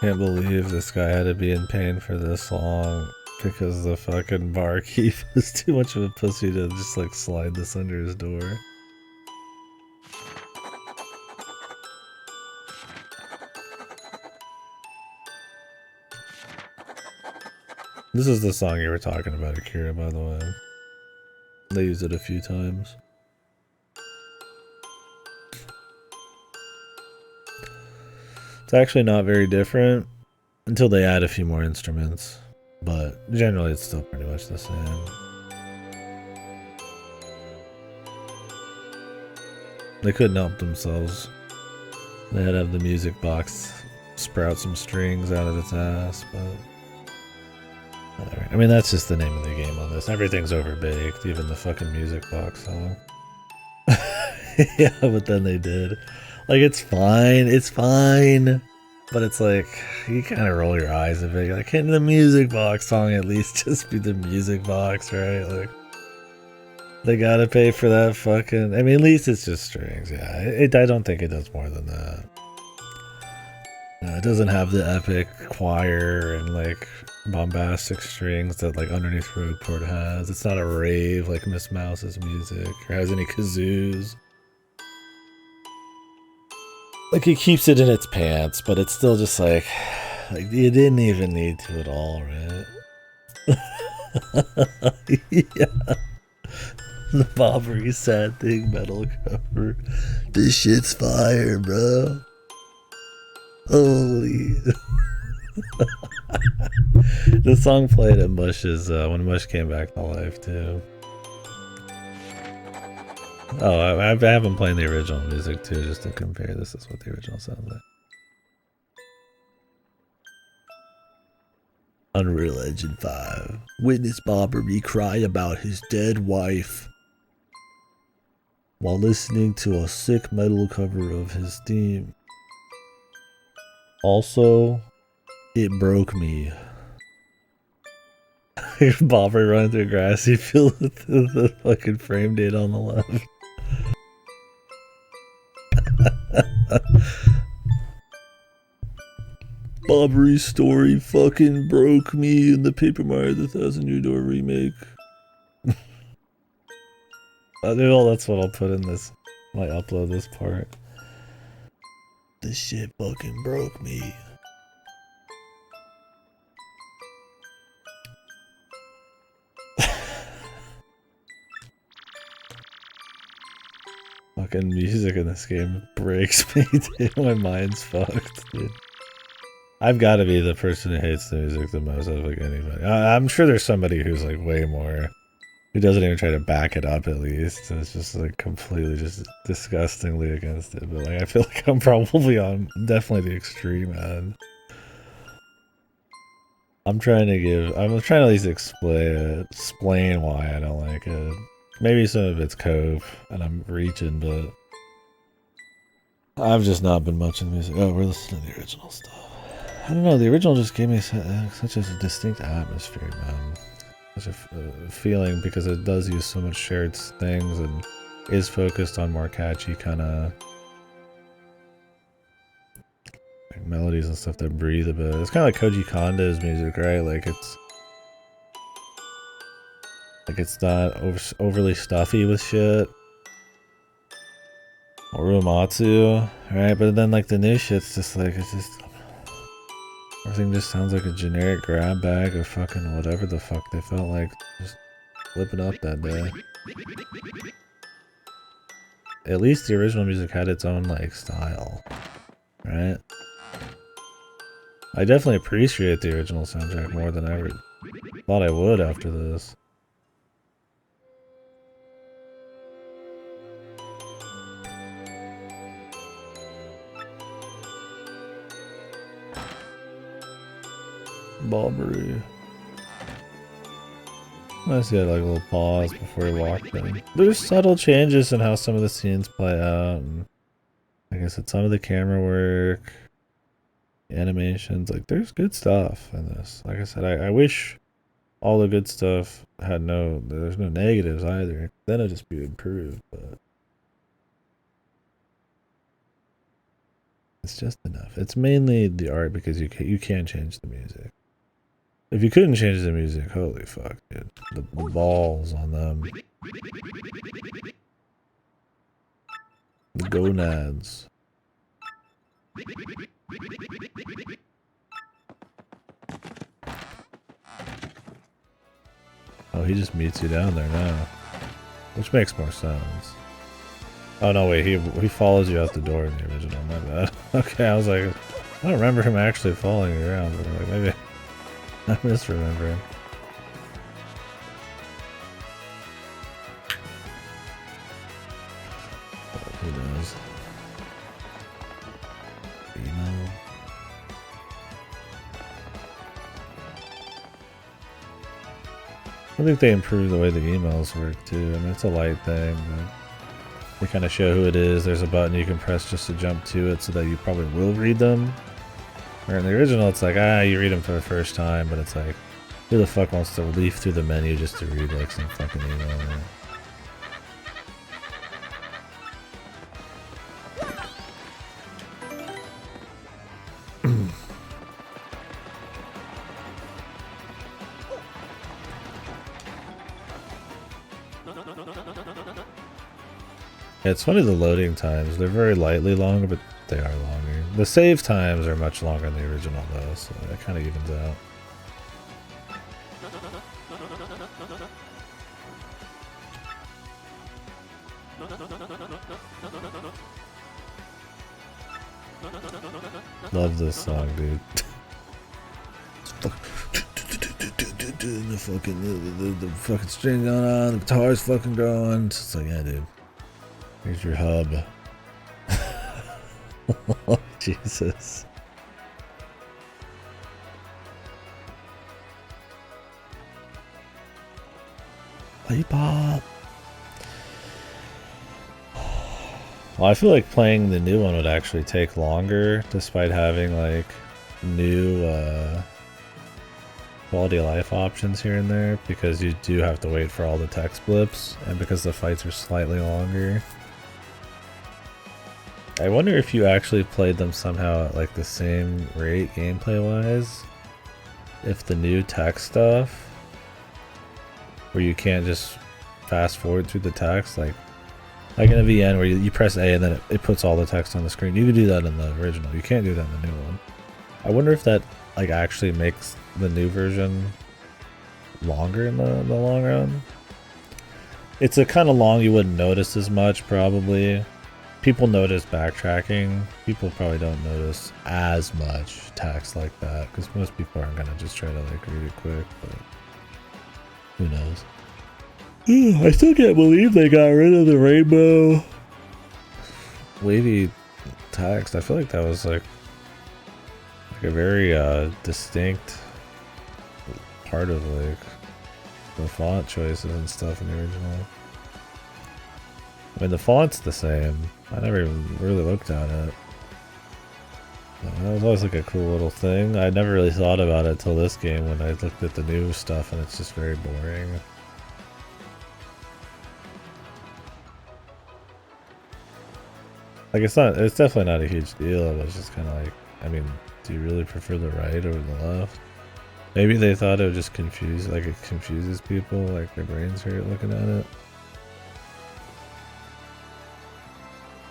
Can't believe this guy had to be in pain for this long because the fucking barkeep was too much of a pussy to just, like, slide this under his door. This is the song you were talking about, Akira, by the way. They used it a few times. It's actually not very different until they add a few more instruments, but generally it's still pretty much the same. They couldn't help themselves. They had to have the music box sprout some strings out of its ass, but whatever. I mean, that's just the name of the game on this. Everything's overbaked, even the fucking music box song. Yeah, but then they did. Like, it's fine, but it's like, you kind of roll your eyes a bit. Like, can the music box song at least just be the music box, right? Like, they gotta pay for that fucking... I mean, at least it's just strings, yeah. I don't think it does more than that. No, it doesn't have the epic choir and, like, bombastic strings that, like, Underneath Roadport has. It's not a rave like Miss Mouse's music, or has any kazoos. Like, it keeps it in its pants, but it's still just like you didn't even need to at all, right? Yeah. The Bobbery Sad Thing metal cover. This shit's fire, bro. Holy. The song played at Mush's when Mush came back to life, too. Oh, I have been playing the original music too, just to compare. This is what the original sounds like. Unreal Engine 5. Witness Bobbery cry about his dead wife while listening to a sick metal cover of his theme. Also, it broke me. Bobbery running through a grassy field with the fucking frame date on the left. Bobbery's story fucking broke me in the Paper Mario the Thousand Year Door remake. Well, that's what I'll put in this. I upload this part. This shit fucking broke me. Fucking music in this game breaks me, dude. My mind's fucked, dude. I've got to be the person who hates the music the most out of like anybody. I'm sure there's somebody who's like way more, who doesn't even try to back it up at least. And it's just like completely just disgustingly against it. But like I feel like I'm probably on definitely the extreme end. I'm trying to at least explain why I don't like it. Maybe some of it's cope and I'm reaching, but I've just not been much in music. Oh, we're listening to the original stuff. I don't know, the original just gave me such a distinct atmosphere, man. Such a feeling, because it does use so much shared things and is focused on more catchy kind of like melodies and stuff that breathe a bit. It's kind of like Koji Kondo's music, right? Like it's not overly stuffy with shit. Or Uematsu, right? But then like the new shit's just like, it's just... everything just sounds like a generic grab bag of fucking whatever the fuck they felt like just flipping up that day. At least the original music had its own like style, right? I definitely appreciate the original soundtrack more than I ever thought I would after this. Bobbery. Nice, he had like a little pause before he walked in. There's subtle changes in how some of the scenes play out. And like I said, some of the camera work, animations, like there's good stuff in this. Like I said, I wish all the good stuff had there's no negatives either. Then it'd just be improved, but it's just enough. It's mainly the art, because you can change the music. If you couldn't change the music, holy fuck, dude. The balls on them. The gonads. Oh, he just meets you down there now. Which makes more sense. Oh no, wait, he follows you out the door in the original, my bad. Okay, I was like, I don't remember him actually following you around, but like, maybe I'm misremembering. Who knows? Emo? I think they improved the way the emails work too. I mean, it's a light thing, but they kind of show who it is. There's a button you can press just to jump to it so that you probably will read them. Where in the original, it's like, you read them for the first time, but it's like, who the fuck wants to leaf through the menu just to read like some fucking email? Yeah, it's funny the loading times. They're very lightly long, but they are longer. The save times are much longer than the original though, so that kind of evens out. Love this song, dude. The fucking string going on, the guitar's fucking going. It's like, yeah, dude. Here's your hub. Oh, Jesus. Lollipop. Well, I feel like playing the new one would actually take longer, despite having like new quality of life options here and there, because you do have to wait for all the text blips, and because the fights are slightly longer. I wonder if you actually played them somehow at like the same rate gameplay wise, if the new text stuff, where you can't just fast forward through the text, like in a VN where you press A and then it puts all the text on the screen. You can do that in the original. You can't do that in the new one. I wonder if that like actually makes the new version longer in the long run. It's a kind of long you wouldn't notice as much probably. People notice backtracking. People probably don't notice as much text like that because most people aren't gonna just try to like read it quick, but who knows. I still can't believe they got rid of the rainbow wavy text. I feel like that was like a very distinct part of like the font choices and stuff in the original. I mean, the font's the same. I never even really looked at it. That was always like a cool little thing. I never really thought about it till this game when I looked at the new stuff, and it's just very boring. Like, it's definitely not a huge deal, but it's just kind of like, I mean, do you really prefer the right over the left? Maybe they thought it would just confuse, like it confuses people, like their brains hurt looking at it.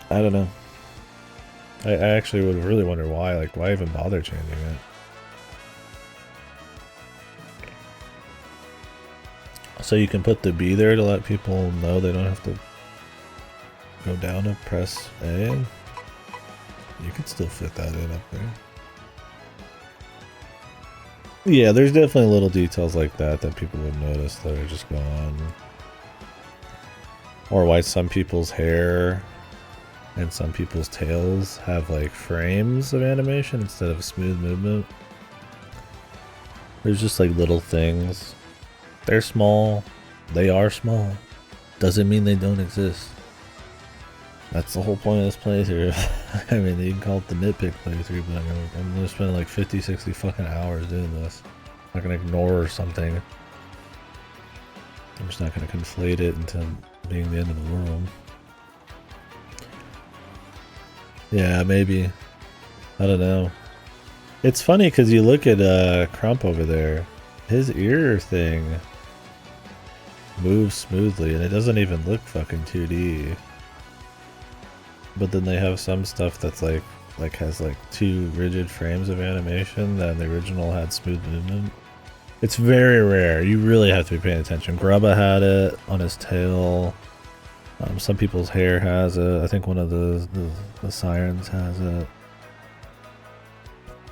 I don't know. I actually would really wonder why, like why even bother changing it? So you can put the B there to let people know they don't have to go down and press A. You could still fit that in up there. Yeah, there's definitely little details like that that people would notice that are just gone. Or why some people's hair and some people's tails have like frames of animation instead of smooth movement. There's just like little things. They're small. They are small. Doesn't mean they don't exist. That's the whole point of this playthrough. I mean, you can call it the nitpick playthrough, but I'm gonna spend like 50, 60 fucking hours doing this. I'm not gonna ignore something. I'm just not gonna conflate it into being the end of the world. Yeah, maybe. I don't know. It's funny because you look at Crump over there. His ear thing moves smoothly and it doesn't even look fucking 2D. But then they have some stuff that's like has like 2 rigid frames of animation that the original had smooth movement. It's very rare. You really have to be paying attention. Grubba had it on his tail. Some people's hair has it. I think one of the sirens has it.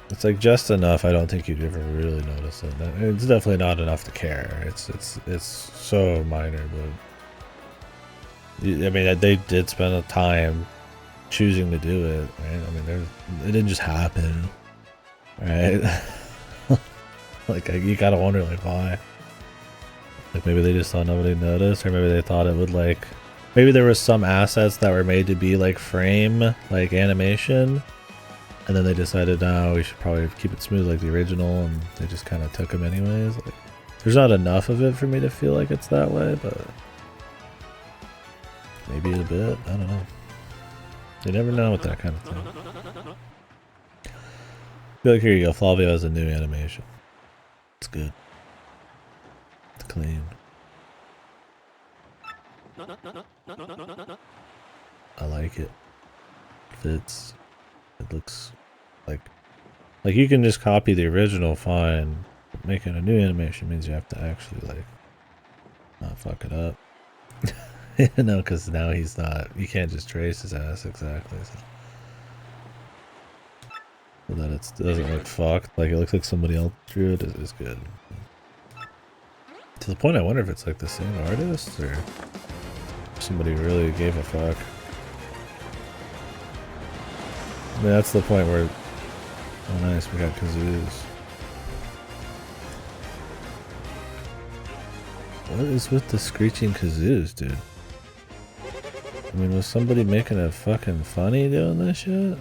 It's like just enough. I don't think you'd ever really notice it. It's definitely not enough to care. It's so minor, but I mean they did spend a time choosing to do it, right? I mean, it didn't just happen, right? Like you gotta wonder like why. Like maybe they just thought nobody noticed, or maybe they thought it would like, maybe there was some assets that were made to be like frame, like animation, and then they decided, no, we should probably keep it smooth like the original, and they just kind of took them anyways. Like, there's not enough of it for me to feel like it's that way, but maybe a bit. I don't know. You never know with that kind of thing. I feel like here you go. Flavio has a new animation. It's good. It's clean. I like it. Fits. It looks like you can just copy the original fine. But making a new animation means you have to actually like not fuck it up. You know, because now he's not. You can't just trace his ass exactly. So that it doesn't look fucked. Like it looks like somebody else drew it is good. To the point I wonder if it's like the same artist or somebody really gave a fuck. I mean, that's the point where, oh nice, we got kazoos. What is with the screeching kazoos, dude? I mean, was somebody making it fucking funny doing this shit?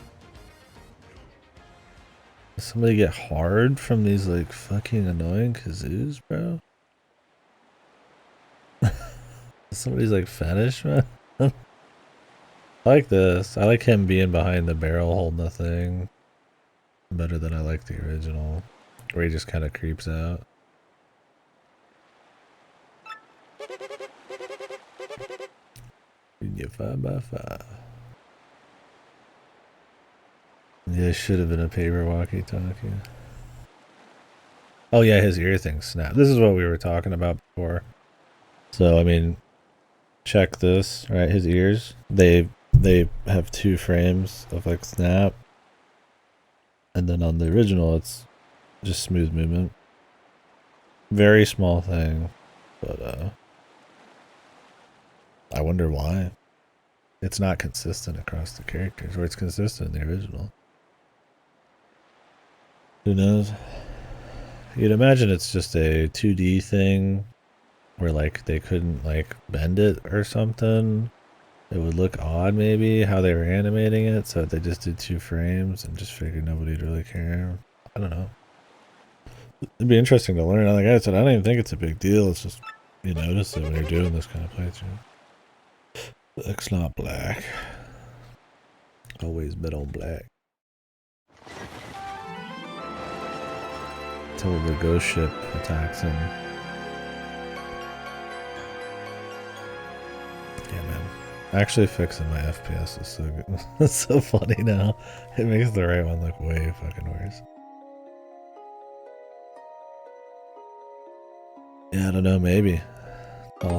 Did somebody get hard from these like fucking annoying kazoos, bro? Somebody's like fetish, man. I like this. I like him being behind the barrel holding the thing better than I like the original, where he just kind of creeps out. You 5x5. Yeah, it should have been a paper walkie-talkie. Oh yeah, his ear thing snapped. This is what we were talking about before. So I mean, check this, right? His ears, they have 2 frames of like snap, and then on the original it's just smooth movement. Very small thing, but I wonder why. It's not consistent across the characters, or it's consistent in the original. Who knows? You'd imagine it's just a 2D thing where like they couldn't like bend it or something. It would look odd maybe how they were animating it, so they just did 2 frames and just figured nobody'd really care. I don't know. It'd be interesting to learn. Like I said, I don't even think it's a big deal. It's just you notice it when you're doing this kind of playthrough. Black's not black. Always bet on black. Until the ghost ship attacks him. Yeah, man. Actually fixing my FPS is so good. It's so funny now. It makes the right one look way fucking worse. Yeah, I don't know, maybe.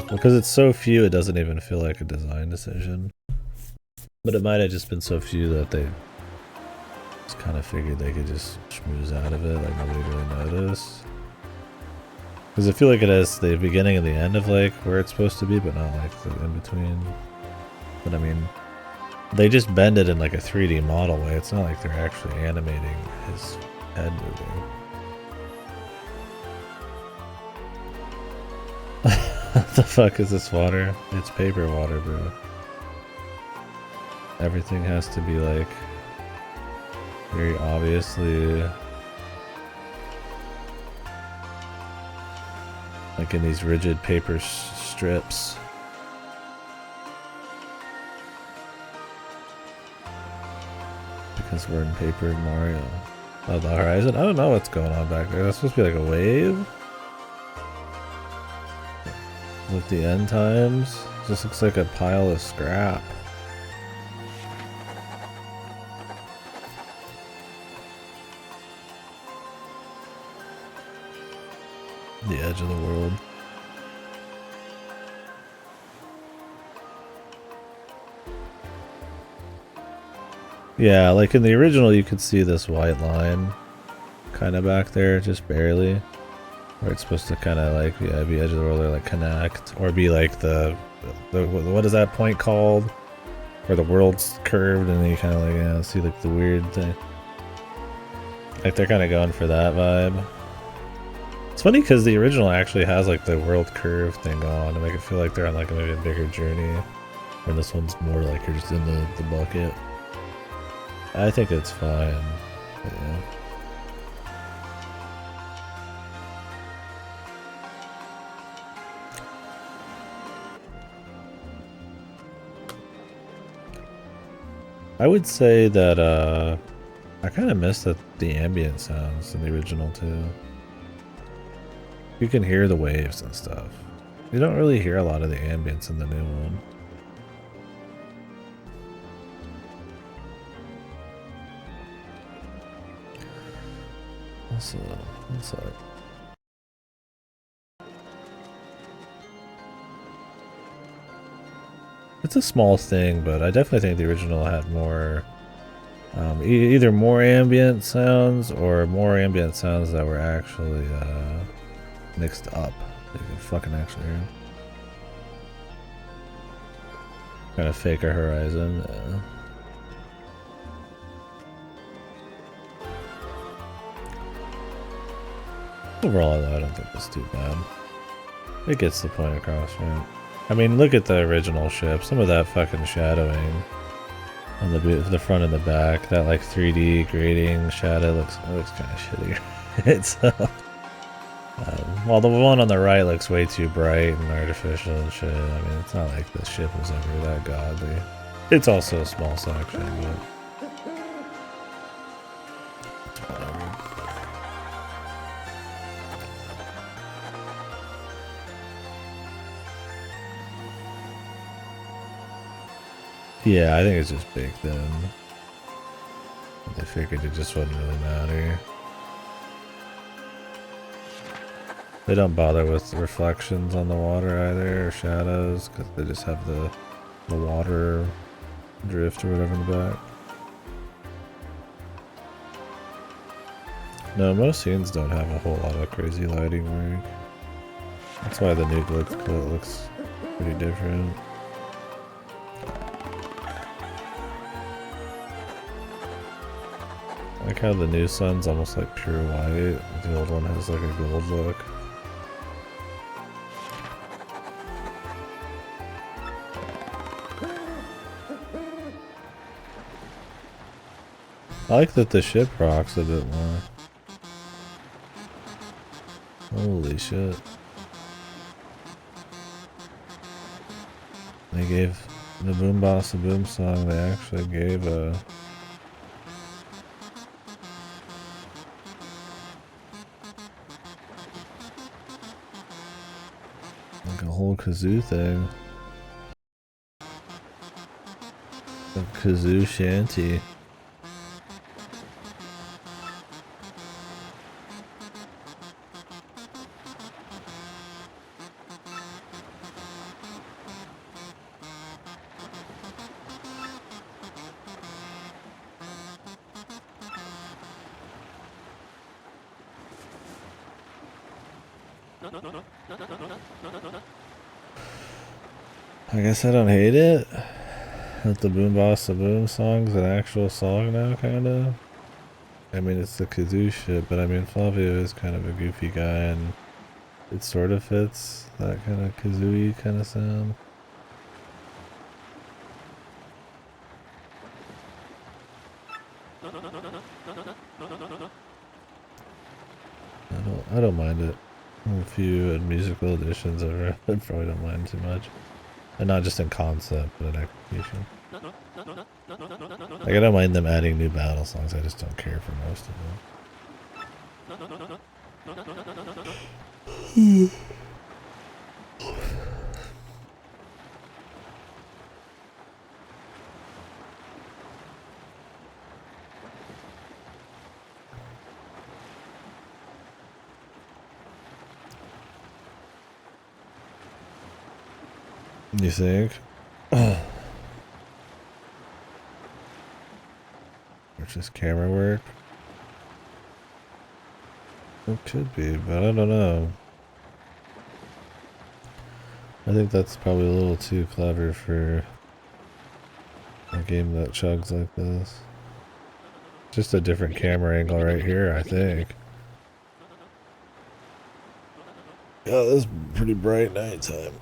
Because it's so few, it doesn't even feel like a design decision. But it might have just been so few that they just kind of figured they could just schmooze out of it, like nobody really noticed. Because I feel like it has the beginning and the end of like where it's supposed to be, but not like the in between. But I mean, they just bend it in like a 3D model way. It's not like they're actually animating his head moving. What the fuck is this water? It's paper water, bro. Everything has to be like very obviously like in these rigid paper strips. Because we're in Paper Mario. Oh, the horizon? I don't know what's going on back there. That's supposed to be like a wave? With the end times? This looks like a pile of scrap. The edge of the world. Yeah, like in the original you could see this white line kind of back there, just barely. Where it's supposed to kind of like, yeah, be edge of the world or like connect. Or be like the what is that point called? Where the world's curved and then you kind of like, yeah, see like the weird thing. Like they're kind of going for that vibe. It's funny because the original actually has like the world curve thing on to make it feel like they're on like maybe a bigger journey. And this one's more like you're just in the bucket. I think it's fine. But yeah. I would say that I kind of miss the ambient sounds in the original too. You can hear the waves and stuff. You don't really hear a lot of the ambience in the new one. What's up? It's a small thing, but I definitely think the original had more, either more ambient sounds or more ambient sounds that were actually mixed up. You can fucking actually hear them. Kind of fake a horizon. Overall, though, I don't think it's too bad. It gets the point across, right? I mean, look at the original ship. Some of that fucking shadowing on the front and the back. That like 3D grading shadow looks kind of shitty. It's while the one on the right looks way too bright and artificial and shit. I mean, it's not like the ship was ever that godly. It's also a small section, but yeah, I think it's just baked in. They figured it just wouldn't really matter. They don't bother with reflections on the water either, or shadows, because they just have the water drift or whatever in the back. No, most scenes don't have a whole lot of crazy lighting work. That's why the nuke looks pretty different. I like how the new sun's almost like pure white. The old one has like a gold look. I like that the ship rocks a bit more. Holy shit. They gave the Boom Boss the Boom song, they actually gave a like a whole kazoo thing. A kazoo shanty. I guess I don't hate it. That the Boom Boss the Boom song's an actual song now, kinda. I mean, it's the kazoo shit, but I mean, Flavio is kind of a goofy guy, and it sort of fits that kind of kazoo-y kind of sound. I don't mind it. A few musical additions over, I probably don't mind too much. And not just in concept, but in execution. Like, I don't mind them adding new battle songs, I just don't care for most of them. You think? Or just camera work? It could be, but I don't know. I think that's probably a little too clever for a game that chugs like this. Just a different camera angle right here, I think. Yeah, this is pretty bright nighttime.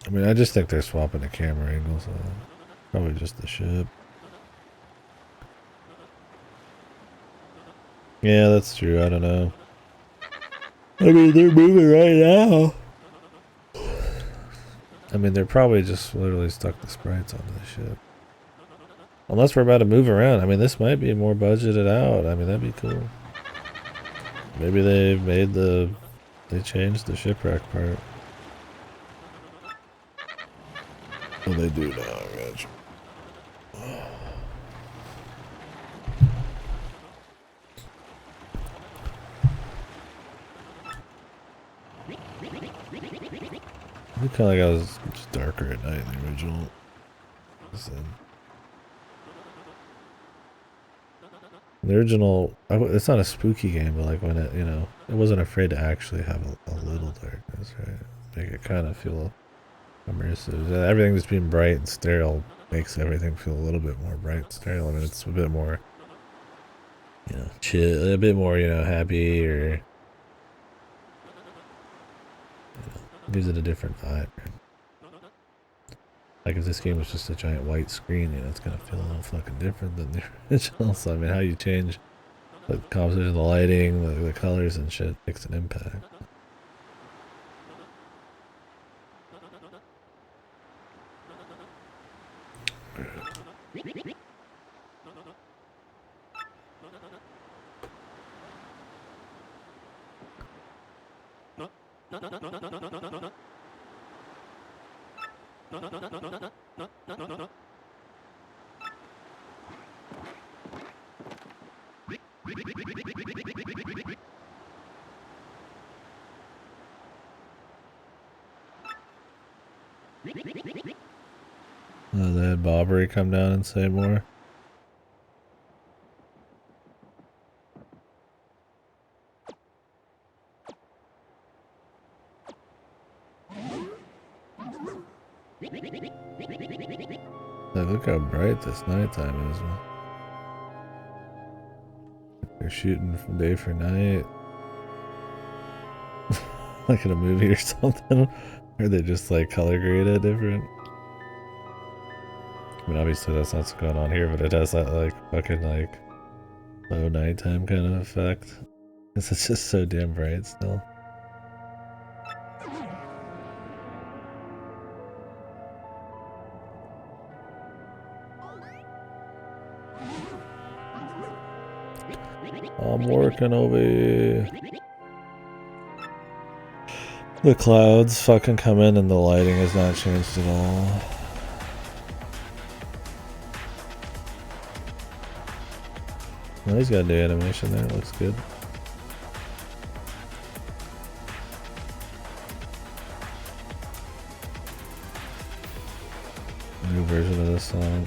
I mean, I just think they're swapping the camera angles. Probably just the ship. Yeah, that's true. I don't know. I mean, they're moving right now. I mean, they're probably just literally stuck the sprites onto the ship. Unless we're about to move around. I mean, this might be more budgeted out. I mean, that'd be cool. Maybe they made the... They changed the shipwreck part. Oh, they do now, I got you. I kind of like I was just darker at night in the original. The original, it's not a spooky game, but like when it, you know, it wasn't afraid to actually have a little darkness, right? Make it kind of feel immersive. Everything just being bright and sterile makes everything feel a little bit more bright and sterile. I mean, it's a bit more, you know, chill, a bit more, you know, happy, or, you know, gives it a different vibe. Like if this game was just a giant white screen, you know, it's gonna feel a little fucking different than the original. So I mean, how you change the composition, the lighting, the colors and shit makes an impact. They had Bobbery come down and say more. Like, look how bright this nighttime is, man. They're shooting from day for night. Like in a movie or something. Or they just like color grade it different. I mean, obviously that's not what's going on here, but it has that like fucking like low nighttime kind of effect. Because it's just so damn bright still. I'm working over here. The clouds fucking come in and the lighting has not changed at all. Well, he's got new animation there, it looks good. New version of this song.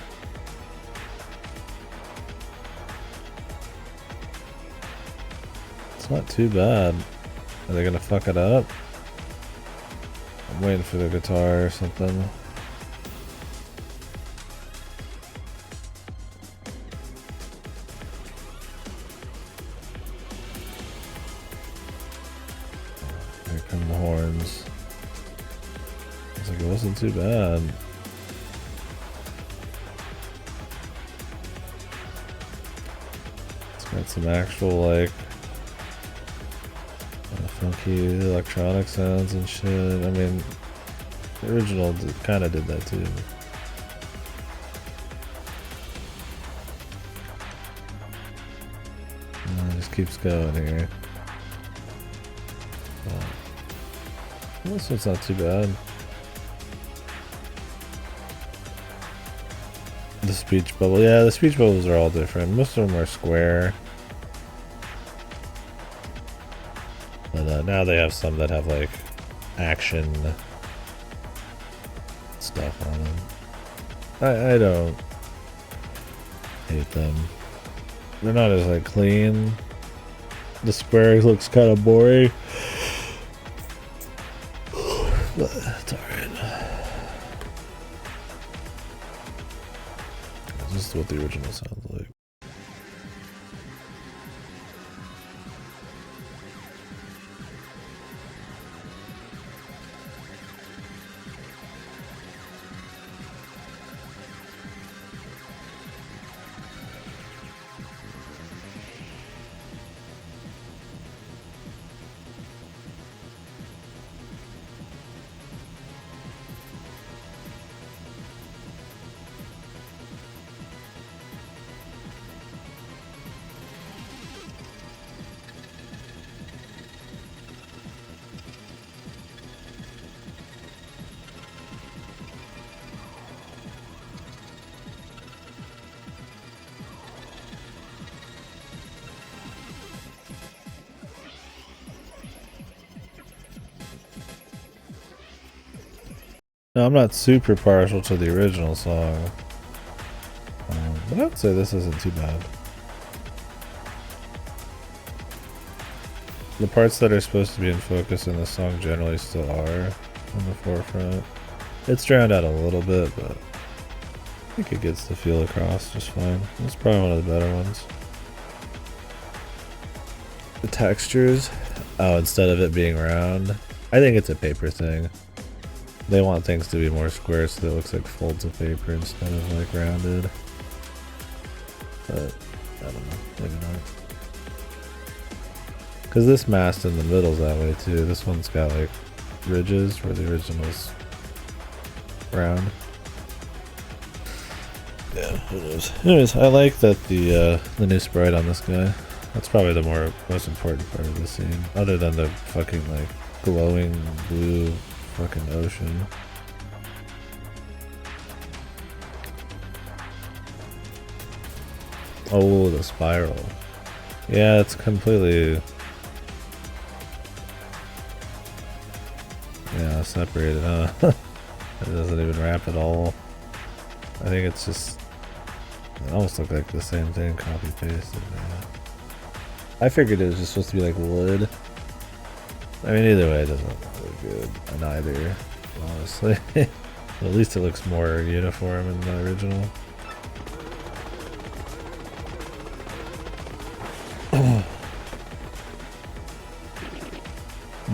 It's not too bad. Are they gonna fuck it up? I'm waiting for the guitar or something. Here come the horns. I was like, it wasn't too bad. It's got some actual like funky electronic sounds and shit. I mean, the original kind of did that too. And it just keeps going here. This one's not too bad. The speech bubble, yeah, the speech bubbles are all different. Most of them are square. But now they have some that have like action stuff on them. I don't hate them. They're not as like clean. The square looks kind of boring. But it's alright. This is what the original sounds like. No, I'm not super partial to the original song. But I would say this isn't too bad. The parts that are supposed to be in focus in the song generally still are in the forefront. It's drowned out a little bit, but I think it gets the feel across just fine. It's probably one of the better ones. The textures, oh, instead of it being round, I think it's a paper thing. They want things to be more square so that it looks like folds of paper instead of like rounded. But I don't know, maybe not. Because this mast in the middle's that way too. This one's got like ridges where the original's round. Yeah, who knows. Anyways, I like that the new sprite on this guy. That's probably the most important part of the scene. Other than the fucking like glowing blue fucking ocean. Oh, the spiral. Yeah, it's completely... yeah, separated, huh? It doesn't even wrap at all. I think it's just... it almost looked like the same thing, copy pasted. Yeah. I figured it was just supposed to be like wood. I mean, either way, it doesn't look good. Neither, honestly. But at least it looks more uniform in the original.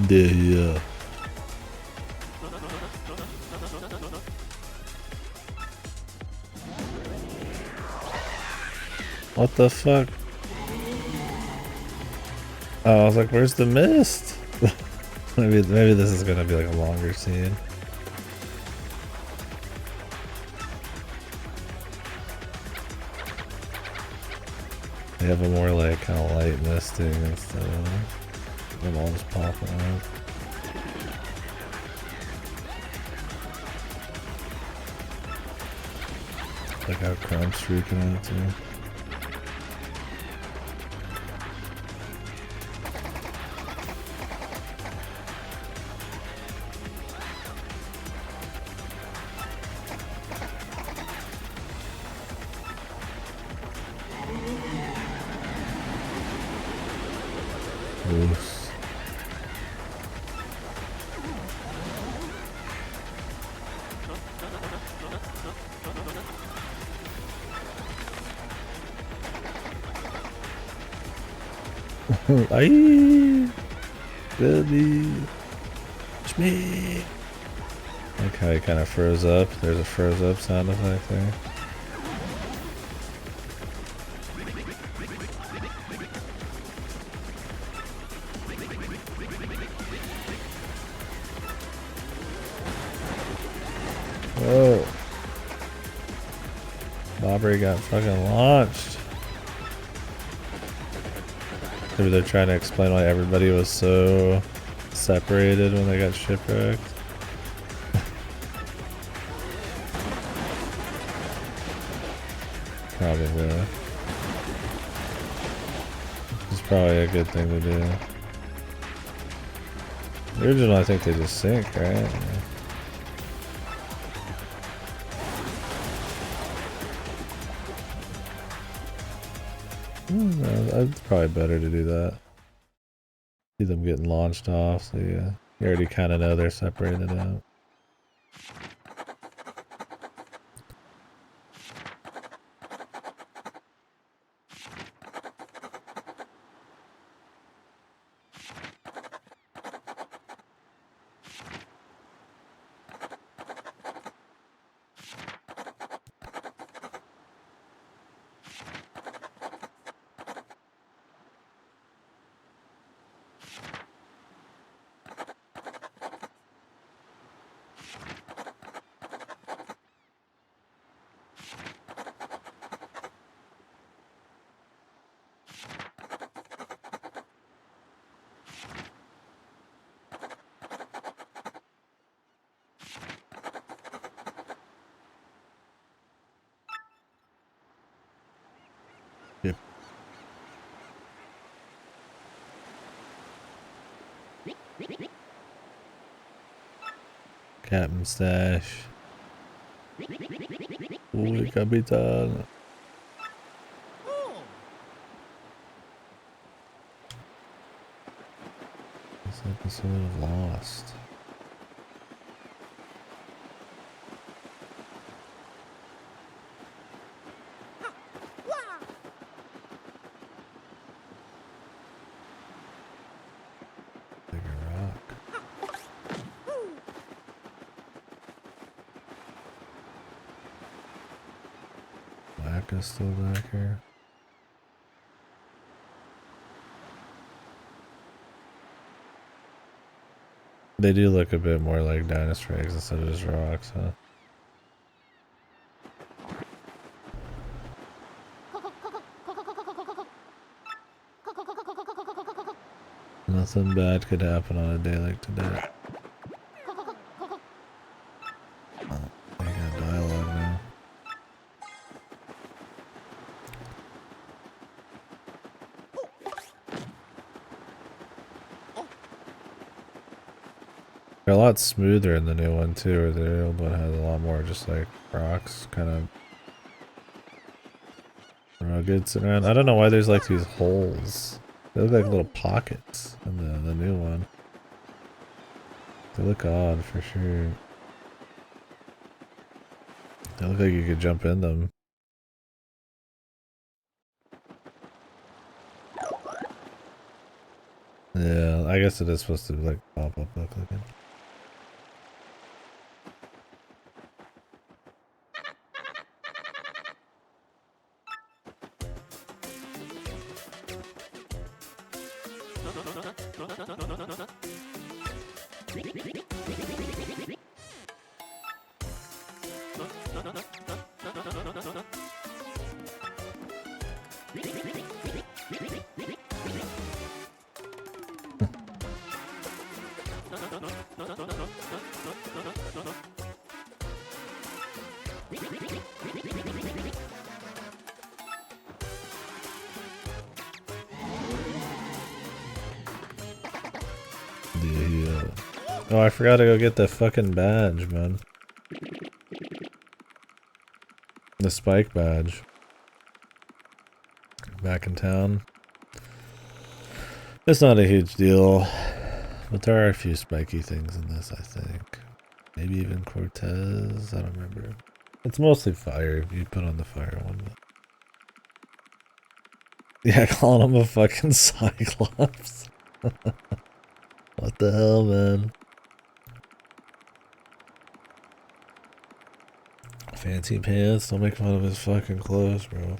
Yeah. What the fuck? Oh, I was like, where's the mist? maybe this is gonna be like a longer scene. They have a more like kind of light misting instead of them all just popping out. Like how Chrome's freaking out too. Oof. Aye, baby, it's me. Like how he kind of froze up. There's a froze up sound effect there. Whoa. Bobbery got fucking launched. Maybe they're trying to explain why everybody was so separated when they got shipwrecked. Probably. It's probably a good thing to do. The original, I think they just sink, right? Yeah. It's probably better to do that. See them getting launched off, so yeah, you already kind of know they're separated out. Captain Stash. Uy, Capitan. This episode of Lost. Is still back here. They do look a bit more like dinosaur eggs instead of just rocks, huh? Nothing bad could happen on a day like today. Oh, I got dialogue now. They're a lot smoother in the new one too, where they're able to have a lot more just like rocks kind of rugged sitting around. I don't know why there's like these holes. They look like little pockets in the new one. They look odd for sure. They look like you could jump in them. Yeah, I guess it is supposed to like pop up look like it. Oh, I forgot to go get the fucking badge, man. The spike badge. Back in town. It's not a huge deal, but there are a few spiky things in this, I think. Maybe even Cortez, I don't remember. It's mostly fire, you put on the fire one. But... yeah, calling him a fucking Cyclops. What the hell, man? Fancy pants, don't make fun of his fucking clothes, bro.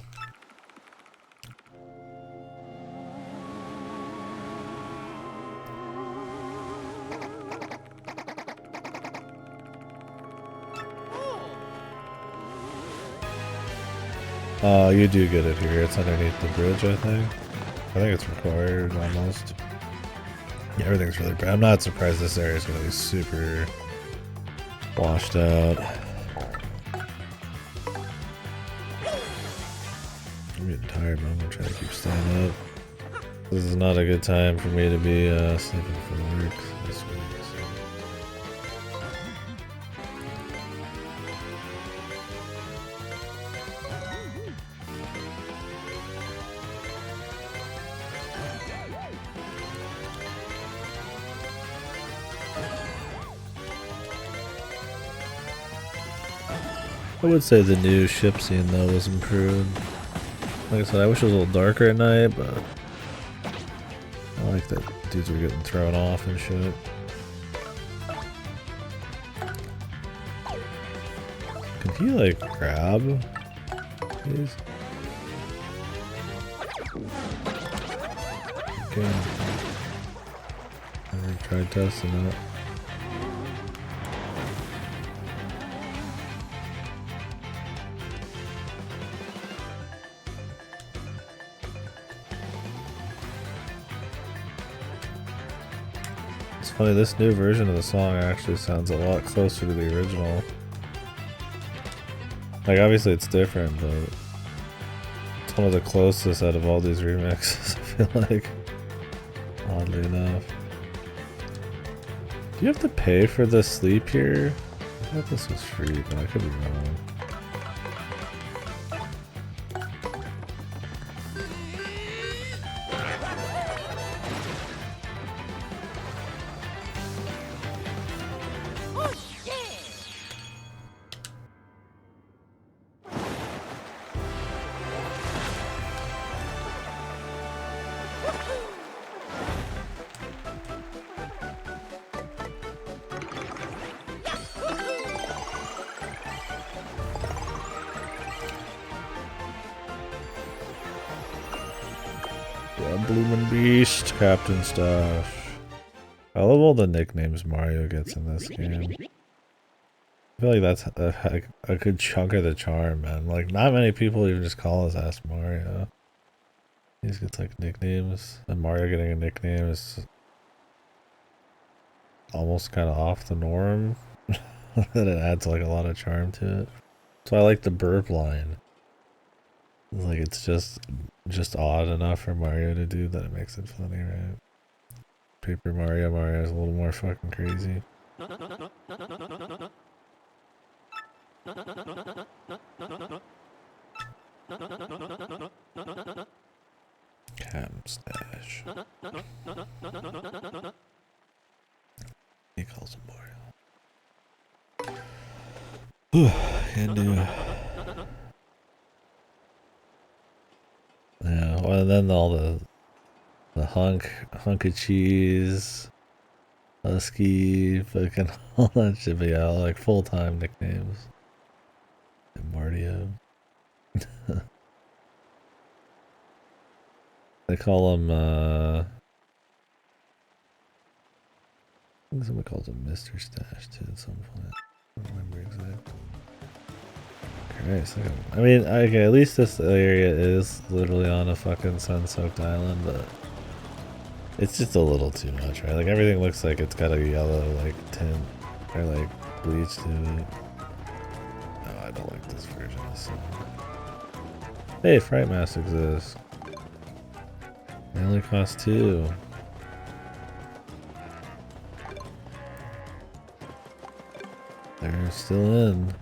Oh, you do get it here. It's underneath the bridge, I think. I think it's required, almost. Yeah, everything's really bad. I'm not surprised this area is going to be super washed out. I'm getting tired, but I'm going to try to keep staying up. This is not a good time for me to be sleeping for work this week. I would say the new ship scene though was improved. Like I said, I wish it was a little darker at night, but I like that dudes were getting thrown off and shit. Can he like grab these? Okay. Never tried testing that. Funny, this new version of the song actually sounds a lot closer to the original. Like, obviously it's different, but it's one of the closest out of all these remixes, I feel like. Oddly enough. Do you have to pay for the sleep here? I thought this was free, but I could be wrong. Bloomin' Beast, Captain Stuff. I love all the nicknames Mario gets in this game. I feel like that's a good chunk of the charm, man. Like, not many people even just call his ass Mario. He just gets like nicknames, and Mario getting a nickname is almost kind of off the norm. That it adds like a lot of charm to it. So I like the burp line. Like it's just odd enough for Mario to do that it makes it funny, right? Paper Mario is a little more fucking crazy. Cam stash. He calls him Mario. Can do. Yeah, well, and then all the hunk of cheese, husky, fucking all that shit. But yeah, like full-time nicknames. And Mardio. They call him, I think somebody calls him Mr. Stash too at some point. I don't remember exactly. Christ, I mean, okay, at least this area is literally on a fucking sun-soaked island, but it's just a little too much, right? Like everything looks like it's got a yellow like tint or like bleach to it. No, I don't like this version of the song. Hey, Fright Mask exists. They only cost 2. They're still in.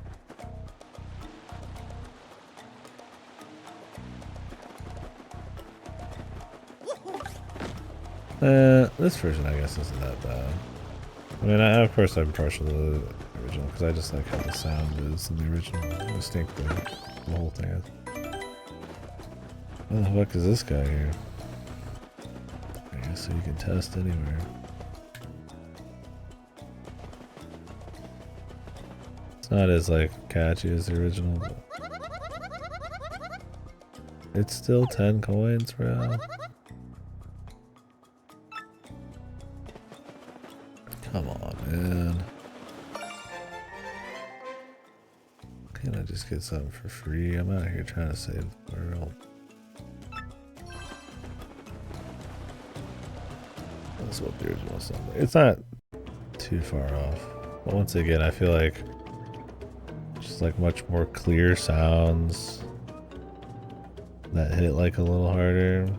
This version I guess isn't that bad. I mean, of course I'm partial to the original because I just like how the sound is in the original. Distinctly, the whole thing is. What the fuck is this guy here? I guess so you can test anywhere. It's not as like catchy as the original, but it's still 10 coins, bro. Come on, man. Can't I just get something for free? I'm out here trying to save the world. That's what the original sounds like. It's not too far off. But once again, I feel like just like much more clear sounds that hit like a little harder.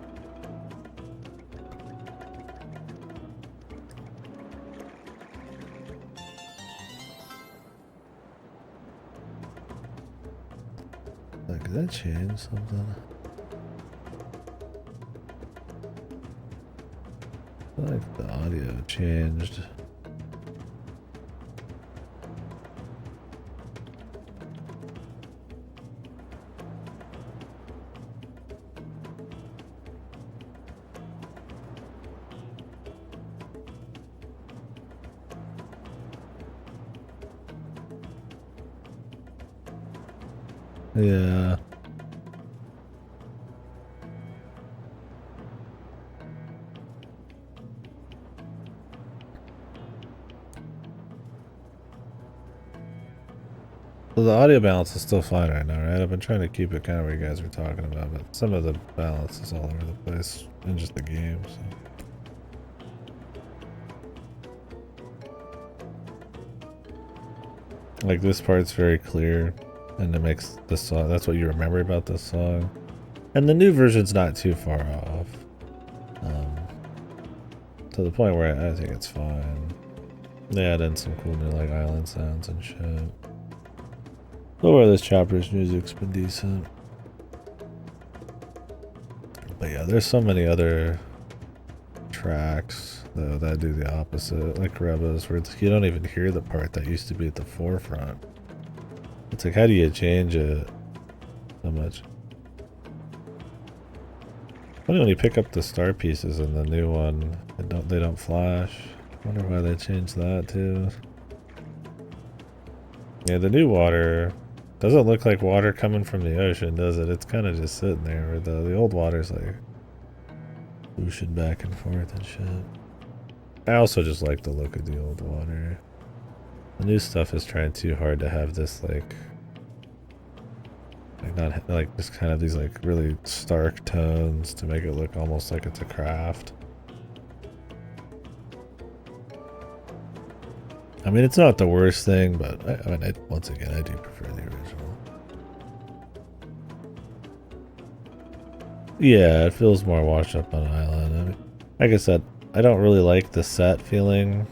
Like, did that change something? I feel like the audio changed. Yeah. Well, the audio balance is still fine right now, right? I've been trying to keep it kind of where you guys were talking about, but some of the balance is all over the place in just the game, so. Like, this part's very clear, and it makes the song, that's what you remember about this song. And the new version's not too far off. To the point where I think it's fine. They add in some cool new like island sounds and shit. So far this chapter's music's been decent. But yeah, there's so many other tracks though that do the opposite, like Rebas, where it's, you don't even hear the part that used to be at the forefront. It's like, how do you change it so much? Funny when you pick up the star pieces in the new one, they don't flash. I wonder why they changed that too. Yeah, the new water doesn't look like water coming from the ocean, does it? It's kind of just sitting there. Where the old water's like whooshing back and forth and shit. I also just like the look of the old water. The new stuff is trying too hard to have this like not like just kind of these like really stark tones to make it look almost like it's a craft. I mean, it's not the worst thing, but I mean, once again, I do prefer the original. Yeah, it feels more washed up on island. I mean, like I said, I don't really like the set feeling.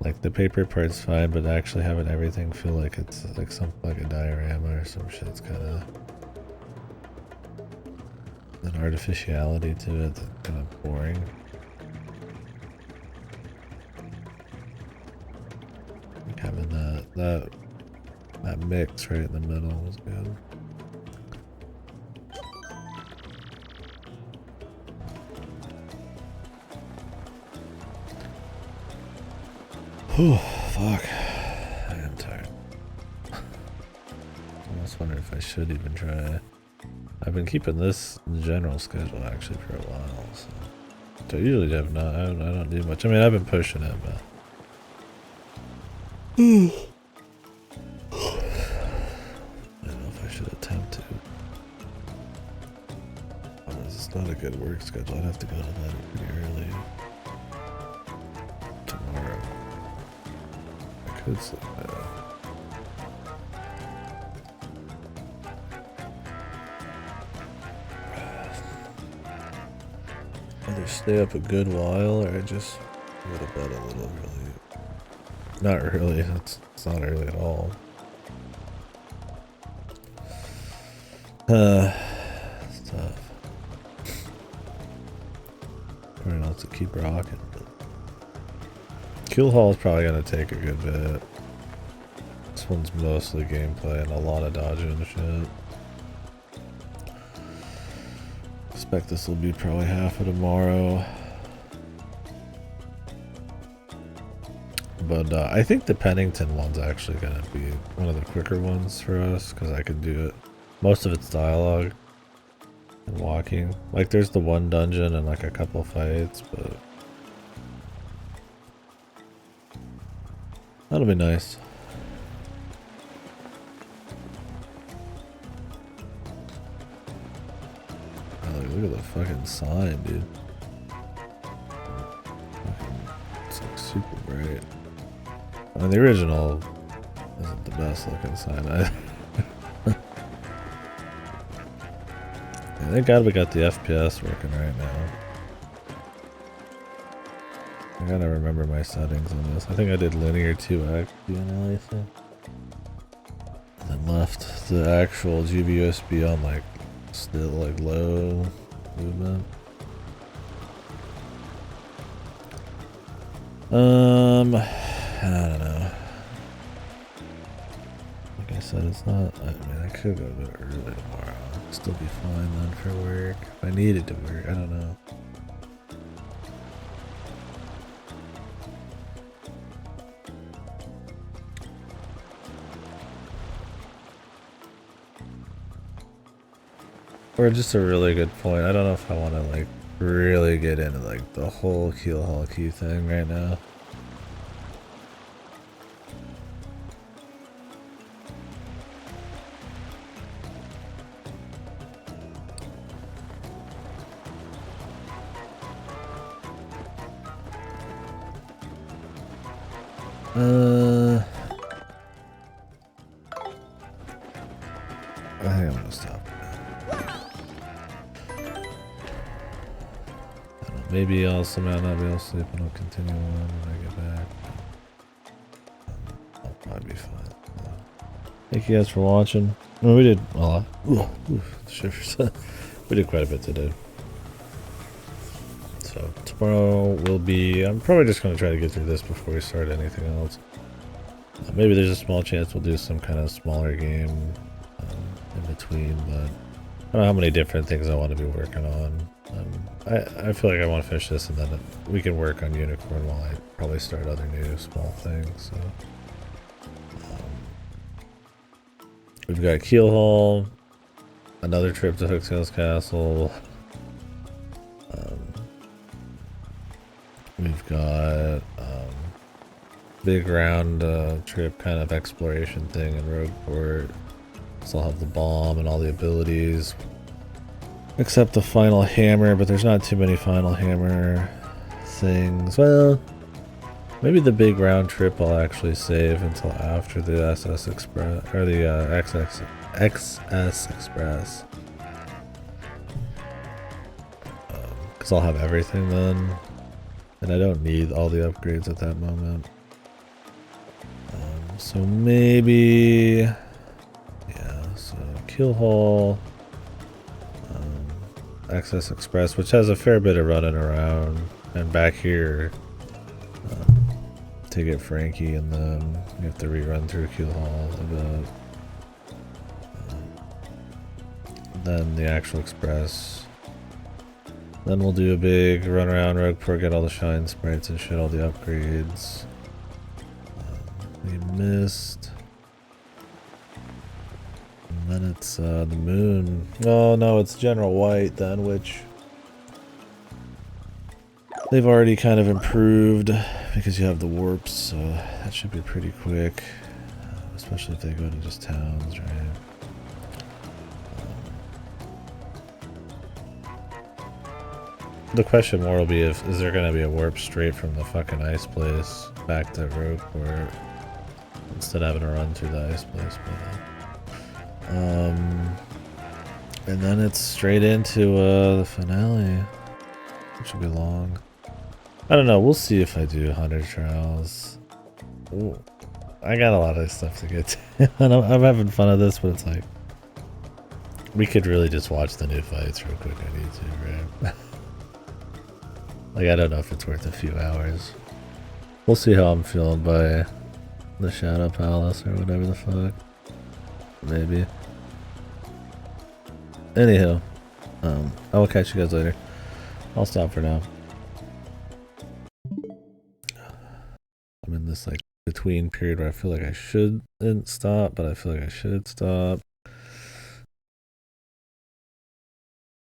Like the paper part's fine, but actually having everything feel like it's like like a diorama or some shit's kind of an artificiality to it that's kind of boring. Like having that mix right in the middle was good. Whew, fuck. I am tired. I almost wonder if I should even try. I've been keeping this general schedule actually for a while, so I usually have not. I don't do much. I mean, I've been pushing it, but I don't know if I should attempt to. It's not a good work schedule. I'd have to go to bed pretty early tomorrow. I could sleep now. Either stay up a good while or I just go to bed a little early. Not early, it's not early at all. It's tough. Trying not to keep rocking, but Kill Hall is probably gonna take a good bit. This one's mostly gameplay and a lot of dodging and shit. Expect this will be probably half of tomorrow. But I think the Pennington one's actually gonna be one of the quicker ones for us because I can do it. Most of it's dialogue and walking. Like there's the one dungeon and like a couple fights, but that'll be nice. Look at the fucking sign, dude. It's like super bright. I mean, the original isn't the best looking sign. Yeah, thank God we got the FPS working right now. I gotta remember my settings on this. I think I did linear 2x anything. And then left the actual GBUSB on like still like low movement. I don't know. Like I said, it's not. I mean, I could go a bit early tomorrow. Still be fine then for work. If I needed to work, I don't know. Or just a really good point. I don't know if I want to like really get into like the whole Keel Hall key thing right now. I think I'm gonna stop. Maybe I'll somehow not be able to sleep and I'll continue on when I get back. probably be fine. Thank you guys for watching. I mean, we did a lot. Shivers. We did quite a bit today. So tomorrow will be. I'm probably just going to try to get through this before we start anything else. Maybe there's a small chance we'll do some kind of smaller game in between, but I don't know how many different things I want to be working on. I feel like I want to finish this and then we can work on Unicorn while I probably start other new small things. So we've got Keelhaul, another trip to Hooktail's Castle. We've got big round trip kind of exploration thing in Rogueport. So I'll have the bomb and all the abilities. Except the final hammer, but there's not too many final hammer things. Well, maybe the big round trip I'll actually save until after the SS Express, or the XS Express. Because I'll have everything then. And I don't need all the upgrades at that moment. So maybe... yeah, so Keelhaul, XS Express, which has a fair bit of running around, and back here to get Frankie, and then you have to rerun through Keelhaul a bit. Then the actual Express. Then we'll do a big run around Rogueport, get all the shine sprites and shit, all the upgrades. We missed. And then it's the moon. Oh no, it's General White then, which they've already kind of improved because you have the warps, so that should be pretty quick. Especially if they go to just towns, right? The question more will be if is there gonna be a warp straight from the fucking ice place back to Rogueport instead of having to run through the ice place. But, and then it's straight into the finale, which will be long. I don't know. We'll see if I do 100 trials. Ooh, I got a lot of stuff to get to. And I'm having fun of this, but it's like we could really just watch the new fights real quick on YouTube, right? Like, I don't know if it's worth a few hours. We'll see how I'm feeling by the Shadow Palace or whatever the fuck. Maybe. Anyhow, I will catch you guys later. I'll stop for now. I'm in this like between period where I feel like I shouldn't stop, but I feel like I should stop.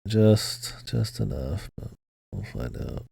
Just enough, but we'll find out.